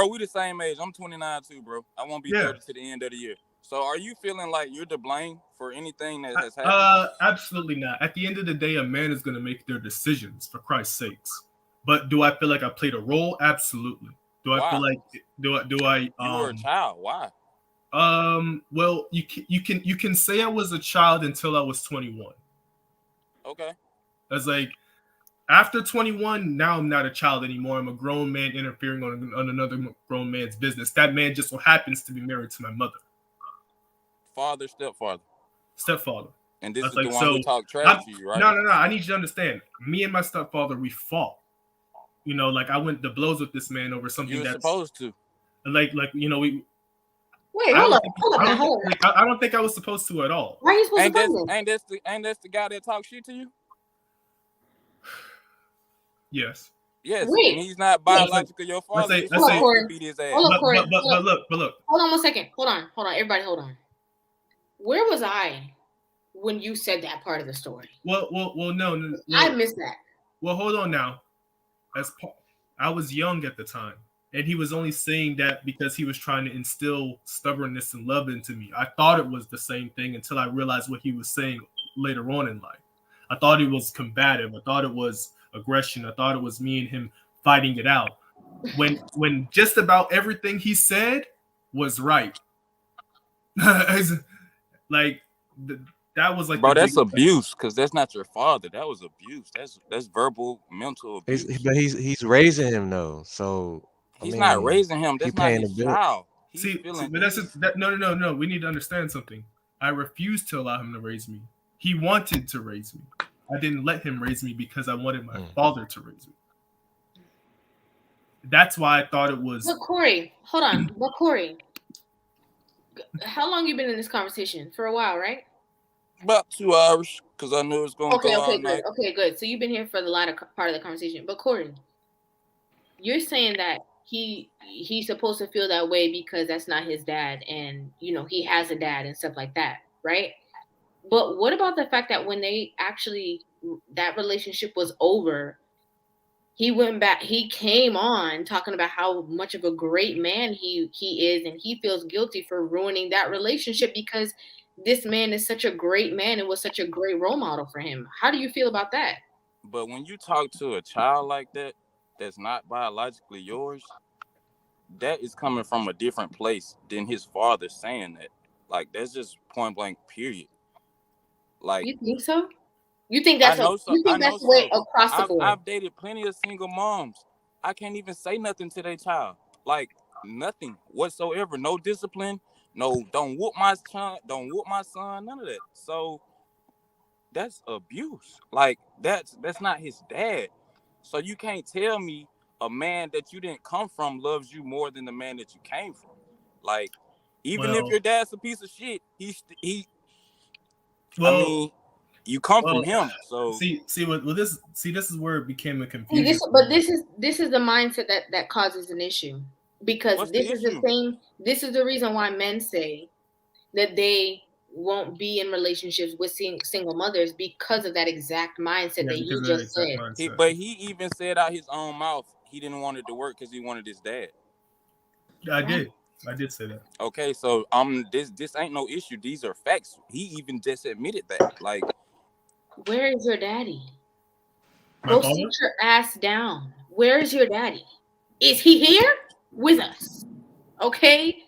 we the same age? I'm 29 too, bro. I won't be Yeah. 30 to the end of the year. So are you feeling like you're to blame for anything that has happened? Absolutely not. At the end of the day, a man is going to make their decisions, for Christ's sakes. But do I feel like I played a role? Absolutely. Do I feel like do I you were a child? Why? Well, you can say I was a child until I was 21. Okay. That's like after 21, now I'm not a child anymore. I'm a grown man interfering on another grown man's business. That man just so happens to be married to my mother. Father, stepfather. Stepfather. And this is like, the one who talked trash to you, right? No. I need you to understand. Me and my stepfather, we fought. You know, like I went to blows with this man over something you were that's supposed to. Like you know, we. Wait, hold up. I don't think I was supposed to at all. Why are you supposed to fight him? Ain't that's the guy that talks shit to you? Yes. Yes, Wait. and he's not biologically your father. He's supposed to beat his ass. Hold up, Corey. But look. Hold on 1 second. Hold on. Everybody, hold on. Where was I when you said that part of the story? Well, no. I missed that. Well, hold on now. I was young at the time, and he was only saying that because he was trying to instill stubbornness and love into me. I thought it was the same thing until I realized what he was saying later on in life. I thought it was combative. I thought it was aggression. I thought it was me and him fighting it out. When just about everything he said was right. Like that was like, bro, that's abuse because that's not your father. That was abuse. That's verbal, mental abuse. But he's raising him though, so he's not raising him. That's not his child. But no. We need to understand something. I refused to allow him to raise me. He wanted to raise me. I didn't let him raise me because I wanted my father to raise me. That's why I thought it was. But Corey, hold on. But Corey, how long you been in this conversation? For a while, right? About 2 hours, because I knew it was going to go all night. Okay, good. So you've been here for the latter part of the conversation. But Corey, you're saying that he's supposed to feel that way because that's not his dad, and you know he has a dad and stuff like that, right? But what about the fact that when they actually that relationship was over, he went back, he came on talking about how much of a great man he is, and he feels guilty for ruining that relationship because this man is such a great man and was such a great role model for him. How do you feel about that? But when you talk to a child like that, that's not biologically yours, that is coming from a different place than his father saying that. Like, that's just point blank, period. Like, you think so? You think that's the way across the board? I've dated plenty of single moms. I can't even say nothing to their child. Like, nothing whatsoever. No discipline. No, don't whoop my son. Don't whoop my son. None of that. So that's abuse. Like, that's not his dad. So you can't tell me a man that you didn't come from loves you more than the man that you came from. Like, even if your dad's a piece of shit, I mean, you come from him. So this is where it became a confusion. This is the mindset that causes an issue, because this is the reason why men say that they won't be in relationships with single mothers, because of that exact mindset that you just said. But he even said out his own mouth he didn't want it to work because he wanted his dad. I did say that. Okay, so this ain't no issue. These are facts. He even just admitted that. Like, where is your daddy? Go sit your ass down. Where is your daddy? Is he here with us? Okay.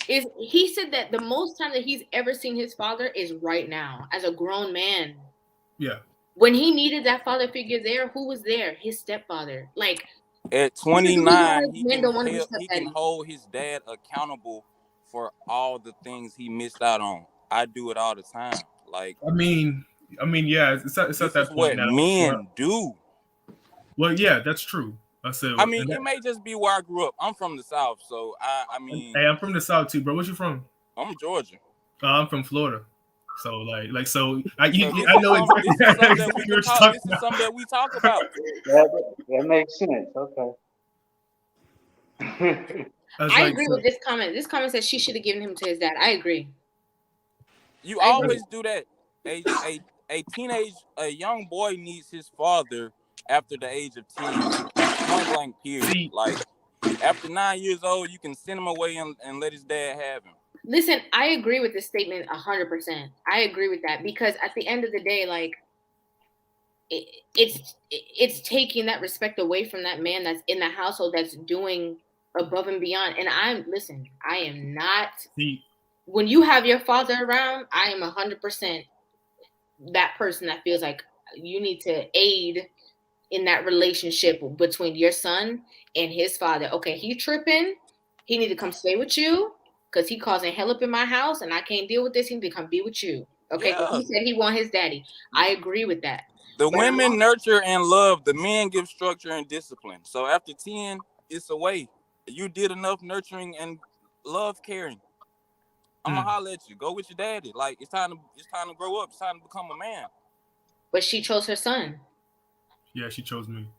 He said that the most time that he's ever seen his father is right now as a grown man. Yeah. When he needed that father figure there, who was there? His stepfather. Like, at 29, he can hold his dad accountable for all the things he missed out on. I do it all the time. Like, I mean, yeah, it's at that point now. Men do. Well, yeah, that's true. It may just be where I grew up. I'm from the South, so I mean. Hey, I'm from the South too, bro. Where you from? I'm Georgia. I'm from Florida. So I know exactly. This is something that we talk about. That makes sense. Okay. I agree with this comment. This comment says she should have given him to his dad. I agree. You always do that. a young boy needs his father after the age of 10. Point blank, period. See, Like after 9 years old, you can send him away and let his dad have him. Listen, I agree with this statement 100%. I agree with that because at the end of the day, like it's taking that respect away from that man that's in the household that's doing above and beyond. And I am not. see, When you have your father around, I am 100% that person that feels like you need to aid in that relationship between your son and his father. Okay, he tripping. He need to come stay with you because he causing hell up in my house and I can't deal with this. He need to come be with you. Okay, because Yeah. he said he want his daddy. I agree with that. The But women nurture and love. The men give structure and discipline. So after 10, it's away. You did enough nurturing and love caring. I'm gonna holler at you. Go with your daddy. Like it's time to grow up. It's time to become a man. But she chose her son. yeah, she chose me.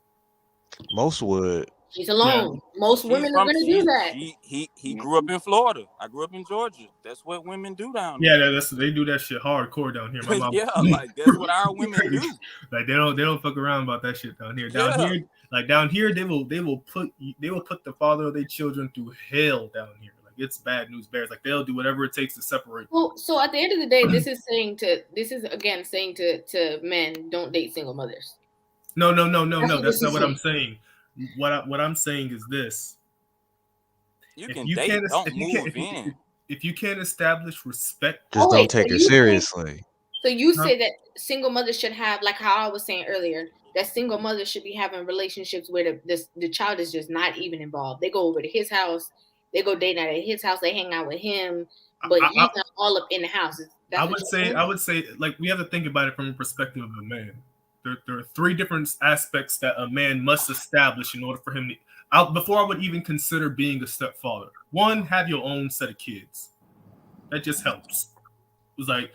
Most would. She's alone. Yeah. Most women are gonna do that. He grew up in Florida. I grew up in Georgia. That's what women do down Yeah, there. they do that shit hardcore down here. My mom. Yeah, like that's what our women do. Like they don't fuck around about that shit down here. Down Yeah. here, they will put the father of their children through hell down here. Like it's bad news bears. Like they'll do whatever it takes to separate. Well, so at the end of the day, this is saying to men, don't date single mothers. No. That's That's not what I'm saying. What I'm saying is this. You can date, don't move in. If you can't establish respect, Just don't take her seriously. So you say that single mothers should have, like how I was saying earlier, that single mothers should be having relationships where the child is just not even involved. They go over to his house, they go date night at his house, they hang out with him, but he's not all up in the house. I would say, like we have to think about it from a perspective of a man. There are three different aspects that a man must establish in order for him to. Before I would even consider being a stepfather. One, have your own set of kids. That just helps. It was like,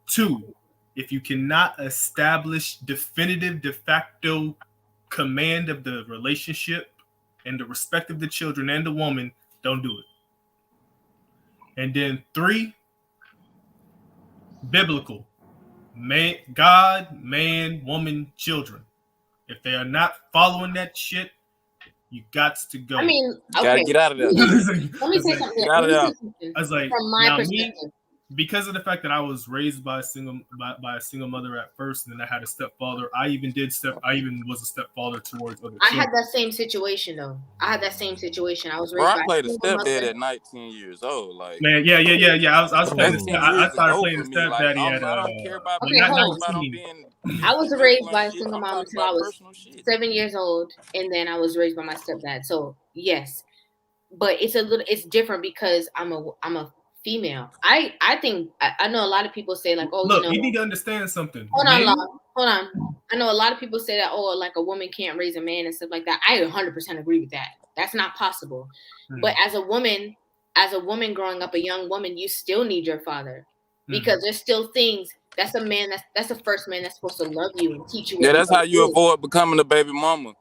two, if you cannot establish definitive de facto command of the relationship and the respect of the children and the woman, don't do it. And then three, biblical. Man, God, man, woman, children. If they are not following that shit, you got to go. I mean, okay. Gotta get out of there. Let me say something. I was like, from my perspective. Because of the fact that I was raised by a single mother at first, and then I had a stepfather. I even was a stepfather towards other children. I had that same situation though. I was raised Bro, I by played a stepdad at 19 years old. Like man, yeah. I was playing. I started playing the stepdaddy at. I don't care about I was raised by a single mom until I was 7 years old, and then I was raised by my stepdad. So yes, but it's different because I'm a female. I think I know a lot of people say like, oh, look, you need to understand something. Hold on. I know a lot of people say that, oh, like a woman can't raise a man and stuff like that. I 100% agree with that. That's not possible. But as a woman growing up, a young woman, you still need your father because there's still things. That's a man. That's the first man that's supposed to love you and teach you. Yeah, that's how you avoid becoming a baby mama.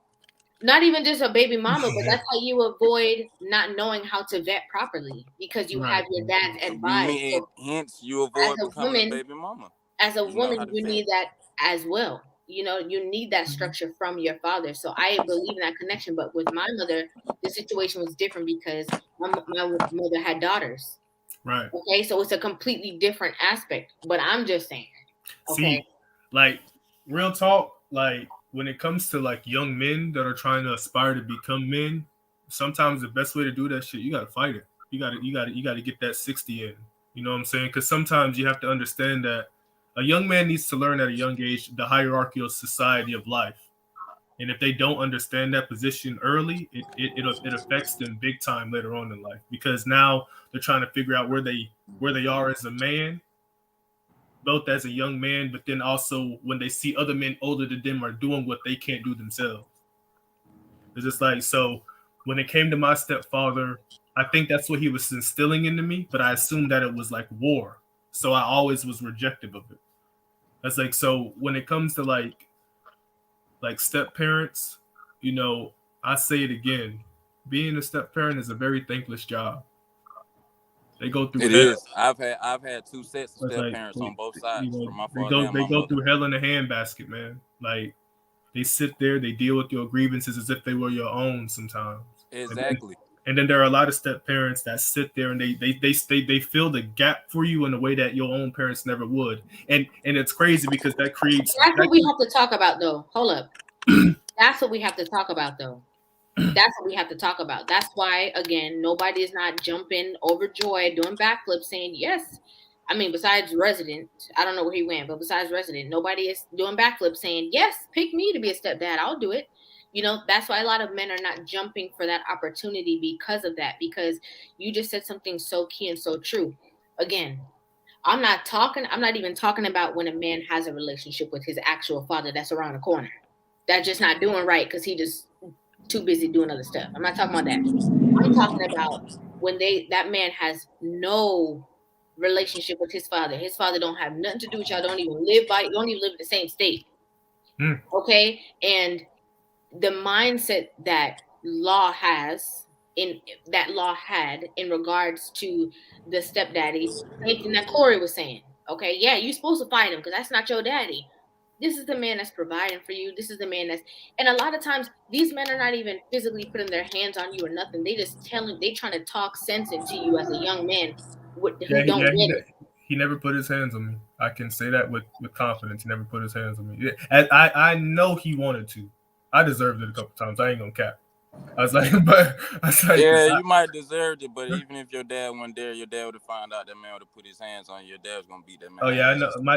Not even just a baby mama, but that's how you avoid not knowing how to vet properly because you have your dad's advice. So hence, you avoid becoming a baby mama. As a woman, you need that as well. You know, you need that structure from your father. So I believe in that connection. But with my mother, the situation was different because my mother had daughters. Right. Okay, so it's a completely different aspect. But I'm just saying. Okay. See, like real talk, like. When it comes to like young men that are trying to aspire to become men, sometimes the best way to do that shit, you gotta fight it. You gotta get that 60 in. You know what I'm saying? Because sometimes you have to understand that a young man needs to learn at a young age the hierarchical society of life. And if they don't understand that position early, it affects them big time later on in life. Because now they're trying to figure out where they are as a man. Both as a young man, but then also when they see other men older than them are doing what they can't do themselves. It's just like, so when it came to my stepfather, I think that's what he was instilling into me, but I assumed that it was like war. So I always was rejective of it. That's like, so when it comes to like step parents, you know, I say it again, being a step parent is a very thankless job. They go through It hell. is. I've had two sets of It's step like parents on both sides, from my they father and my go mother. through hell in a handbasket, man. Like they sit there, they deal with your grievances as if they were your own sometimes. Exactly. And then there are a lot of step parents that sit there and they fill the gap for you in a way that your own parents never would. And it's crazy because that creates. That's what we have to talk about, though. Hold up. That's what we have to talk about, though. That's what we have to talk about. That's why, again, nobody is not jumping overjoyed, doing backflips, saying yes. I mean, besides Resident, I don't know where he went, but besides Resident, nobody is doing backflips saying yes. Pick me to be a stepdad. I'll do it. You know, that's why a lot of men are not jumping for that opportunity because of that. Because you just said something so key and so true. Again, I'm not even talking about when a man has a relationship with his actual father that's around the corner. That's just not doing right because he just too busy doing other stuff. I'm not talking about that. I'm talking about when that man has no relationship with his father. His father don't have nothing to do with y'all. Don't even live in the same state. Okay? And the mindset that law had in regards to the stepdaddy, same thing that Corey was saying. Okay, yeah, you're supposed to fight him because that's not your daddy. This is the man that's providing for you. This is the man and a lot of times these men are not even physically putting their hands on you or nothing. They trying to talk sense into you as a young man who don't get it. He never put his hands on me. I can say that with confidence. He never put his hands on me. I know he wanted to. I deserved it a couple times. I ain't gonna cap. I was like, yeah, you might deserve it, but even if your dad wasn't there, your dad would have found out that man would have put his hands on you. Your dad was gonna beat that man. Oh yeah, I know. My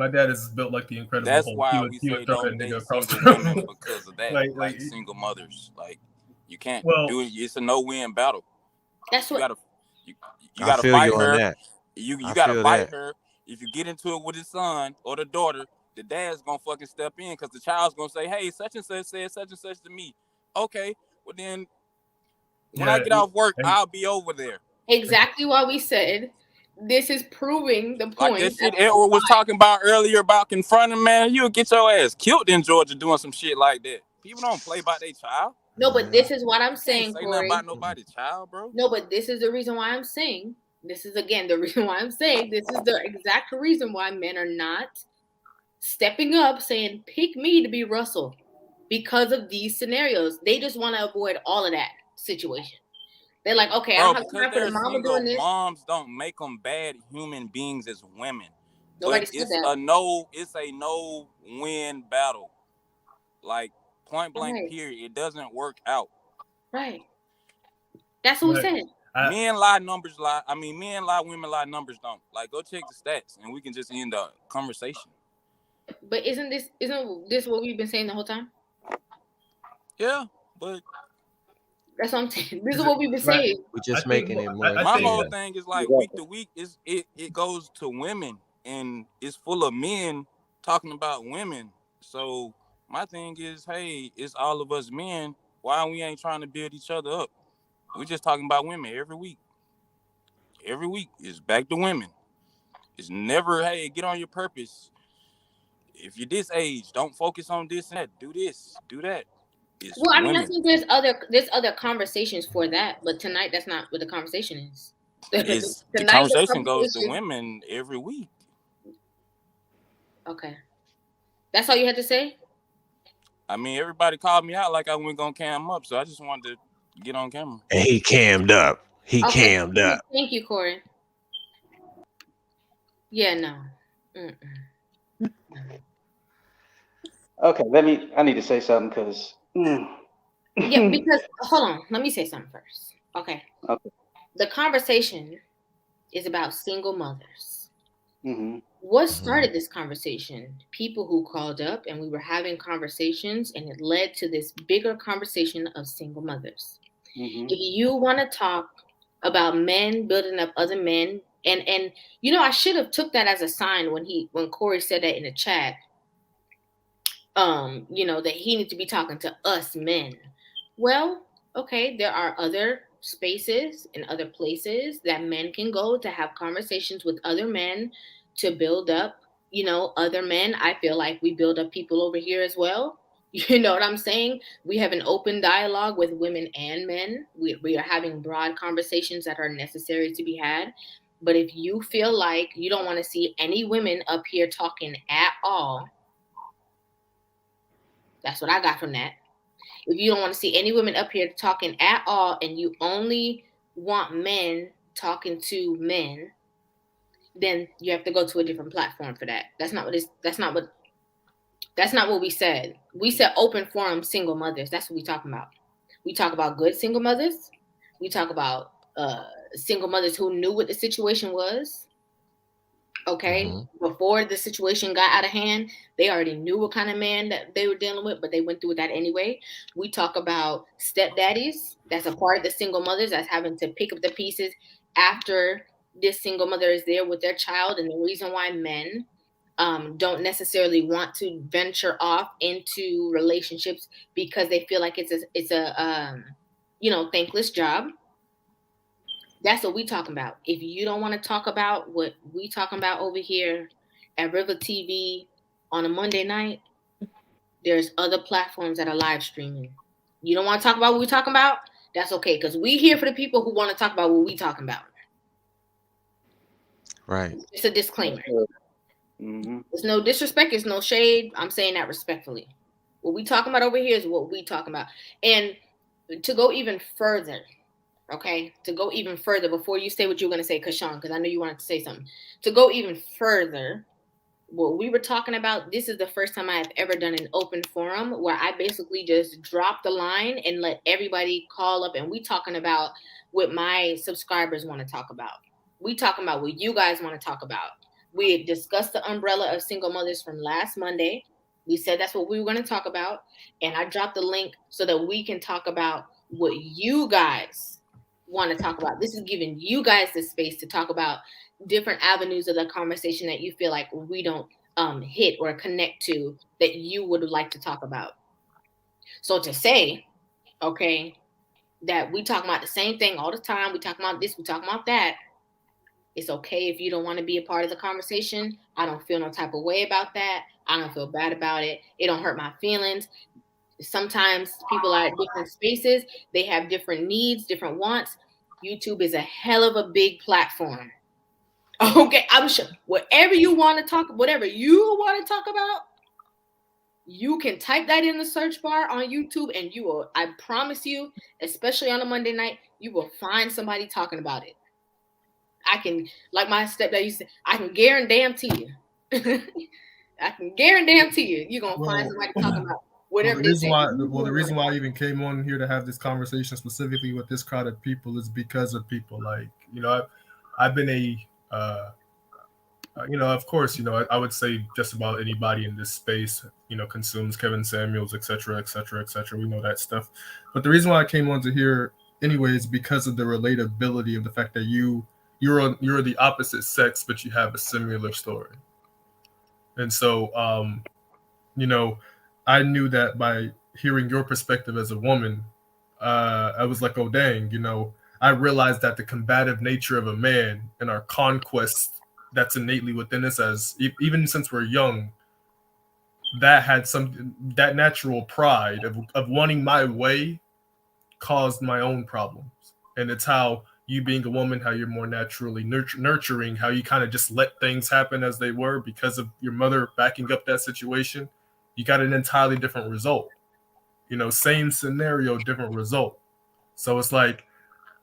dad is built like the Incredible That's Hulk. why we say don't date single women because of that. like single mothers, like you can't do it. It's a no-win battle. That's what you gotta fight her. You gotta fight that. her. If you get into it with his son or the daughter, the dad's gonna fucking step in because the child's gonna say, "Hey, such and such said such and such to me." Okay, well then, when I get off work, I'll be over there. Exactly what we said. This is proving the point. Like that shit Edward was talking about earlier about confronting, man. You'll get your ass killed in Georgia doing some shit like that. People don't play about their child. No, but this is what I'm saying, Say Corey. nothing about nobody's child, bro. No, but this is the reason why I'm saying. This is again the reason why I'm saying. This is the exact reason why men are not stepping up, saying, "Pick me to be Russell," because of these scenarios. They just want to avoid all of that situation. They're like, okay, I don't have time for the mama doing this. Moms don't make them bad human beings as women. Nobody but said it's that. It's a no-win battle. Like point blank, Right. period. It doesn't work out. Right. That's what we said. Men lie, numbers lie. I mean, men lie, women lie, numbers don't. Like, go check the stats, and we can just end the conversation. But isn't this what we've been saying the whole time? Yeah, but that's what I'm saying. This is what we've been saying. We're just making it more. My whole thing is like week to week it goes to women, and it's full of men talking about women. So my thing is, hey, it's all of us men. Why we ain't trying to build each other up? We're just talking about women every week. Every week is back to women. It's never, hey, get on your purpose. If you're this age, don't focus on this and that. Do this, do that. It's well, I mean, women. I think there's other conversations for that, but tonight that's not what the conversation is. The conversation goes to women every week. Okay, that's all you had to say. I mean, everybody called me out like I wasn't gonna cam up, so I just wanted to get on camera. And he cammed up. Cammed up. Thank you, Corey. Yeah, no. Okay, I need to say something because. Yeah, because hold on, let me say something first. Okay. The conversation is about single mothers. Mm-hmm. What started this conversation? People who called up and we were having conversations, and it led to this bigger conversation of single mothers. Mm-hmm. If you want to talk about men building up other men, and you know, I should have took that as a sign when Corey said that in the chat. You know, that he needs to be talking to us men. Well, okay, there are other spaces and other places that men can go to have conversations with other men to build up, you know, other men. I feel like we build up people over here as well. You know what I'm saying? We have an open dialogue with women and men. We are having broad conversations that are necessary to be had. But if you feel like you don't want to see any women up here talking at all, that's what I got from that. If you don't want to see any women up here talking at all and you only want men talking to men, then you have to go to a different platform for that. That's not what we said. We said open forum single mothers. That's what we talking about. We talk about good single mothers. We talk about single mothers who knew what the situation was. Okay, before the situation got out of hand, they already knew what kind of man that they were dealing with, but they went through with that anyway. We talk about stepdaddies. That's a part of the single mothers that's having to pick up the pieces after this single mother is there with their child, and the reason why men don't necessarily want to venture off into relationships because they feel like it's a thankless job. That's what we talking about. If you don't want to talk about what we talking about over here at River TV on a Monday night, there's other platforms that are live streaming. You don't want to talk about what we talking about? That's okay, because we here for the people who want to talk about what we talking about. Right. It's a disclaimer. Mm-hmm. There's no disrespect. There's no shade. I'm saying that respectfully. What we talking about over here is what we talking about. And to go even further, okay, to go even further before you say what you're going to say, Kashawn, because I know you wanted to say something. To go even further, what we were talking about, this is the first time I have ever done an open forum where I basically just dropped the line and let everybody call up, and we talking about what my subscribers want to talk about. We talking about what you guys want to talk about. We had discussed the umbrella of single mothers from last Monday. We said that's what we were going to talk about, and I dropped the link so that we can talk about what you guys want to talk about. This is giving you guys the space to talk about different avenues of the conversation that you feel like we don't hit or connect to that you would like to talk about. So to say, okay, that we talk about the same thing all the time, we talk about this, we talk about that, it's okay if you don't want to be a part of the conversation. I don't feel no type of way about that. I don't feel bad about it. It don't hurt my feelings. Sometimes people are at different spaces. They have different needs, different wants. YouTube is a hell of a big platform. Okay, I'm sure whatever you want to talk about, you can type that in the search bar on YouTube and you will, I promise you, especially on a Monday night, you will find somebody talking about it. I can, like my stepdad used to say, I can guarantee you. I can guarantee you, you're going to find somebody talking about whatever the reason why I even came on here to have this conversation specifically with this crowd of people is because of people like, I've been of course, I would say just about anybody in this space, consumes Kevin Samuels, et cetera, et cetera, et cetera. We know that stuff. But the reason why I came on to here anyway is because of the relatability of the fact that you're the opposite sex, but you have a similar story. And so, I knew that by hearing your perspective as a woman, I was like, oh, dang, I realized that the combative nature of a man and our conquest that's innately within us, as even since we're young, that had that natural pride of wanting my way caused my own problems. And it's how you being a woman, how you're more naturally nurturing, how you kind of just let things happen as they were because of your mother backing up that situation. You got an entirely different result. Same scenario, different result. So it's like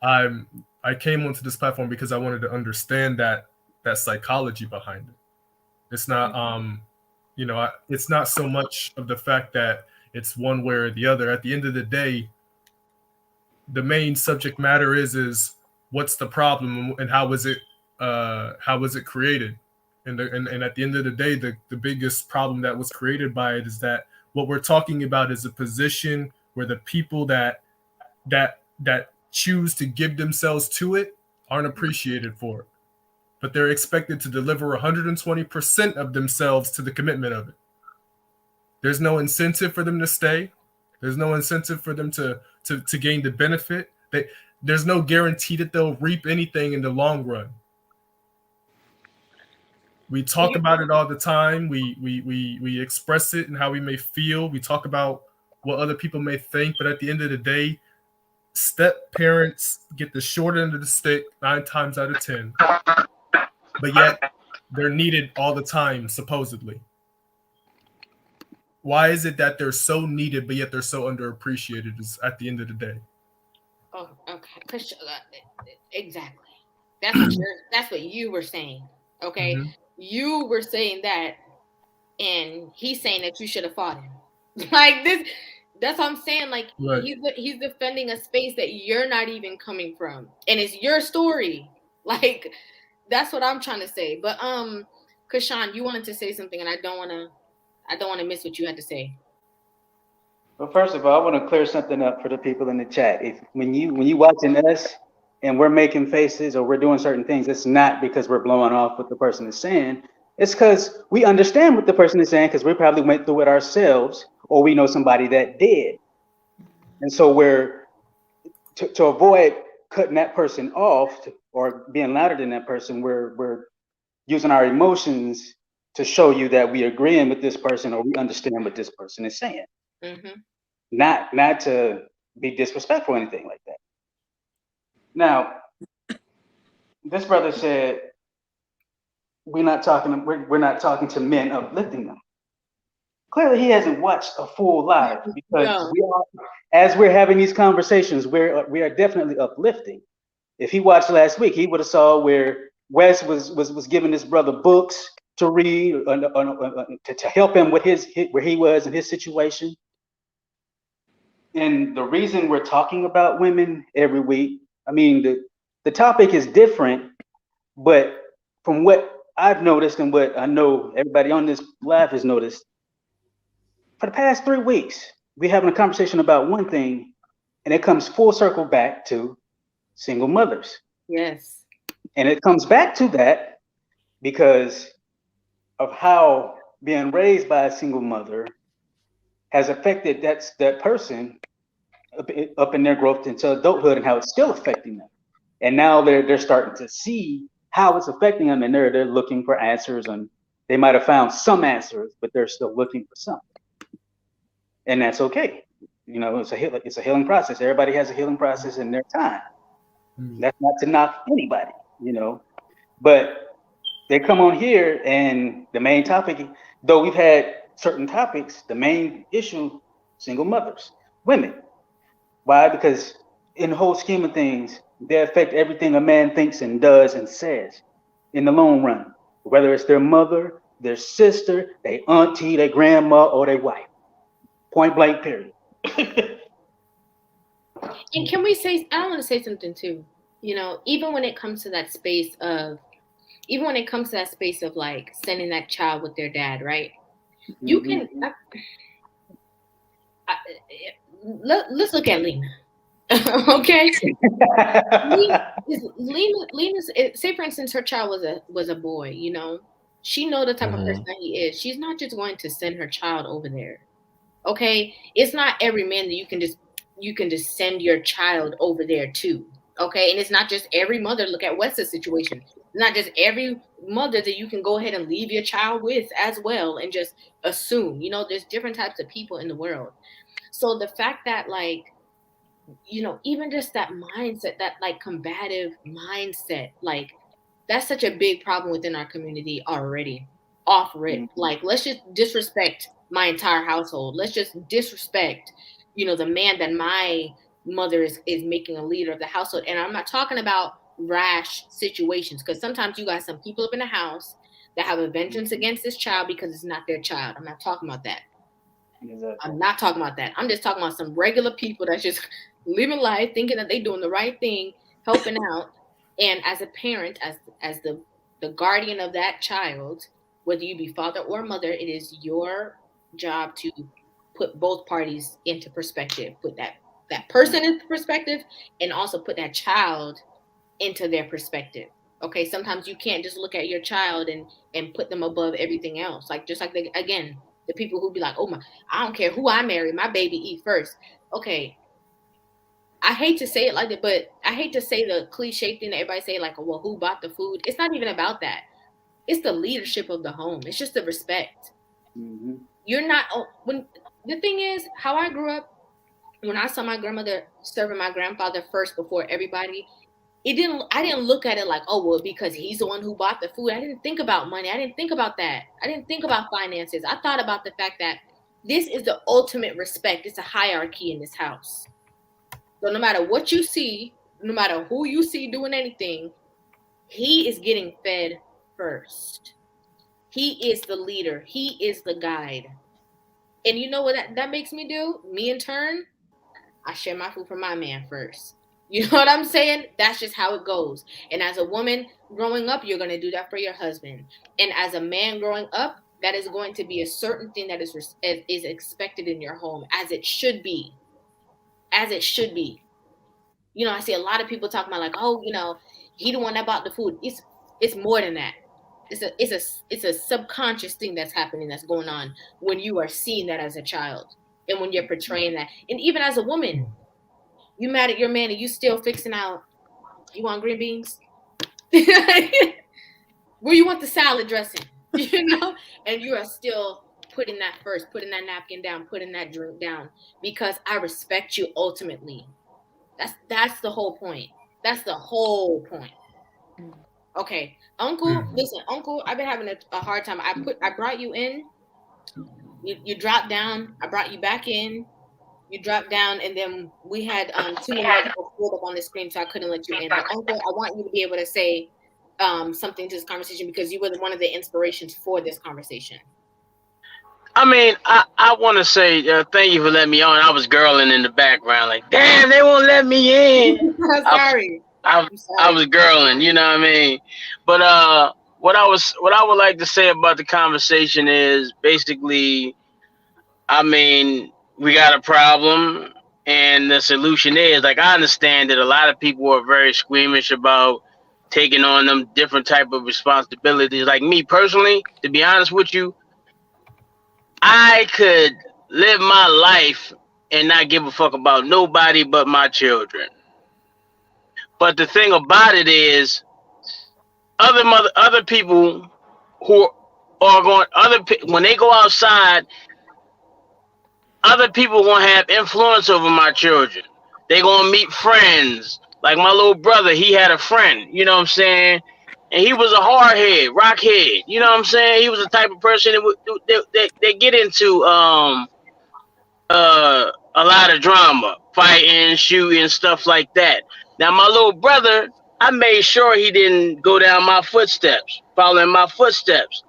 I came onto this platform because I wanted to understand that psychology behind it. It's not it's not so much of the fact that it's one way or the other. At the end of the day, the main subject matter is what's the problem and how was it created? And at the end of the day, the biggest problem that was created by it is that what we're talking about is a position where the people that choose to give themselves to it aren't appreciated for it. But they're expected to deliver 120% of themselves to the commitment of it. There's no incentive for them to stay. There's no incentive for them to gain the benefit. There's no guarantee that they'll reap anything in the long run. We talk about it all the time. We express it and how we may feel. We talk about what other people may think, but at the end of the day, step parents get the short end of the stick 9 times out of 10. But yet they're needed all the time, supposedly. Why is it that they're so needed, but yet they're so underappreciated is at the end of the day? Oh, okay. Exactly. That's what you were saying. Okay. Mhm. You were saying that, and he's saying that you should have fought him. Like this, that's what I'm saying. Like Right. he's defending a space that you're not even coming from, and it's your story. Like that's what I'm trying to say. But Kashawn, you wanted to say something, and I don't want to miss what you had to say. Well, first of all, I want to clear something up for the people in the chat. If when you watching us and we're making faces or we're doing certain things, it's not because we're blowing off what the person is saying. It's because we understand what the person is saying because we probably went through it ourselves, or we know somebody that did. And so we're to avoid cutting that person off or being louder than that person, we're using our emotions to show you that we agreeing with this person or we understand what this person is saying. Mm-hmm. Not to be disrespectful or anything like that. Now, this brother said we're not talking to men, uplifting them. Clearly, he hasn't watched a full live because as we're having these conversations, we are definitely uplifting. If he watched last week, he would have saw where Wes was giving this brother books to read to help him with where he was in his situation. And the reason we're talking about women every week, I mean, the topic is different, but from what I've noticed and what I know everybody on this live has noticed, for the past 3 weeks, we're having a conversation about one thing, and it comes full circle back to single mothers. Yes. And it comes back to that because of how being raised by a single mother has affected that person up in their growth into adulthood and how it's still affecting them. And now they're starting to see how it's affecting them, and they're looking for answers, and they might have found some answers, but they're still looking for something. And that's okay. You know, it's a healing process. Everybody has a healing process in their time. That's not to knock anybody, you know. But they come on here, and the main topic, though we've had certain topics, the main issue, single mothers, women. Why? Because in the whole scheme of things, they affect everything a man thinks and does and says in the long run, whether it's their mother, their sister, their auntie, their grandma, or their wife. Point blank, period. And can we say, I want to say something too, you know, even when it comes to that space of like sending that child with their dad, right? You can, let's look at Lena. Okay. Lena's, say for instance, her child was a boy, you know, she know the type of person that he is. She's not just going to send her child over there. Okay. It's not every man that you can just send your child over there to. Okay. And it's not just every mother. Look at Wes's situation. Not just every mother that you can go ahead and leave your child with as well and just assume, you know, there's different types of people in the world. So the fact that, like, you know, even just that mindset, that like combative mindset, like that's such a big problem within our community already. Off rip. Like, let's just disrespect my entire household. Let's just disrespect, you know, the man that my mother is making a leader of the household. And I'm not talking about rash situations, because sometimes you got some people up in the house that have a vengeance against this child because it's not their child. I'm not talking about that. I'm not talking about that. I'm just talking about some regular people that's just living life, thinking that they're doing the right thing, helping out. And as a parent, as the guardian of that child, whether you be father or mother, it is your job to put both parties into perspective, put that person into perspective, and also put that child into their perspective. Okay, sometimes you can't just look at your child and put them above everything else. Like, just like the people who be like, oh my, I don't care who I marry, my baby eat first. Okay, I hate to say it like that, but I hate to say the cliche thing that everybody say, like, well, who bought the food? It's not even about that. It's the leadership of the home. It's just the respect. Mm-hmm. You're not when the thing is how I grew up. When I saw my grandmother serving my grandfather first before everybody, I didn't look at it like, oh well, because he's the one who bought the food. I didn't think about money. I didn't think about that. I didn't think about finances. I thought about the fact that this is the ultimate respect. It's a hierarchy in this house. So no matter what you see, no matter who you see doing anything, he is getting fed first. He is the leader. He is the guide. And you know what that makes me do? Me in turn, I share my food from my man first. You know what I'm saying? That's just how it goes. And as a woman growing up, you're going to do that for your husband. And as a man growing up, that is going to be a certain thing that is expected in your home, as it should be. As it should be. You know, I see a lot of people talking about like, oh, you know, he the one that bought the food. It's more than that. It's a subconscious thing that's happening, that's going on when you are seeing that as a child and when you're portraying that. And even as a woman, you mad at your man and you still fixing out, you want green beans? Where you want the salad dressing, you know? And you are still putting that first, putting that napkin down, putting that drink down, because I respect you ultimately. That's the whole point. That's the whole point. Okay, Uncle, listen, Uncle, I've been having a hard time. I brought you in, you dropped down, I brought you back in, you dropped down, and then we had too many people pulled up on the screen, so I couldn't let you in. But Uncle, I want you to be able to say something to this conversation, because you were one of the inspirations for this conversation. I mean, I want to say thank you for letting me on. I was girling in the background, like, damn, they won't let me in. Sorry. I was girling, you know what I mean? But what I would like to say about the conversation is basically, I mean, we got a problem, and the solution is, like, I understand that a lot of people are very squeamish about taking on them different type of responsibilities. Like me personally, to be honest with you, I could live my life and not give a fuck about nobody but my children. But the thing about it is, other people who are going when they go outside, other people gonna have influence over my children. They gonna meet friends. Like my little brother, he had a friend, you know what I'm saying? And he was a hardhead, rockhead, you know what I'm saying? He was the type of person that get into a lot of drama, fighting, shooting, stuff like that. Now my little brother, I made sure he didn't go down my footsteps, following my footsteps.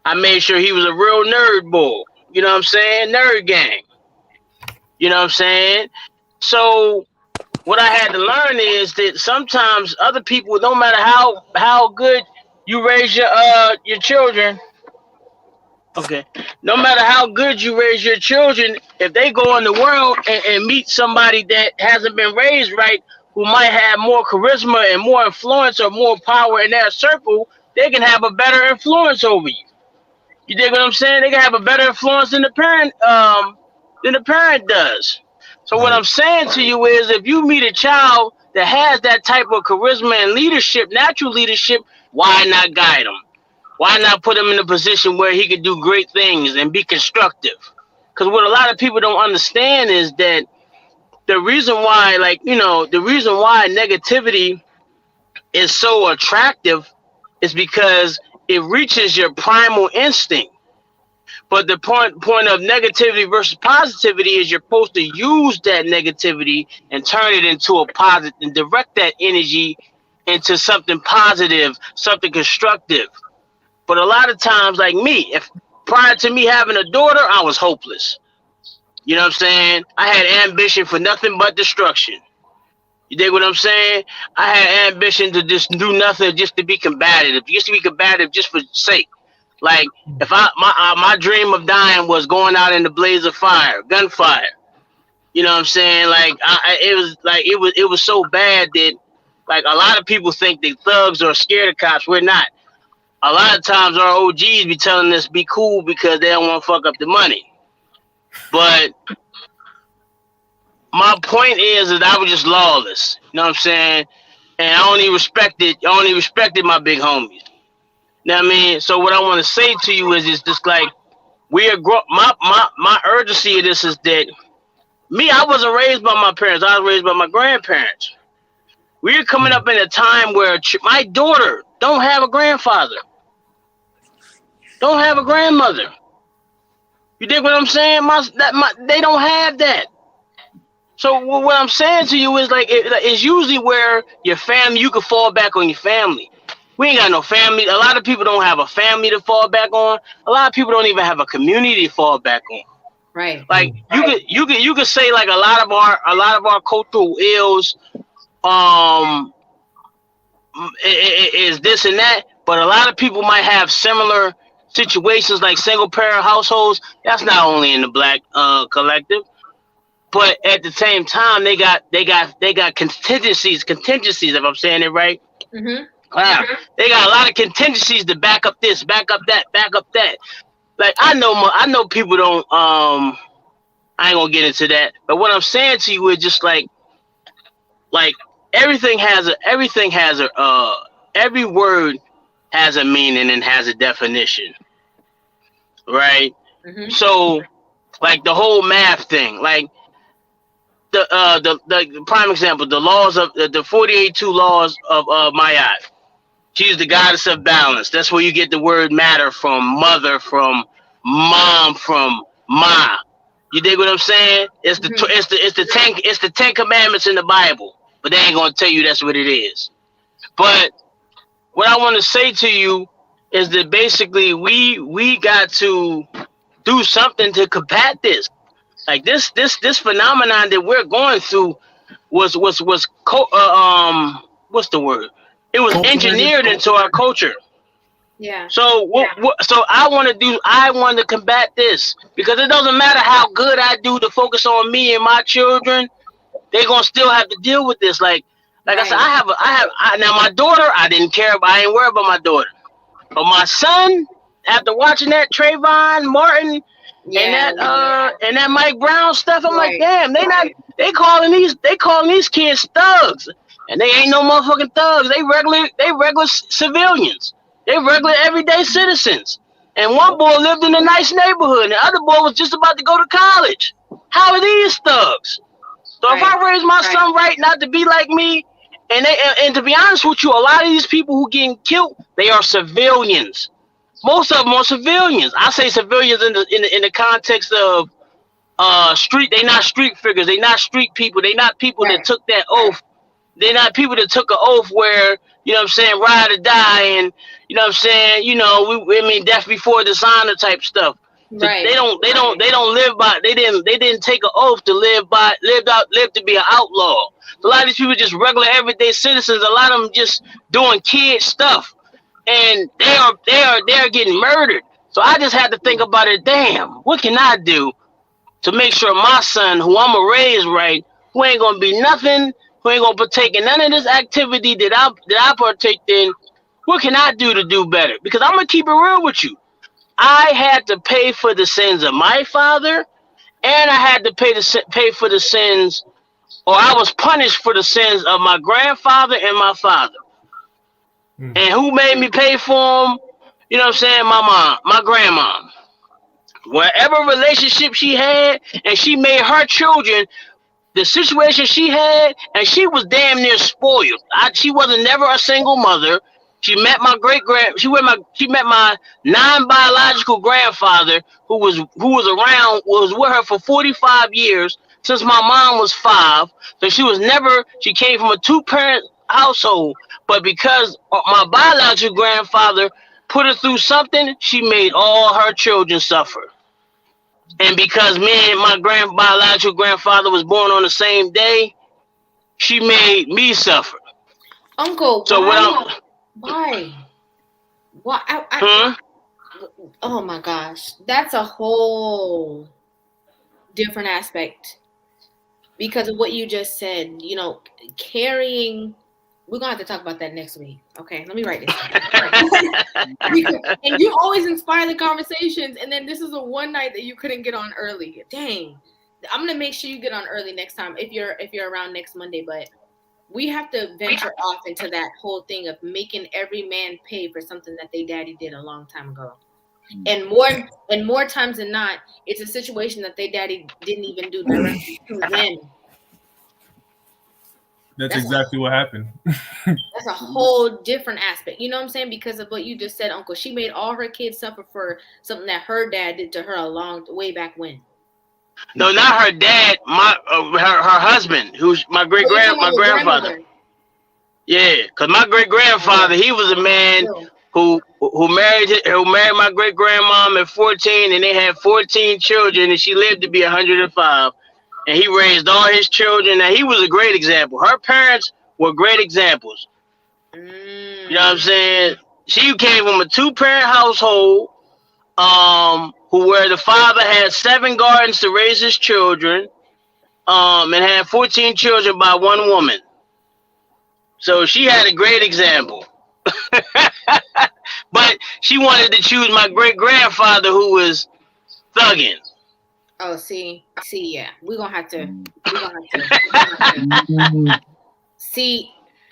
I made sure he was a real nerd boy, you know what I'm saying? Nerd gang. You know what I'm saying? So what I had to learn is that sometimes other people, no matter how good you raise your children, okay, no matter how good you raise your children, if they go in the world and meet somebody that hasn't been raised right, who might have more charisma and more influence or more power in their circle, they can have a better influence over you. You dig what I'm saying? They can have a better influence than the parent does. So what I'm saying to you is, if you meet a child that has that type of charisma and leadership, natural leadership, why not guide him? Why not put him in a position where he could do great things and be constructive? Because what a lot of people don't understand is that the reason why, the reason why negativity is so attractive is because it reaches your primal instinct. But the point of negativity versus positivity is you're supposed to use that negativity and turn it into a positive and direct that energy into something positive, something constructive. But a lot of times, like me, if prior to me having a daughter, I was hopeless. You know what I'm saying? I had ambition for nothing but destruction. You dig what I'm saying? I had ambition to just do nothing, just to be combative, just for sake. Like, if my dream of dying was going out in the blaze of fire, gunfire. You know what I'm saying? Like, it was so bad that, like, a lot of people think that thugs are scared of cops. We're not. A lot of times our OGs be telling us be cool because they don't want to fuck up the money. But my point is that I was just lawless. You know what I'm saying? And I only respected my big homies. Now, I mean, so what I want to say to you is just like we are my urgency of this is that me, I wasn't raised by my parents. I was raised by my grandparents. We're coming up in a time where my daughter don't have a grandfather, don't have a grandmother. You dig what I'm saying? They don't have that. So what I'm saying to you is like it's usually where your family, you can fall back on your family. We ain't got no family. A lot of people don't have a family to fall back on. A lot of people don't even have a community to fall back on. Right. Like you could say like a lot of our cultural ills is this and that, but a lot of people might have similar situations like single parent households. That's not only in the black collective, but at the same time they got contingencies if I'm saying it right. Mm-hmm. They got a lot of contingencies to back up this, back up that, back up that. Like I know people don't I ain't gonna get into that, but what I'm saying to you is just like everything has a every word has a meaning and has a definition, right? Mm-hmm. So like the whole math thing, like the prime example, the laws of the 48 laws of Mayat. She's the goddess of balance. That's where you get the word matter from, mother, from mom, from ma. You dig what I'm saying? It's the it's the 10 commandments in the Bible, but they ain't gonna tell you that's what it is. But what I want to say to you is that basically we got to do something to combat this. Like this phenomenon that we're going through was what's the word? It was engineered into our culture. Yeah. So so I want to combat this because it doesn't matter how good I do to focus on me and my children, they're gonna still have to deal with this. Like I said, now my daughter, I didn't care about. I ain't worried about my daughter, but my son, after watching that Trayvon Martin and that Mike Brown stuff, I'm like, damn, they calling these kids thugs, and they ain't no motherfucking thugs. They regular civilians. They regular everyday citizens. And one boy lived in a nice neighborhood, and the other boy was just about to go to college. How are these thugs? So if I raise my son right not to be like me, and to be honest with you, a lot of these people who getting killed, they are civilians. Most of them are civilians. I say civilians in the context of street. They not street figures. They not street people. They not people that took that oath. They're not people that took an oath where, you know what I'm saying, ride or die, and you know what I'm saying, you know, death before dishonor type stuff. So they don't live by. They didn't take an oath to live to be an outlaw. So a lot of these people just regular everyday citizens. A lot of them just doing kid stuff, and they are getting murdered. So I just had to think about it. Damn, what can I do to make sure my son, who I'm gonna raise right, who ain't gonna be nothing, who ain't gonna partake in none of this activity that I partake in, what can I do to do better? Because I'm gonna keep it real with you. I had to pay for the sins of my father, and I had to pay for the sins, or I was punished for the sins of my grandfather and my father. And who made me pay for them? You know what I'm saying? My mom, my grandma. Whatever relationship she had, and she made her children the situation she had, and she was damn near spoiled. She wasn't never a single mother. She met my she met my non-biological grandfather who was with her for 45 years since my mom was 5. So she came from a 2-parent household, but because my biological grandfather put her through something, she made all her children suffer. And because me and my biological grandfather was born on the same day, she made me suffer. Uncle, so why? Oh my gosh, that's a whole different aspect because of what you just said. You know, carrying. We're gonna have to talk about that next week. Okay, let me write this down. And you always inspire the conversations, and then this is a one night that you couldn't get on early. Dang, I'm gonna make sure you get on early next time if you're around next Monday. But we have to venture off into that whole thing of making every man pay for something that they daddy did a long time ago. And more times than not, it's a situation that they daddy didn't even do directly to them. That's exactly what happened. That's a whole different aspect. You know what I'm saying? Because of what you just said, Uncle. She made all her kids suffer for something that her dad did to her a long way back when. No, not her dad. Her husband, who's my grandfather. Yeah, because my great grandfather, he was a man who married my great grandmom at 14, and they had 14 children, and she lived to be 105. And he raised all his children. And he was a great example. Her parents were great examples. You know what I'm saying? She came from a 2-parent household, where the father had 7 gardens to raise his children, and had 14 children by one woman. So she had a great example. But she wanted to choose my great grandfather, who was thugging. Oh, see, yeah, we're gonna have to see.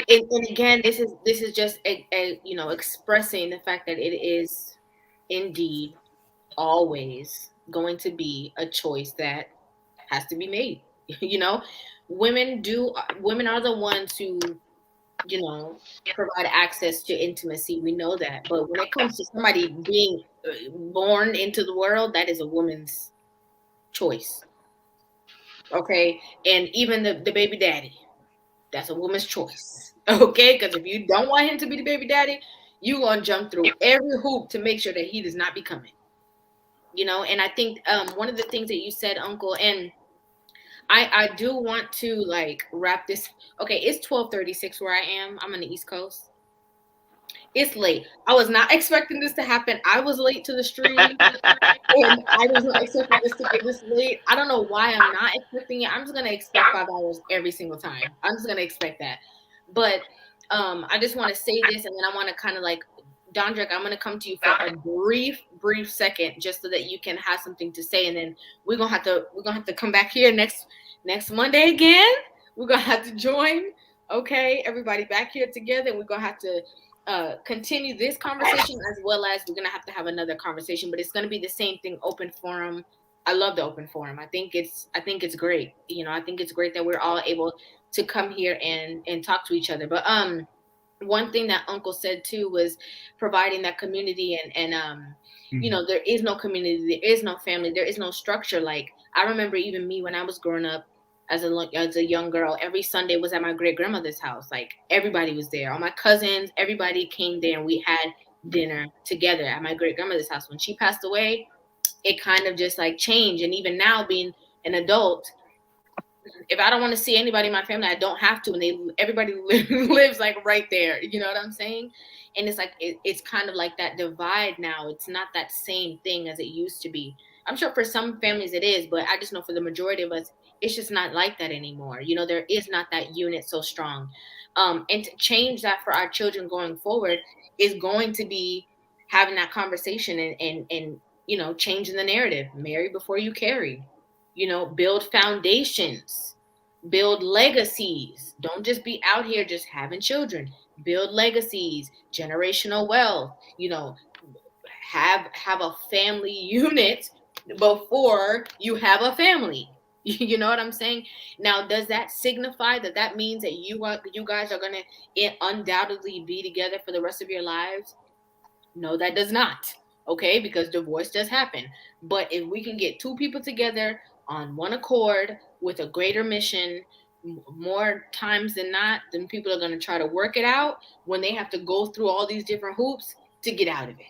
And again, this is just a expressing the fact that it is indeed always going to be a choice that has to be made. Women are the ones who provide access to intimacy. We know that, but when it comes to somebody being born into the world, that is a woman's choice. Okay, and even the baby daddy, that's a woman's choice. Okay, because if you don't want him to be the baby daddy, you're gonna jump through every hoop to make sure that he does not become it. And I think one of the things that you said, Uncle, and I do want to wrap this. Okay, it's 12:36 where I am. I'm on the East Coast. It's late. I was not expecting this to happen. I was late to the stream, and I was not expecting this to be this late. I don't know why I'm not expecting it. I'm just gonna expect 5 hours every single time. I'm just gonna expect that. But I just want to say this, and then I want to kind of Dondrick, I'm gonna come to you for a brief second, just so that you can have something to say, and then we're gonna have to come back here next Monday again. We're gonna have to join. Okay, everybody back here together, and we're gonna have to continue this conversation, as well as we're gonna have to have another conversation, but it's gonna be the same thing. Open forum. I love the open forum. I think it's great. I think it's great that we're all able to come here and talk to each other. But one thing that Uncle said too was providing that community, and there is no community, there is no family, there is no structure. Like, I remember even me when I was growing up as a young girl, every Sunday was at my great grandmother's house. Like, everybody was there, all my cousins, everybody came there, and we had dinner together at my great grandmother's house. When she passed away, it kind of just changed. And even now, being an adult, if I don't want to see anybody in my family, I don't have to. And everybody lives right there. You know what I'm saying? And it's it's kind of like that divide now. It's not that same thing as it used to be. I'm sure for some families it is, but I just know for the majority of us, it's just not like that anymore. There is not that unit so strong. And to change that for our children going forward is going to be having that conversation and changing the narrative. Marry before you carry. Build foundations, build legacies. Don't just be out here just having children. Build legacies, generational wealth. Have a family unit before you have a family. You know what I'm saying? Now, does that signify that means that you guys are gonna undoubtedly be together for the rest of your lives? No, that does not. Okay, because divorce does happen. But if we can get 2 people together on one accord with a greater mission, more times than not, then people are going to try to work it out when they have to go through all these different hoops to get out of it.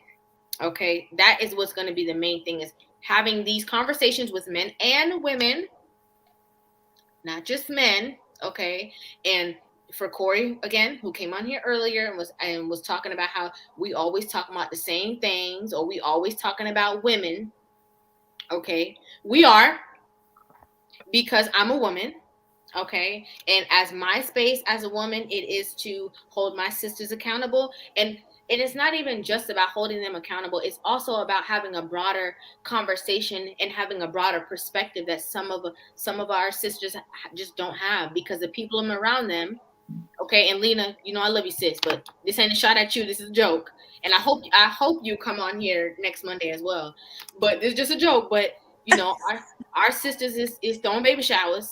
Okay, that is what's going to be the main thing, is having these conversations with men and women, not just men. Okay, and for Corey, again, who came on here earlier and was talking about how we always talk about the same things, or we always talking about women. Okay, we are, because I'm a woman. Okay, and as my space as a woman, it is to hold my sisters accountable, and it's not even just about holding them accountable. It's also about having a broader conversation and having a broader perspective that some of our sisters just don't have, because the people around them Okay, and Lena, you know I love you, sis, but this ain't a shot at you. This is a joke, and I hope you come on here next Monday as well. But this is just a joke. But you know, our sisters is throwing baby showers,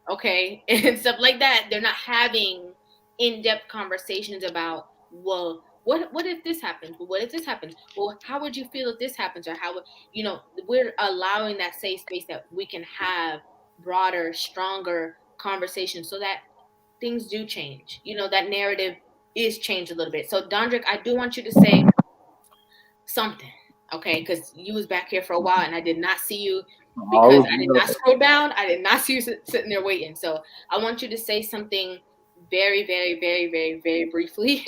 okay, and stuff like that. They're not having in-depth conversations about, well, what if this happens? Well, what if this happens? Well, how would you feel if this happens? Or how would you know? We're allowing that safe space that we can have broader, stronger conversations so that things do change. You know, that narrative is changed a little bit. So, Dondrick, I do want you to say something, okay? Because you was back here for a while and I did not see you because I did not scroll down. I did not see you sitting there waiting. So, I want you to say something very, very, very, very, very briefly.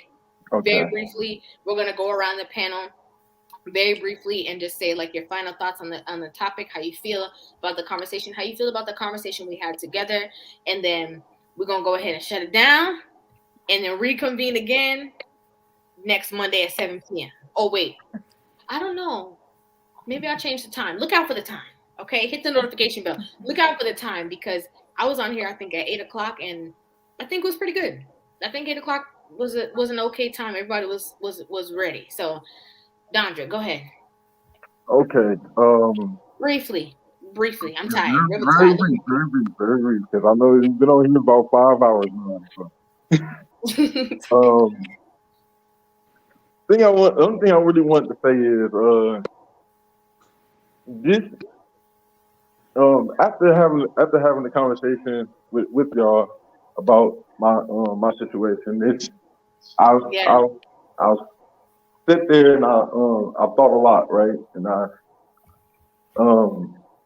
Okay. Very briefly. We're going to go around the panel very briefly and just say like your final thoughts on the topic, how you feel about the conversation, how you feel about the conversation we had together, and then we're gonna go ahead and shut it down and then reconvene again next Monday at 7 p.m. Oh wait, I don't know, maybe I'll change the time. Look out for the time, okay? Hit the notification bell. Look out for the time because I was on here I think at 8 o'clock and I think it was pretty good. I think 8 o'clock was an okay time. Everybody was ready. So Dondra, go ahead. Okay. Briefly. I'm tired. Very brief, because I know you've been on here about 5 hours now. So. The only thing I really want to say is this. After having the conversation with y'all about my situation, I'll sit there and I thought a lot, right? And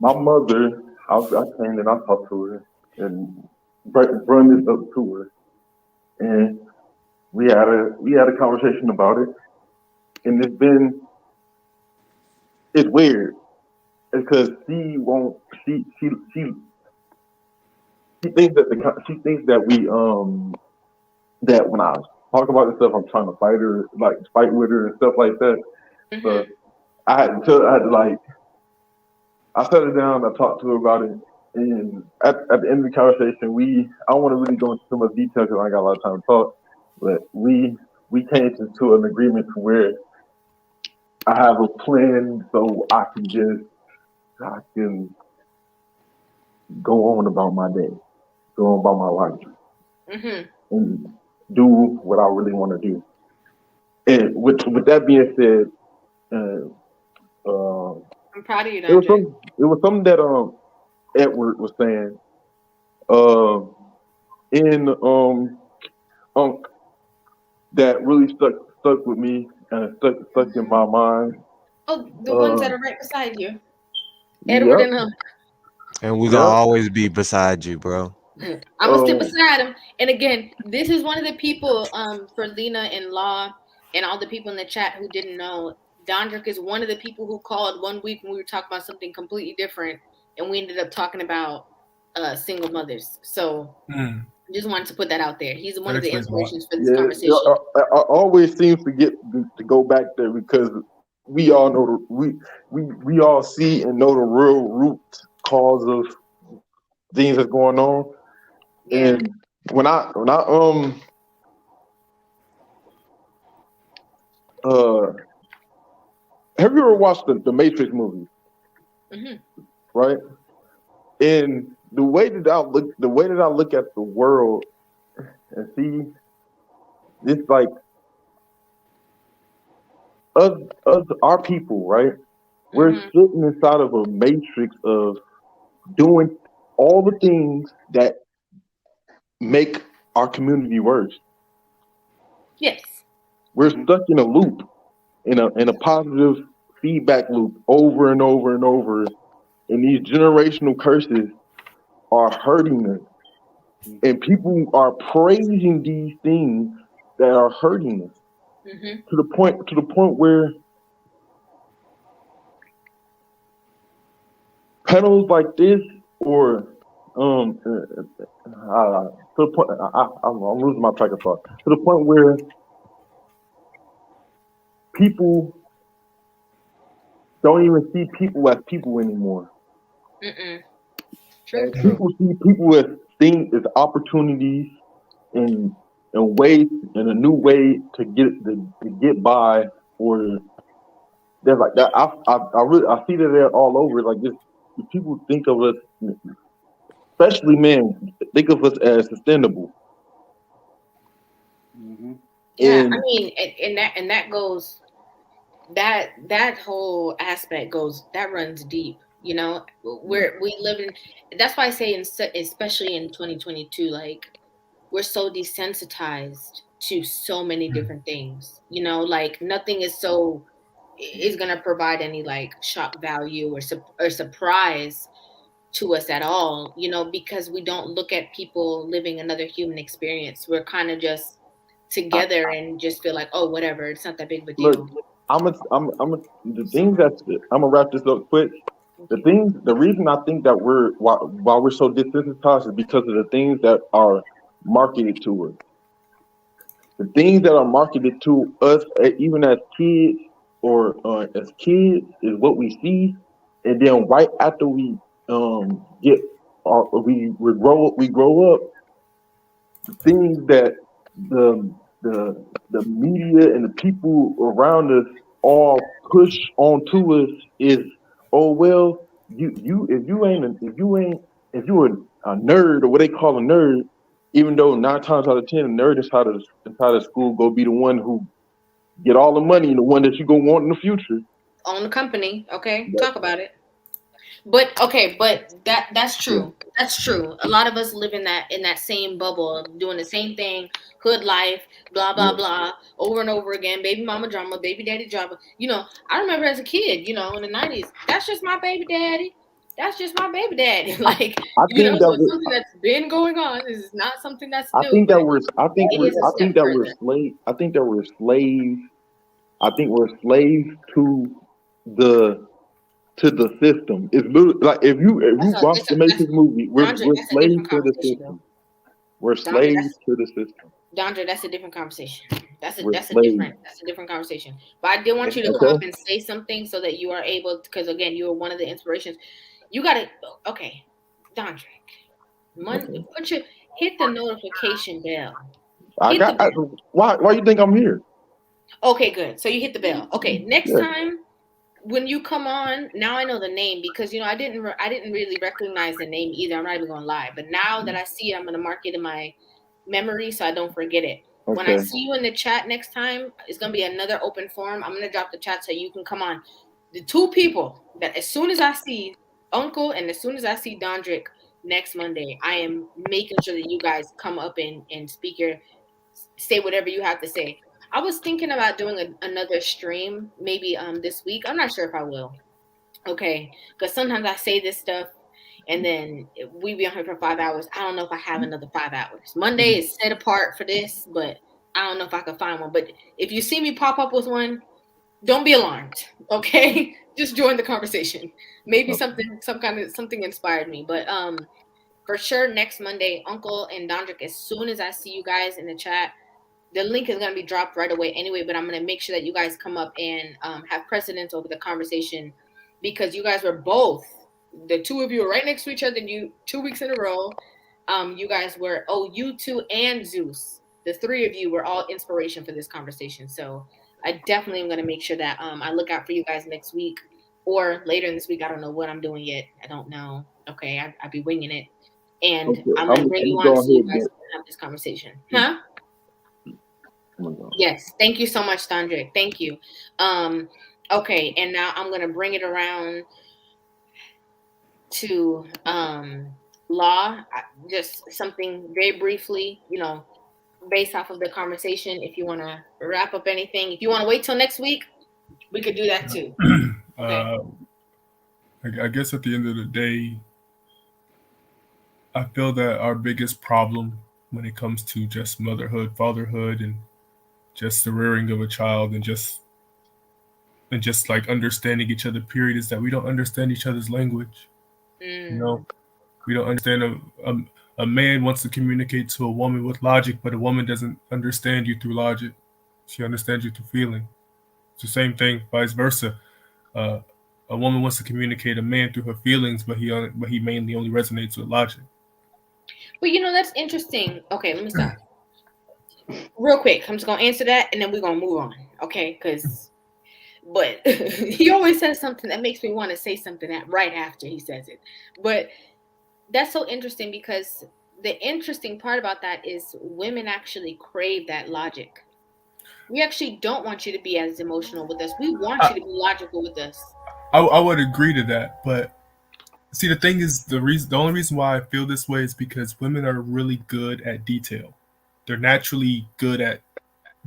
my mother, I came and I talked to her and brought this up to her, and we had a conversation about it, and it's weird because she thinks that we that when I talk about this stuff, I'm trying to fight with her and stuff like that. Mm-hmm. So I sat her down, I talked to her about it, and at the end of the conversation, I don't want to really go into too much detail because I ain't got a lot of time to talk, but we came to an agreement to where I have a plan so I can go on about my day, go on about my life, mm-hmm. and do what I really want to do. And with that being said, I'm proud of you, Dondra. It was something that Edward was saying in Unk that really stuck with me and stuck in my mind. Oh, the ones that are right beside you, Edward and Unk. And we're gonna always be beside you, bro. I'm gonna sit beside him. And again, this is one of the people for Lena and Law and all the people in the chat who didn't know. Dondrick is one of the people who called one week when we were talking about something completely different, and we ended up talking about single mothers. So just wanted to put that out there. He's one of the inspirations for this conversation. I always seems to go back there because we all know we all see and know the real root cause of things that's going on. Yeah. And when I have you ever watched the Matrix movies? Mm-hmm. Right? And the way that I look at the world and see, it's like us our people, right? Mm-hmm. We're sitting inside of a matrix of doing all the things that make our community worse. Yes. We're stuck in a loop, in a positive feedback loop over and over and over. And these generational curses are hurting us. And people are praising these things that are hurting us. Mm-hmm. to the point where panels like this or to the point I'm losing my track of thought. To the point where people don't even see people as people anymore. True. People see people as things, as opportunities, and and ways and a new way to get by, or they're like that. I really I see that they're all over. Like just people think of us, especially men, think of us as sustainable. Yeah, I And mean, and that goes that whole aspect goes that runs deep. You know, we live in. That's why I say, especially in 2022, like we're so desensitized to so many different things. You know, like nothing is gonna provide any like shock value or surprise to us at all. You know, because we don't look at people living another human experience. We're kind of just I, together and just feel like, oh, whatever, it's not that big of a look, deal. the things that I'm gonna wrap this up quick. The reason I think that why we're so desensitized is because of the things that are marketed to us. The things that are marketed to us, even as kids or is what we see, and then right after we get we grow up, the things that the media and the people around us all push onto us is, oh well, if you're a nerd, or what they call a nerd, even though 9 times out of 10 a nerd inside of school go be the one who get all the money and the one that you go want in the future. Own the company, okay? But, Talk about it. But okay, but that's yeah, true. That's true. A lot of us live in that same bubble, doing the same thing, hood life, blah blah yeah. blah, over and over again. Baby mama drama, baby daddy drama. You know, I remember as a kid, you know, in the 90s, that's just my baby daddy. That's just my baby daddy. Like, I you know, think that so it's we're something that's been going on. This is not something that's I new, think but that we're it is a I step think that we're further. slave I think that we're slaves I think we're slaves the the system. It's literally like if you watch the That's Matrix movie, Dondre, we're that's a slaves different to the conversation though. system. We're Dondre, slaves to the system. That's a different conversation. We're slaves. That's a different conversation. But I did want you to come up Okay. and say something so that you are able, because again, you are one of the inspirations. You gotta okay, Dondre, Okay. put your hit the notification bell. I Hit the got I, bell. why you think I'm here? Okay, good. So you hit the bell. Okay, next Yeah. time when you come on, now I know the name because you know I didn't really recognize the name either. I'm not even gonna lie, but now that I see it, I'm gonna mark it in my memory so I don't forget it. When I Okay. see you in the chat next time, it's gonna be another open forum. I'm gonna drop the chat so you can come on. The two people that as soon as I see Uncle and as soon as I see Dondrick next Monday, I am making sure that you guys come up and speak your say whatever you have to say. I was thinking about doing another stream maybe this week. I'm not sure if I will. Okay, because sometimes I say this stuff and then we be on here for 5 hours. I don't know if I have another 5 hours. Monday is set apart for this, but I don't know if I can find one. But if you see me pop up with one, don't be alarmed. Okay, just join the conversation. Maybe something inspired me, but for sure next Monday, Uncle and Dondrick. As soon as I see you guys in the chat, the link is going to be dropped right away anyway, but I'm going to make sure that you guys come up and have precedence over the conversation because you guys were both, the two of you are right next to each other, you 2 weeks in a row. You guys were, you two and Zeus, the three of you were all inspiration for this conversation. So I definitely am going to make sure that I look out for you guys next week or later in this week. I don't know what I'm doing yet. I don't know. Okay. I'll be winging it. And Okay. I'm going to bring I'm you on go so you ahead, guys but can have this conversation. Huh? oh my God. Yes, thank you so much, Dondre. Thank you. Okay, and now I'm gonna bring it around to law. Just something very briefly, you know, based off of the conversation. If you want to wrap up anything, if you want to wait till next week, we could do that too. Okay. I guess at the end of the day, I feel that our biggest problem when it comes to just motherhood, fatherhood, and just the rearing of a child, and just like understanding each other, period, is that we don't understand each other's language. You know, we don't understand a man wants to communicate to a woman with logic, but a woman doesn't understand you through logic. She understands you through feeling. It's the same thing, vice versa. Uh, a woman wants to communicate a man through her feelings, but he mainly only resonates with logic. But you know that's interesting. Okay, let me stop. real quick, I'm just gonna answer that, and then we're gonna move on, okay? But he always says something that makes me want to say something right after he says it. But that's so interesting because the interesting part about that is women actually crave that logic. We actually don't want you to be as emotional with us. We want you to be logical with us. I would agree to that, but see, the thing is, the only reason why I feel this way is because women are really good at detail. They're naturally good at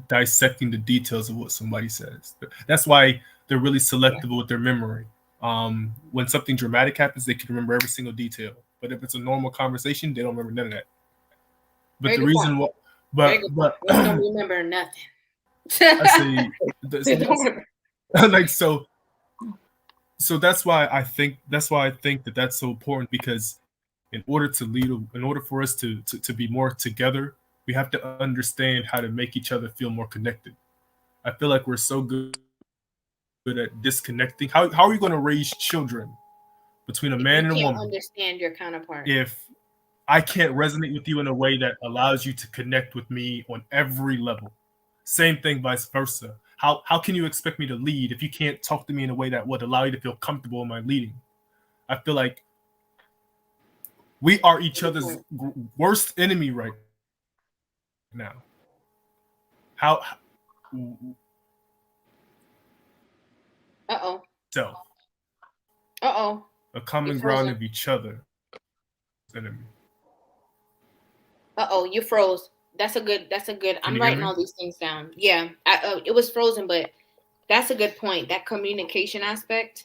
dissecting the details of what somebody says. That's why they're really selective with their memory. When something dramatic happens, they can remember every single detail. But if it's a normal conversation, they don't remember none of that. But Very the good reason point. why, Very good point. but Women don't remember nothing. I say, They don't remember. like so that's why I think that that's so important, because in order to lead, in order for us to be more together, we have to understand how to make each other feel more connected. I feel like we're so good at disconnecting. How are you going to raise children between a If you man and a can't woman understand your counterpart. if I can't resonate with you in a way that allows you to connect with me on every level? Same thing, vice versa. How can you expect me to lead if you can't talk to me in a way that would allow you to feel comfortable in my leading? I feel like we are each other's worst enemy right now. How Uh-oh. self Uh-oh. a common You ground frozen. of each other enemy. Uh-oh, you froze. That's a good. Can I'm you hear writing me? all these things down. Yeah, it was frozen, but that's a good point. That communication aspect.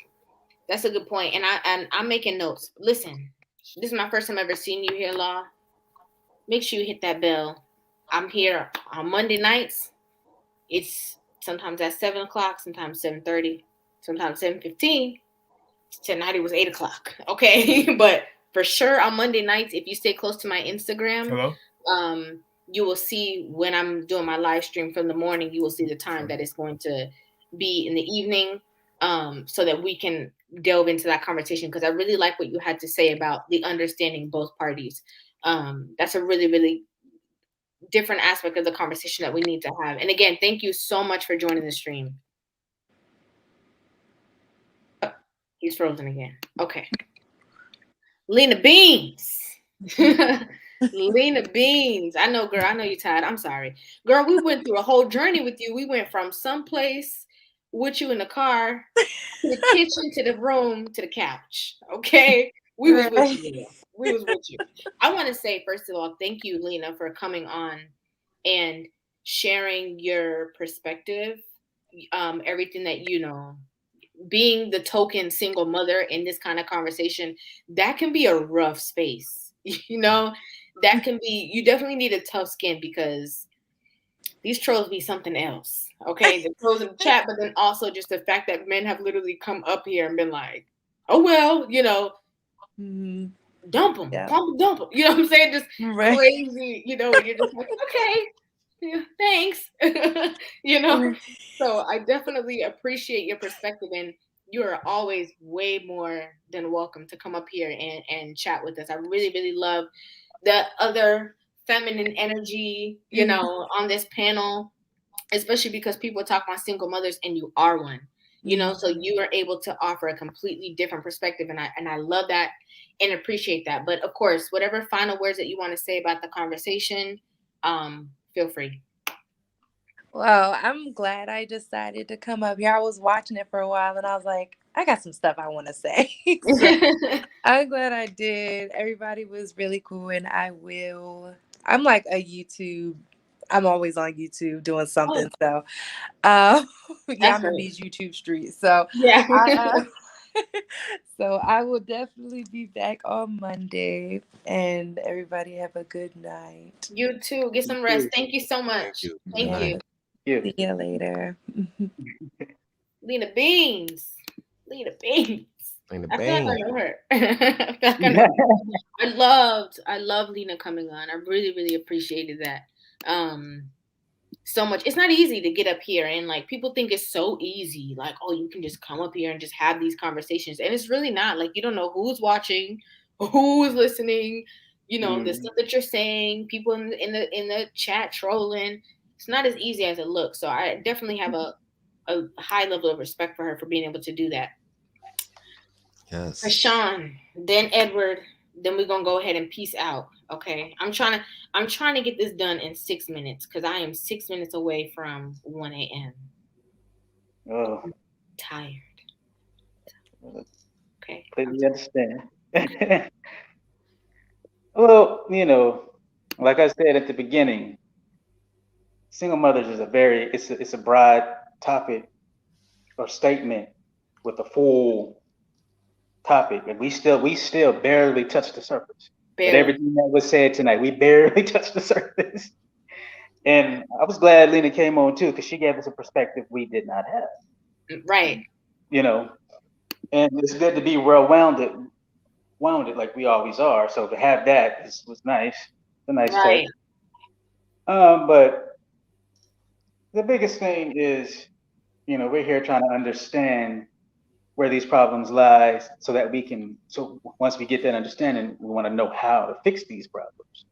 That's a good point. And I'm making notes. Listen, this is my first time ever seeing you here, Law. Make sure you hit that bell. I'm here on Monday nights. It's sometimes at 7 o'clock, sometimes 7:30, sometimes 7:15. Tonight it was 8 o'clock. Okay, but for sure on Monday nights, if you stay close to my Instagram, Hello? you will see when I'm doing my live stream from the morning. You will see the time that it's going to be in the evening, so that we can delve into that conversation. Because I really like what you had to say about the understanding both parties. That's a really, really different aspect of the conversation that we need to have. And again, thank you so much for joining the stream. Oh, he's frozen again. Okay. Lena Beans. Lena Beans. I know, girl. I know you're tired. I'm sorry. Girl, we went through a whole journey with you. We went from someplace with you in the car to the kitchen to the room to the couch. Okay? We was with you. Girl. We was with you. I want to say, first of all, thank you, Lena, for coming on and sharing your perspective, everything that you know. Being the token single mother in this kind of conversation, that can be a rough space. That can be, you definitely need a tough skin, because these trolls be something else. Okay, the trolls in the chat, but then also just the fact that men have literally come up here and been like, oh well, dump them, Yeah. dump them. You know what I'm saying? Just Right. crazy, and you're just like, okay, yeah, thanks. So I definitely appreciate your perspective, and you are always way more than welcome to come up here and chat with us. I really, really love the other feminine energy, on this panel, especially because people talk about single mothers and you are one. So you are able to offer a completely different perspective, and I love that and appreciate that. But of course, whatever final words that you want to say about the conversation, feel free. Well, I'm glad I decided to come up here. I was watching it for a while and I was like, I got some stuff I want to say. So I'm glad I did. Everybody was really cool, and I'm like a YouTube. I'm always on YouTube doing something. So yeah, I'm in these YouTube streets. So yeah. So I will definitely be back on Monday, and everybody have a good night. You too. Get some rest. Thank you so much. Thank you. See you later. Lena Beans. Lena Beans. Lena I feel like I Beans. know her. I love Lena coming on. I really, really appreciated that. So much. It's not easy to get up here, and like people think it's so easy. Like, oh, you can just come up here and just have these conversations. And it's really not. Like, you don't know who's watching, who's listening. you know, the stuff that you're saying, people in the chat trolling. It's not as easy as it looks. So I definitely have a high level of respect for her for being able to do that. Yes. Sean, then Edward, then we're gonna go ahead and peace out. Okay. I'm trying to get this done in 6 minutes because I am 6 minutes away from 1 a.m. Oh, I'm tired. Okay. completely understand. Well, you know, like I said at the beginning, single mothers is it's a broad topic or statement with a full topic, and we still barely touched the surface. But Barely. everything that was said tonight, we barely touched the surface. And I was glad Lena came on too, because she gave us a perspective we did not have. Right. You know, and it's good to be wounded like we always are. So to have that was nice. It's a nice touch. Right. But the biggest thing is, you know, we're here trying to understand where these problems lie so that so once we get that understanding, we want to know how to fix these problems.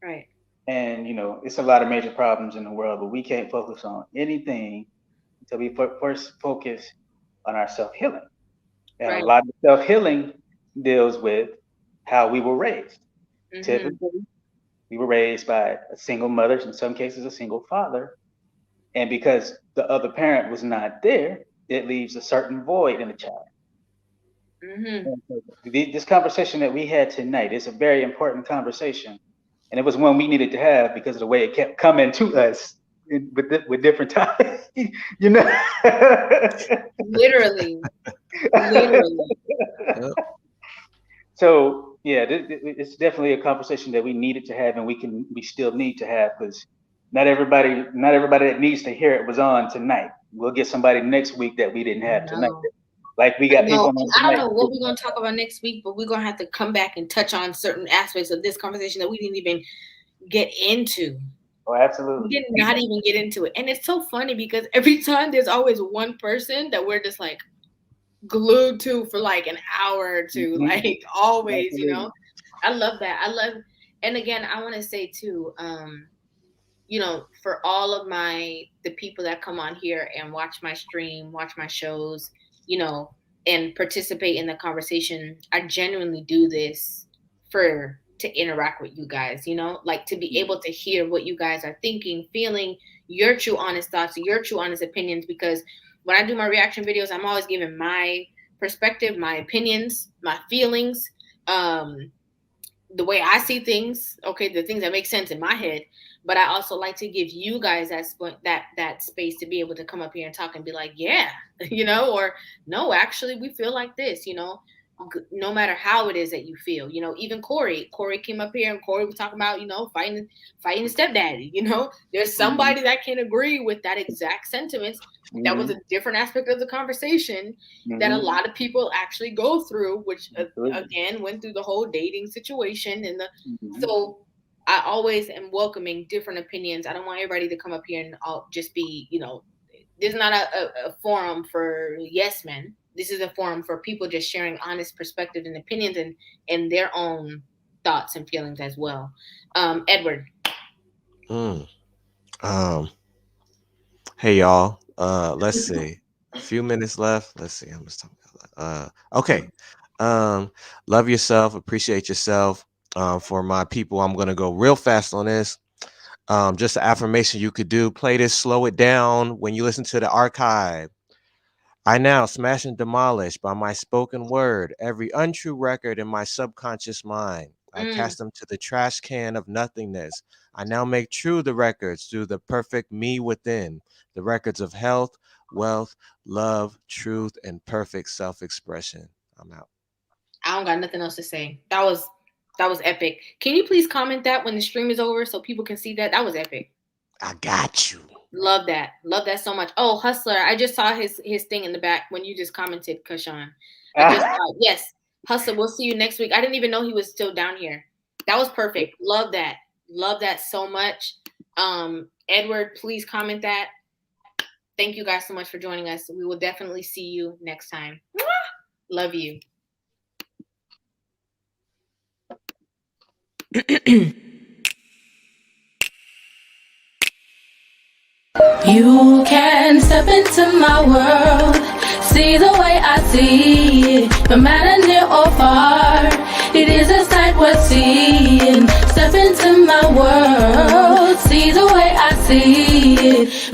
Right. And, you know, it's a lot of major problems in the world, but we can't focus on anything until we first focus on our self-healing. And Right. a lot of self-healing deals with how we were raised. Mhm. Typically, we were raised by a single mother, in some cases a single father. And because the other parent was not there, it leaves a certain void in the child. Mhm. And so this conversation that we had tonight is a very important conversation. And it was one we needed to have because of the way it kept coming to us with different times, you know? Literally. Literally. Yep. So yeah, it's definitely a conversation that we needed to have, and we still need to have, because not everybody that needs to hear it was on tonight. We'll get somebody next week that we didn't have tonight. Like we got people on I don't tonight. know what we're gonna talk about next week, but we're gonna have to come back and touch on certain aspects of this conversation that we didn't even get into. Oh, absolutely. We did not even get into it. And it's so funny because every time there's always one person that we're just like glued to for like an hour or two, like always, you know. I love that. And again, I want to say too, you know, for all of the people that come on here and watch my stream, watch my shows, you know, and participate in the conversation, I genuinely do this to interact with you guys, you know, like to be able to hear what you guys are thinking, feeling, your true honest thoughts, your true honest opinions. Because when I do my reaction videos, I'm always giving my perspective, my opinions, my feelings, the way I see things, okay, the things that make sense in my head. But I also like to give you guys that space to be able to come up here and talk and be like, yeah, you know, or no, actually, we feel like this, you know, no matter how it is that you feel, you know. Even Corey came up here and Corey was talking about, you know, fighting the stepdaddy, you know. There's somebody that can agree with that exact sentiment. That was a different aspect of the conversation that a lot of people actually go through, which again went through the whole dating situation and so I always am welcoming different opinions. I don't want everybody to come up here and all just be, you know, this is not a forum for yes men. This is a forum for people just sharing honest perspectives and opinions and their own thoughts and feelings as well. Edward. Hey y'all. Let's see. A few minutes left. Let's see how much time. Okay. Love yourself. Appreciate yourself. For my people, I'm gonna go real fast on this. Just an affirmation you could do. Play this, slow it down when you listen to the archive. I now smash and demolish by my spoken word every untrue record in my subconscious mind. I cast them to the trash can of nothingness. I now make true the records through the perfect me within, the records of health, wealth, love, truth, and perfect self-expression. I'm out. I don't got nothing else to say. That was epic. Can you please comment that when the stream is over so people can see that? That was epic. I got you. Love that. Love that so much. Oh, Hustler, I just saw his thing in the back when you just commented, Kashan. I just saw, yes. Hustler, we'll see you next week. I didn't even know he was still down here. That was perfect. Love that. Love that so much. Edward, please comment that. Thank you guys so much for joining us. We will definitely see you next time. Love you. You can step into my world, see the way I see it, no matter near or far. It is a sight worth seeing. Step into my world, see the way I see it.